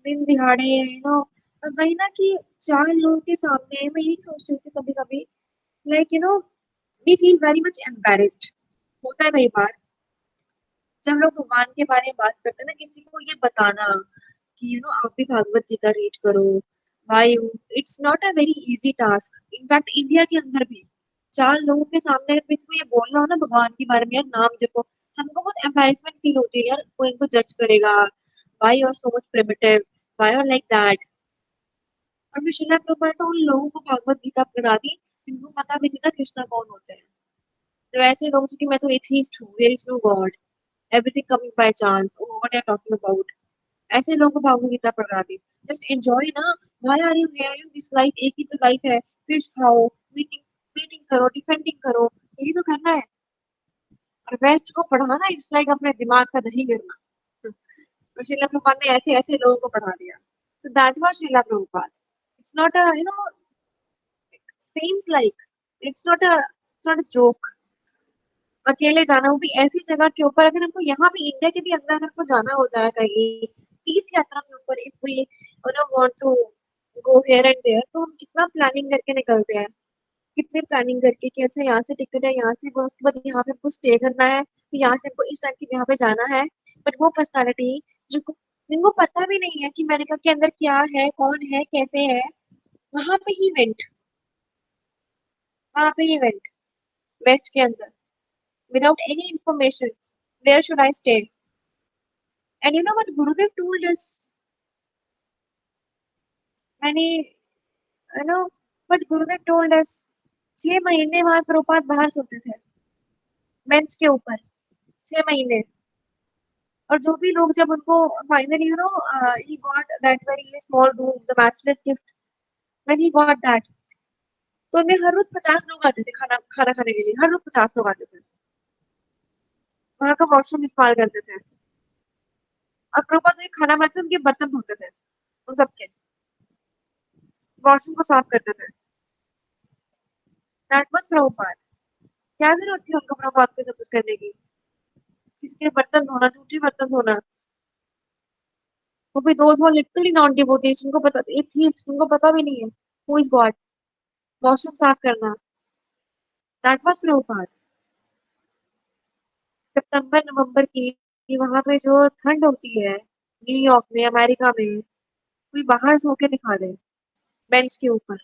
दिन दिहाड़े और वही ना कि 4 लोगों के सामने मैं यही सोचती हूँ कभी कभी like we feel very much embarrassed. होता है कई बार जब लोग भगवान के बारे में बात करते हैं ना, किसी को ये बताना कि आप भी भागवत गीता रीड करो, why it's not a very easy task. In fact India के अंदर भी 4 लोगों के सामने अगर किसी को ये बोलना हो ना भगवान के बारे में, यार नाम जपो, हमको बहुत एम्बैरेसमेंट फील होती है, यार कोई इनको जज करेगा, why you are so much primitive, why are like that. और फिर श्रीला प्रभुपाद तो उन लोगों को भागवत गीता पढ़ा दी जिनको पता भी नहीं था कृष्णा कौन होते हैं. तो ऐसे लोग जो कि मैं तो एथीस्ट हूँ, there is no God, everything coming by chance, oh what are you talking about, ऐसे लोगों को भागवत गीता पढ़ा दी. जस्ट एंजॉय ना, why are you here in this life, एक ही तो लाइफ है, फिश खाओ, मीटिंग मीटिंग करो, डिफेंडिंग करो, यही तो करना है. और वेस्ट को पढ़ाना इट्स लाइक अपने दिमाग का दही गिरना. तो श्रीला प्रभुपाद ने ऐसे ऐसे लोगों को पढ़ा दिया. So that was Shrila Prabhupada. It's not a seems like it's not a joke. अकेले जाना, वो भी ऐसी जगह के ऊपर, अगर हमको यहाँ पे इंडिया के भी अंदर हमको जाना होता है कहीं तीर्थ यात्रा के ऊपर, if we want to go here and there, तो हम कितना प्लानिंग करके निकलते हैं, कितने प्लानिंग करके कि अच्छा यहाँ से टिकट है, यहाँ से उसके बाद यहाँ पे हमको स्टे करना है, तो यहाँ से हमको इस टाइम के यहाँ पे जाना है. बट वो पर्सनालिटी जिनको पता भी नहीं है कि अमेरिका के अंदर क्या है, कौन है, कैसे है, वहां पे ही वेंट, वेस्ट के अंदर without any information, where should I stay? And you know what Gurudev told us? मैंने what Gurudev told us, 6 महीने वहां प्रभुपाद बाहर सोते थे बेंच के ऊपर, 6 महीने. और जो भी लोग जब उनको finally he got that very small room, the matchless gift, when he got that, तो उनमें हर रोज 50 लोग आते थे खाना खाने के लिए, हर रोज 50 लोग आते थे, वहां का वॉशरूम इस्तेमाल करते थे. और प्रभुपाद खाना बनाते थे, उनके बर्तन धोते थे, उन सबके वॉशरूम को साफ करते थे. That was Prabhupada. क्या जरूरत थी उनको प्रभुपाद को सब कुछ करने की, किसके बर्तन धोना, झूठे बर्तन धोना, वो भी those were literally non devotees, उनको पता, एथीस्ट, उनको पता भी नहीं है हु इज गॉड, वॉशरूम साफ करना. That was Prabhupada. सितंबर नवंबर की वहां पे जो ठंड होती है न्यूयॉर्क में, अमेरिका में, कोई बाहर सो के दिखा दे बेंच के ऊपर,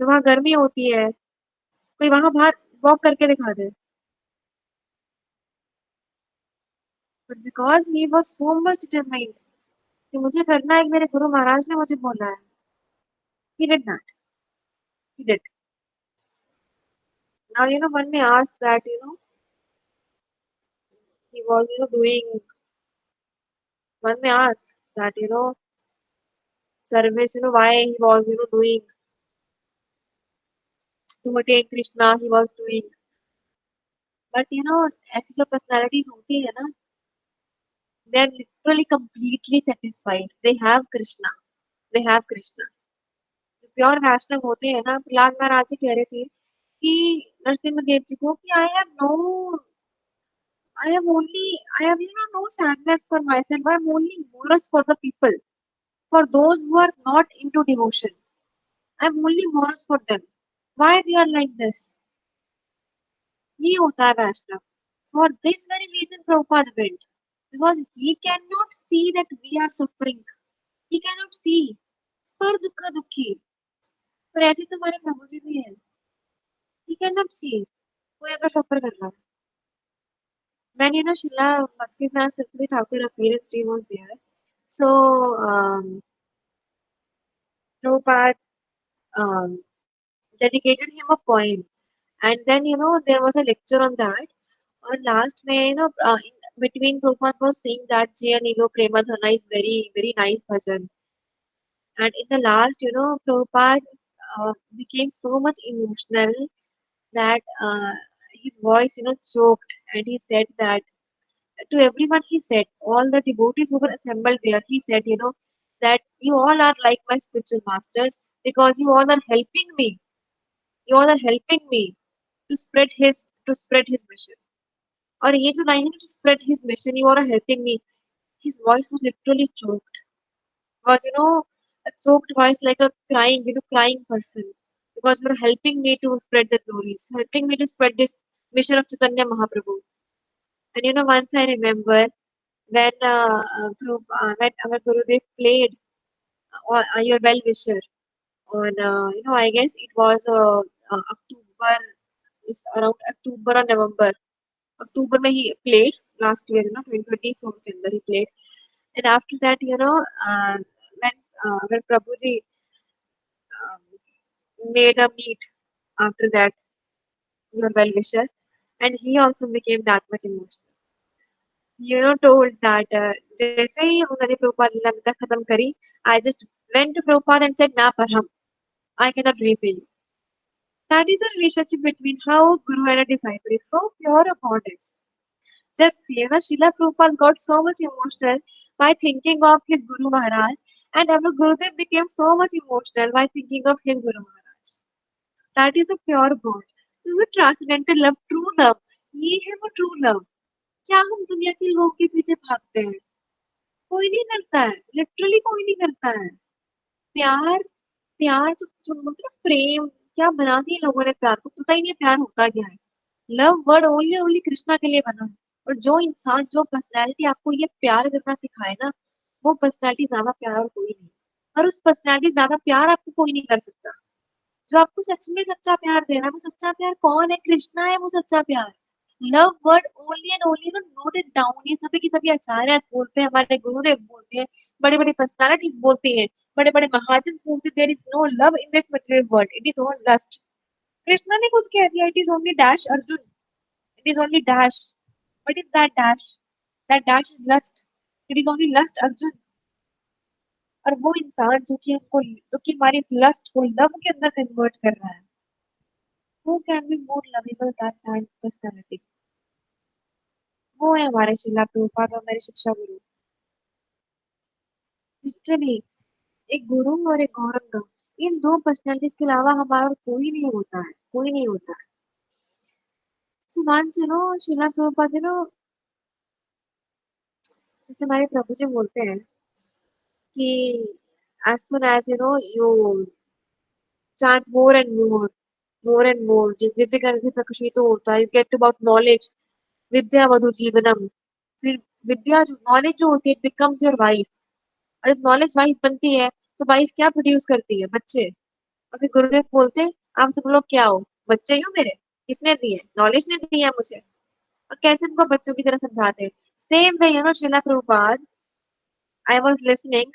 तो वहाँ गर्मी होती है, कोई वहाँ बाहर वॉक करके दिखा दे। But because he was so much determined कि मुझे करना है, मेरे गुरु महाराज ने मुझे बोला है, he did that, he did. Now one may ask that he was doing, one may ask that service, why he was doing to attain Krishna, he was doing. But ऐसी जो personalities होती है ना, they are literally completely satisfied, they have Krishna, they have Krishna. जो pure वैष्णव होते हैं ना, प्रहलाद महाराज जी कह रहे थे कि नरसिम्हा देव जी को कि I have no sadness for myself, I am only morose for the people, for those who are not into devotion, I am only morose for them, why they are like this. ये होता है वैष्णव. For this very reason Prabhupada went, because he cannot see that we are suffering, he cannot see पर दुखा दुखी. पर ऐसे तो हमारे प्रभु जी भी हैं, he cannot see कोई अगर सफर कर रहा है. When Srila Bhakti Saraswati Thakur appearance day was there, so Prabhupada dedicated him a poem, and then there was a lecture on that. And last में in between Prabhupada was saying that Jaya Nilo Prema Dhana is very very nice bhajan, and in the last Prabhupada became so much emotional that his voice choked, and he said that to everyone, he said, all the devotees who were assembled there, he said that you all are like my spiritual masters, because you all are helping me, you all are helping me to spread his mission. और ये जो line है, to spread his mission, you all are helping me, his voice was literally choked, was a choked voice, like a crying person, because you're helping me to spread the glories, helping me to spread this mission of Chaitanya Mahaprabhu. And once I remember when when our Gurudev played your well wisher on I guess it was October, is around October or November. October mein he played last year, 2024 के अंदर he played. And after that when Prabhuji made a meet after that, your well wisher, and he also became that much emotional. Told that जैसे ही उन्होंने प्रभुपाद लीला मिता खत्म करी, I just went to Prabhupada and said, "Na Parham, I cannot repay you." That is a relationship between how Guru and a disciple is, how pure a bond is. Just see, Srila Prabhupada got so much emotional by thinking of his Guru Maharaj, and our Gurudev became so much emotional by thinking of his Guru Maharaj. That is a pure bond. This is a transcendental love, true love. ये है वो true love. क्या हम दुनिया के लोगों के पीछे भागते हैं? कोई नहीं करता है, लिटरली कोई नहीं करता है. प्यार प्यार जो मतलब प्रेम क्या बना दिया लोगों ने प्यार को, पता ही नहीं प्यार होता क्या है. Love word only only Krishna के लिए बना है. और जो इंसान, जो पर्सनैलिटी आपको ये प्यार करना सिखाए ना, वो पर्सनैलिटी ज्यादा प्यार और कोई नहीं. और उस पर्सनैलिटी ज्यादा प्यार आपको कोई नहीं कर सकता. जो आपको सच में सच्चा प्यार दे रहा है, वो सच्चा प्यार कौन है? कृष्णा है वो सच्चा प्यार. Love word only and only note it down. ये सभी की सभी आचार्य बोलते हैं, हमारे गुरुदेव बोलते हैं, बड़े बड़े पर्सनालिटीज बोलती हैं, बड़े बड़े महाजन बोलते हैं, there is no love in this material world, it is own lust. Krishna ने खुद कह दिया, it is only dash Arjun, it is only dash. What is that dash? That dash is lust, it is only lust Arjun. और वो इंसान जो कि हमारी इस लस्ट को लव के अंदर कन्वर्ट कर रहा है, who can be more lovable than that personality? वो है हमारे श्रीला प्रभुपाद और मेरे शिक्षा गुरु. लिटरली एक गुरु और एक गौरंगा, इन दो पर्सनैलिटीज के अलावा हमारा और कोई नहीं होता है, कोई नहीं होता है. वंस श्रीला प्रभुपाद जैसे हमारे प्रभु जी बोलते हैं कि as soon as you chant more and more, जिस दिव्य ज्ञान से प्रकाशित होता है, you get about knowledge, विद्या वधु जीवनम. फिर विद्या जो नॉलेज जो होती है, इट बिकम्स योर वाइफ. और जब नॉलेज वाइफ बनती है, तो वाइफ क्या प्रोड्यूस करती है? बच्चे. और फिर गुरुदेव बोलते आप सब लोग क्या हो, बच्चे ही हो मेरे, किसने दिए, नॉलेज ने दिया मुझे, और कैसे उनको बच्चों की तरह समझाते। Same way Shrila Prabhupada, I was listening,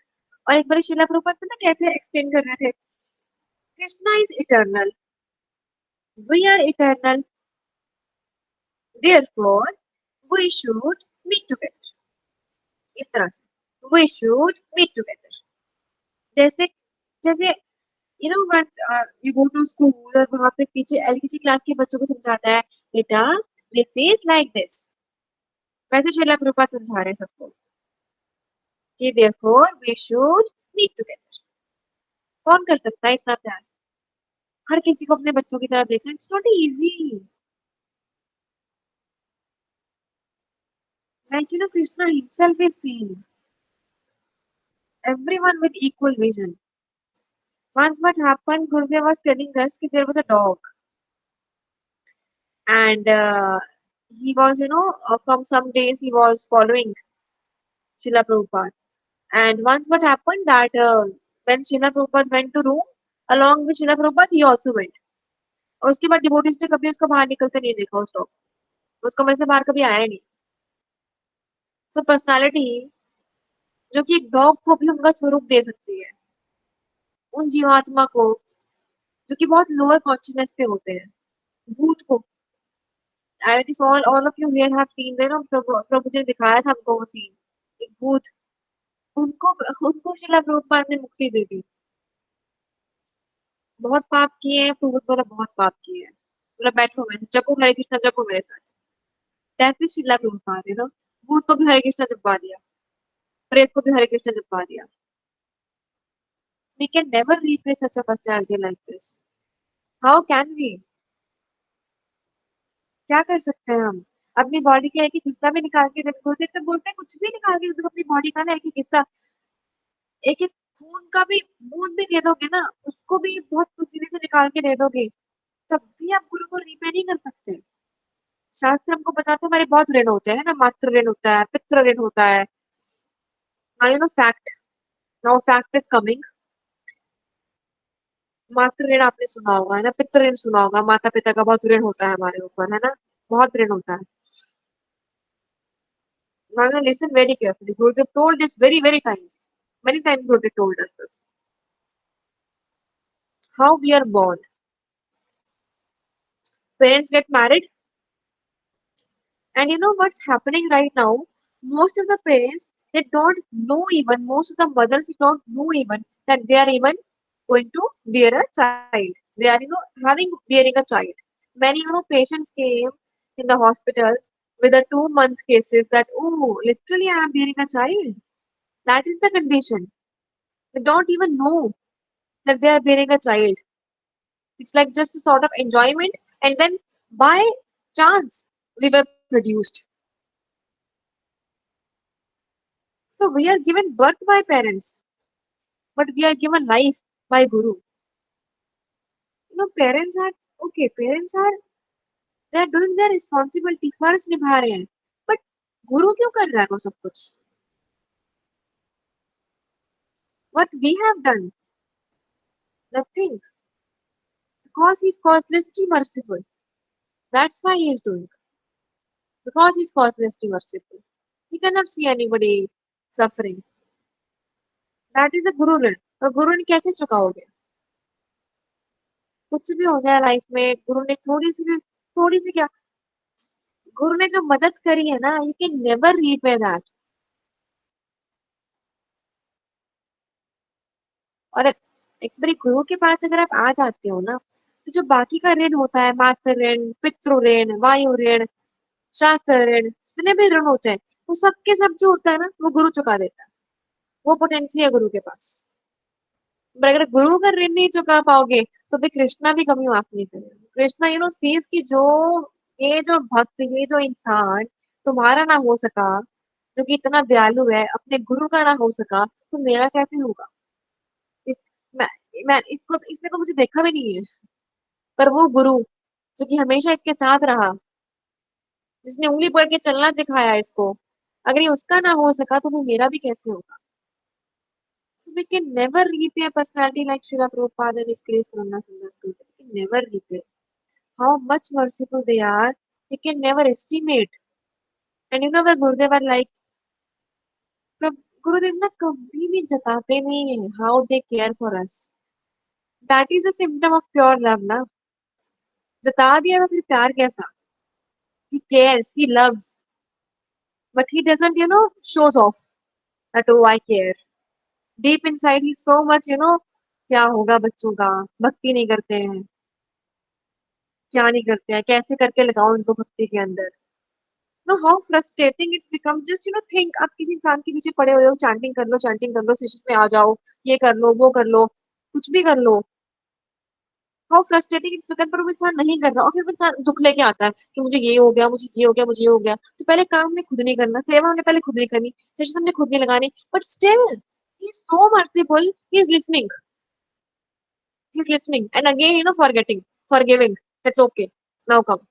और एक बार श्रीला प्रभुपाद पता कैसे एक्सप्लेन कर रहे थे, Krishna is eternal, we are eternal, therefore we should meet together, इस तरह से we should meet together। जैसे जैसे once you go to school और वहां पे टीचर एलकेजी क्लास के बच्चों को समझाता है, बेटा this is like this, वैसे श्रीला प्रभुपाद समझा रहे हैं सबको कि therefore we should meet together। कौन कर सकता है इतना प्यार, हर किसी को अपने बच्चों की तरह देखना, it's not easy. Like Krishna himself is seeing everyone with equal vision। Once what happened, Gurudev was telling us that there was a dog, and he was, from some days he was following Srila Prabhupada. And once what happened that when Srila Prabhupada went to room, along with Srila Prabhupada, he also went। और उसके बाद devotees ने कभी उसको बाहर निकलते नहीं देखा, उस डॉग, उस कमरे से बाहर कभी आया नहीं। तो पर्सनालिटी जो कि एक डॉग को भी उनका स्वरूप दे सकती है, उन जीवात्मा को जो कि बहुत लोअर कॉन्शियसनेस पे होते हैं, भूत को। I think all of you here have seen, प्रभु जी ने दिखाया था हमको वो सीन, एक भूत, उनको उनको श्रीला प्रभुपाद ने मुक्ति दे दी। बहुत पाप किए हैं, भूत बोला बहुत पाप किए हैं, बोला बैठो मेरे साथ, जपो हरे कृष्णा, जपो मेरे साथ। दैट इज श्रीला प्रभुपाद, भूत को भी हरे कृष्णा जपवा दिया, प्रेत को भी हरे कृष्णा जपवा दिया। We can never replace such a personality like this. How can we? क्या कर सकते हैं हम? अपनी बॉडी का एक एक हिस्सा भी निकाल के बोलते हैं कुछ भी निकाल के देखो, अपनी बॉडी का ना एक एक हिस्सा, एक एक खून का भी बूंद भी दे दोगे ना, उसको भी बहुत पसीने से निकाल के दे दोगे, तब भी आप गुरु को रीपे नहीं कर सकते। शास्त्र हमको बताते हैं हमारे बहुत ऋण होते हैं ना, मातृ ऋण होता है, पितृ ऋण होता है। Fact, now fact is coming. मातृ ऋण आपने सुना होगा, है ना, पितृ ऋण सुना होगा, माता पिता का बहुत ऋण होता है हमारे ऊपर, है ना, बहुत ऋण होता है। Now listen very carefully. Gurudev told this very, very times. Many times Gurudev told us this. How we are born. Parents get married, and you know what's happening right now? Most of the parents, they don't know even, most of the mothers don't know even that they are even going to bear a child. They are, having bearing a child. Many, patients came in the hospitals with a 2-month cases that, oh, literally I am bearing a child. That is the condition. They don't even know that they are bearing a child. It's like just a sort of enjoyment, and then by chance we were produced. So we are given birth by parents, but we are given life by Guru. Parents are okay. Parents are, they are doing their responsibility, फर्ज निभा रहे हैं, but Guru क्यों कर रहा है वो सब कुछ? What we have done? Nothing. Because he is causelessly merciful. That's why he is doing. Because he is causelessly merciful. He cannot see anybody suffering. That is a Guru ऋण। और गुरु ऋण कैसे चुकाओगे? कुछ भी हो जाए लाइफ में, गुरु ने थोड़ी सी क्या, गुरु ने जो मदद करी है ना, you can never repay that. और एक बारी गुरु के पास अगर आप आ जाते हो ना, तो जो बाकी का ऋण होता है, मातृ ऋण, पितृ ऋण, वायु ऋण, शास्त्र ऋण, जितने भी ऋण होते हैं, वो सबके सब जो होता है ना, वो गुरु चुका देता है। वो पोटेंसी है गुरु के पास। पर अगर गुरु का ऋण नहीं चुका पाओगे, तो फिर कृष्णा भी कभी माफ नहीं करेगा। कृष्णा सीज की ये जो भक्त, ये जो इंसान तुम्हारा ना हो सका, जो कि इतना दयालु है, अपने गुरु का ना हो सका, तो मेरा कैसे होगा? इस मैं इसने तो मुझे देखा भी नहीं है, पर वो गुरु जो कि हमेशा इसके साथ रहा, जिसने उंगली पकड़ के चलना सिखाया इसको, अगर ये उसका ना हो सका, तो वो मेरा भी कैसे होगा? So we can never repay a personality like Srila Prabhupada and his grace Karuna Sandas Guru. We can never repay. How much merciful they are, we can never estimate. And where Gurudev are like, Gurudev na kabhi bhi jatate nahi hai how they care for us. That is a symptom of pure love, na. जता दिया तो फिर प्यार कैसा? He cares, he loves, but he doesn't, shows off that oh I care. Deep inside, he's so much, क्या होगा बच्चों का? भक्ति नहीं करते हैं, क्या नहीं करते हैं, कैसे करके लगाओ इनको भक्ति के अंदर? No, how frustrating it's become. Just think आप किसी इंसान के पीछे पड़े हुए हो, chanting कर लो, सेशंस में आ जाओ, ये कर लो, वो कर लो, कुछ भी कर लो. How frustrating it's become. पर वो इंसान नहीं कर रहा और फिर वो इंसान दुख लेके आता है कि मुझे ये हो गया, मुझे ये हो गया, मुझे ये हो गया. तो पहले काम हमने खुद नहीं करना, सेवा हमने पहले खुद नहीं करनी, सेशंस हमने खुद नहीं लगानी. But still, he's so merciful. He's listening. He's listening, and again, forgetting, forgiving. That's okay. Now come.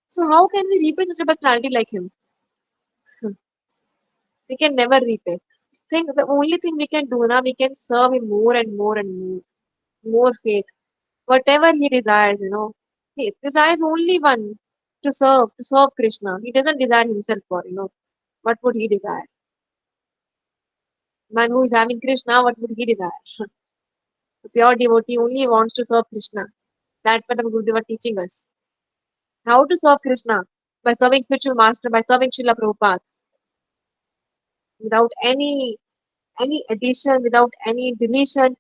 So how can we repay such a personality like him? We can never repay. Think the only thing we can do now, we can serve him more and more and more faith. Whatever he desires. He desires only one to serve Krishna. He doesn't desire himself for. What would he desire? Man who is having Krishna, what would he desire? The pure devotee only wants to serve Krishna. That's what our Gurudev are teaching us. How to serve Krishna? By serving spiritual master, by serving Srila Prabhupada. Without any addition, without any deletion.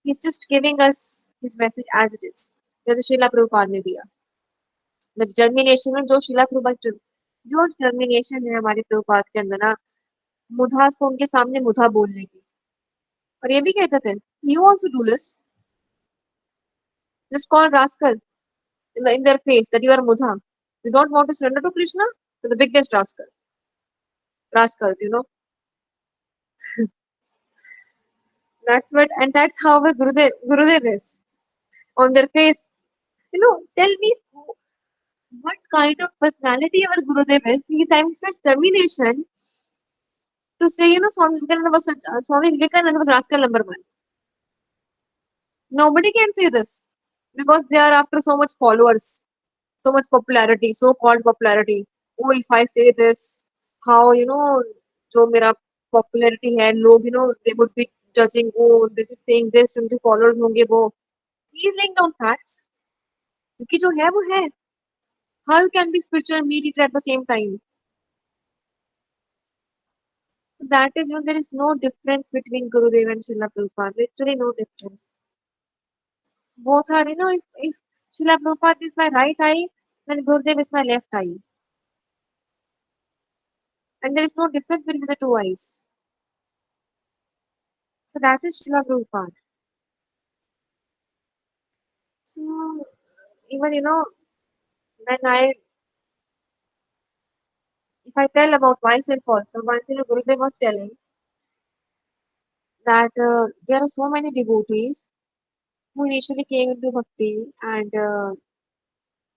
He's just giving us his message as it is. जैसे श्रीला प्रभुपाद ने दिया. The determination में जो श्रीला प्रभुपाद जो determination है हमारे प्रभुपाद के अंदर ना, मुधास को उनके सामने मुधा बोलने की. और ये भी कहते थे, you also do this. Just call rascal in their face that you are mudha. You don't want to surrender to Krishna? You're the biggest rascals. That's how our Gurudev is. On their face. Tell me what kind of personality our Gurudev is. He's having such determination to say, Swami Vivekananda was rascal number one. Nobody can say this because they are after so much followers, so much popularity, so-called popularity. Oh, if I say this, how, जो मेरा popularity है, लोग, they would be judging, oh, this is saying this, उनके followers होंगे वो. He is laying down facts. क्योंकि जो है वो है. How you can be spiritual and meat eater at the same time? That is, there is no difference between Gurudev and Srila Prabhupada. Literally no difference. Both are, if Srila Prabhupada is my right eye, then Gurudev is my left eye. And there is no difference between the two eyes. So that is Srila Prabhupada. So, even, when if I tell about myself also, once, Gurudev was telling that there are so many devotees who initially came into bhakti and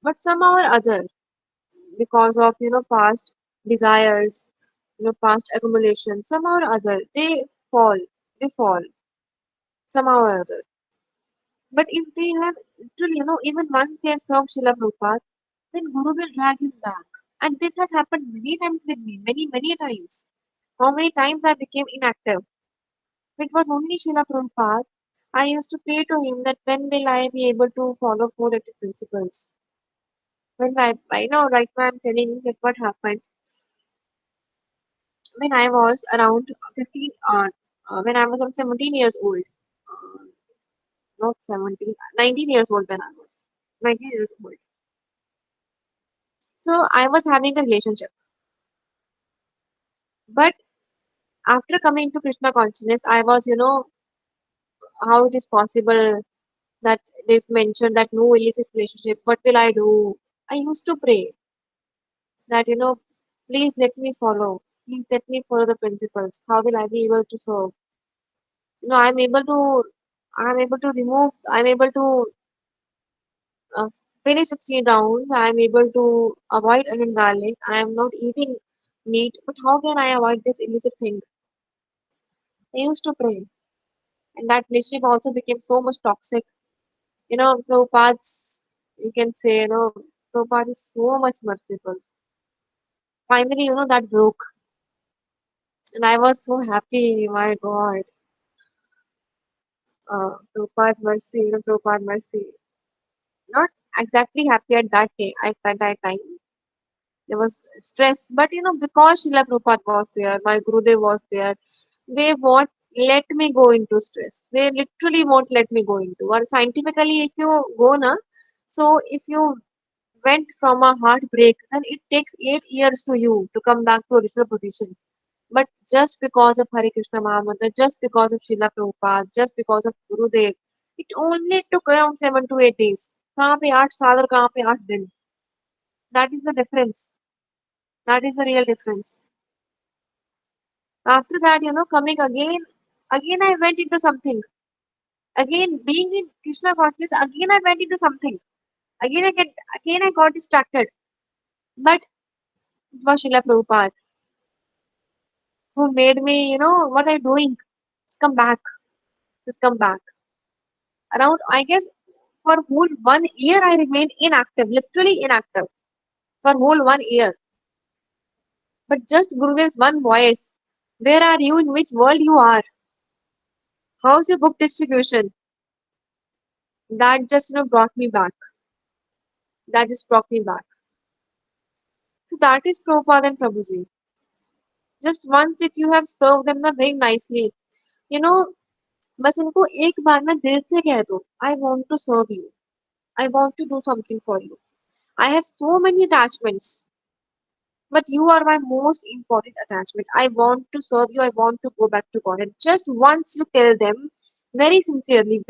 but somehow or other, because of past desires, past accumulation, somehow or other fall they fall somehow or other. But if they have literally, even once they have served Srila Prabhupada, then Guru will drag him back. And this has happened many times with me, many times. How many times I became inactive? It was only Srila Prabhupada. I used to pray to him that when will I be able to follow four ethical principles. When I know right now I'm telling you that what happened when I was around 15, when I was around 17 years old, not 17, 19 years old when I was 19 years old. So I was having a relationship. But after coming to Krishna consciousness, I was, how it is possible that it is mentioned that no illicit relationship, what will I do? I used to pray that, please let me follow. Please let me follow the principles. How will I be able to serve? I'm able to remove, I'm able to uh, finish 16 rounds. I'm able to avoid onion garlic. I am not eating meat. But how can I avoid this illicit thing? I used to pray, and that relationship also became so much toxic. Prabhupada's, you can say, Prabhupada is so much merciful. Finally, that broke, and I was so happy. My God, Prabhupada mercy, Prabhupada mercy. Not exactly happy at that day, at that time. There was stress, but because Srila Prabhupada was there, my Gurudev was there, they won't let me go into stress. They literally won't let me go into. Or scientifically, if you go na, so if you went from a heartbreak, then it takes 8 years to you to come back to original position. But just because of Hare Krishna Mahamantra, just because of Srila Prabhupada, just because of Gurudev, it only took around 7 to 8 days. कहाँ पे 8 साल और कहाँ पे 8 दिन. That is the difference. That is the real difference. After that, coming again I went into something. Again, being in Krishna consciousness, again I went into something. Again I got distracted. But it was Srila Prabhupada who made me, what I'm doing. Just come back. Just come back. Around, I guess, for whole 1 year I remained inactive, literally inactive. For whole 1 year. But just Gurudev's one voice. Where are you? In which world you are? How's your book distribution? That just, brought me back. That just brought me back. So that is Prabhupada and Prabhuji. Just once if you have served them very nicely, you know, बस उनको एक बार ना दिल से कह दो, I want to serve you. I want to do something for you. I have so many attachments, but you are my most important attachment. I want to serve you. I want to go back to God. And just once you tell them very sincerely,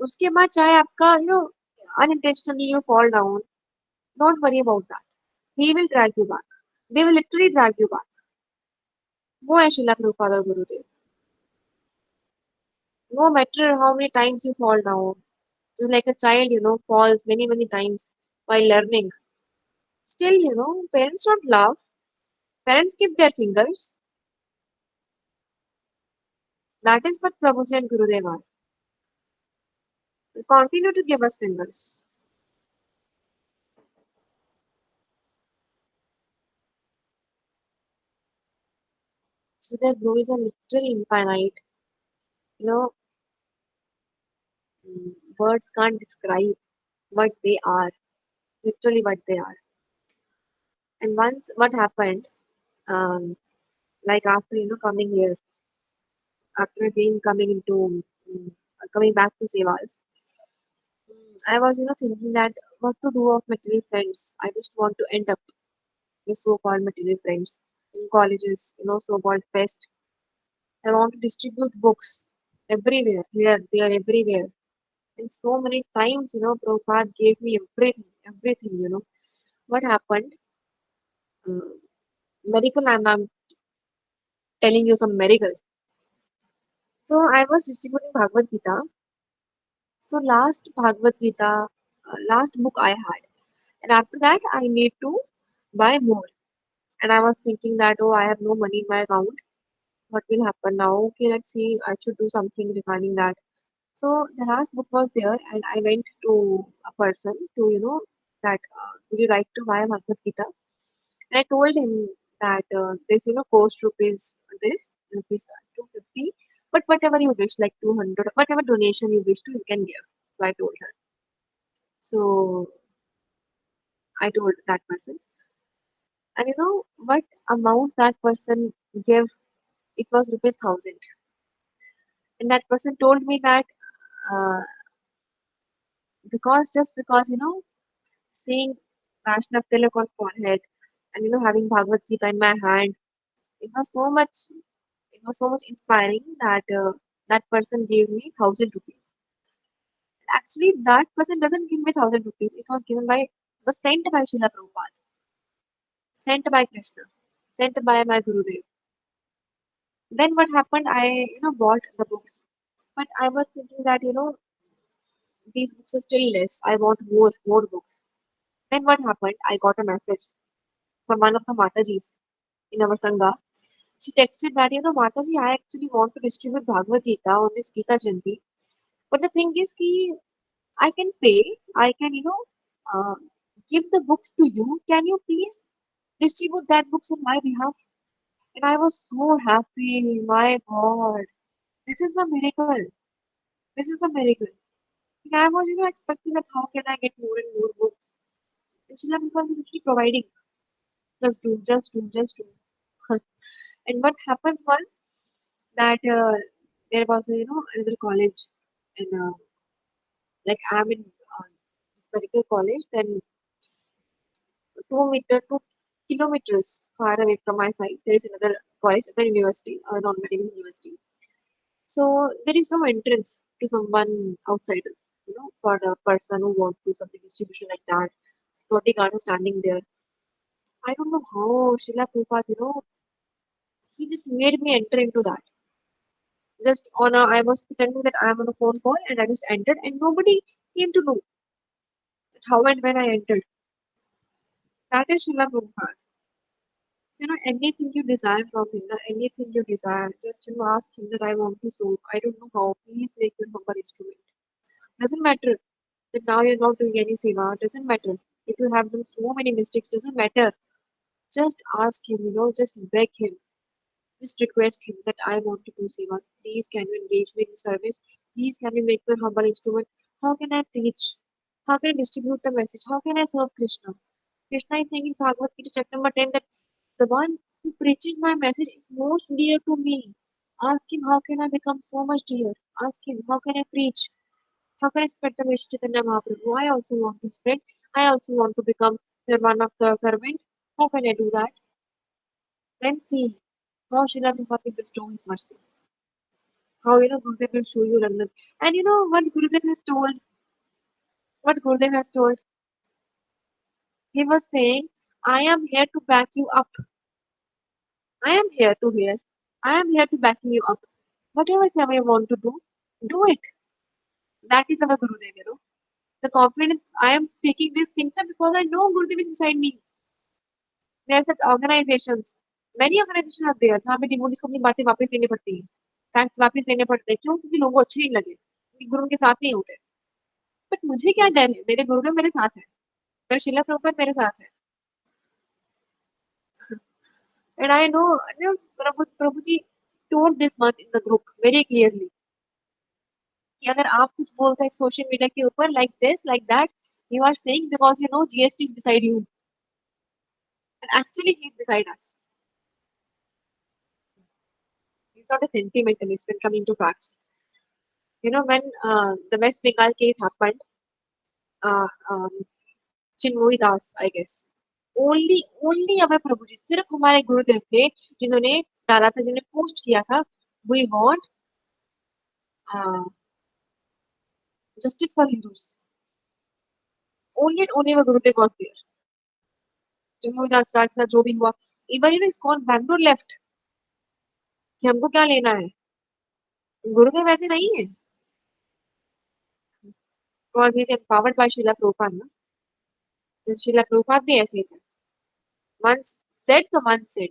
उसके बाद चाहे आपका, unintentionally you fall down, don't worry about that. He will drag you back. They will literally drag you back. वो है श्रीला प्रभुपाद और गुरुदेव. No matter how many times you fall down, just like a child, falls many times while learning. Still, parents don't laugh. Parents give their fingers. That is what Prabhuji and Gurudev are. They continue to give us fingers. So their glories are literally infinite. You know, words can't describe what they are. Literally what they are. And once what happened, like after coming here, after again coming back to Sevas, I was thinking that what to do of material friends. I just want to end up with so-called material friends in colleges, so-called fest. I want to distribute books everywhere, here, there, everywhere. And so many times, Prabhupada gave me everything. What happened? Uh, Miracle, I'm telling you some miracle. So I was distributing Bhagavad Gita. So last Bhagavad Gita, last book I had. And after that, I need to buy more. And I was thinking that, oh, I have no money in my account. What will happen now? Okay, let's see. I should do something regarding that. So the last book was there, and I went to a person to, that would you like to buy Bhagavad Gita? And I told him that this, cost rupees 250, but whatever you wish, like 200, whatever donation you wish to, you can give. So I told her. So I told that person. And what amount that person gave? It was rupees 1,000. And that person told me that uh, just because, seeing Vaishnav Tilak on forehead and, having Bhagavad Gita in my hand, it was so much, inspiring that that person gave me 1,000 rupees. Actually, that person doesn't give me 1,000 rupees. It was sent by Srila Prabhupada, sent by Krishna, sent by my Gurudev. Then what happened? I, bought the books. But I was thinking that, these books are still less. I want more books. Then what happened? I got a message from one of the Matajis in our Sangha She texted that, Mataji, I actually want to distribute Bhagavad Gita on this Gita Jayanti. But the thing is, I can pay, I can, uh, give the books to you. Can you please distribute that books on my behalf? And I was so happy. My God, this is the miracle. This is the miracle. And I was, expecting that how can I get more and more books? And Srila Prabhupada is actually providing. Just do, just do, just do. And what happens once that there was a, another college, and like I'm in this medical college, then 2 kilometers far away from my site, there is another college, another university, a non-medical university. So there is no entrance to someone outside, for a person who wants to do something distribution like that. Security guard is standing there. I don't know how Srila Prabhupada, he just made me enter into that. Just I was pretending that I'm on a phone call and I just entered and nobody came to know that how and when I entered. That is Srila Prabhupada. So, anything you desire from him, anything you desire, just ask him that I want to sow. I don't know how. Please make your humble instrument. Doesn't matter that now you're not doing any seva. Doesn't matter if you have done so many mistakes. Doesn't matter. Just ask him. Just beg him. Just request him that I want to do sevas. Please, can you engage me in service? Please, can you make your humble instrument? How can I preach? How can I distribute the message? How can I serve Krishna? Krishna is saying in Bhagavad Gita chapter number 10 that the one who preaches my message is most dear to me. Ask him how can I become so much dear. Ask him how can I preach. How can I spread the message Chaitanya Mahaprabhu? I also want to spread. I also want to become one of the servant. How can I do that? Then see how Srila Prabhupada will bestow his mercy. How Gurudev will show you Rangnath. And what Gurudev has told? What Gurudev has told? He was saying, I am here to back you up. I am here to hear. I am here to back you up. Whatever seva you want to do it. That is our Gurudev, The confidence I am speaking these things now because I know Gurudev is beside me. There are such organizations. Many organizations are there जहाँ पे devotees को अपनी बातें वापस लेनी पड़ती हैं. Facts वापस लेने पड़ते हैं. क्यों? क्योंकि लोगों को अच्छे नहीं लगे. क्योंकि गुरु के साथ नहीं होते. But मुझे क्या डर है? मेरे गुरुदेव मेरे साथ है. मेरे शिला प्रभुपाद मेरे साथ है. And I know, Prabhu ji told this much in the group very clearly. कि अगर आप कुछ बोलते हैं सोशल मीडिया के ऊपर like this, like that, you are saying because GST is beside you. And actually he is beside us. He's not a sentimentalist when coming to facts. When the West Bengal case happened, Chinmoy Das, I guess, only our Prabhuji, सिर्फ हमारे गुरुदेव थे जिन्होंने डाला था, जिन्होंने post किया था, we want justice for Hindus. Only and only our Gurudev was there. Chinmoy Das के साथ जो भी हुआ, even ISKCON Bangalore left. कि हमको क्या लेना है? गुरुदेव ऐसे नहीं है. Because he is empowered by Srila Prabhupada. Srila Prabhupada भी ऐसे ही थे. Once said, so once said.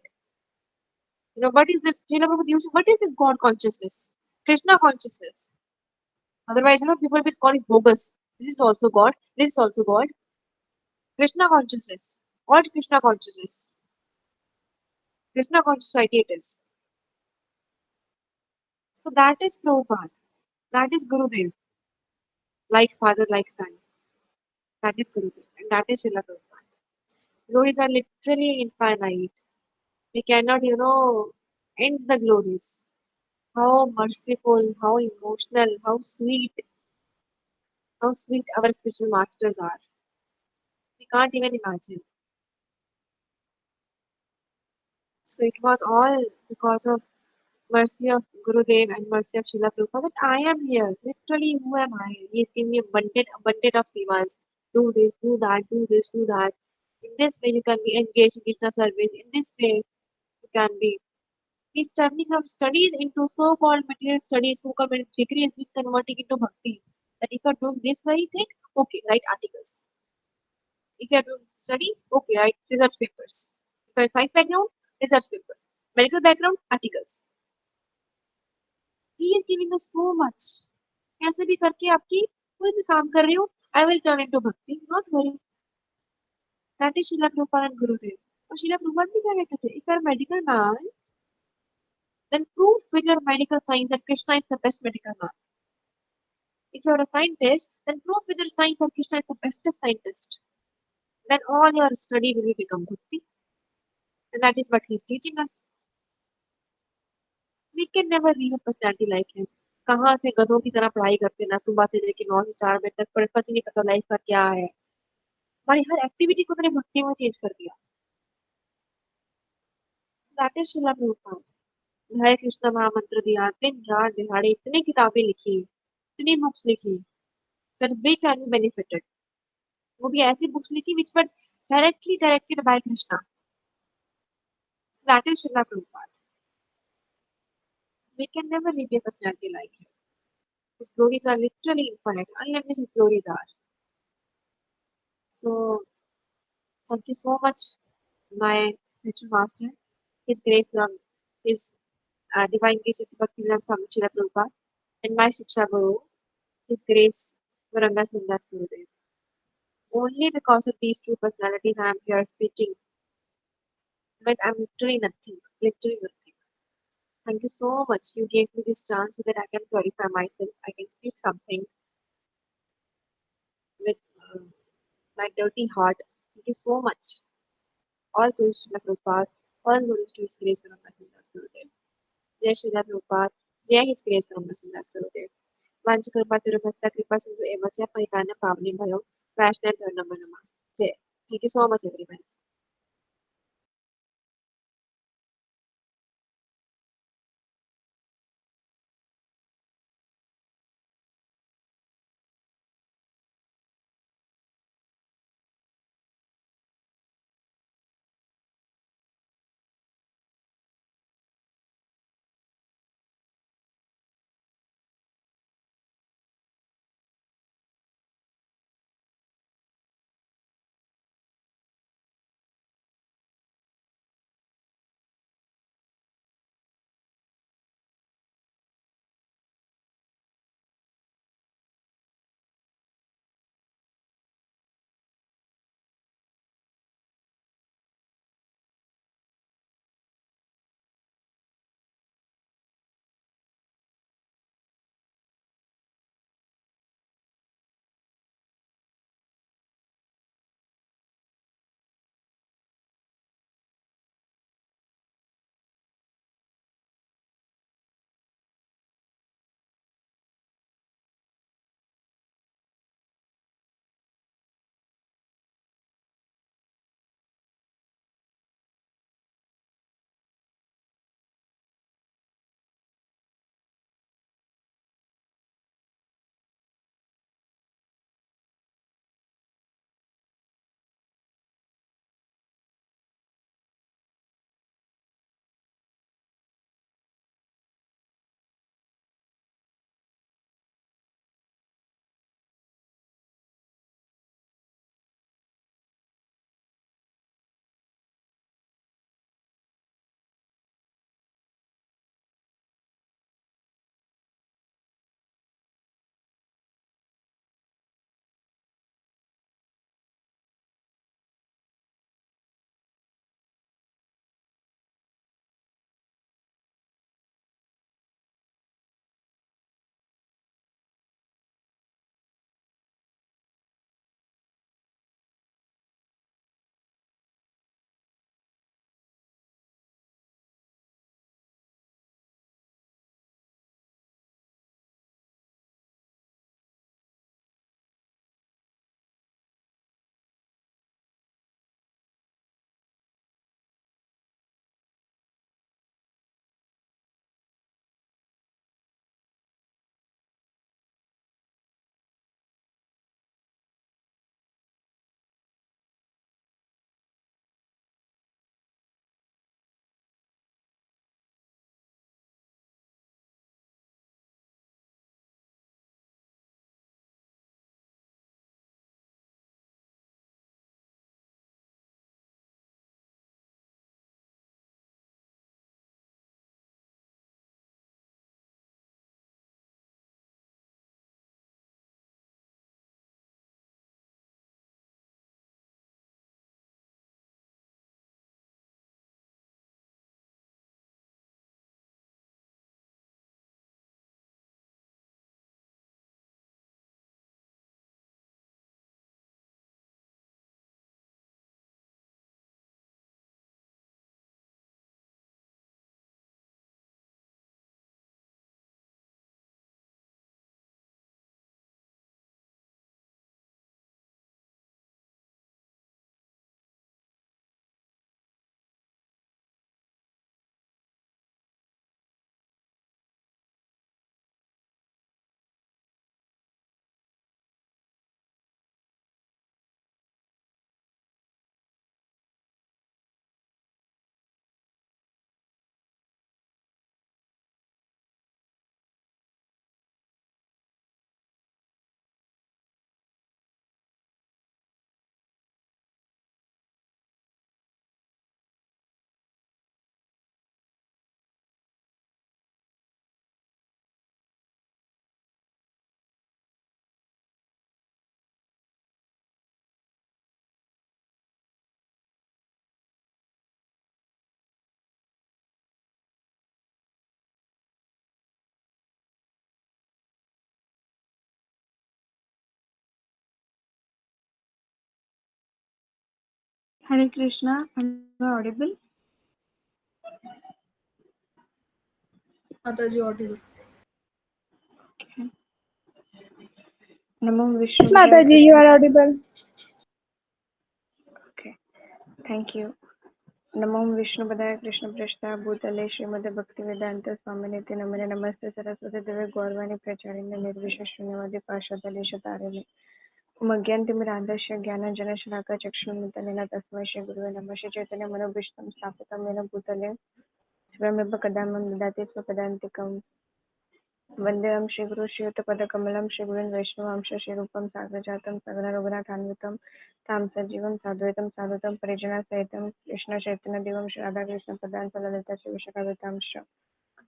What is this? What is this God consciousness? Krishna consciousness. Otherwise, people will call it bogus. This is also God. This is also God. Krishna consciousness. What Krishna consciousness? Krishna conscious society it is. So that is Prabhupada. That is Gurudev. Like father, like son. That is Gurudev. And that is Srila Prabhupada. Glories are literally infinite. We cannot, end the glories. How merciful, how emotional, how sweet our spiritual masters are. We can't even imagine. So it was all because of mercy of Gurudev and mercy of Srila Prabhupada that I am here. Literally, who am I? He is giving me abundant of sevas. Do this, do that, do this, do that. In this way, you can be engaged in Krishna service. In this way, you can be. He's turning up studies into so-called material studies, so-called degrees. He's converting into bhakti. That if you're doing this very thing, okay, write articles. If you're doing study, okay, write research papers. If you're science background, research papers. medical background, articles. He is giving us so much. कैसे भी करके आपकी कोई भी काम कर रही हो, I will turn into bhakti. Not worry. That is Srila Prabhupada and Gurudev. और Srila Prabhupada भी क्या कहते थे? If you are a medical man, then prove with your medical science that Krishna is the best medical man. If you are a scientist, then prove with your science that Krishna is the bestest scientist. Then all your study will become bhakti. And that is what he is teaching us. We can never live a personality like him. कहाँ से गधों की तरह पढ़ाई करते ना सुबह से लेकर 9 से 4 बजे तक पर पता नहीं पता लाइफ का क्या है हमारी हर एक्टिविटी को तूने भक्ति में चेंज कर दिया दैट इज शिला प्रभुपाद हरे कृष्ण महामंत्र दिया दिन रात दिहाड़े इतनी किताबें लिखी इतनी बुक्स लिखी that we can be benefited वो भी ऐसी बुक्स लिखी which were directly directed by Krishna that is Srila Prabhupada we can never live a personality like him his glories are literally infinite unlimited his glories are so thank you so much my spiritual master his grace from his divine grace is Bhaktivedanta Swami Srila Prabhupada and my Shiksha Guru his grace Varanga Sundas Gurudev only because of these two personalities I am here speaking otherwise I am literally nothing literally nothing. Thank you so much. You gave me this chance so that I can purify myself. I can speak something with my dirty heart. Thank you so much. All Gurus to Prabhupada, all Gurus to His Grace Karanga Sundas Gurudev. Jai Shri Prabhupada, Jai His Grace Karanga Sundas Gurudev. Vanchakarpa Tirubhasta Kripa Sindhu Evacha Paitana Pavani Bhayo Vaishnav Dharma Nama. Jai. Thank you so much everyone. Hare Krishna, am I audible? Mataji audible. Okay. Namo Yes, Vishnu Mataji, you Krishna. are audible. Okay, thank you. नमो विष्णुपदाय कृष्णप्रेष्ठाय भूतले श्रीमते भक्तिवेदांत स्वामिनिति नमने नमस्ते सरस्वती देवे गौरवाणी प्रचारिणे निर्विशेष शून्यवादी पार्षदलेशतारिणे मज्ञान्तिमिरान्धस्य ज्ञानञ्जनशलाका चक्षुरुन्मिलितं तस्मै श्रीगुरुवे नमः श्री चैतन्य मनोभीष्टं स्थापितं येन भूतले स्वयमेव कदा मम ददाति स्वपदान्तिकम् वन्देहं श्रीगुरु श्रीयुतपदकमलं श्रीगुरुन् वैष्णवांश श्रीरूपं साग्रजातं सगणरघुनाथान्वितं तां सजीवं साद्वैतं साधुतं परिजनसहितं कृष्णचैतन्यदेवं श्री राधाकृष्णपदान् ललिता श्रीविशाखावतांश्च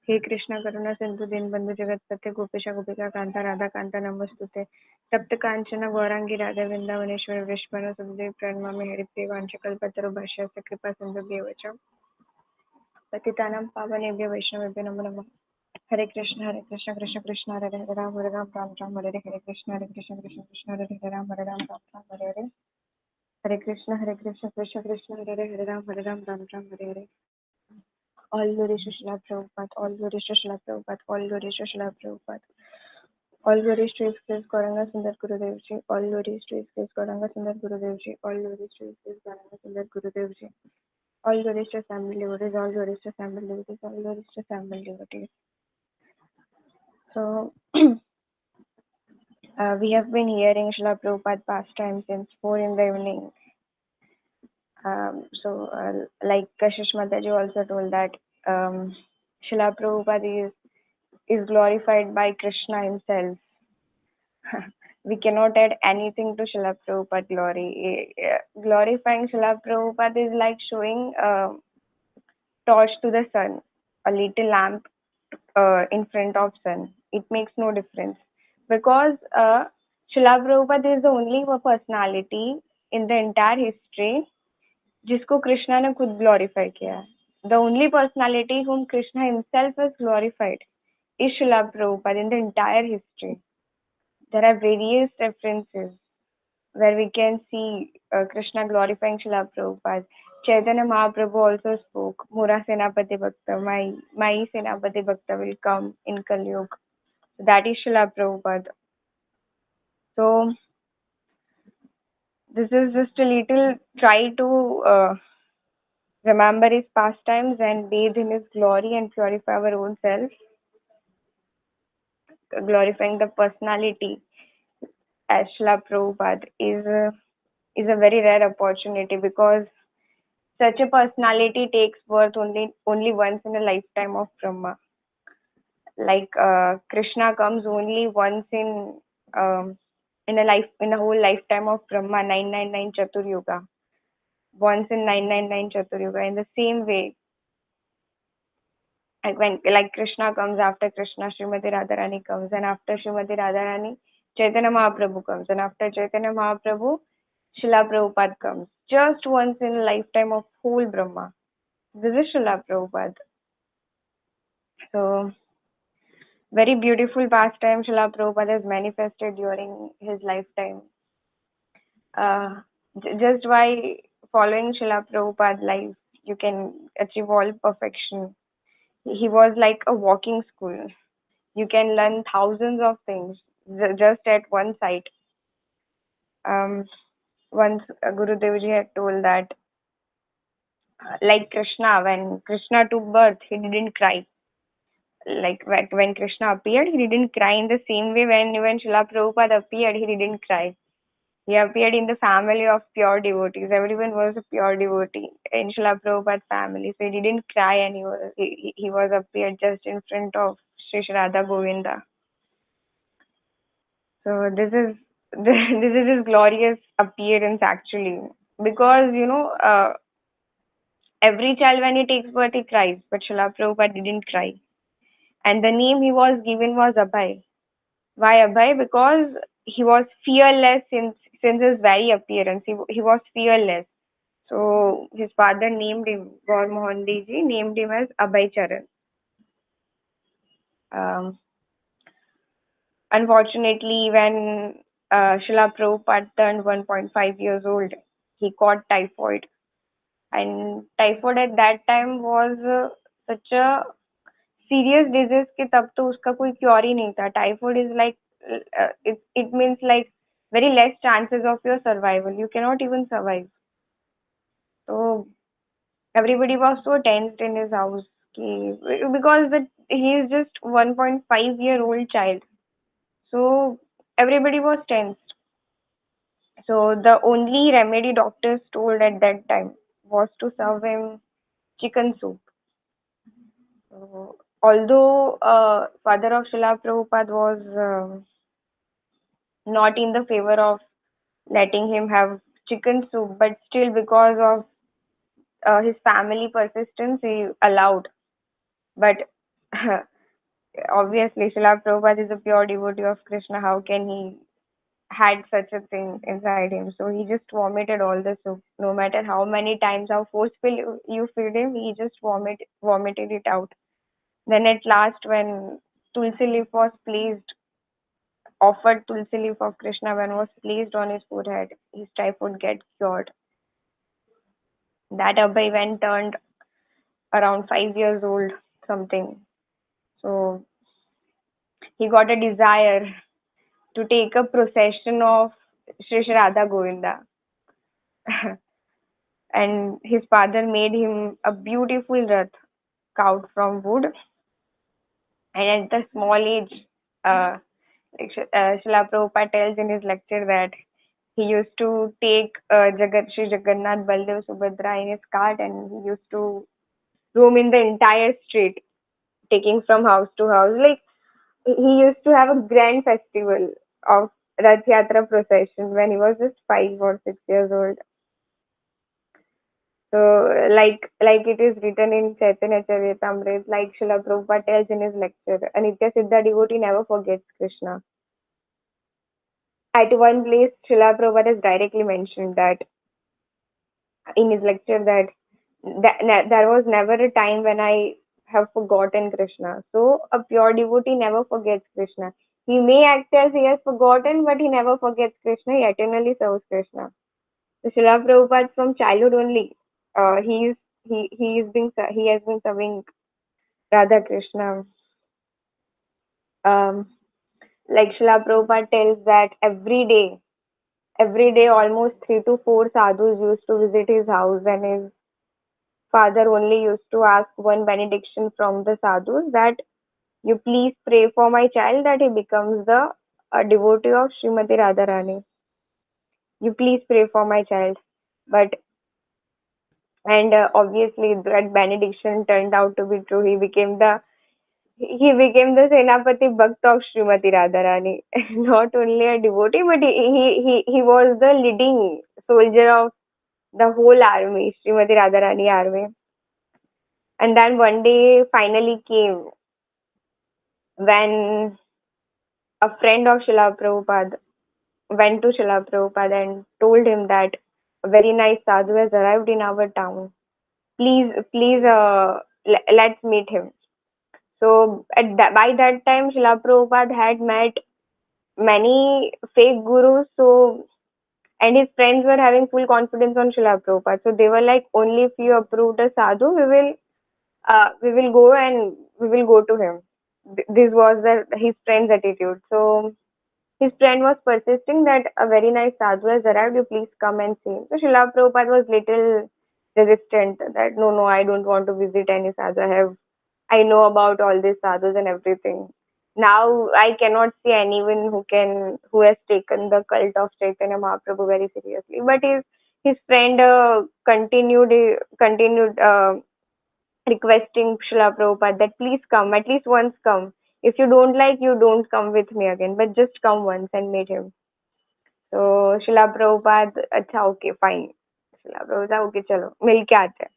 हे कृष्ण करुणा सिन्धु दीनबन्धु जगत्पते गोपेश गोपिका कान्ता राधा कान्ता नमस्तुते तप्त काञ्चन गौराङ्गी राधा वृन्दावनेश्वरी वृषभानु सुखदेव प्रणमामि हरिप्रियवाञ्छकल्पतरुभाष्यस्य कृपा सिन्धुभ्येव च पतितानां पावनेभ्यो वैष्णवेभ्यो नमो नमः हरे कृष्ण कृष्ण कृष्ण हरे हरे राम राम हरे हरे हरे कृष्ण कृष्ण राम हरे राम हरे हरे हरे कृष्ण कृष्ण हरे Ram Ram Hare Hare all glories to Śrīla Prabhupāda, all glories to Śrīla Prabhupāda, all glories to Śrīla Prabhupāda, all glories to His Grace Gauranga Sundar Gurudev Ji, all glories to His Grace Gauranga Sundar Gurudev Ji, all glories to His Grace Gauranga Sundar Gurudev Ji, all glories to Sambil devotees, all glories to Sambil devotees, all glories to Sambil devotees. So we have been hearing Śrīla Prabhupada Pastimes since 4 in the evening. Like Kashish Mataji also told that Śrīla Prabhupada is glorified by Krishna himself. We cannot add anything to Śrīla Prabhupada glory. Glorifying Śrīla Prabhupada is like showing a torch to the sun, a little lamp in front of sun. It makes no difference because Śrīla Prabhupada is the only personality in the entire history जिसको कृष्णा ने खुद glorify किया है. The only personality whom Krishna himself has glorified is Śrīla Prabhupada in the entire history. There are various references where we can see Krishna glorifying Śrīla Prabhupada. Chaitanya Mahaprabhu also spoke, Mura Senapati Bhakta, my Senapati Bhakta will come in Kali Yuga. That is Śrīla Prabhupada. So, this is just a little try to remember his pastimes and bathe in his glory and purify our own self, glorifying the personality as Śrīla Prabhupada is a very rare opportunity because such a personality takes birth only once in a lifetime of Brahma. Like Krishna comes only once in a whole lifetime of Brahma, 999 Chatur Yuga. Once in 999 Chatur Yuga. In the same way, like Krishna comes, after Krishna, Srimati Radharani comes, and after Srimati Radharani, Chaitanya Mahaprabhu comes, and after Chaitanya Mahaprabhu, Śrīla Prabhupada comes. Just once in a lifetime of whole Brahma. This is Śrīla Prabhupada. So, very beautiful pastime Śrīla Prabhupada has manifested during his lifetime. Just by following Śrīla Prabhupada's life, you can achieve all perfection. He was like a walking school. You can learn thousands of things just at one site. Once Gurudev Ji had told that, like Krishna, when Krishna took birth, he didn't cry. Like when Krishna appeared, he didn't cry in the same way when Śrīla Prabhupada appeared, he didn't cry. He appeared in the family of pure devotees. Everyone was a pure devotee in Śrīla Prabhupada's family. So he didn't cry and he was appeared just in front of Sri Radha Govinda. So this is his glorious appearance actually. Because every child when he takes birth he cries, but Śrīla Prabhupada didn't cry. And the name he was given was Abhay. Why Abhay? Because he was fearless since his very appearance. He was fearless. So his father named him, Gaur Mohan Ji named him as Abhay Charan. Unfortunately, when Śrīla Prabhupada turned 1.5 years old, he caught typhoid. and typhoid at that time was such a serious disease कि तब तो उसका कोई cure ही नहीं था. Typhoid is like it means like very less chances of your survival. You cannot even survive. So everybody was so tensed in his house because he is just 1.5-year-old child. So everybody was tensed. So the only remedy doctors told at that time was to serve him chicken soup. So, although father of Srila Prabhupada was not in the favor of letting him have chicken soup, but still because of his family persistence, he allowed. But obviously, Srila Prabhupada is a pure devotee of Krishna. How can he had such a thing inside him? So he just vomited all the soup. No matter how many times, how forceful you feed him, he just vomited it out. Then at last, when Tulsi leaf was placed, offered Tulsi leaf of Krishna when was placed on his forehead, his typhoid get cured. That Abhay when turned around 5 years old, something. So he got a desire to take a procession of Shri Shri Radha Govinda. And his father made him a beautiful rath carved from wood. And at the small age, Srila Prabhupada tells in his lecture that he used to take Shri Jagannath Baldev Subhadra in his cart, and he used to roam in the entire street, taking from house to house. Like he used to have a grand festival of Rath Yatra procession when he was just 5 or 6 years old. So, like it is written in Chaitanya Charitamrita, like Srila Prabhupada tells in his lecture, a Nitya Siddha devotee never forgets Krishna. At one place, Srila Prabhupada has directly mentioned that in his lecture that there was never a time when I have forgotten Krishna. So a pure devotee never forgets Krishna. He may act as he has forgotten, but he never forgets Krishna. He eternally serves Krishna. So Srila Prabhupada from childhood only, he has been serving Radha Krishna. Like Srila Prabhupada tells that every day almost 3 to 4 sadhus used to visit his house, and his father only used to ask one benediction from the sadhus that you please pray for my child that he becomes the devotee of Srimati Radharani. You please pray for my child. But and obviously that benediction turned out to be true. He became the Senapati Bhakt of Srimati Radharani. Not only a devotee, but he was the leading soldier of the whole army, Srimati Radharani army. And then one day finally came when a friend of Srila Prabhupada went to Srila Prabhupada and told him that a very nice sadhu has arrived in our town. Please, let's meet him. So by that time, Srila Prabhupada had met many fake gurus. So and his friends were having full confidence on Srila Prabhupada. So they were like, only if you approved a sadhu, we will go and we will go to him. This was his friend's attitude. So his friend was persisting that a very nice sadhu has arrived, you please come and see him. So Srila Prabhupada was little resistant that no, I don't want to visit any sadhu. I know about all these sadhus and everything. Now I cannot see anyone who has taken the cult of Chaitanya Mahaprabhu very seriously. But his friend continued requesting Srila Prabhupada that please come, at least once come. If you don't like, you don't come with me again, but just come once and meet him. So Srila Prabhupada, अच्छा okay fine. Srila Prabhupada okay चलो मिल के आते हैं.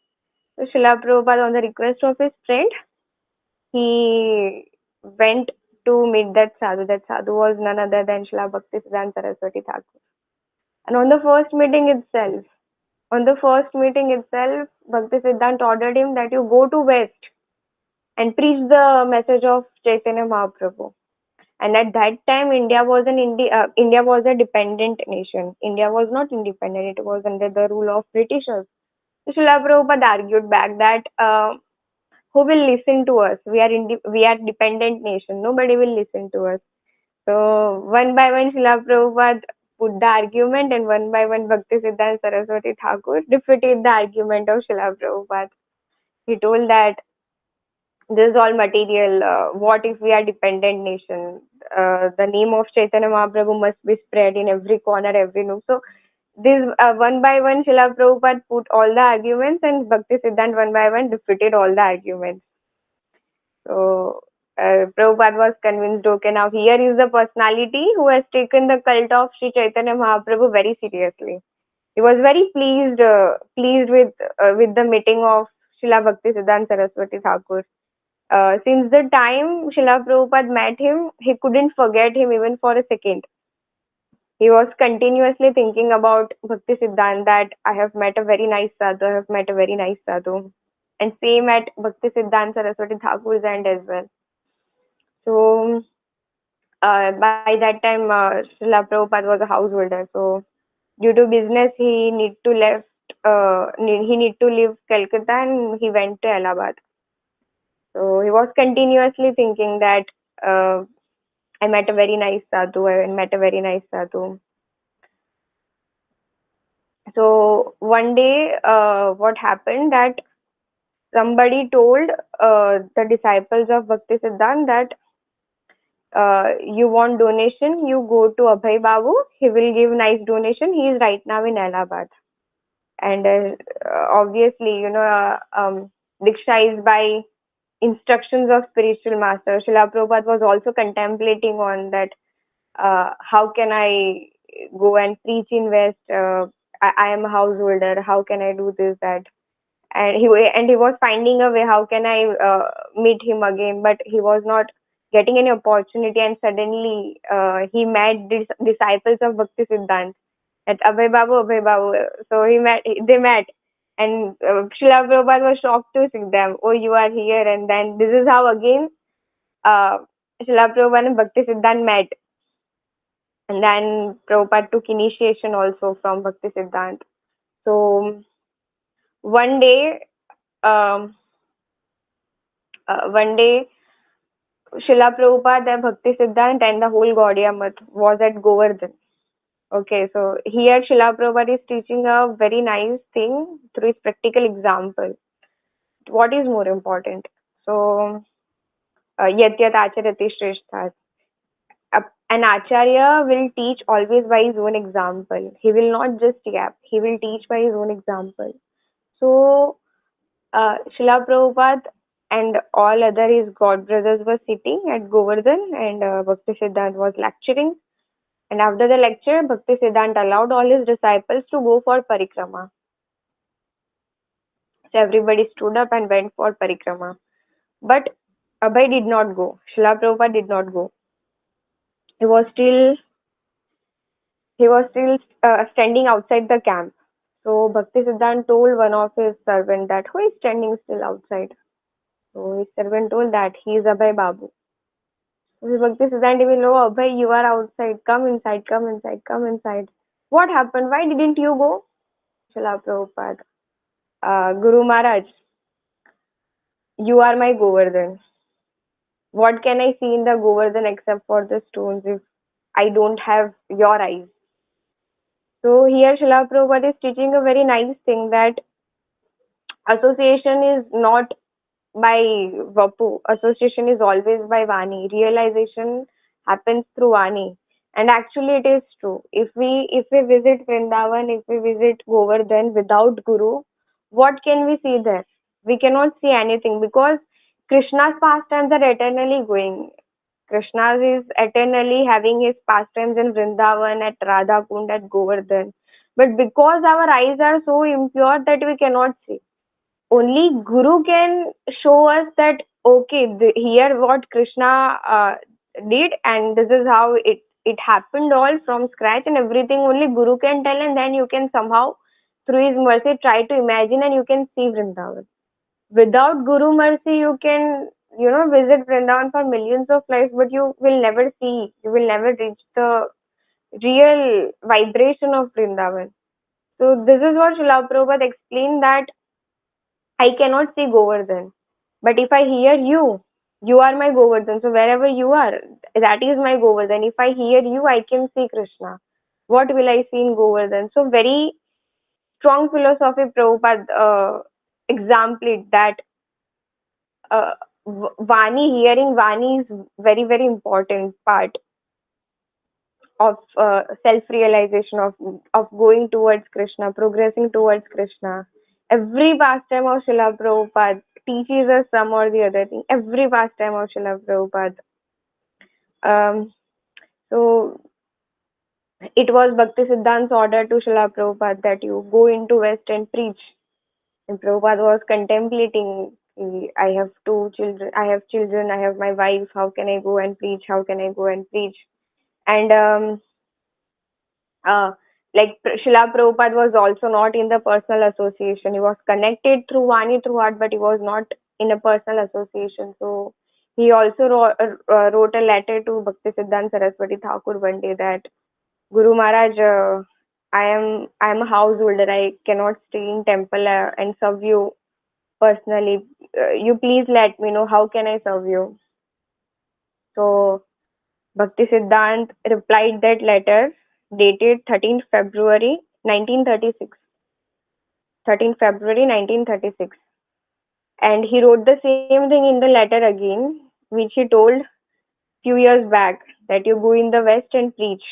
So Srila Prabhupada on the request of his friend, he went to meet that sadhu. That sadhu was none other than Srila Bhakti Siddhanta Saraswati Thakur. And on the first meeting itself, Bhakti Siddhanta ordered him that you go to West and preach the message of Chaitanya Mahaprabhu. And at that time, India was a dependent nation. India was not independent; it was under the rule of Britishers. Srila Prabhupada argued back that who will listen to us? We are dependent nation. Nobody will listen to us. So one by one, Srila Prabhupada put the argument, and one by one, Bhakti Siddhanta Saraswati Thakur defeated the argument of Srila Prabhupada. He told that this is all material. What if we are dependent nation? The name of Chaitanya Mahaprabhu must be spread in every corner, every nook. So this one by one, Srila Prabhupada put all the arguments, and Bhakti Siddhanta one by one defeated all the arguments. So Prabhupada was convinced, okay, now here is the personality who has taken the cult of Sri Chaitanya Mahaprabhu very seriously. He was very pleased with the meeting of Srila Bhakti Siddhanta Saraswati Thakur. Since the time Srila Prabhupada met him, he couldn't forget him even for a second. He was continuously thinking about Bhakti Siddhanta, that I have met a very nice sadhu, I have met a very nice sadhu. And same at Bhakti Siddhanta Saraswati Thakur's end as well. So by that time, Srila Prabhupada was a householder. So due to business, he need to leave Calcutta, and he went to Allahabad. So he was continuously thinking that I met a very nice sadhu. I met a very nice sadhu. So one day, what happened that somebody told the disciples of Bhakti Siddhanta that you want donation, you go to Abhay Babu. He will give nice donation. He is right now in Allahabad. And obviously, Diksha is by instructions of spiritual master. Srila Prabhupada was also contemplating on that. How can I go and preach in West? I am a householder. How can I do this, that? And he was finding a way. How can I meet him again? But he was not getting any opportunity. And suddenly he met disciples of Bhakti Siddhanta at Abhay Babu, Abhay Babu. So they met. And Srila Prabhupada was shocked to see them. Oh, you are here. And then this is how again Srila Prabhupada and Bhakti Siddhanta met. And then Prabhupada took initiation also from Bhakti Siddhanta. So one day, Srila Prabhupada, Bhakti Siddhanta, and the whole Gaudiya Math was at Govardhan. Okay, so here Srila Prabhupada is teaching a very nice thing through his practical example. What is more important? So, Yat Yat Acharati Shrestha. An Acharya will teach always by his own example. He will not just yap, he will teach by his own example. So, Srila Prabhupada and all other his god brothers were sitting at Govardhan, and Bhakti Siddhanta was lecturing. And after the lecture, Bhakti Siddhanta allowed all his disciples to go for parikrama. So everybody stood up and went for parikrama. But Abhay did not go. Srila Prabhupada did not go. He was still standing outside the camp. So Bhakti Siddhanta told one of his servants that who is standing still outside. So his servant told that he is Abhay Babu. So Bhakti Siddhanta will know, Abhay, you are outside. Come inside, come inside, come inside. What happened? Why didn't you go? Srila Prabhupada. Guru Maharaj, you are my Govardhan. What can I see in the Govardhan except for the stones if I don't have your eyes? So here Srila Prabhupada is teaching a very nice thing, that association is not by Vapu. Association is always by Vani. Realization happens through Vani. And actually it is true. If we visit Vrindavan, if we visit Govardhan without Guru, what can we see there? We cannot see anything, because Krishna's pastimes are eternally going. Krishna is eternally having his pastimes in Vrindavan, at Radha Kund, at Govardhan. But because our eyes are so impure that we cannot see, only Guru can show us that, okay, here what Krishna did, and this is how it happened all from scratch, and everything only Guru can tell, and then you can somehow, through his mercy, try to imagine, and you can see Vrindavan. Without Guru mercy, you can, visit Vrindavan for millions of lives, but you will never see, you will never reach the real vibration of Vrindavan. So this is what Srila Prabhupada explained, that I cannot see Govardhan, but if I hear you, you are my Govardhan. So wherever you are, that is my Govardhan. If I hear you, I can see Krishna. What will I see in Govardhan? So very strong philosophy Prabhupada exemplified that Vani, hearing Vani is very, very important part of self-realization, of going towards Krishna, progressing towards Krishna. Every pastime of Srila Prabhupada teaches us some or the other thing. Every pastime of Srila Prabhupada. So it was Bhakti Siddhant's order to Srila Prabhupada that you go into West and preach. And Prabhupada was contemplating, I have children, I have my wife, how can I go and preach? How can I go and preach? And like Srila Prabhupada was also not in the personal association. He was connected through Vani, through heart, but he was not in a personal association. So he also wrote a letter to Bhakti Siddhanta Saraswati Thakur one day that Guru Maharaj, I am a householder. I cannot stay in temple and serve you personally. You please let me know how can I serve you. So Bhakti Siddhant replied that letter dated 13th February 1936. 13th February 1936. And he wrote the same thing in the letter again, which he told few years back, that you go in the West and preach.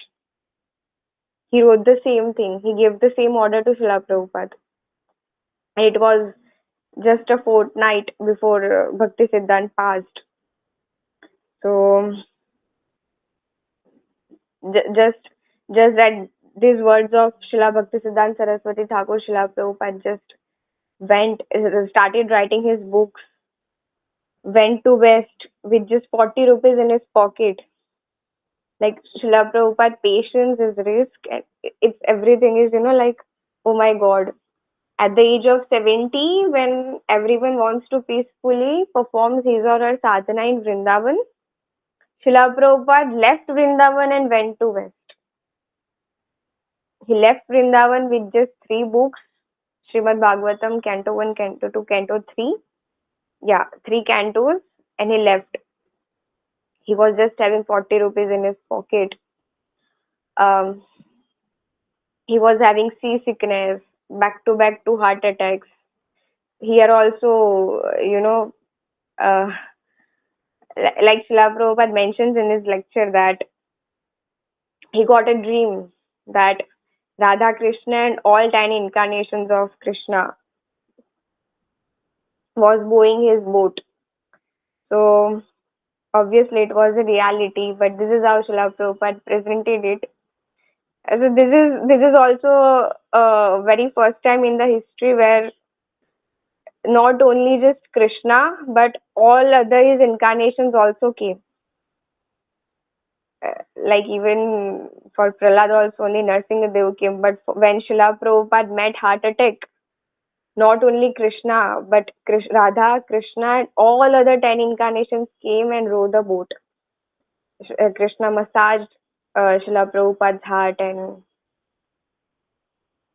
He wrote the same thing. He gave the same order to Srila Prabhupada. And it was just a fortnight before Bhakti Siddhant passed. So just that these words of Srila Bhakti Siddhanta Saraswati Thakur, Srila Prabhupada just started writing his books, went to West with just 40 rupees in his pocket. Like Srila Prabhupada, patience is risk, and it's everything is, like, oh my God. At the age of 70, when everyone wants to peacefully perform his or her sadhana in Vrindavan, Srila Prabhupada left Vrindavan and went to West. He left Vrindavan with just 3 books, Srimad Bhagavatam, Canto 1, Canto 2, Canto 3. Yeah, 3 cantos, and he left. He was just having 40 rupees in his pocket. He was having seasickness, back to back 2 heart attacks. Here also, like Srila Prabhupada mentions in his lecture, that he got a dream that Radha Krishna and all tiny incarnations of Krishna was bowing his boat. So obviously it was a reality, but this is how Srila Prabhupada presented it. So this is also very first time in the history where not only just Krishna, but all other his incarnations also came. Like even for Prahlad also only Narsingadev came, but when Srila Prabhupada met heart attack, not only Krishna, but Radha, Krishna, and all other 10 incarnations came and rowed the boat. Krishna massaged Srila Prabhupada's heart and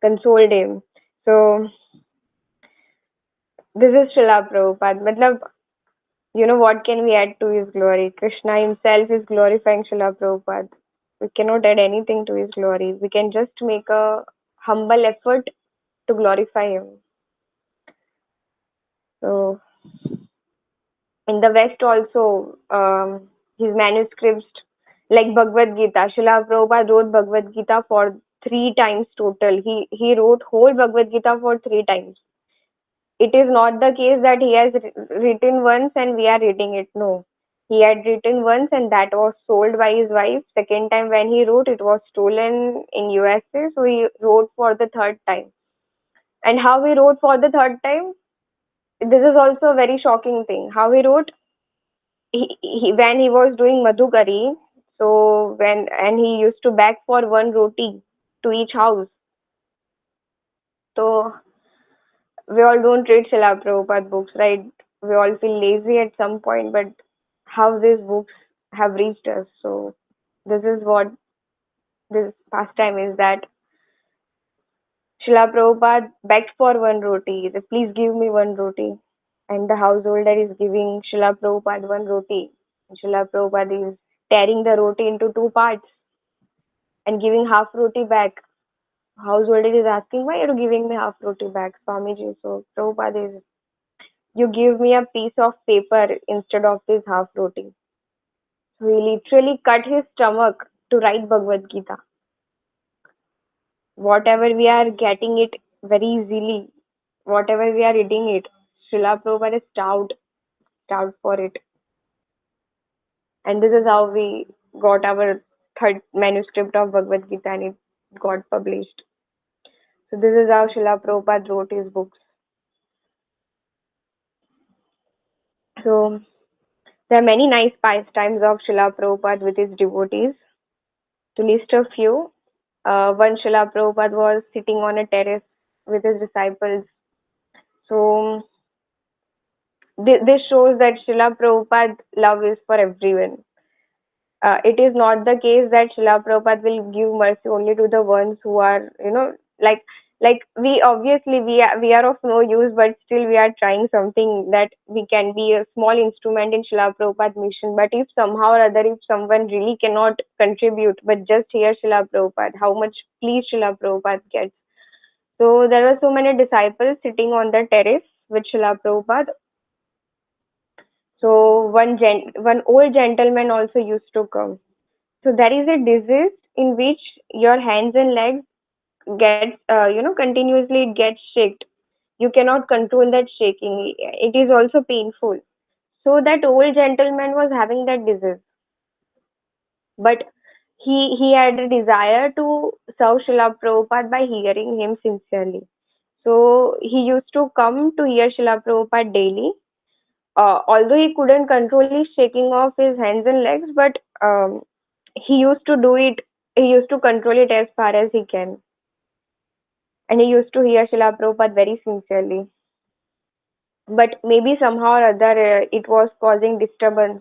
consoled him. So this is Srila Prabhupada. Matlab, what can we add to his glory? Krishna himself is glorifying Srila Prabhupada. We cannot add anything to his glory. We can just make a humble effort to glorify him. So in the West also, his manuscripts, like Bhagavad Gita, Srila Prabhupada wrote Bhagavad Gita for 3 times total. He wrote whole Bhagavad Gita for 3 times. It is not the case that he has written once and we are reading it. No. He had written once and that was sold by his wife. Second time when he wrote, it was stolen in USA. So he wrote for the 3rd time. And how he wrote for the 3rd time? This is also a very shocking thing. How he wrote? When he was doing Madhukari, so he used to beg for 1 roti to each house. So we all don't read Srila Prabhupada books, right? We all feel lazy at some point, but how these books have reached us. So this is what this pastime is, that Srila Prabhupada begged for one roti. They, please give me one roti. And the householder is giving Srila Prabhupada one roti. Srila Prabhupada is tearing the roti into two parts and giving half roti back. Householder is asking, why are you giving me half roti back, Swamiji? So Prabhupada is, you give me a piece of paper instead of this half roti. So he literally cut his stomach to write Bhagavad Gita. Whatever we are getting it very easily, whatever we are reading it, Srila Prabhupada is starved for it. And this is how we got our third manuscript of Bhagavad Gita and it got published. So this is how Srila Prabhupada wrote his books. So there are many nice pastimes of Srila Prabhupada with his devotees. To list a few, one Srila Prabhupada was sitting on a terrace with his disciples. So this shows that Srila Prabhupada's love is for everyone. It is not the case that Srila Prabhupada will give mercy only to the ones who are, like we obviously we are of no use, but still we are trying something that we can be a small instrument in Srila Prabhupada's mission. But if somehow or other, if someone really cannot contribute, but just hear Srila Prabhupada, how much please Srila Prabhupada gets. So there were so many disciples sitting on the terrace with Srila Prabhupada. So one old gentleman also used to come. So there is a disease in which your hands and legs get, continuously it gets shaked. You cannot control that shaking. It is also painful. So that old gentleman was having that disease, but he had a desire to serve Srila Prabhupada by hearing him sincerely. So he used to come to hear Srila Prabhupada daily. Although he couldn't control his shaking of his hands and legs, but he used to do it. He used to control it as far as he can, and he used to hear Srila Prabhupada very sincerely. But maybe somehow or other, it was causing disturbance.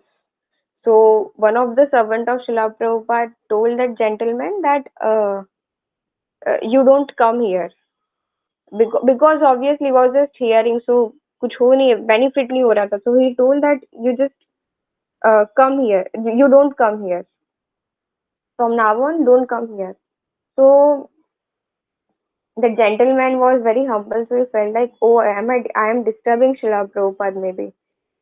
So one of the servant of Srila Prabhupada told that gentleman that you don't come here, because obviously he was just hearing, so कुछ हो नहीं, benefit नहीं हो रहा था. So he told that you just come here. You don't come here. From now on, don't come here. So the gentleman was very humble, so he felt like, oh, I am disturbing Srila Prabhupada maybe.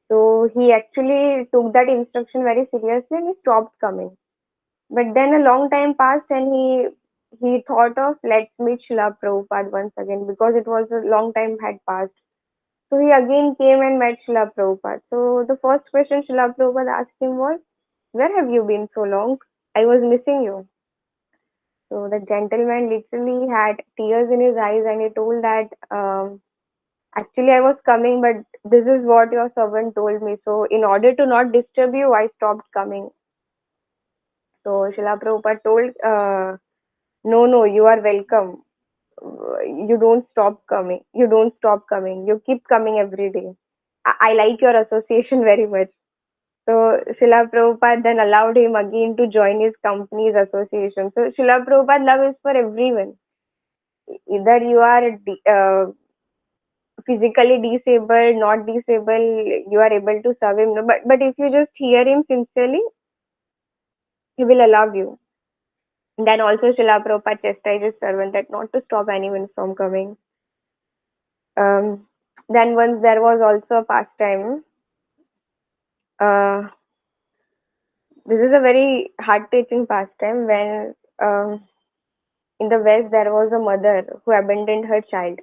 So he actually took that instruction very seriously and he stopped coming. But then a long time passed and he thought of, let's meet Srila Prabhupada once again, because it was a long time had passed. So he again came and met Srila Prabhupada. So the first question Srila Prabhupada asked him was, where have you been so long? I was missing you. So the gentleman literally had tears in his eyes and he told that, actually I was coming, but this is what your servant told me. So in order to not disturb you, I stopped coming. So Srila Prabhupada told, no, you are welcome. You don't stop coming. You don't stop coming. You keep coming every day. I like your association very much. So Srila Prabhupada then allowed him again to join his company's association. So Srila Prabhupada love is for everyone. Either you are physically disabled, not disabled, you are able to serve him. No, but if you just hear him sincerely, he will allow you. Then also Srila Prabhupada chastised his servant that not to stop anyone from coming. Then once there was also a pastime. This is a very heart-touching pastime when in the West there was a mother who abandoned her child.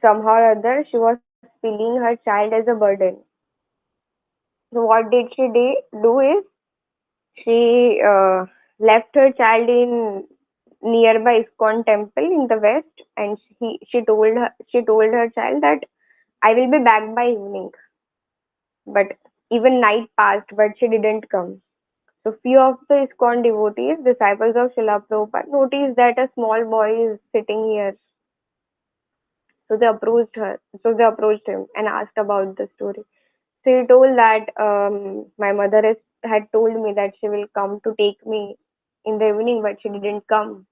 Somehow or other she was feeling her child as a burden. So what did she do is she left her child in nearby ISKCON temple in the West, and she told her child that I will be back by evening. But even night passed, but she didn't come. So few of the ISKCON devotees, disciples of Srila Prabhupada, noticed that a small boy is sitting here. So they approached him and asked about the story. So he told that my mother had told me that she will come to take me in the evening, but she didn't come.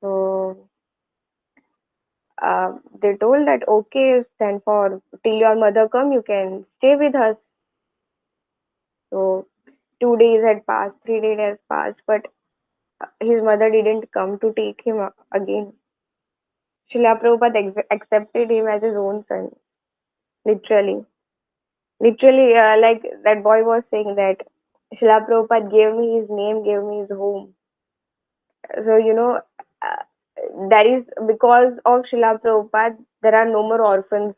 So they told that okay, then for till your mother come, you can stay with us. So 2 days had passed, 3 days had passed, but his mother didn't come to take him again. Srila Prabhupada accepted him as his own son, literally. Literally, like that boy was saying that Srila Prabhupada gave me his name, gave me his home. So, that is because of Srila Prabhupada, there are no more orphans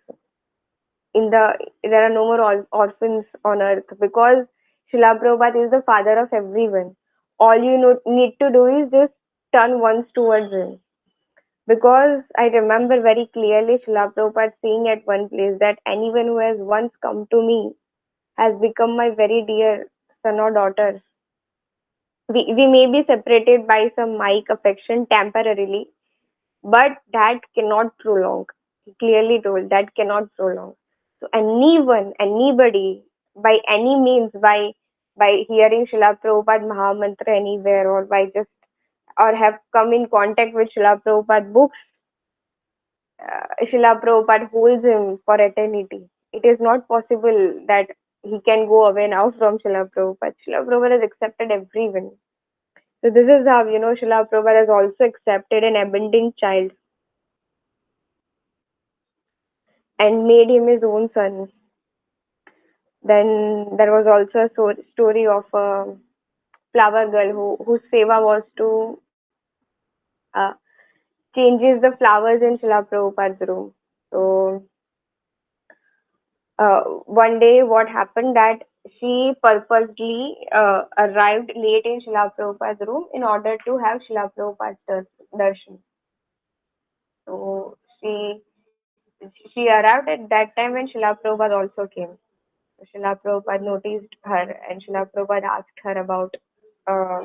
there are no more orphans on earth, because Srila Prabhupada is the father of everyone. All you need to do is just turn once towards him. Because I remember very clearly Srila Prabhupada saying at one place that anyone who has once come to me has become my very dear son or daughter. We may be separated by some mic affection temporarily, but that cannot prolong. He clearly told that cannot prolong. So anyone, anybody, by any means, by hearing Srila Prabhupada Mahamantra anywhere, or by just or have come in contact with Srila Prabhupada books, Srila Prabhupada holds him for eternity. It is not possible that he can go away now from Srila Prabhupada. Srila Prabhupada has accepted everyone. So this is how, Srila Prabhupada has also accepted an abandoned child and made him his own son. Then there was also a story of a flower girl whose seva was to uh, changes the flowers in Srila Prabhupada's room. So one day what happened that she purposely arrived late in Srila Prabhupada's room in order to have Srila Prabhupada's darshan. So she arrived at that time when Srila Prabhupada also came. So Srila Prabhupada noticed her, and Srila Prabhupada asked her about uh,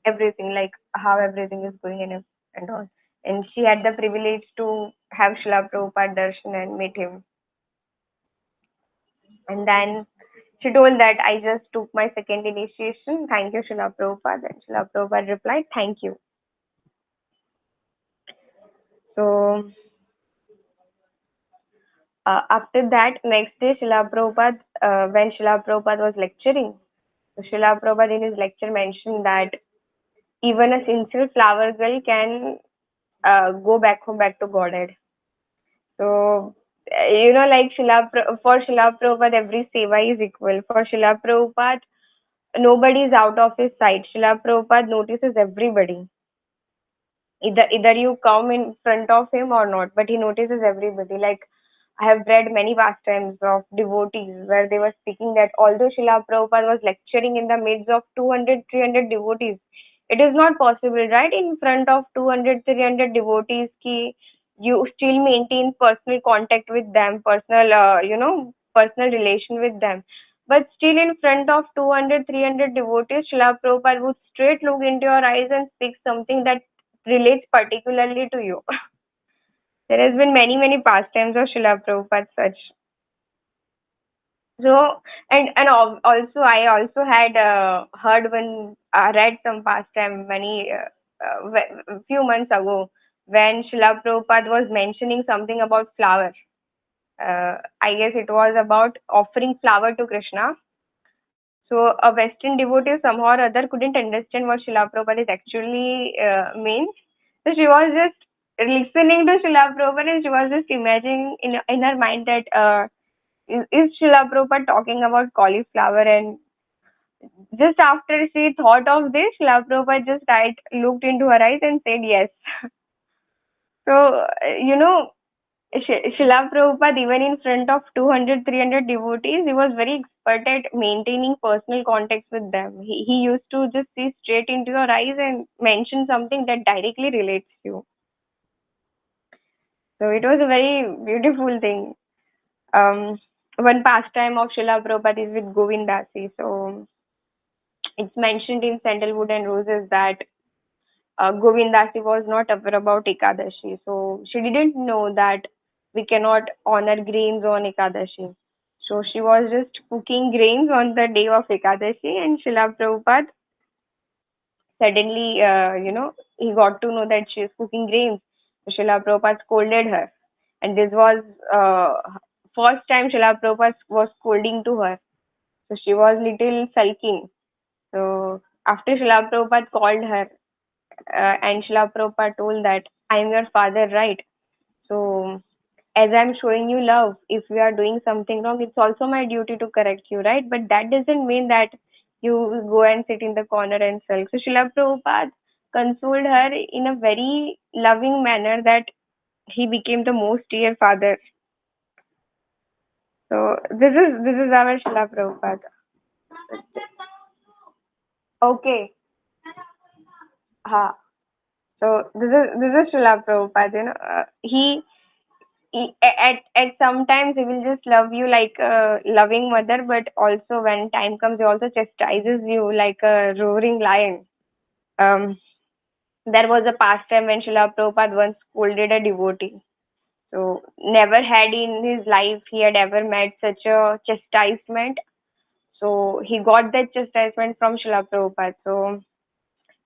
everything, like how everything is going and all. And she had the privilege to have Srila Prabhupada darshan and meet him. And then she told that I just took my second initiation. Thank you, Srila Prabhupada. And Srila Prabhupada replied, thank you. So after that, next day, Srila Prabhupada, when Srila Prabhupada was lecturing, so Srila Prabhupada in his lecture mentioned that even a sincere flower girl can go back home, back to Godhead. So, like for Srila Prabhupada, every seva is equal. For Srila Prabhupada, nobody is out of his sight. Srila Prabhupada notices everybody. Either you come in front of him or not, but he notices everybody. Like I have read many pastimes of devotees where they were speaking that although Srila Prabhupada was lecturing in the midst of 200, 300 devotees, it is not possible, right? In front of 200, 300 devotees, you still maintain personal contact with them, personal relation with them. But still in front of 200, 300 devotees, Srila Prabhupada would straight look into your eyes and speak something that relates particularly to you. There has been many pastimes of Srila Prabhupada such. So also I also had heard read some pastime few months ago when Srila Prabhupada was mentioning something about flower. I guess it was about offering flower to Krishna. So a Western devotee somehow or other couldn't understand what Srila Prabhupada is actually means. So she was just listening to Srila Prabhupada and she was just imagining in her mind that is Srila Prabhupada talking about cauliflower, and just after she thought of this, Srila Prabhupada just looked into her eyes and said yes. So, Srila Prabhupada, even in front of 200, 300 devotees, he was very expert at maintaining personal contacts with them. He used to just see straight into your eyes and mention something that directly relates to you. So it was a very beautiful thing. One pastime of Srila Prabhupada is with Govindasi. So it's mentioned in Sandalwood and Roses that Govindasi was not aware about Ekadashi. So she didn't know that we cannot honor grains on Ekadashi. So she was just cooking grains on the day of Ekadashi, and Srila Prabhupada suddenly, he got to know that she is cooking grains. So Srila Prabhupada scolded her. And this was first time Srila Prabhupada was scolding to her. So she was little sulking. So after Srila Prabhupada called her, and Srila Prabhupada told that I am your father, right? So as I'm showing you love, if you are doing something wrong, it's also my duty to correct you, right? But that doesn't mean that you go and sit in the corner and sulk. So Srila Prabhupada consoled her in a very loving manner that he became the most dear father. So this is our Srila Prabhupada. Okay. Ha. So this is Srila Prabhupada. He at sometimes he will just love you like a loving mother, but also when time comes, he also chastises you like a roaring lion. There was a pastime when Srila Prabhupada once scolded a devotee. So never had in his life he had ever met such a chastisement. So he got that chastisement from Srila Prabhupada. So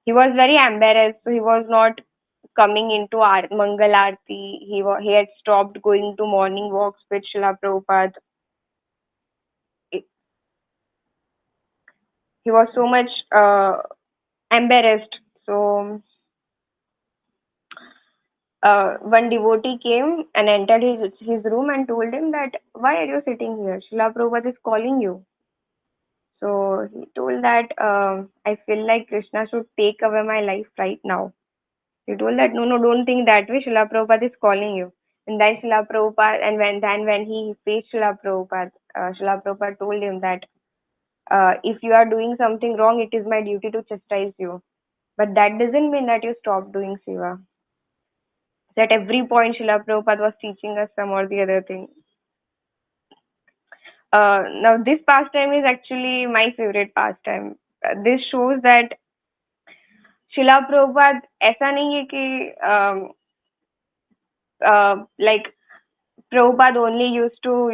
he was very embarrassed. So he was not coming into Mangal Aarti. He had stopped going to morning walks with Srila Prabhupada. He was so much embarrassed. So one devotee came and entered his room and told him that, why are you sitting here? Srila Prabhupada is calling you. So he told that, I feel like Krishna should take away my life right now. He told that, no, don't think that way. Srila Prabhupada is calling you. And then Srila Prabhupada, and when he faced Srila Prabhupada told him that, if you are doing something wrong, it is my duty to chastise you. But that doesn't mean that you stop doing seva. At every point, Srila Prabhupada was teaching us some or the other thing. Now, this pastime is actually my favorite pastime. This shows that Srila Prabhupada, ऐसा नहीं है कि like Prabhupada only used to,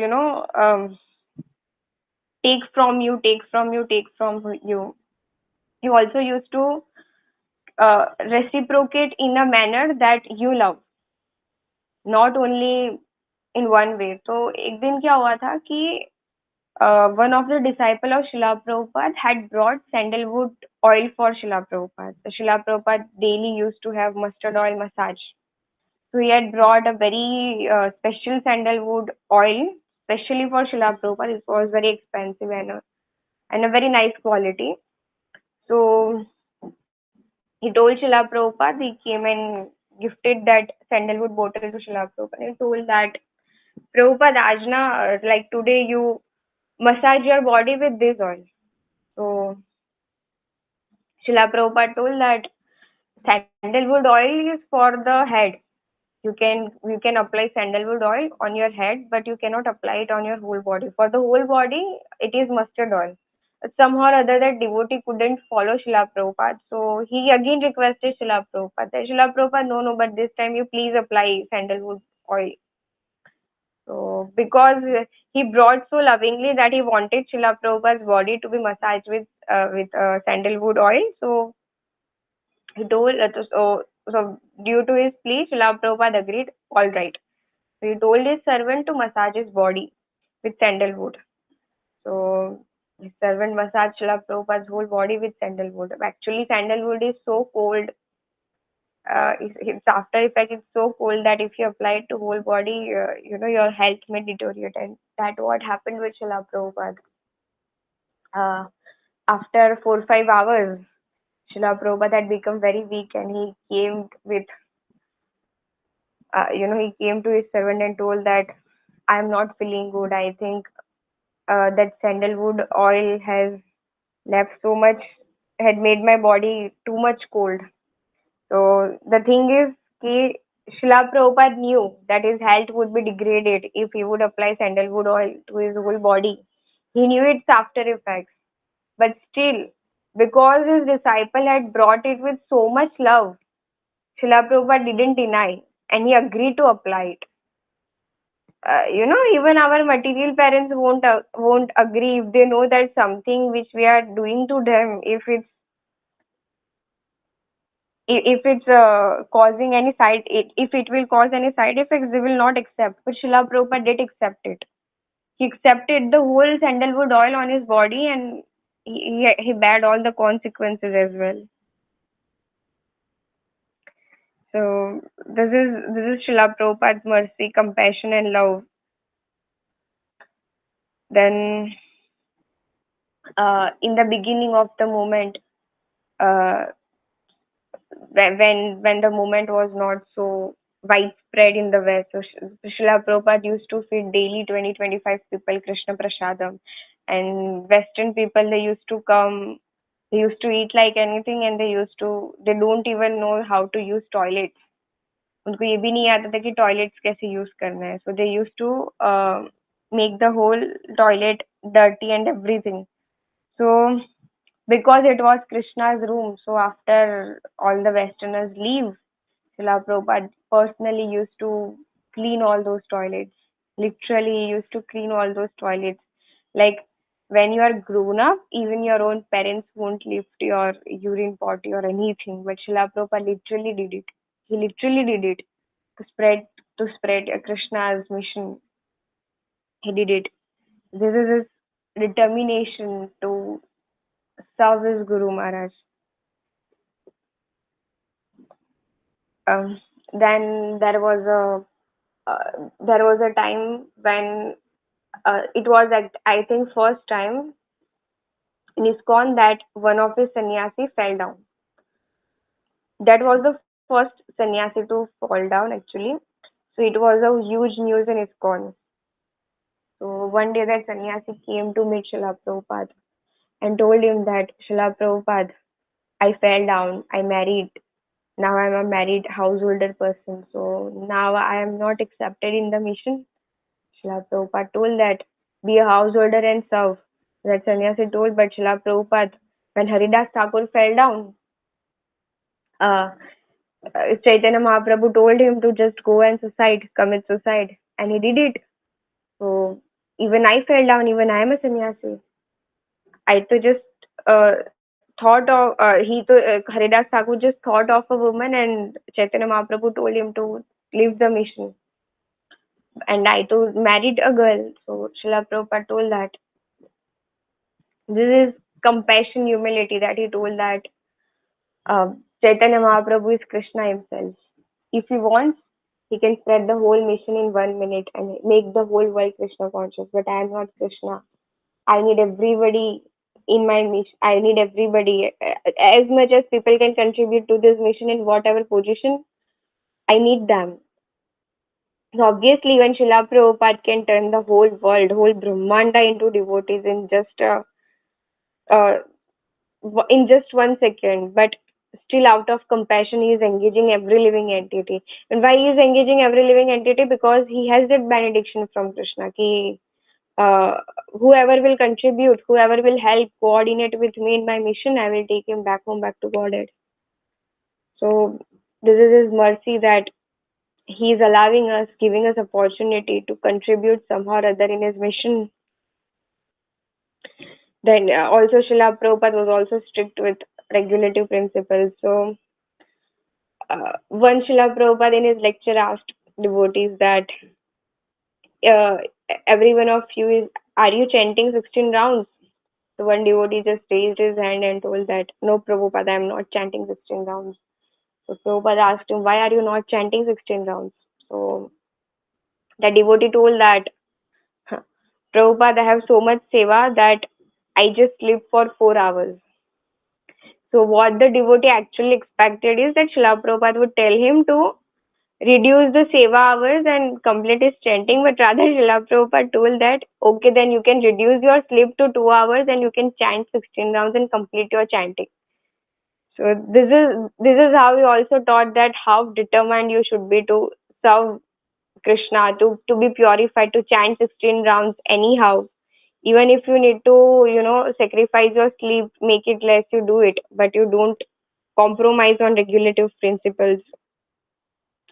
take from you. He also used to reciprocate in a manner that you love, not only in one way. So एक दिन क्या हुआ था कि one of the disciple of Srila Prabhupada had brought sandalwood oil for Srila Prabhupada. So Srila Prabhupada daily used to have mustard oil massage. So he had brought a very special sandalwood oil, especially for Srila Prabhupada. It was very expensive and a very nice quality. So he told Srila Prabhupada, he came and gifted that sandalwood bottle to Srila Prabhupada. He told that, Prabhupada, Ajna, like today you massage your body with this oil. So Srila Prabhupada told that sandalwood oil is for the head. You can apply sandalwood oil on your head, but you cannot apply it on your whole body. For the whole body, it is mustard oil. Somehow or other, that devotee couldn't follow Srila Prabhupada. So he again requested Srila Prabhupada. Srila Prabhupada, no, but this time you please apply sandalwood oil. So because he brought so lovingly that he wanted Srila Prabhupada's body to be massaged with sandalwood oil. So he told, so due to his plea, Srila Prabhupada agreed, all right. So he told his servant to massage his body with sandalwood. So his servant massaged Srila Prabhupada's whole body with sandalwood. Actually, sandalwood is so cold. Its after effect is so cold that if you apply it to whole body, your health may deteriorate. And that what happened with Srila Prabhupada. After 4-5 hours, Srila Prabhupada had become very weak, and he came with, he came to his servant and told that I am not feeling good. I think that sandalwood oil has left so much, had made my body too much cold. So the thing is, Srila Prabhupada knew that his health would be degraded if he would apply sandalwood oil to his whole body. He knew its after effects. But still, because his disciple had brought it with so much love, Srila Prabhupada didn't deny, and he agreed to apply it. Even our material parents won't agree if they know that something which we are doing to them, if it's If it's causing any if it will cause any side effects, they will not accept. But Srila Prabhupada did accept it. He accepted the whole sandalwood oil on his body, and he bared all the consequences as well. So this is Srila Prabhupada's mercy, compassion, and love. Then in the beginning of the movement, uh, when the movement was not so widespread in the West, so Srila Prabhupada used to feed daily 20-25 people Krishna Prasadam, and Western people, they used to come, they used to eat like anything, and they don't even know how to use toilets. उनको ये भी नहीं आता था कि toilets कैसे use करना है, so they used to make the whole toilet dirty and everything. So because it was Krishna's room, so after all the Westerners leave, Srila Prabhupada personally used to clean all those toilets. Literally, he used to clean all those toilets. Like when you are grown up, even your own parents won't lift your urine potty or anything. But Srila Prabhupada literally did it. He literally did it to spread Krishna's mission. He did it. This is his determination to serve his Guru Maharaj. Then there was a time when it was I think first time in ISKCON that one of his sannyasi fell down. That was the first sannyasi to fall down actually. So it was a huge news in ISKCON. So one day that sannyasi came to meet Srila Prabhupada and told him that Srila Prabhupada, I fell down, I married. Now I'm a married householder person. So now I am not accepted in the mission. Srila Prabhupada told that be a householder and serve. That sannyasi told, but Srila Prabhupada, when Haridas Thakur fell down, Chaitanya Mahaprabhu told him to just go and commit suicide, and he did it. So even I fell down, even I am a sannyasi. I to just thought of Haridas Thakur just thought of a woman, and Chaitanya Mahaprabhu told him to leave the mission. And I too married a girl. So Srila Prabhupada told that this is compassion, humility, that he told that Chaitanya Mahaprabhu is Krishna himself. If he wants, he can spread the whole mission in 1 minute and make the whole world Krishna conscious. But I am not Krishna. I need everybody in my mission. I need everybody. As much as people can contribute to this mission in whatever position, I need them. So obviously, when Srila Prabhupada can turn the whole world, whole Brahmanda into devotees in just uh, in just 1 second, but still out of compassion, he is engaging every living entity. And why he is engaging every living entity? Because he has that benediction from Krishna. Ki, whoever will contribute, whoever will help coordinate with me in my mission, I will take him back home, back to Godhead. So this is his mercy that he is allowing us, giving us opportunity to contribute somehow or other in his mission. Then also Srila Prabhupada was also strict with regulative principles. So once Srila Prabhupada in his lecture asked devotees that uh, every one of you are you chanting 16 rounds? So one devotee just raised his hand and told that, no Prabhupada, I am not chanting 16 rounds. So Prabhupada asked him, why are you not chanting 16 rounds? So the devotee told that, Prabhupada, I have so much seva that I just sleep for 4 hours. So what the devotee actually expected is that Srila Prabhupada would tell him to reduce the seva hours and complete his chanting, but rather Srila Prabhupada told that, okay, then you can reduce your sleep to 2 hours and you can chant 16 rounds and complete your chanting. So this is how he also taught that how determined you should be to serve Krishna, to be purified, to chant 16 rounds anyhow. Even if you need to, sacrifice your sleep, make it less, you do it, but you don't compromise on regulative principles.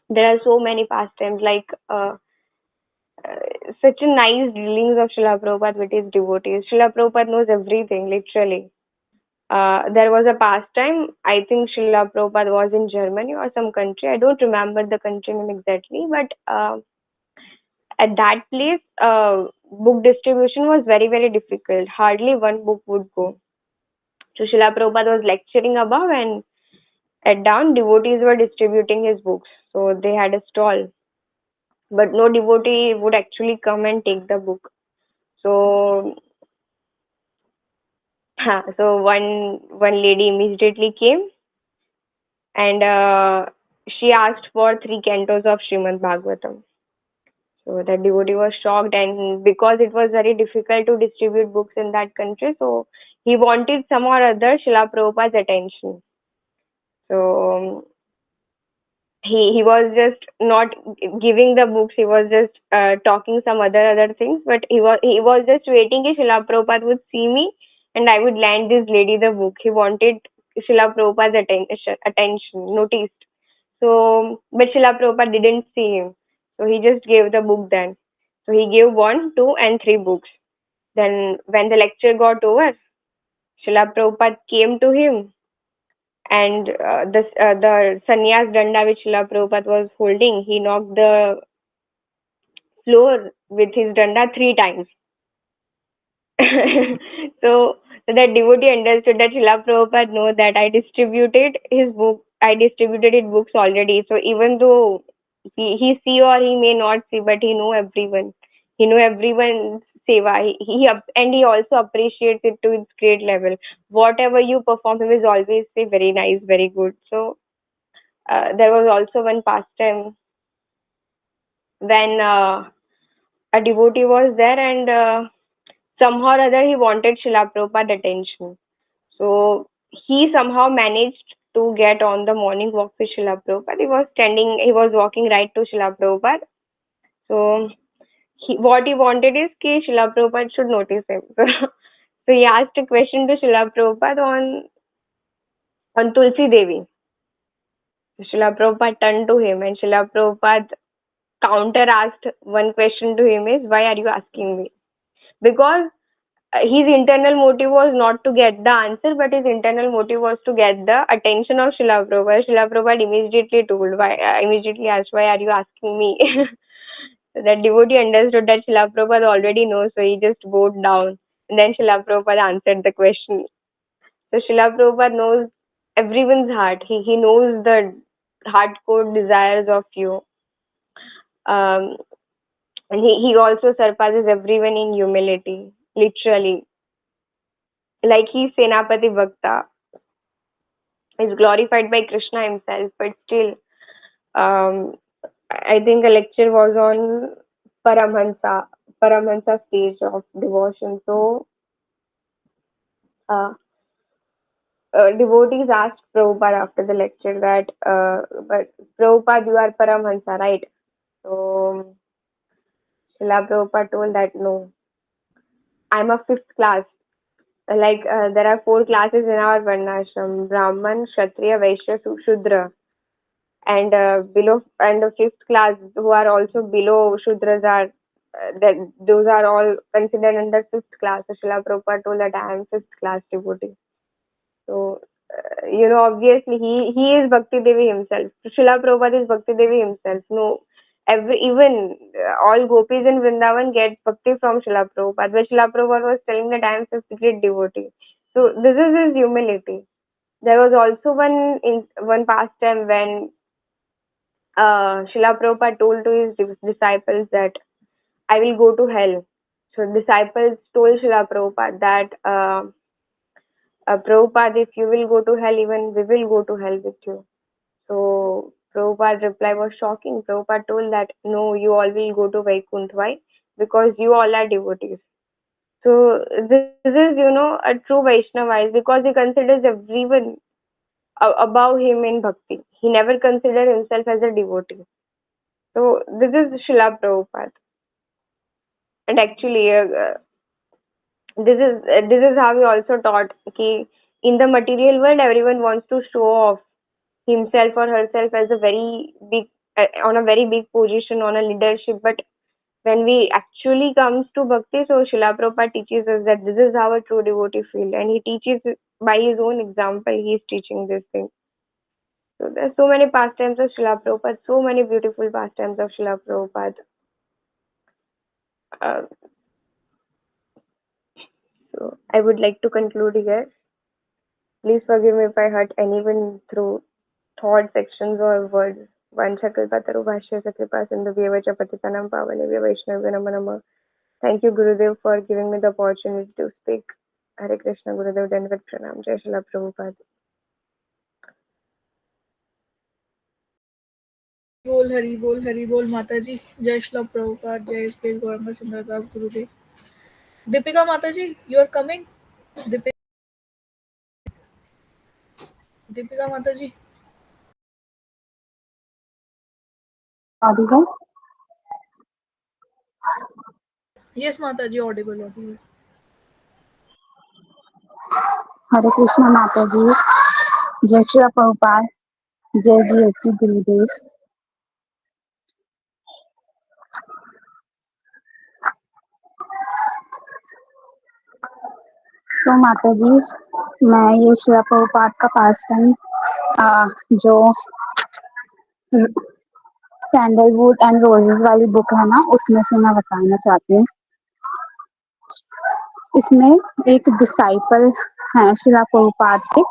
There are so many pastimes, like such a nice dealings of Srila Prabhupada with his devotees. Srila Prabhupada knows everything, literally. there was a pastime. I think Srila Prabhupada was in Germany or some country. I don't remember the country name exactly, but at that place, book distribution was very, very difficult. Hardly one book would go. So Srila Prabhupada was lecturing above, and at down, devotees were distributing his books. So they had a stall, but no devotee would actually come and take the book. So, so one lady immediately came, and she asked for 3 cantos of Srimad Bhagavatam. So the devotee was shocked, and because it was very difficult to distribute books in that country, so he wanted some or other Srila Prabhupada's attention. So he was just not giving the books. He was just talking some other things. But he was just waiting if Srila Prabhupada would see me, and I would land this lady the book. He wanted Srila Prabhupada's attention, noticed. So, but Srila Prabhupada didn't see him. So he just gave the book then. So he gave 1, 2, and 3 books. Then when the lecture got over, Srila Prabhupada came to him, and the sannyas danda which Srila Prabhupada was holding, he knocked the floor with his danda 3 times. So that devotee understood that Srila Prabhupada know that I distributed his books already. So even though he see or he may not see, but he know everyone. He know everyone's seva. And he also appreciates it to its great level. Whatever you perform, he will always say very nice, very good. So there was also one pastime when a devotee was there, and somehow or other he wanted Srila Prabhupada attention. So he somehow managed to get on the morning walk with Srila Prabhupada. He was walking right to Srila Prabhupada. So what he wanted is that Srila Prabhupada should notice him. So he asked a question to Srila Prabhupada on Tulsi Devi. Srila Prabhupada turned to him, and Srila Prabhupada counter asked one question to him is, why are you asking me? Because his internal motive was not to get the answer, but his internal motive was to get the attention of Srila Prabhupada. Srila Prabhupada immediately asked, why are you asking me? So that devotee understood that Srila Prabhupada already knows, so he just bowed down. And then Srila Prabhupada answered the question. So Srila Prabhupada knows everyone's heart. He knows the hardcore desires of you. Um, and he also surpasses everyone in humility, literally. Like he's Senapati Bhakta, is glorified by Krishna himself, but still, I think a lecture was on Paramhansa stage of devotion. So, devotees asked Prabhupada after the lecture that, but Prabhupada, you are Paramhansa, right? So, Srila Prabhupada told that no, I'm a 5th class. Like there are 4 classes in our Varnashram: Brahman, Kshatriya, Vaishya, Shudra. And below, and the 5th class who are also below Shudras are that those are all considered under 5th class. So Srila Prabhupada told that I am 5th class devotee. So obviously he is Bhakti Devi himself. Srila Prabhupada is Bhakti Devi himself. No, even all gopis in Vrindavan get bhakti from Srila Prabhupada. But Srila Prabhupada was telling that I am 5th grade devotee. So this is his humility. There was also one pastime when Srila Prabhupada told to his disciples that I will go to hell. So disciples told Srila Prabhupada that Prabhupada, if you will go to hell, even we will go to hell with you. So Prabhupada's reply was shocking. Prabhupada told that no, you all will go to Vaikuntha. Why? Because you all are devotees. So this is a true Vaishnava, because he considers everyone above him in bhakti. He never considered himself as a devotee. So this is Srila Prabhupada, and actually, this is how we also taught. Okay, in the material world, everyone wants to show off himself or herself as a very big, on a very big position, on a leadership. But when we actually comes to bhakti, so Srila Prabhupada teaches us that this is how a true devotee feel, and he teaches it by his own example. He is teaching this thing. So there's so many pastimes of Srila Prabhupada, so many beautiful pastimes of Srila Prabhupada. Uh, so I would like to conclude here. Please forgive me if I hurt anyone through thoughts, sections, or words. Vanchakalpataru bhashya kripa sindhu vyavacha patitanam pavanebhyo vaishnavyo namo namo. Thank you, Gurudev, for giving me the opportunity to speak. Hare Krishna, Gurudev, Dandavat Pranam. Jai Srila Prabhupada. हरी बोल माता जी। जय श्रीला प्रभुपाद, जय Shri Gaurang Sundardas Gurudev. Deepika Mata ji, you are coming. Deepika Mata ji. Audible? Yes Mata ji, audible audible. Hare Krishna Mataji, Jai Shri Prabhupada, Jai GST Gurudev. तो माता जी, मैं ये श्री प्रभुपाद का पास time जो सैंडलवुड एंड रोजेस वाली बुक है ना, उसमें से मैं बताना चाहती हूँ। इसमें एक डिसाइपल है श्री प्रभुपाद के,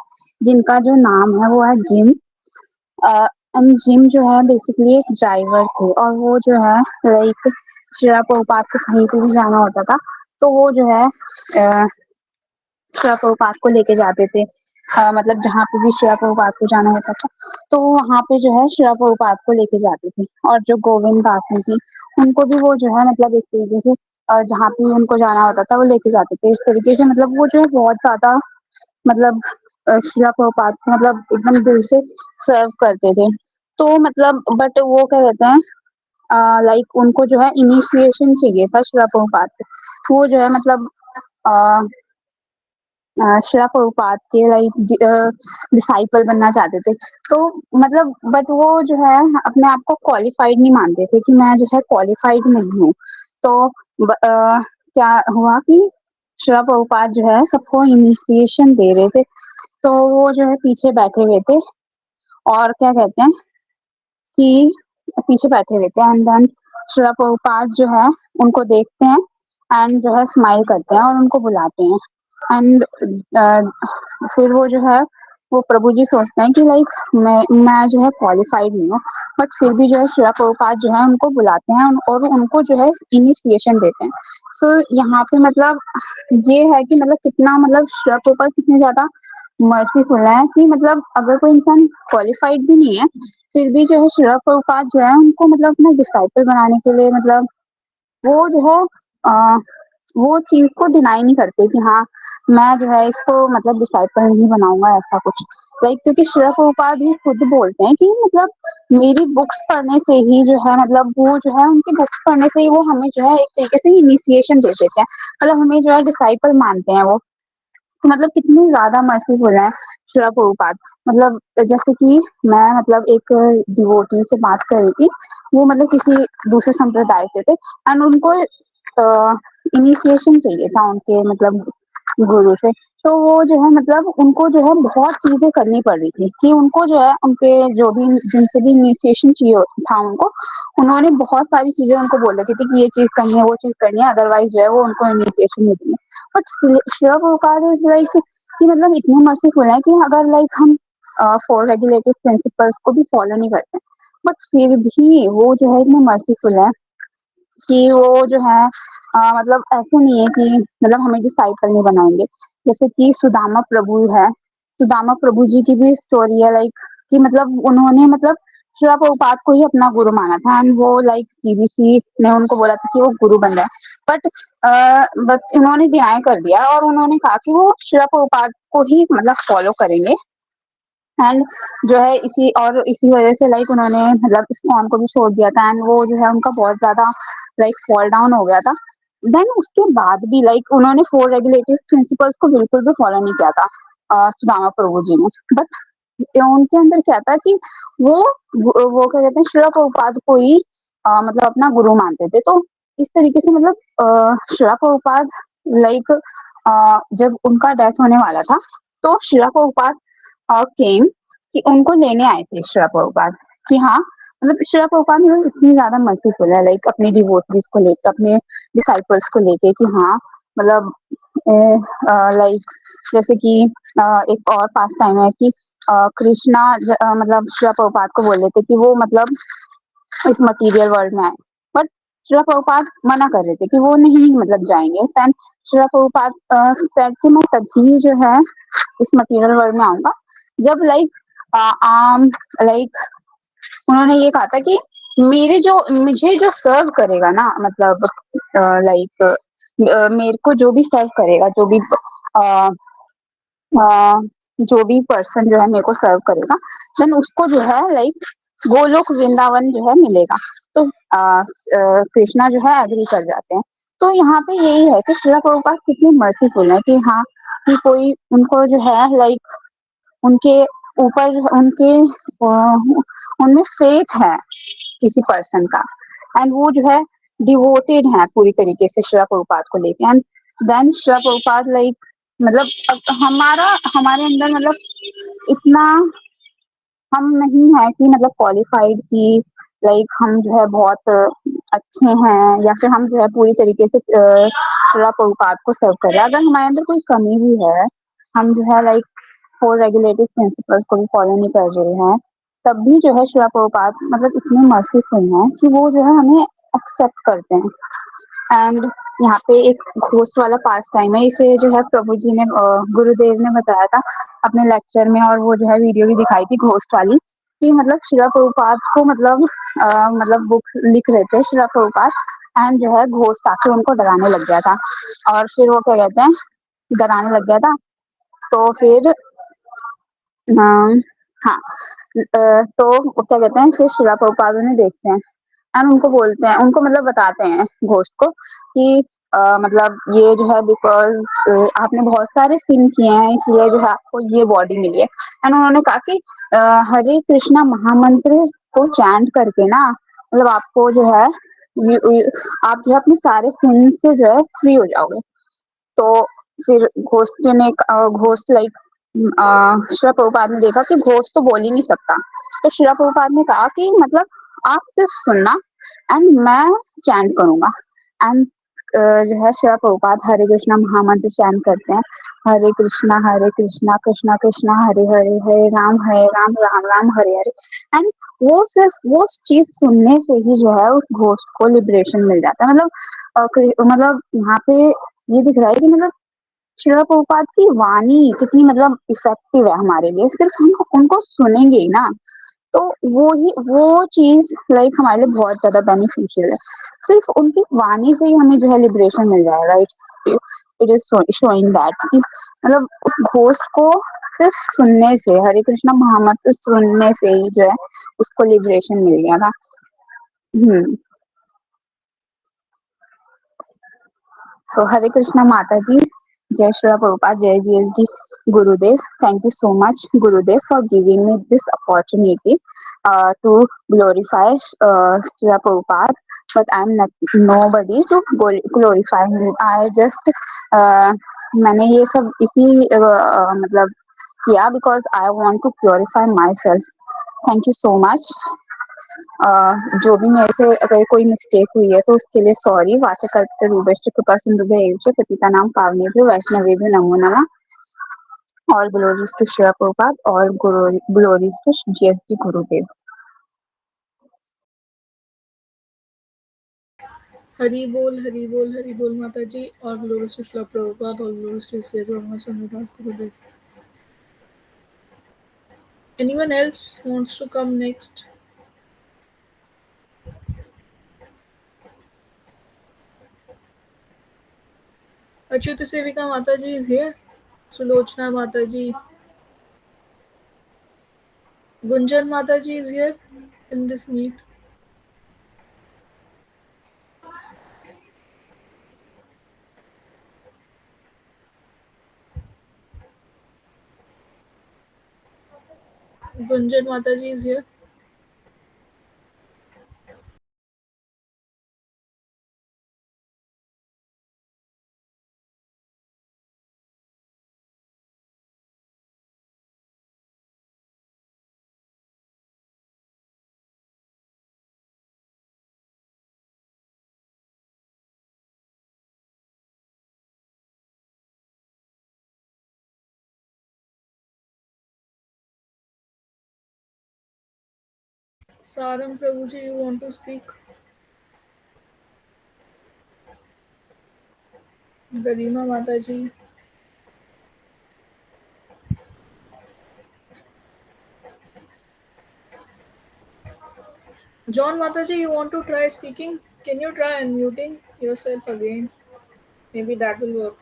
जिनका जो नाम है वो है जिम। एंड जिम जो है बेसिकली एक ड्राइवर थे, और वो जो है लाइक श्री प्रभुपाद को कहीं पे भी जाना होता था तो वो जो है श्री प्रभुपाद को लेके जाते थे। मतलब जहाँ पे भी श्री प्रभुपाद को जाना होता था तो वो वहाँ पे जो है श्री प्रभुपाद को लेके जाते थे। और जो गोविंद दासी थी, उनको भी वो जो है मतलब एक तरीके से जहाँ पे उनको जाना होता था वो लेके जाते थे। इस तरीके से मतलब वो जो है बहुत ज्यादा मतलब श्री प्रभुपाद को मतलब एकदम दिल से सर्व करते थे। तो मतलब बट वो क्या कहते हैं लाइक उनको जो है इनिशिएशन चाहिए था श्री प्रभुपाद से। वो जो है मतलब श्री प्रभुपाद के लाइक डिसाइपल बनना चाहते थे। तो मतलब बट वो जो है अपने आप को क्वालिफाइड नहीं मानते थे कि मैं जो है क्वालिफाइड नहीं हूँ। तो क्या हुआ कि श्री प्रभुपाद जो है सबको इनिशिएशन दे रहे थे, तो वो जो है पीछे बैठे हुए थे और क्या कहते हैं कि पीछे बैठे हुए थे। एंड देन श्री प्रभुपाद जो है उनको देखते हैं एंड जो है स्माइल करते हैं और उनको बुलाते हैं। एंड फिर वो जो है वो प्रभु जी सोचते हैं कि लाइक मैं जो है क्वालिफाइड नहीं हूँ, बट फिर भी जो है श्री प्रभुपाद जो है उनको बुलाते हैं और उनको जो है इनिशिएशन देते हैं। सो यहाँ पे मतलब ये है कि मतलब कितना मतलब श्री प्रभुपाद कितने ज्यादा मर्सीफुल है कि मतलब अगर कोई इंसान क्वालिफाइड भी नहीं है फिर भी जो है श्री प्रभुपाद जो है उनको मतलब अपना डिसाइपल बनाने के लिए मतलब वो जो है वो चीज को डिनाई नहीं करते कि हाँ मैं जो है इसको मतलब डिसाइपल नहीं बनाऊंगा ऐसा कुछ। लाइक क्योंकि श्री प्रभुपाद ही खुद बोलते हैं कि मतलब मेरी बुक्स पढ़ने से ही जो है मतलब वो जो है उनकी बुक्स पढ़ने से ही वो हमें जो है एक तरीके से इनिशिएशन दे देते हैं, मतलब हमें जो है डिसाइपल मानते हैं वो। तो मतलब कितनी ज्यादा मर्सीफुल है श्री प्रभुपाद। मतलब जैसे कि मैं मतलब एक डिवोटी से बात कर रही थी, वो मतलब किसी दूसरे संप्रदाय से थे एंड उनको इनिशिएशन चाहिए था उनके मतलब गुरु से। तो वो जो है मतलब उनको जो है बहुत चीजें करनी पड़ रही थी कि उनको जो है उनके जो भी जिनसे भी इनिशिएशन चाहिए था उनको, उन्होंने बहुत सारी चीजें उनको बोल रखी थी कि ये चीज करनी है वो चीज करनी है, अदरवाइज जो है वो उनको इनिशिएशन नहीं देंगे। But Shri Prabhupada is like कि मतलब इतने मर्सीफुल है कि अगर लाइक हम 4 रेगुलेटिव प्रिंसिपल्स को भी फॉलो नहीं करते बट फिर भी वो जो है इतने मर्सीफुल है कि वो जो है मतलब ऐसे नहीं है कि मतलब हमें डिसाइपल नहीं बनाएंगे। जैसे कि सुदामा प्रभु है, सुदामा प्रभु जी की भी स्टोरी है लाइक कि मतलब उन्होंने मतलब श्री प्रभुपाद को ही अपना गुरु माना था एंड वो लाइक जीबीसी ने उनको बोला था कि वो गुरु बन रहा है। बट उन्होंने डिनाई कर दिया और उन्होंने कहा कि वो श्री प्रभुपाद को ही मतलब फॉलो करेंगे। एंड जो है इसी वजह से लाइक उन्होंने मतलब इस्कॉन को भी छोड़ दिया था एंड वो जो है उनका बहुत ज्यादा लाइक फॉल डाउन हो गया था। देन उसके बाद भी लाइक उन्होंने 4 रेगुलेटिव प्रिंसिपल्स को बिल्कुल भी फॉलो नहीं किया था सुदामा प्रभु जी ने। बट उनके अंदर क्या था कि वो क्या कहते हैं श्री प्रभुपाद को ही मतलब अपना गुरु मानते थे। तो इस तरीके से मतलब श्रीला प्रभुपाद लाइक जब उनका डेथ होने वाला था तो श्रीला प्रभुपाद केम कि उनको लेने आए थे श्रीला प्रभुपाद कि हाँ मतलब श्रीला प्रभुपाद मतलब इतनी ज्यादा मर्सीफुल है लाइक अपने डिवोटीज को लेकर अपने डिसाइपल्स को लेके कि हाँ मतलब लाइक जैसे कि एक और पास टाइम है कि कृष्णा मतलब श्रीला प्रभुपाद को बोल रहे थे कि वो मतलब इस मटेरियल वर्ल्ड में आए बट श्रीला प्रभुपाद मना कर रहे थे कि वो नहीं मतलब जाएंगे देन श्रीला प्रभुपाद सेड कि मैं तभी जो है इस मटेरियल वर्ल्ड में आऊंगा जब लाइक उन्होंने ये कहा था कि मुझे जो सर्व करेगा ना मतलब लाइक मेरे को जो भी सर्व करेगा जो भी पर्सन जो है मेरे को सर्व करेगा देन उसको जो है लाइक गोलोक वृंदावन जो है मिलेगा तो कृष्णा जो है एग्री कर जाते हैं तो यहाँ पे यही है कि श्रीला प्रभुपाद कितनी मर्सीफुल है कि हाँ कि कोई उनको जो है लाइक उनके ऊपर उनमें फेथ है किसी पर्सन का एंड वो जो है डिवोटेड है पूरी तरीके से श्रीला प्रभुपाद को लेके and then Shrila Prabhupada like मतलब अब हमारे अंदर मतलब इतना हम नहीं है कि मतलब क्वालिफाइड की लाइक हम जो है बहुत अच्छे हैं या फिर हम जो है पूरी तरीके से श्रीला प्रभुपाद को सर्व कर रहे हैं अगर हमारे अंदर कोई कमी भी है हम जो है लाइक फोर रेगुलेटिव प्रिंसिपल्स को भी फॉलो नहीं कर रहे हैं तब भी जो है श्रीला प्रभुपाद मतलब इतने मर्सीफुल हैं कि वो जो है हमें एक्सेप्ट करते हैं एंड यहाँ पे एक घोस्ट वाला पास टाइम है इसे जो है प्रभु जी ने गुरुदेव ने बताया था अपने लेक्चर में और वो जो है वीडियो भी दिखाई थी घोस्ट वाली कि मतलब श्रीला प्रभुपाद को मतलब बुक लिख रहे थे श्रीला प्रभुपाद एंड जो है घोस्ट आके उनको डराने लग गया था और फिर वो क्या कहते हैं डराने लग गया था तो फिर हाँ तो वो क्या कहते हैं फिर श्रीला प्रभुपाद उन्हें देखते हैं एंड उनको बोलते हैं उनको मतलब बताते हैं घोस्ट को कि मतलब ये जो है बिकॉज आपने बहुत सारे सिन किए हैं इसलिए जो है आपको ये बॉडी मिली है एंड उन्होंने कहा कि हरे कृष्णा महामंत्र को चैंट करके ना मतलब आपको जो है आप जो है अपने सारे सिन से जो है फ्री हो जाओगे तो फिर घोस्ट लाइक श्रीला प्रभुपाद ने देखा कि घोस्ट तो बोल ही नहीं सकता तो श्रीला प्रभुपाद ने कहा कि मतलब आप सिर्फ सुनना एंड मैं चैंट करूंगा एंड जो है श्रीला प्रभुपाद हरे कृष्णा महामंत्र चैंट करते हैं हरे कृष्णा कृष्णा कृष्णा हरे हरे हरे राम राम राम हरे हरे एंड वो सिर्फ वो चीज सुनने से ही जो है उस घोस्ट को लिबरेशन मिल जाता है मतलब यहाँ पे ये दिख रहा है कि मतलब श्रीला प्रभुपाद की वाणी कितनी मतलब इफेक्टिव है हमारे लिए सिर्फ हम उनको सुनेंगे ही ना तो वो चीज लाइक हमारे लिए बहुत ज्यादा बेनिफिशियल है सिर्फ उनकी वाणी से ही हमें जो है लिबरेशन मिल जाएगा इट इज शोइंग दैट कि मतलब उस घोस्ट को सिर्फ सुनने से हरे कृष्णा महामंत्र सुनने से ही जो है उसको लिबरेशन मिल गया था So Hare Krishna Mataji, Jai Shri Prabhupada, Jai GSD Gurudev. Thank you so much, Gurudev, for giving me this opportunity to glorify Shri Prabhupada. But I'm not nobody to glorify him. I just मैंने ये सब इसी मतलब किया because I want to glorify myself. Thank you so much. जो भी मेरे से अगर कोई मिस्टेक हुई है तो उसके लिए सॉरी वाचा कल्पते रूपश्च कृपा सिंधु पतिता नाम पावनेभ्यो वैष्णवेभ्यो नमो नमः और glories to Shri Prabhupada all glories to GST गुरुदेव हरी बोल माता जी और glories to Srila Prabhupada all glories to his grace गॉडनेस Das Gurudev. Anyone else wants to come next? Achyuta Sevika Mataji is here. Sulochna Mataji. Gunjan Mataji is here in this meet. Gunjan Mataji is here. Sarang Prabhuji, you want to speak? Garima Mataji. John Mataji, you want to try speaking? Can you try unmuting yourself again? Maybe that will work.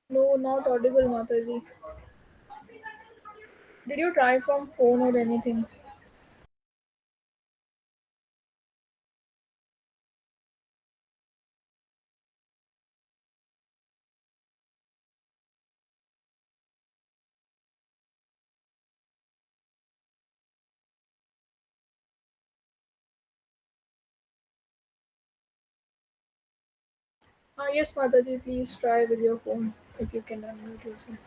No, not audible, Mataji. Did you try from phone or anything? Yes, Mataji, please try with your phone if you can unmute yourself.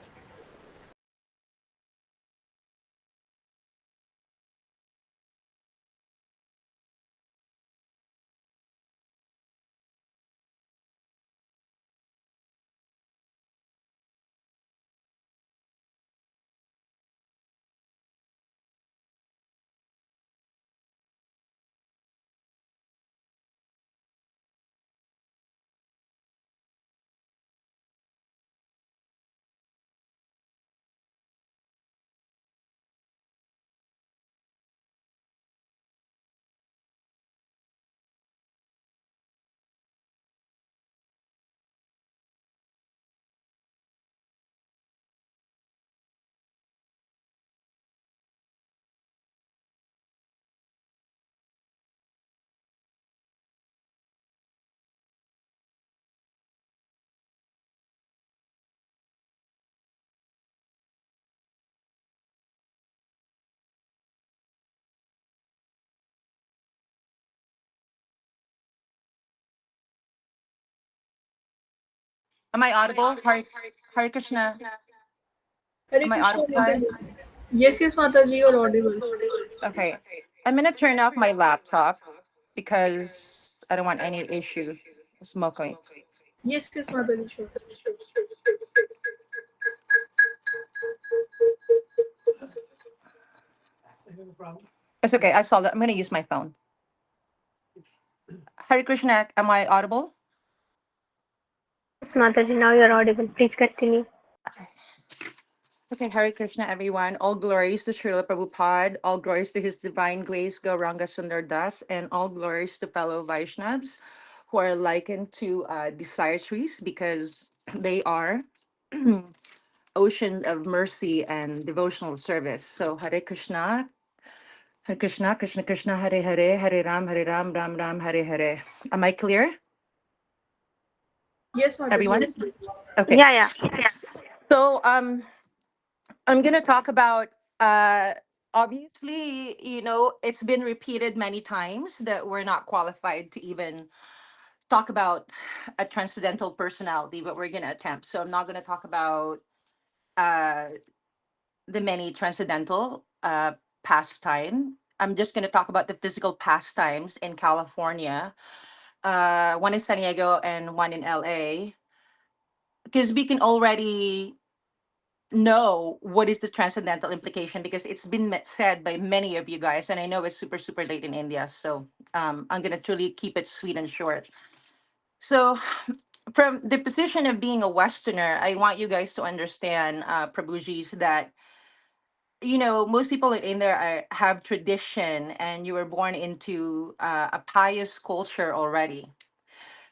Am I audible? Hare Krishna. Hare Am I Krishna, audible, guys? Mataji. Yes, yes, Mataji, you're audible. Okay. I'm gonna turn off my laptop because I don't want any issue smoking. Yes, yes, Mataji, sure. It's okay. I saw that. I'm gonna use my phone. Hare Krishna. Am I audible? Yes, Mataji, now you're audible. Please continue. Okay. Okay, Hare Krishna, everyone. All glories to Srila Prabhupada, all glories to His Divine Grace, Gauranga Sundar Das, and all glories to fellow Vaishnavas who are likened to desire trees because they are ocean of mercy and devotional service. So Hare Krishna, Hare Krishna, Krishna Krishna, Hare Hare, Hare Ram, Ram Ram, Hare Hare. Am I clear, Yes, Mataji, everyone? yes. Okay. Yeah, yeah. So I'm gonna talk about obviously, it's been repeated many times that we're not qualified to even talk about a transcendental personality, but we're gonna attempt. So I'm not gonna talk about uh the many transcendental pastime. I'm just gonna talk about the physical pastimes in California. One in San Diego and one in LA. Because we can already know what is the transcendental implication because it's been said by many of you guys, and I know it's super super late in India, so I'm gonna truly keep it sweet and short. So from the position of being a Westerner, I want you guys to understand, Prabhujis, that most people in India have tradition, and you were born into a pious culture already.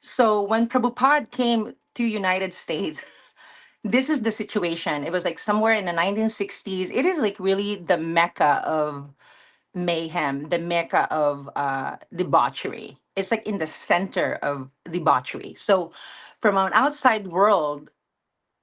So when Prabhupada came to United States, this is the situation. It was like somewhere in the 1960s. It is like really the mecca of mayhem, the mecca of debauchery. It's like in the center of debauchery. So from an outside world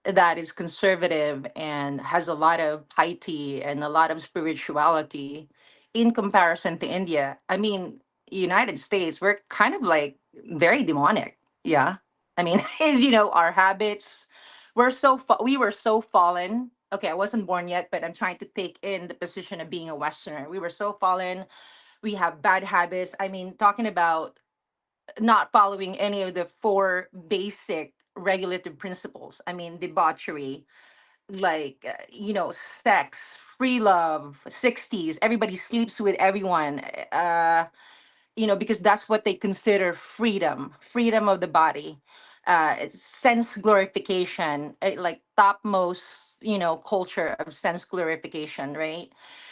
that is conservative and has a lot of piety and a lot of spirituality in comparison to India, I mean, United States, we're kind of like very demonic. Yeah. I mean, our habits, we were so fallen. Okay, I wasn't born yet, but I'm trying to take in the position of being a Westerner. We were so fallen. We have bad habits. I mean, talking about not following any of the four basic regulative principles. I mean, debauchery, like sex, free love, 60s, everybody sleeps with everyone. Because that's what they consider freedom of the body, it's sense glorification, like topmost culture of sense glorification, right?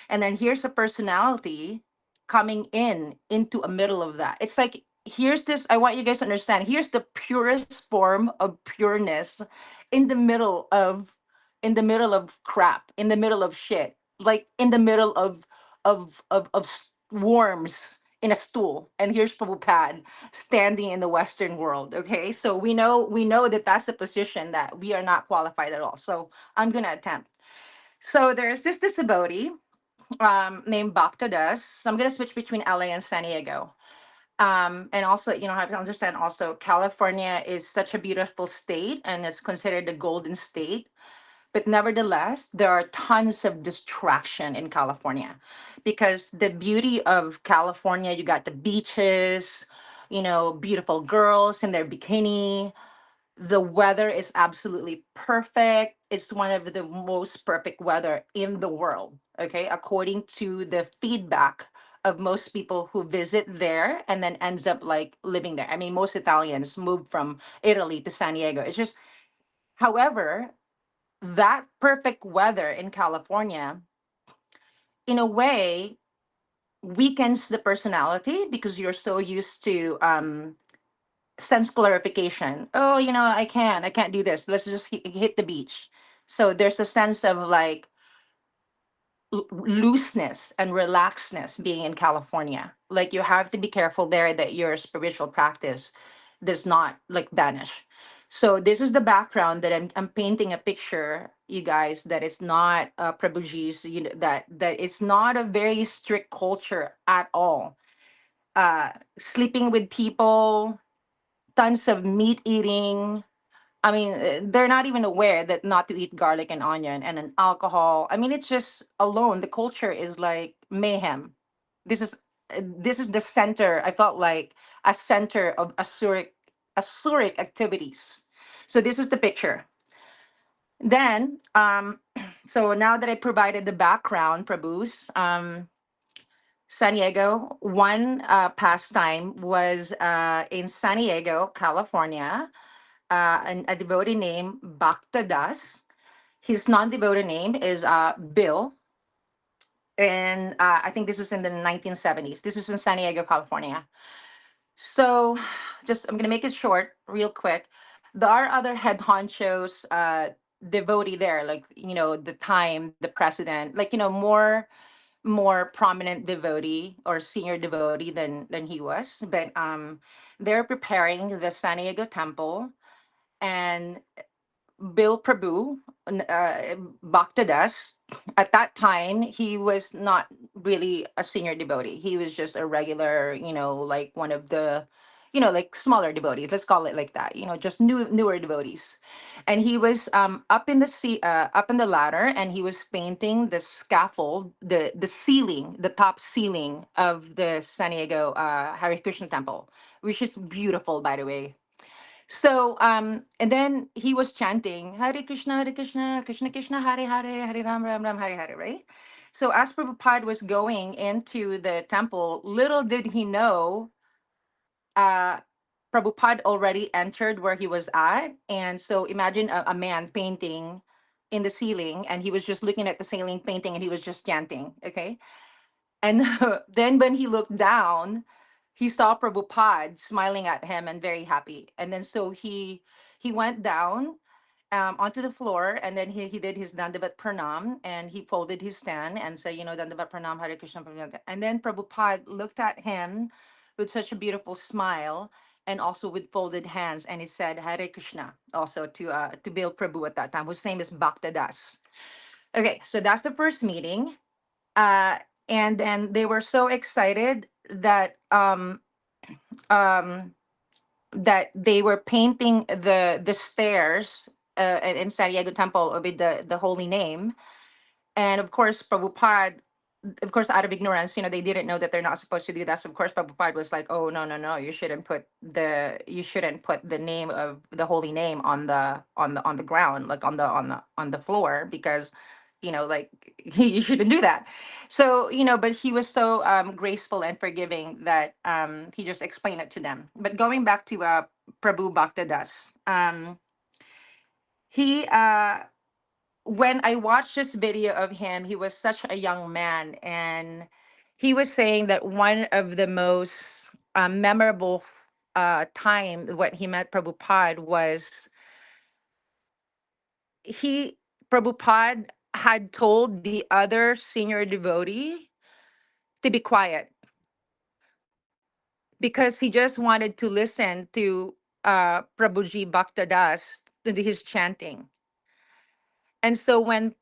And then here's a personality coming into a middle of that. It's like, here's this, I want you guys to understand, here's the purest form of pureness in the middle of crap, in the middle of shit, like in the middle of worms in a stool. And here's Prabhupada standing in the Western world. Okay, so we know that that's a position that we are not qualified at all. So I'm gonna attempt. So there's this devotee named Bhaktadas. So I'm gonna switch between LA and San Diego. And also, I have to understand also, California is such a beautiful state and it's considered the golden state. But nevertheless, there are tons of distraction in California, because the beauty of California, you got the beaches, beautiful girls in their bikini. The weather is absolutely perfect. It's one of the most perfect weather in the world, okay? According to the feedback of most people who visit there and then ends up like living there. I mean, most Italians move from Italy to San Diego. It's just, however, that perfect weather in California, in a way, weakens the personality, because you're so used to sense clarification. Oh, I can't do this. Let's just hit the beach. So there's a sense of like looseness and relaxedness being in California. Like, you have to be careful there that your spiritual practice does not like vanish. So this is the background that I'm painting a picture, you guys, that it's not Prabhuji's, that it's not a very strict culture at all. Sleeping with people, tons of meat eating. I mean, they're not even aware that not to eat garlic and onion, and then alcohol. I mean, it's just alone. The culture is like mayhem. This is the center. I felt like a center of Asuric activities. So this is the picture. Then, so now that I provided the background, Prabhus, San Diego, one pastime was in San Diego, California, a devotee named Bhakta Das. His non-devotee name is Bill, and I think this was in the 1970s. This is in San Diego, California. So, just I'm gonna make it short, real quick. There are other head honchos, devotee there, like the time, the president, like more prominent devotee or senior devotee than he was. But they're preparing the San Diego temple, and Bill Prabhu, Bhaktadas, at that time, he was not really a senior devotee. He was just a regular, like one of the, like smaller devotees. Let's call it like that. Just newer devotees. And he was up in the ladder, and he was painting the scaffold, the ceiling, the top ceiling of the San Diego Hare Krishna temple, which is beautiful, by the way. So, and then he was chanting Hare Krishna, Krishna Krishna, Hare Hare, Hare Ram, Ram Ram, Hare Hare, right? So, as Prabhupada was going into the temple, little did he know, uh, Prabhupada already entered where he was at. And so, imagine a man painting in the ceiling, and he was just looking at the ceiling painting, and he was just chanting, okay? And then when he looked down, he saw Prabhupada smiling at him and very happy. And then so he went down onto the floor, and then he did his Dandavat Pranam, and he folded his stand and said, Dandavat Pranam, Hare Krishna. And then Prabhupada looked at him with such a beautiful smile and also with folded hands, and he said Hare Krishna also to Bill Prabhu at that time, whose name is Bhakta Das. Okay, so that's the first meeting. uh, and then they were so excited um, that they were painting the stairs in San Diego Temple with the holy name, and of course Prabhupada of course, out of ignorance, they didn't know that they're not supposed to do that. So of course, Prabhupada was like, "Oh, no, no, no! You shouldn't put the name of the holy name on the ground, like on the floor, because, like you shouldn't do that." So, but he was so graceful and forgiving that he just explained it to them. But going back to Prabhu Bhaktadas, he when I watched this video of him, he was such a young man, and he was saying that one of the most memorable time when he met Prabhupada was he Prabhupada had told the other senior devotee to be quiet because he just wanted to listen to Prabhuji Bhaktadas to his chanting. And so when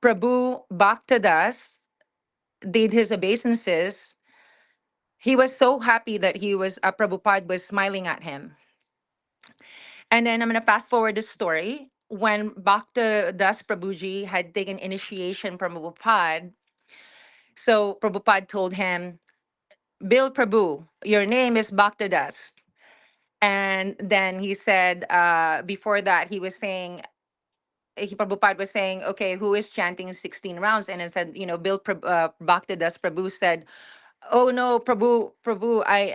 Prabhu Bhaktadas did his obeisances, he was so happy that Prabhupada was smiling at him. And then I'm going to fast forward the story. When Bhakta Das Prabhuji had taken initiation from Prabhupada, so Prabhupada told him, "Bill Prabhu, your name is Bhakta Das." And then he said, before that, Prabhupada was saying, "Okay, who is chanting 16 rounds?" And it said, Bhakta Das Prabhu said, "Oh no, Prabhu,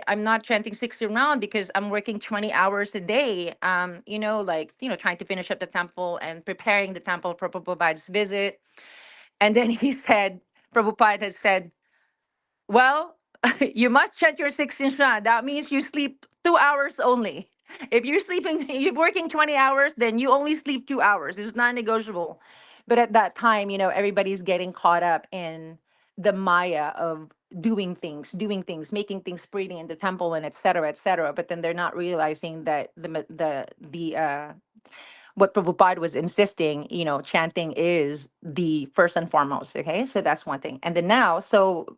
I'm not chanting 60 round because I'm working 20 hours a day. Trying to finish up the temple and preparing the temple for Prabhupada's visit." And then he said, Prabhupada had said, "Well, you must chant your 16 round. That means you sleep 2 hours only. If you're working 20 hours, then you only sleep 2 hours. It's non-negotiable." But at that time, everybody's getting caught up in the maya of doing things, making things pretty in the temple, and et cetera, et cetera. But then they're not realizing that the what Prabhupada was insisting, chanting is the first and foremost. Okay, so that's one thing. And then now, so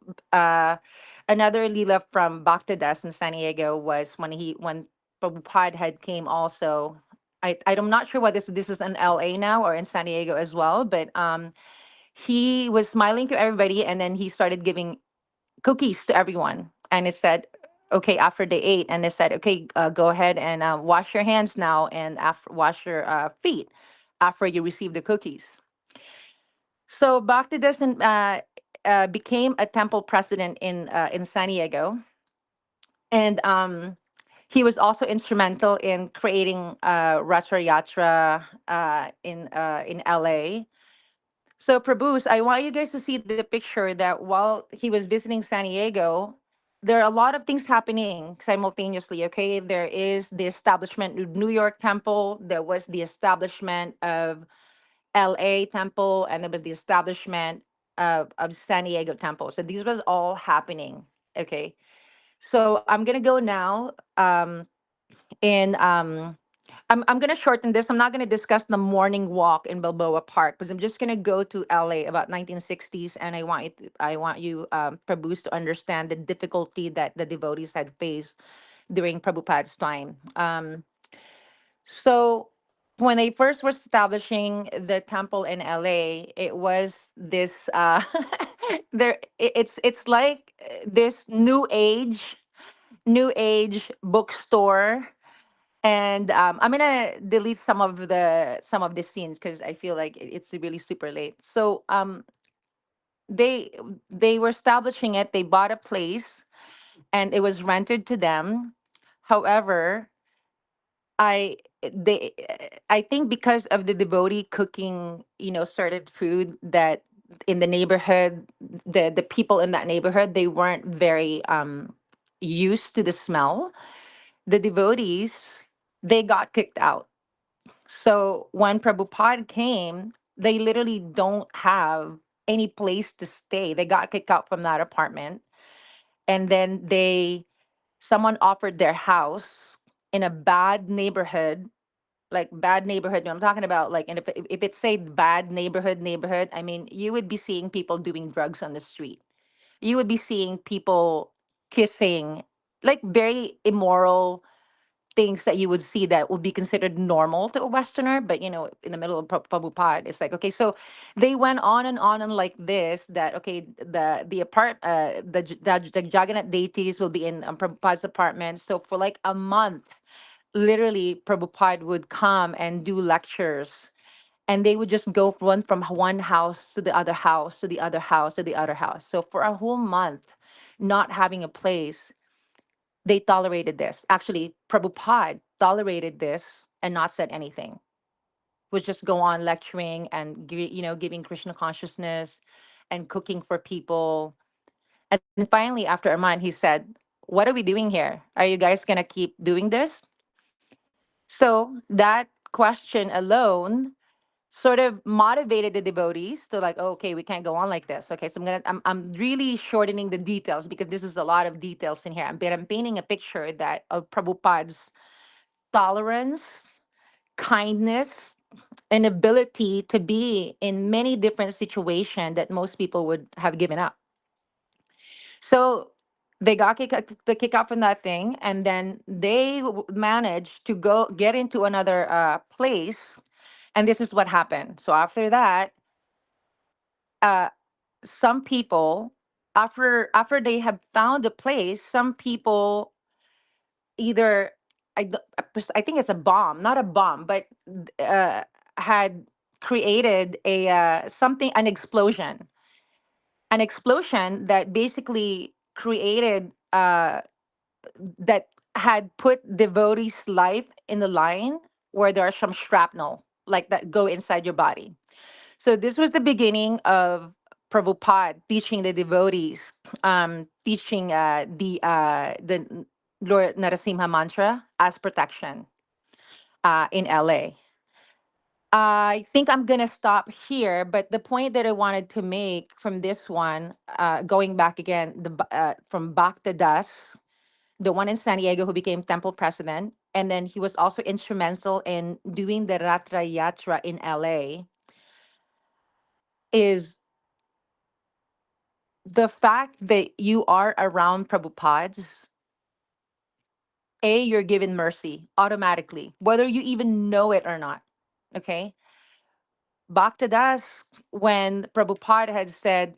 another lila from Bhaktadas in San Diego was when Prabhupada had came also. I'm not sure whether this is in LA now or in San Diego as well, but he was smiling to everybody, and then he started giving cookies to everyone, and it said, okay, after they ate, and it said, okay, go ahead and wash your hands now, and after wash your feet after you receive the cookies. So Bhaktidasan became a temple president in San Diego, and he was also instrumental in creating Ratha Yatra in LA. So, Prabhus, I want you guys to see the picture that while he was visiting San Diego, there are a lot of things happening simultaneously. Okay, there is the establishment of New York Temple, there was the establishment of LA Temple, and there was the establishment of San Diego Temple. So these was all happening. Okay, so I'm gonna go now in I'm gonna shorten this. I'm not gonna discuss the morning walk in Balboa Park because I'm just gonna go to LA about 1960s, and I want you Prabhus to understand the difficulty that the devotees had faced during Prabhupada's time. So when they first were establishing the temple in LA, it was this it's like this new age bookstore, and I'm gonna delete some of the scenes because I feel like it's really super late. So they they were establishing it. They bought a place, and it was rented to them. However, I think because of the devotee cooking, certain food that in the neighborhood, the people in that neighborhood, they weren't very used to the smell. The devotees, they got kicked out. So when Prabhupada came, they literally don't have any place to stay. They got kicked out from that apartment. And then someone offered their house in a bad neighborhood, like bad neighborhood. I'm talking about like, and if it's say bad neighborhood, I mean, you would be seeing people doing drugs on the street. You would be seeing people kissing, like very immoral things that you would see that would be considered normal to a Westerner, but in the middle of Prabhupada, it's like, okay, so they went on and like this, that okay, the Jagannath deities will be in Prabhupada's apartment. So for like a month, literally Prabhupada would come and do lectures, and they would just go from one house to the other house to the other house to the other house. So for a whole month, not having a place, they tolerated this. Actually, Prabhupada tolerated this and not said anything. Would just go on lecturing and giving Krishna consciousness and cooking for people. And then finally, after a month, he said, "What are we doing here? Are you guys gonna keep doing this?" So that question alone sort of motivated the devotees to like, oh, okay, we can't go on like this. Okay, so I'm really shortening the details because this is a lot of details in here. But I'm painting a picture that of Prabhupada's tolerance, kindness, and ability to be in many different situations that most people would have given up. So they got the kick out from that thing, and then they managed to go get into another place, and this is what happened. So after that, uh, some people, after they have found a place, some people either I think it's a bomb, not a bomb, but uh, had created a an explosion that basically created that had put devotees' life in the line, where there are some shrapnel like that go inside your body. So this was the beginning of Prabhupada teaching the devotees, teaching the Lord Narasimha mantra as protection in LA. I think I'm gonna stop here, but the point that I wanted to make from this one, going back again, from Bhakti Das, the one in San Diego who became temple president, and then he was also instrumental in doing the Ratra Yatra in LA, is the fact that you are around Prabhupada's, you're given mercy automatically, whether you even know it or not. Okay. Bhaktidas, when Prabhupada had said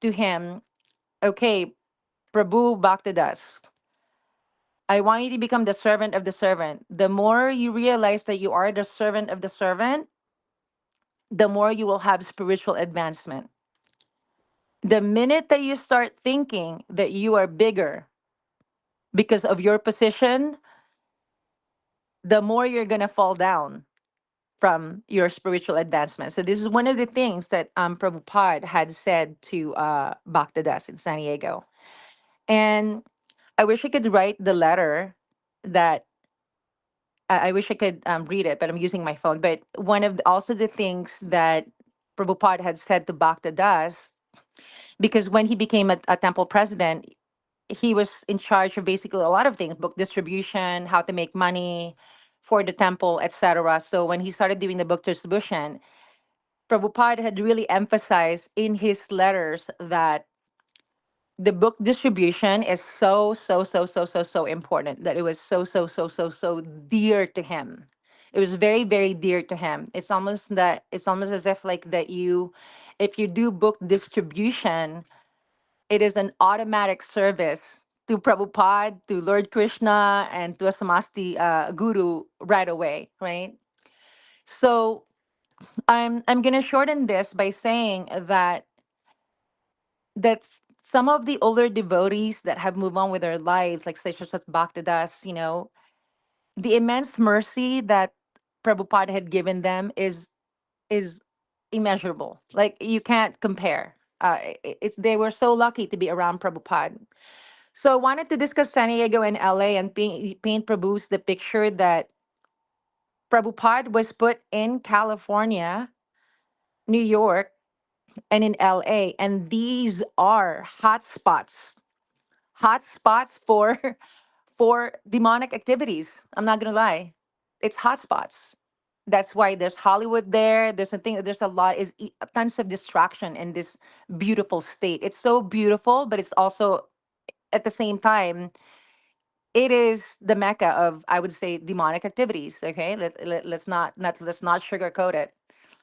to him, okay, Prabhu Bhaktidas, I want you to become the servant of the servant. The more you realize that you are the servant of the servant, the more you will have spiritual advancement. The minute that you start thinking that you are bigger because of your position, the more you're going to fall down from your spiritual advancement. So this is one of the things that Prabhupada had said to Bhaktidas in San Diego. And I wish I could write the letter that I wish I could read it, but I'm using my phone. But one of also the things that Prabhupada had said to Bhaktidas, because when he became a temple president, he was in charge of basically a lot of things, book distribution, how to make money for the temple, etc. So when he started doing the book distribution, Prabhupada had really emphasized in his letters that the book distribution is so important, that it was so dear to him. It was very, very dear to him. It's almost as if like that if you do book distribution, it is an automatic service to Prabhupada, to Lord Krishna, and to a Samasti guru right away, right? So I'm gonna shorten this by saying that some of the older devotees that have moved on with their lives, like such as Bhaktidas, the immense mercy that Prabhupada had given them is immeasurable. Like you can't compare. It's they were so lucky to be around Prabhupada. So I wanted to discuss San Diego and LA and paint Prabhu's the picture that Prabhupada was put in California, New York, and in LA. And these are hot spots for for demonic activities. I'm not gonna lie. It's hot spots. That's why there's Hollywood there. There's a lot, tons of distraction in this beautiful state. It's so beautiful, but it's also at the same time it is the mecca of, I would say, demonic activities. Okay, let's not sugarcoat it.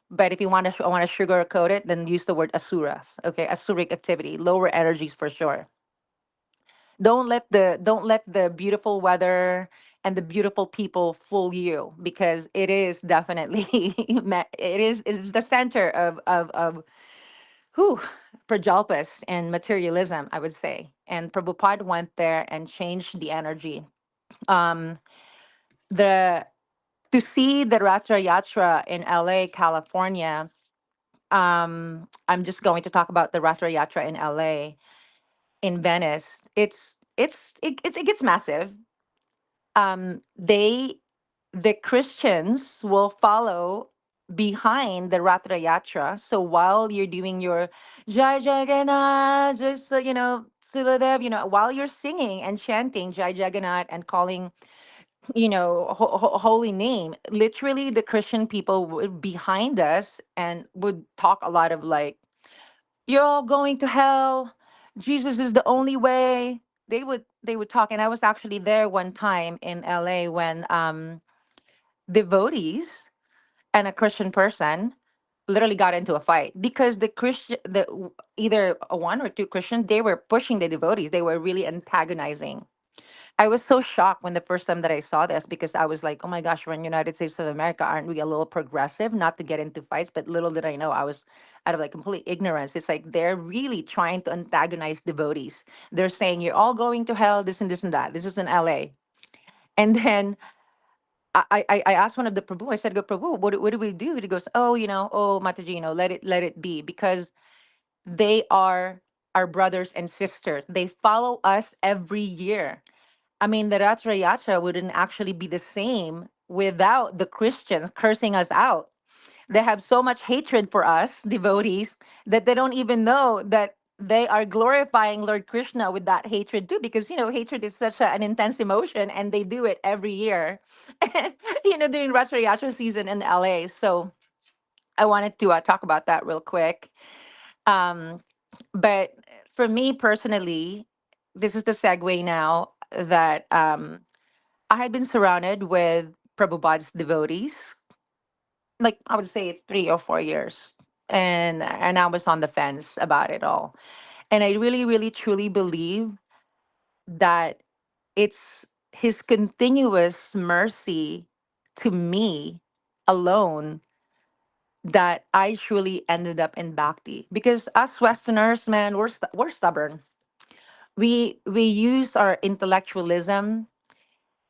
But if you want to sugarcoat it, then use the word asuras. Okay, asuric activity, lower energies for sure. Don't let the beautiful weather and the beautiful people fool you, because it is definitely it is the center of whew, prajalpas and materialism, I would say. And Prabhupada went there and changed the energy. Um, the To see the Ratra Yatra in LA, California. I'm just going to talk about the Ratra Yatra in LA, in Venice. It gets massive. They The Christians will follow behind the Ratra Yatra. So while you're doing your Jai Jagannath, just Suladev, while you're singing and chanting Jai Jagannath and calling, holy name, literally the Christian people would behind us and would talk a lot of like, "You're all going to hell. Jesus is the only way." They would talk, and I was actually there one time in LA when devotees and a Christian person literally got into a fight because either a one or two Christians, they were pushing the devotees. They were really antagonizing. I was so shocked when the first time that I saw this, because I was like, oh my gosh, we're in United States of America. Aren't we a little progressive? Not to get into fights, but little did I know, I was out of like complete ignorance. It's like they're really trying to antagonize devotees. They're saying, you're all going to hell, this and this and that. This is in LA. And then I asked one of the Prabhu, I said, go, Prabhu, what do we do? He goes, oh, oh, Mataji, let it be, because they are our brothers and sisters. They follow us every year. I mean, the Ratra Yatra wouldn't actually be the same without the Christians cursing us out. They have so much hatred for us, devotees, that they don't even know that they are glorifying Lord Krishna with that hatred too, because hatred is such an intense emotion, and they do it every year, during Ratra Yatra season in LA. So I wanted to talk about that real quick. Um, but for me personally, this is the segue now that I had been surrounded with Prabhupada's devotees, like I would say 3 or 4 years, and I was on the fence about it all. And I really, really, truly believe that it's his continuous mercy to me alone that I truly ended up in Bhakti. Because us Westerners, man, we're stubborn. We use our intellectualism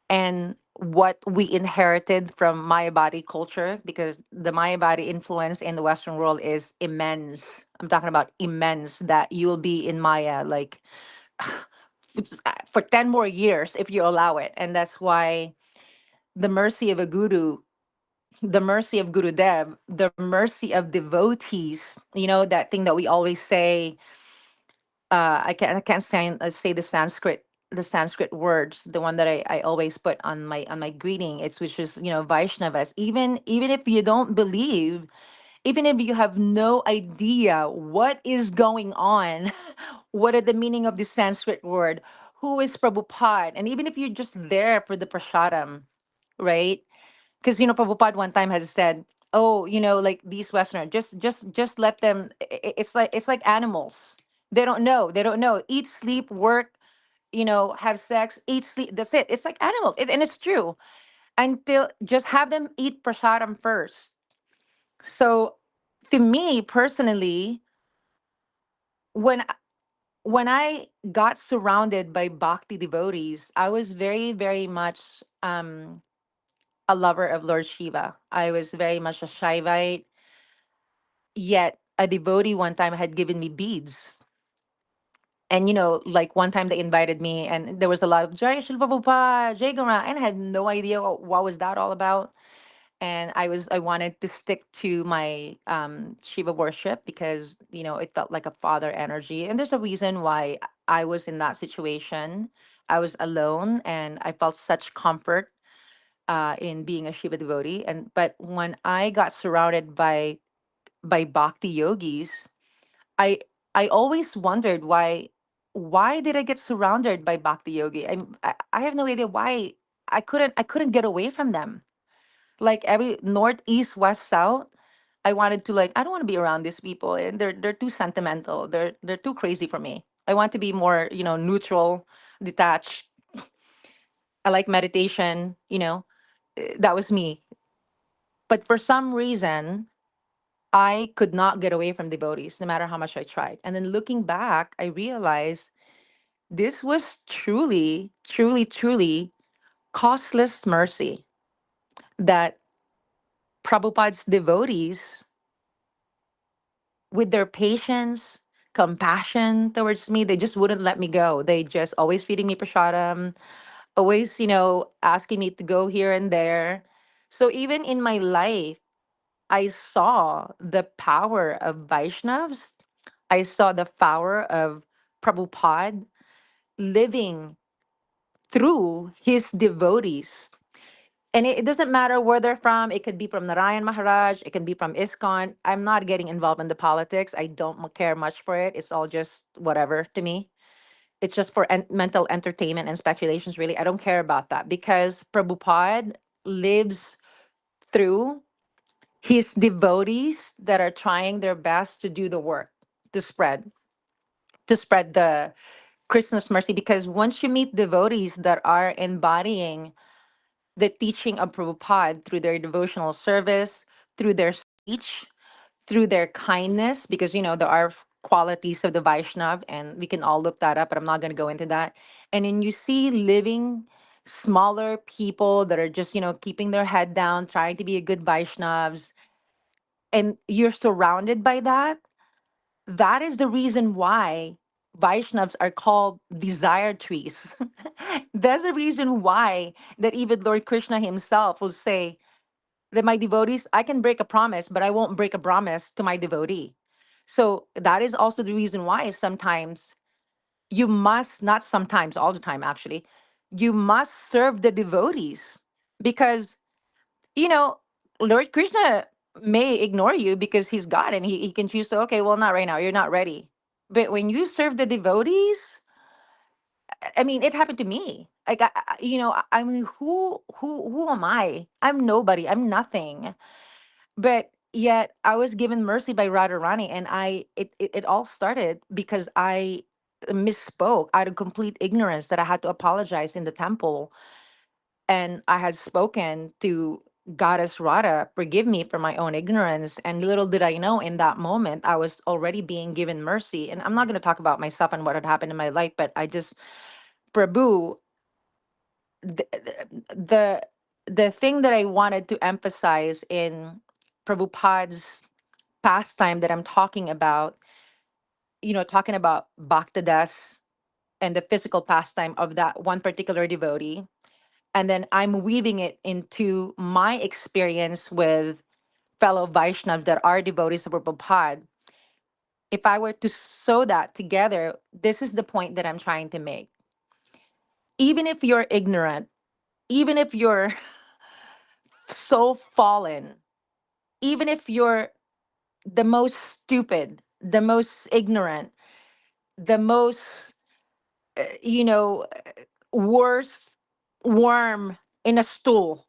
and what we inherited from Maya body culture, because the Maya body influence in the Western world is immense. I'm talking about immense, that you will be in Maya like for 10 more years if you allow it. And that's why the mercy of a guru, the mercy of Guru Dev, the mercy of devotees, that thing that we always say. I can't say the Sanskrit words, the one that I always put on my greeting. It's which is Vaishnavas. Even if you don't believe, even if you have no idea what is going on, what are the meaning of this Sanskrit word, who is Prabhupada, and even if you're just there for the prasadam, right? Because Prabhupada one time has said, oh, like these Westerners, just let them. It's like animals. They don't know. Eat, sleep, work, have sex, eat, sleep. That's it. It's like animals, and it's true. Until just have them eat prasadam first. So, to me personally, when when I got surrounded by bhakti devotees, I was very, very much a lover of Lord Shiva. I was very much a Shaivite, yet a devotee one time had given me beads. And like one time they invited me, and there was a lot of Jai Shri Prabhupada, Jai Guru, and I had no idea what was that all about. And I wanted to stick to my Shiva worship, because it felt like a father energy. And there's a reason why I was in that situation. I was alone, and I felt such comfort in being a Shiva devotee. And but when I got surrounded by bhakti yogis, I I always wondered why did I get surrounded by Bhakti Yogi? I have no idea why I couldn't get away from them. Like every north, east, west, south, I wanted to like I don't want to be around these people, and they're too sentimental. They're too crazy for me. I want to be more, neutral, detached. I like meditation. That was me. But for some reason, I could not get away from devotees, no matter how much I tried. And then looking back, I realized this was truly, truly, truly costless mercy that Prabhupada's devotees, with their patience, compassion towards me, they just wouldn't let me go. They just always feeding me prasadam, always, asking me to go here and there. So even in my life, I saw the power of Vaishnavas. I saw the power of Prabhupada living through his devotees. And it doesn't matter where they're from. It could be from Narayan Maharaj. It can be from ISKCON. I'm not getting involved in the politics. I don't care much for it. It's all just whatever to me. It's just for mental entertainment and speculations, really. I don't care about that because Prabhupada lives through his devotees that are trying their best to do the work, to spread the Krishna's mercy. Because once you meet devotees that are embodying the teaching of Prabhupada through their devotional service, through their speech, through their kindness, because there are qualities of the Vaishnav, and we can all look that up, but I'm not going to go into that. And then you see living smaller people that are just keeping their head down, trying to be a good Vaishnavs, and you're surrounded by that. That is the reason why Vaishnavs are called desire trees. That's the reason why that even Lord Krishna himself will say that my devotees, I can break a promise, but I won't break a promise to my devotee. So that is also the reason why sometimes you must, not sometimes, all the time actually, you must serve the devotees because, you know, Lord Krishna may ignore you because he's God and he can choose to, okay, well, not right now, you're not ready. But when you serve the devotees, I mean, it happened to me. Like, I mean, who am I? I'm nobody. I'm nothing. But yet I was given mercy by Radharani, and it all started because I misspoke out of complete ignorance that I had to apologize in the temple, and I had spoken to Goddess Radha, forgive me for my own ignorance. And little did I know in that moment I was already being given mercy. And I'm not going to talk about myself and what had happened in my life, but Prabhu, the the the thing that I wanted to emphasize in Prabhupada's pastime that I'm talking about, talking about Bhaktadas and the physical pastime of that one particular devotee. And then I'm weaving it into my experience with fellow Vaishnavas that are devotees of Prabhupada. If I were to sew that together, this is the point that I'm trying to make. Even if you're ignorant, even if you're so fallen, even if you're the most stupid, the most ignorant, the most, worst worm in a stool,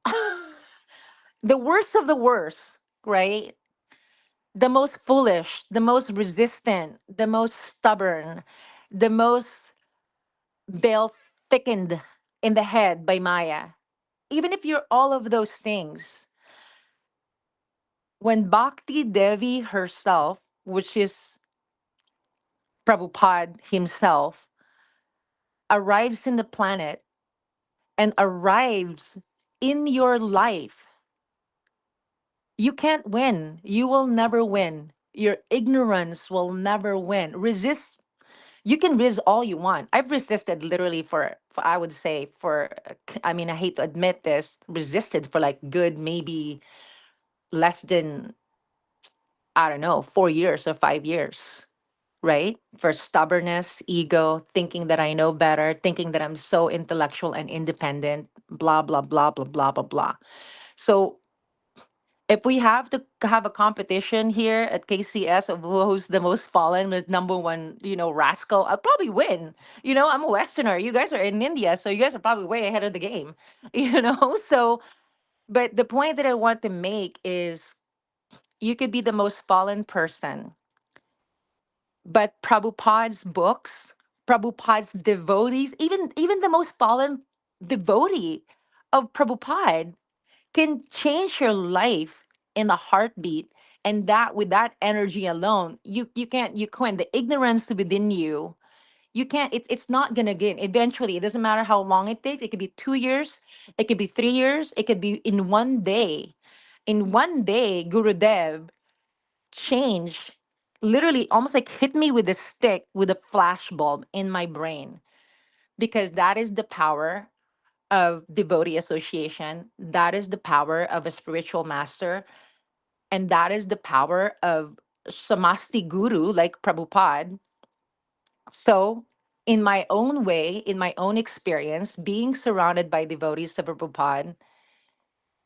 the worst of the worst, right? The most foolish, the most resistant, the most stubborn, the most veil thickened in the head by Maya. Even if you're all of those things, when Bhakti Devi herself, which is Prabhupada himself, arrives in the planet and arrives in your life, you can't win. You will never win. Your ignorance will never win. Resist. You can resist all you want. I've resisted literally for I would say I mean, I hate to admit this, resisted for like good maybe less than, I don't know, 4 years or 5 years, right? For stubbornness, ego, thinking that I know better, thinking that I'm so intellectual and independent, blah, blah, blah, blah, blah, blah, blah. So If we have to have a competition here at KCS of who's the most fallen with number one, rascal, I'll probably win. I'm a Westerner. You guys are in India, so you guys are probably way ahead of the game. So, but the point that I want to make is you could be the most fallen person, but Prabhupada's books, Prabhupada's devotees, even the most fallen devotee of Prabhupada can change your life in a heartbeat. And that with that energy alone, you can't the ignorance within you, you can't it's not gonna gain eventually. It doesn't matter how long it takes. It could be 2 years, it could be 3 years, it could be in one day. In one day, Gurudev changed, literally almost like hit me with a stick with a flash bulb in my brain, because that is the power of devotee association. That is the power of a spiritual master. And that is the power of Samasti Guru like Prabhupada. So, in my own way, in my own experience, being surrounded by devotees of Prabhupada,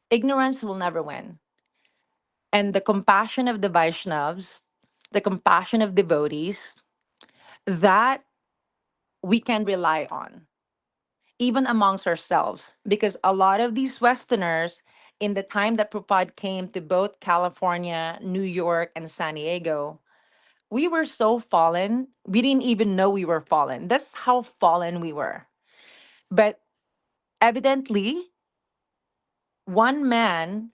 ignorance will never win. And the compassion of the Vaishnavas, the compassion of devotees, that we can rely on, even amongst ourselves, because a lot of these Westerners, in the time that Prabhupada came to both California, New York, and San Diego, we were so fallen, we didn't even know we were fallen. That's how fallen we were. But evidently, one man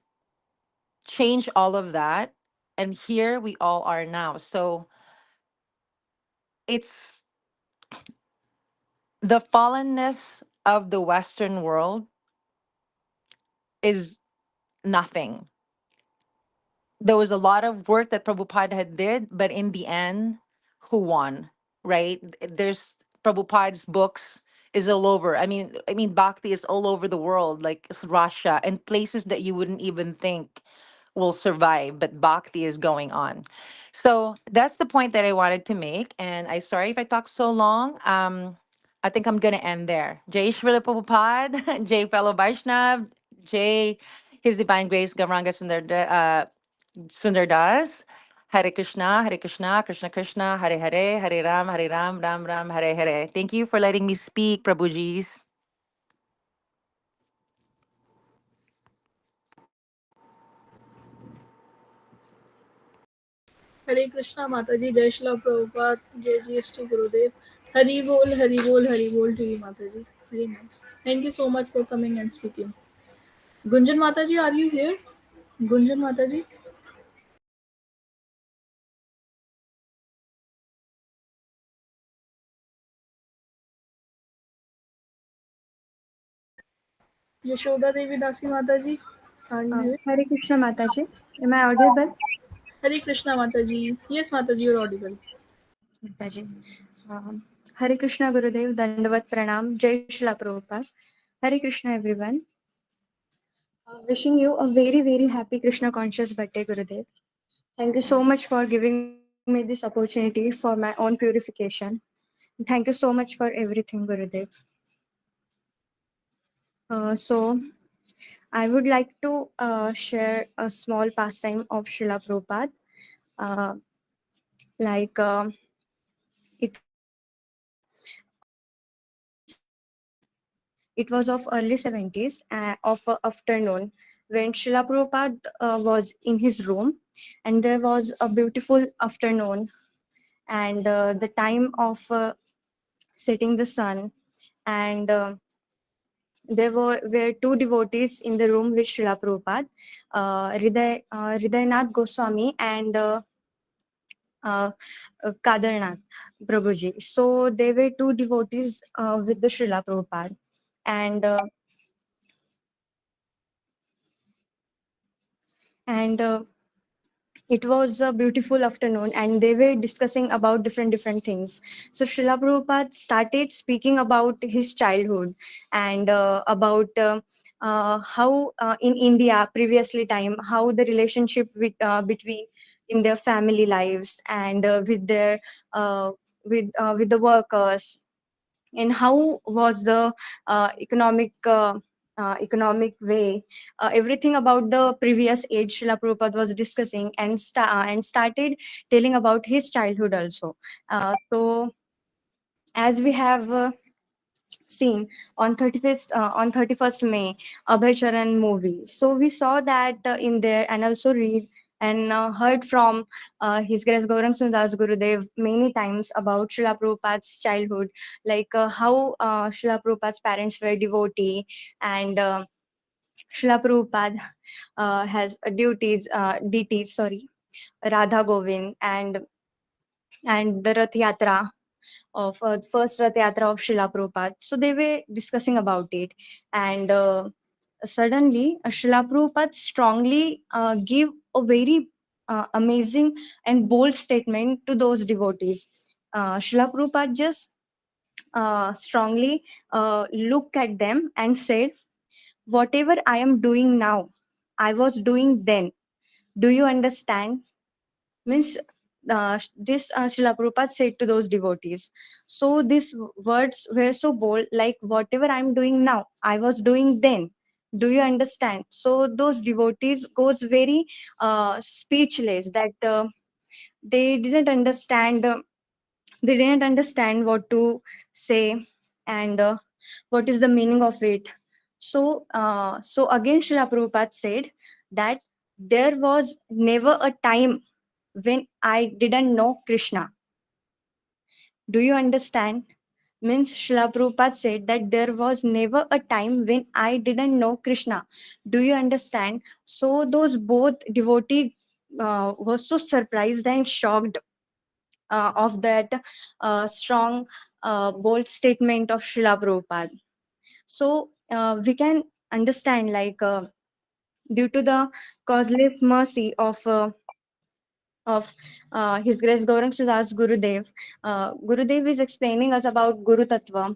changed all of that, and here we all are now. So it's the fallenness of the Western world is nothing. There was a lot of work that Prabhupada had did, but in the end, who won, right? There's Prabhupada's books is all over. I mean, Bhakti is all over the world, like Russia and places that you wouldn't even think will survive, but Bhakti is going on. So that's the point that I wanted to make. And I sorry if I talked so long. I think I'm gonna end there. Jai Srila Prabhupada, Jai fellow Vaishnav, Jai His Divine Grace Gauranga Sundar Das. Hare Krishna, Krishna Krishna, Hare Hare, Hare Ram, Ram Ram, Hare Hare. Thank you for letting me speak, Prabhujis. Hare Krishna Mataji, Jai Shri Prabhupada, Jai GST Gurudev. Hari Bol, Hari Bol, Hari Bol to you, Mataji. Very nice. Thank you so much for coming and speaking. Gunjan Mataji, are you here? Gunjan Mataji? Yashoda Devi Dasi Mataji, are you here? Hare Krishna Mataji. Am I audible? Hare Krishna Mataji. Yes, Mataji, you're audible. Mataji. Hare Krishna Gurudev, Dandavat Pranam, Jai Shri Prabhupada. Hare Krishna everyone. Wishing you a very, very happy Krishna conscious birthday, Gurudev. Thank you so much for giving me this opportunity for my own purification. Thank you so much for everything, Gurudev. So, I would like to share a small pastime of Srila Prabhupada. Like it It was of early 70s of afternoon when Srila Prabhupada was in his room, and there was a beautiful afternoon, and the time of setting the sun, and there were two devotees in the room with Srila Prabhupada, Hridaynath Goswami and Kadarnath Prabhuji. So they were two devotees with the Srila Prabhupada, and and it was a beautiful afternoon, and they were discussing about different things. So Srila Prabhupada started speaking about his childhood, and about how in India previously time, how the relationship between in their family lives, and with their with the workers, and how was the economic economic way, everything about the previous age Srila Prabhupada was discussing, and started telling about his childhood also. So as we have seen on 31st May, Abhay Charan movie. So we saw that in there, and also read and heard from His Grace Gaurang Sundas Gurudev many times about Srila Prabhupada's childhood, like how Srila Prabhupada's parents were devotee, and Srila Prabhupada has deities, sorry, Radha Govind, and the Rath Yatra of first Rath Yatra of Srila Prabhupada. So they were discussing about it, and suddenly Srila Prabhupada strongly give a very amazing and bold statement to those devotees. Srila Prabhupada just strongly looked at them and said, "Whatever I am doing now, I was doing then. Do you understand?" Means this Srila Prabhupada said to those devotees. So these words were so bold, like whatever I'm doing now, I was doing then. Do you understand? So those devotees goes very speechless, that they didn't understand. They didn't understand what to say, and what is the meaning of it. So again, Srila Prabhupada said that there was never a time when I didn't know Krishna. Do you understand? Means Srila Prabhupada said that there was never a time when I didn't know Krishna. Do you understand? So those both devotee were so surprised and shocked of that strong, bold statement of Srila Prabhupada. So we can understand, like due to the causeless mercy of His Grace Gaurang Sudas Gurudev. Gurudev is explaining us about Guru Tattva,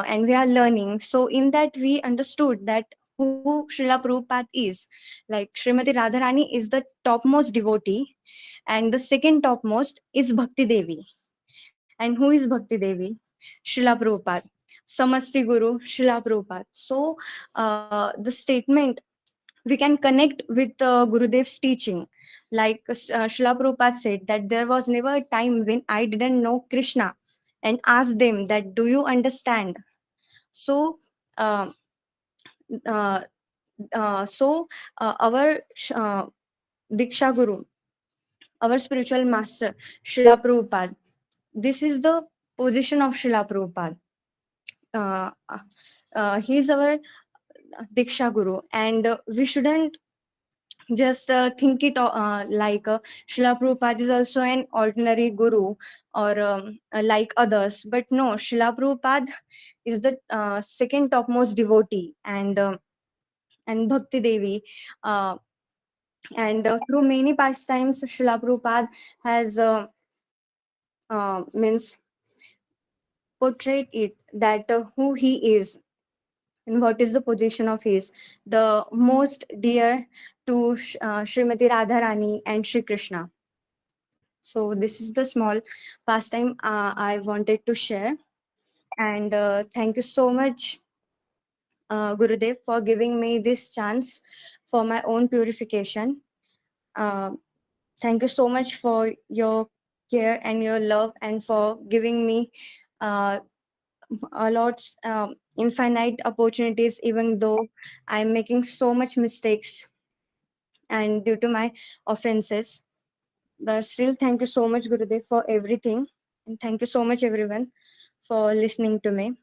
and we are learning. So in that we understood that who Srila Prabhupada is. Like Srimati Radharani is the topmost devotee, and the second topmost is Bhakti Devi. And who is Bhakti Devi? Srila Prabhupada. Samasti Guru, Srila Prabhupada. So the statement, we can connect with Gurudev's teaching. Like Srila Prabhupada said that there was never a time when I didn't know Krishna, and asked them that, do you understand? So, uh, uh, our Diksha Guru, our spiritual master, Srila Prabhupada, this is the position of Srila Prabhupada. He is our Diksha Guru, and we shouldn't just think it like Srila Prabhupada is also an ordinary guru, or like others. But no, Srila Prabhupada is the second topmost devotee, and Bhakti Devi. Uh, and through many pastimes, Srila Prabhupada has means portrayed it, that who he is and what is the position of his, the most dear to Srimati Radharani and Shri Krishna. So this is the small pastime I wanted to share, and thank you so much, Gurudev, for giving me this chance for my own purification. Uh, Thank you so much for your care and your love, and for giving me uh, a lot, infinite opportunities, even though I'm making so much mistakes and due to my offenses. But still, thank you so much, Gurudev, for everything. And thank you so much, everyone, for listening to me.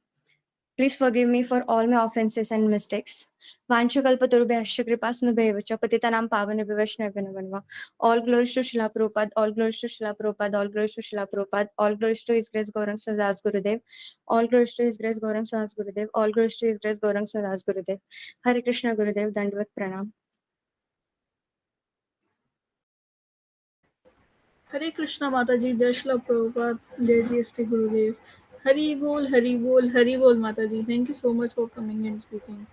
Please forgive me for all my offenses and mistakes. Vanchukalpaturubhyascha kripasnubhyevacha patitanam pavanebhyo vaishnavabhyo namo namaः. All glories to Srila Prabhupada, all glories to Srila Prabhupada, all glories to Srila Prabhupada, all glories to His Grace Gaurang Sadas Gurudev, all glories to His Grace Gaurang Sadas Gurudev, all glories to His Grace Gaurang Sadas Gurudev. Hare Krishna Gurudev, Dandavat Pranam. Hare Krishna Mataji, Jai Shri Prabhupada, Jai GST Gurudev. Hari Bol, Hari Bol, Hari Bol Mataji. Thank you so much for coming and speaking.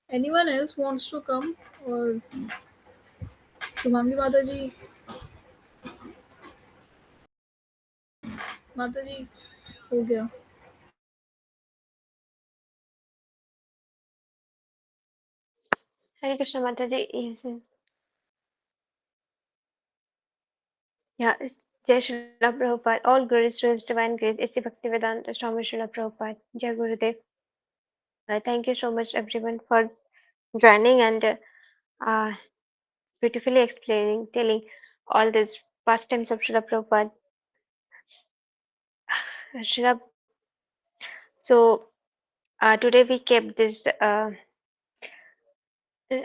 Anyone else wants to come? Or Shubhangi Mataji? माता जी हो गया। Hare Krishna Mataji. Yes, yes. Yeah, Jai Srila Prabhupada. All glories to His Divine Grace. A.C. Bhaktivedanta Swami Srila Prabhupada. Jai Gurudev. Thank you so much, everyone, for joining and uh, beautifully explaining, telling all these pastimes of Srila Prabhupada. Srila, so today we kept this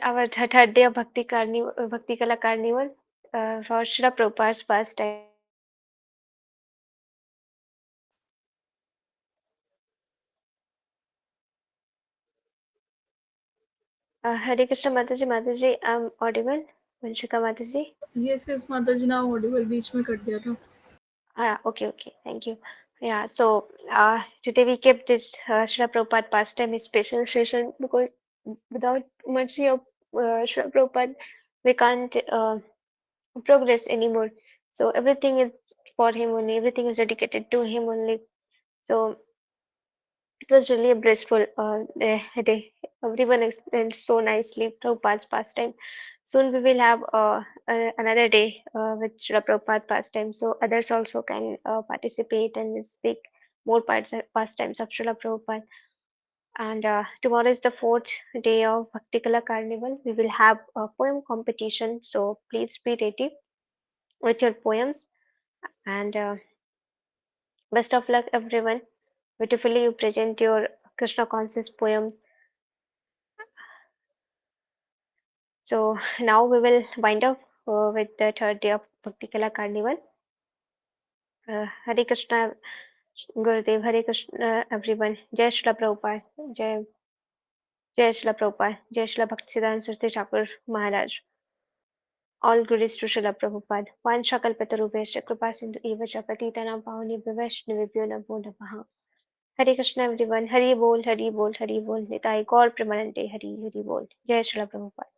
our third day of Bhakti Carnival, Bhakti Kala Carnival for Srila Prabhupada's pastime. Hare Krishna Mataji, Mataji, I'm audible. Vanshika Mataji. Yes, yes, माता जी ना Audible बीच में cut गया था। Okay, okay, thank you. Yeah, so today we kept this Srila Prabhupada pastime special session because without mercy of Srila Prabhupada, we can't progress anymore. So everything is for him only, everything is dedicated to him only. So it was really a blissful day. Everyone explained so nicely Prabhupada's pastime. Soon we will have another day with Srila Prabhupada pastime, so others also can participate and speak more pastimes of Srila Prabhupada. And tomorrow is the fourth day of Bhakti Kala Carnival. We will have a poem competition, so please be ready with your poems. And best of luck, everyone. Beautifully, you present your Krishna conscious poems. So now we will wind up with the third day of Bhakti Kala Carnival. Hare Krishna, Gurudev, Hare Krishna, everyone. Jai Shri Prabhupada, Jai Shri Prabhupada, Jai Shri Bhaktisiddhanta Saraswati Thakur Maharaj. All glories to Srila Prabhupada. Vansha kalpatarubhesya kripa sindhu eva cha patitanam pavanebhyo vaishnavebhyo namo namaha. Hare Krishna, everyone. Hari bol, Hari bol, Hari bol. Nitai Gaur Premanande, Hari Hari bol. Jai Shri Prabhupada.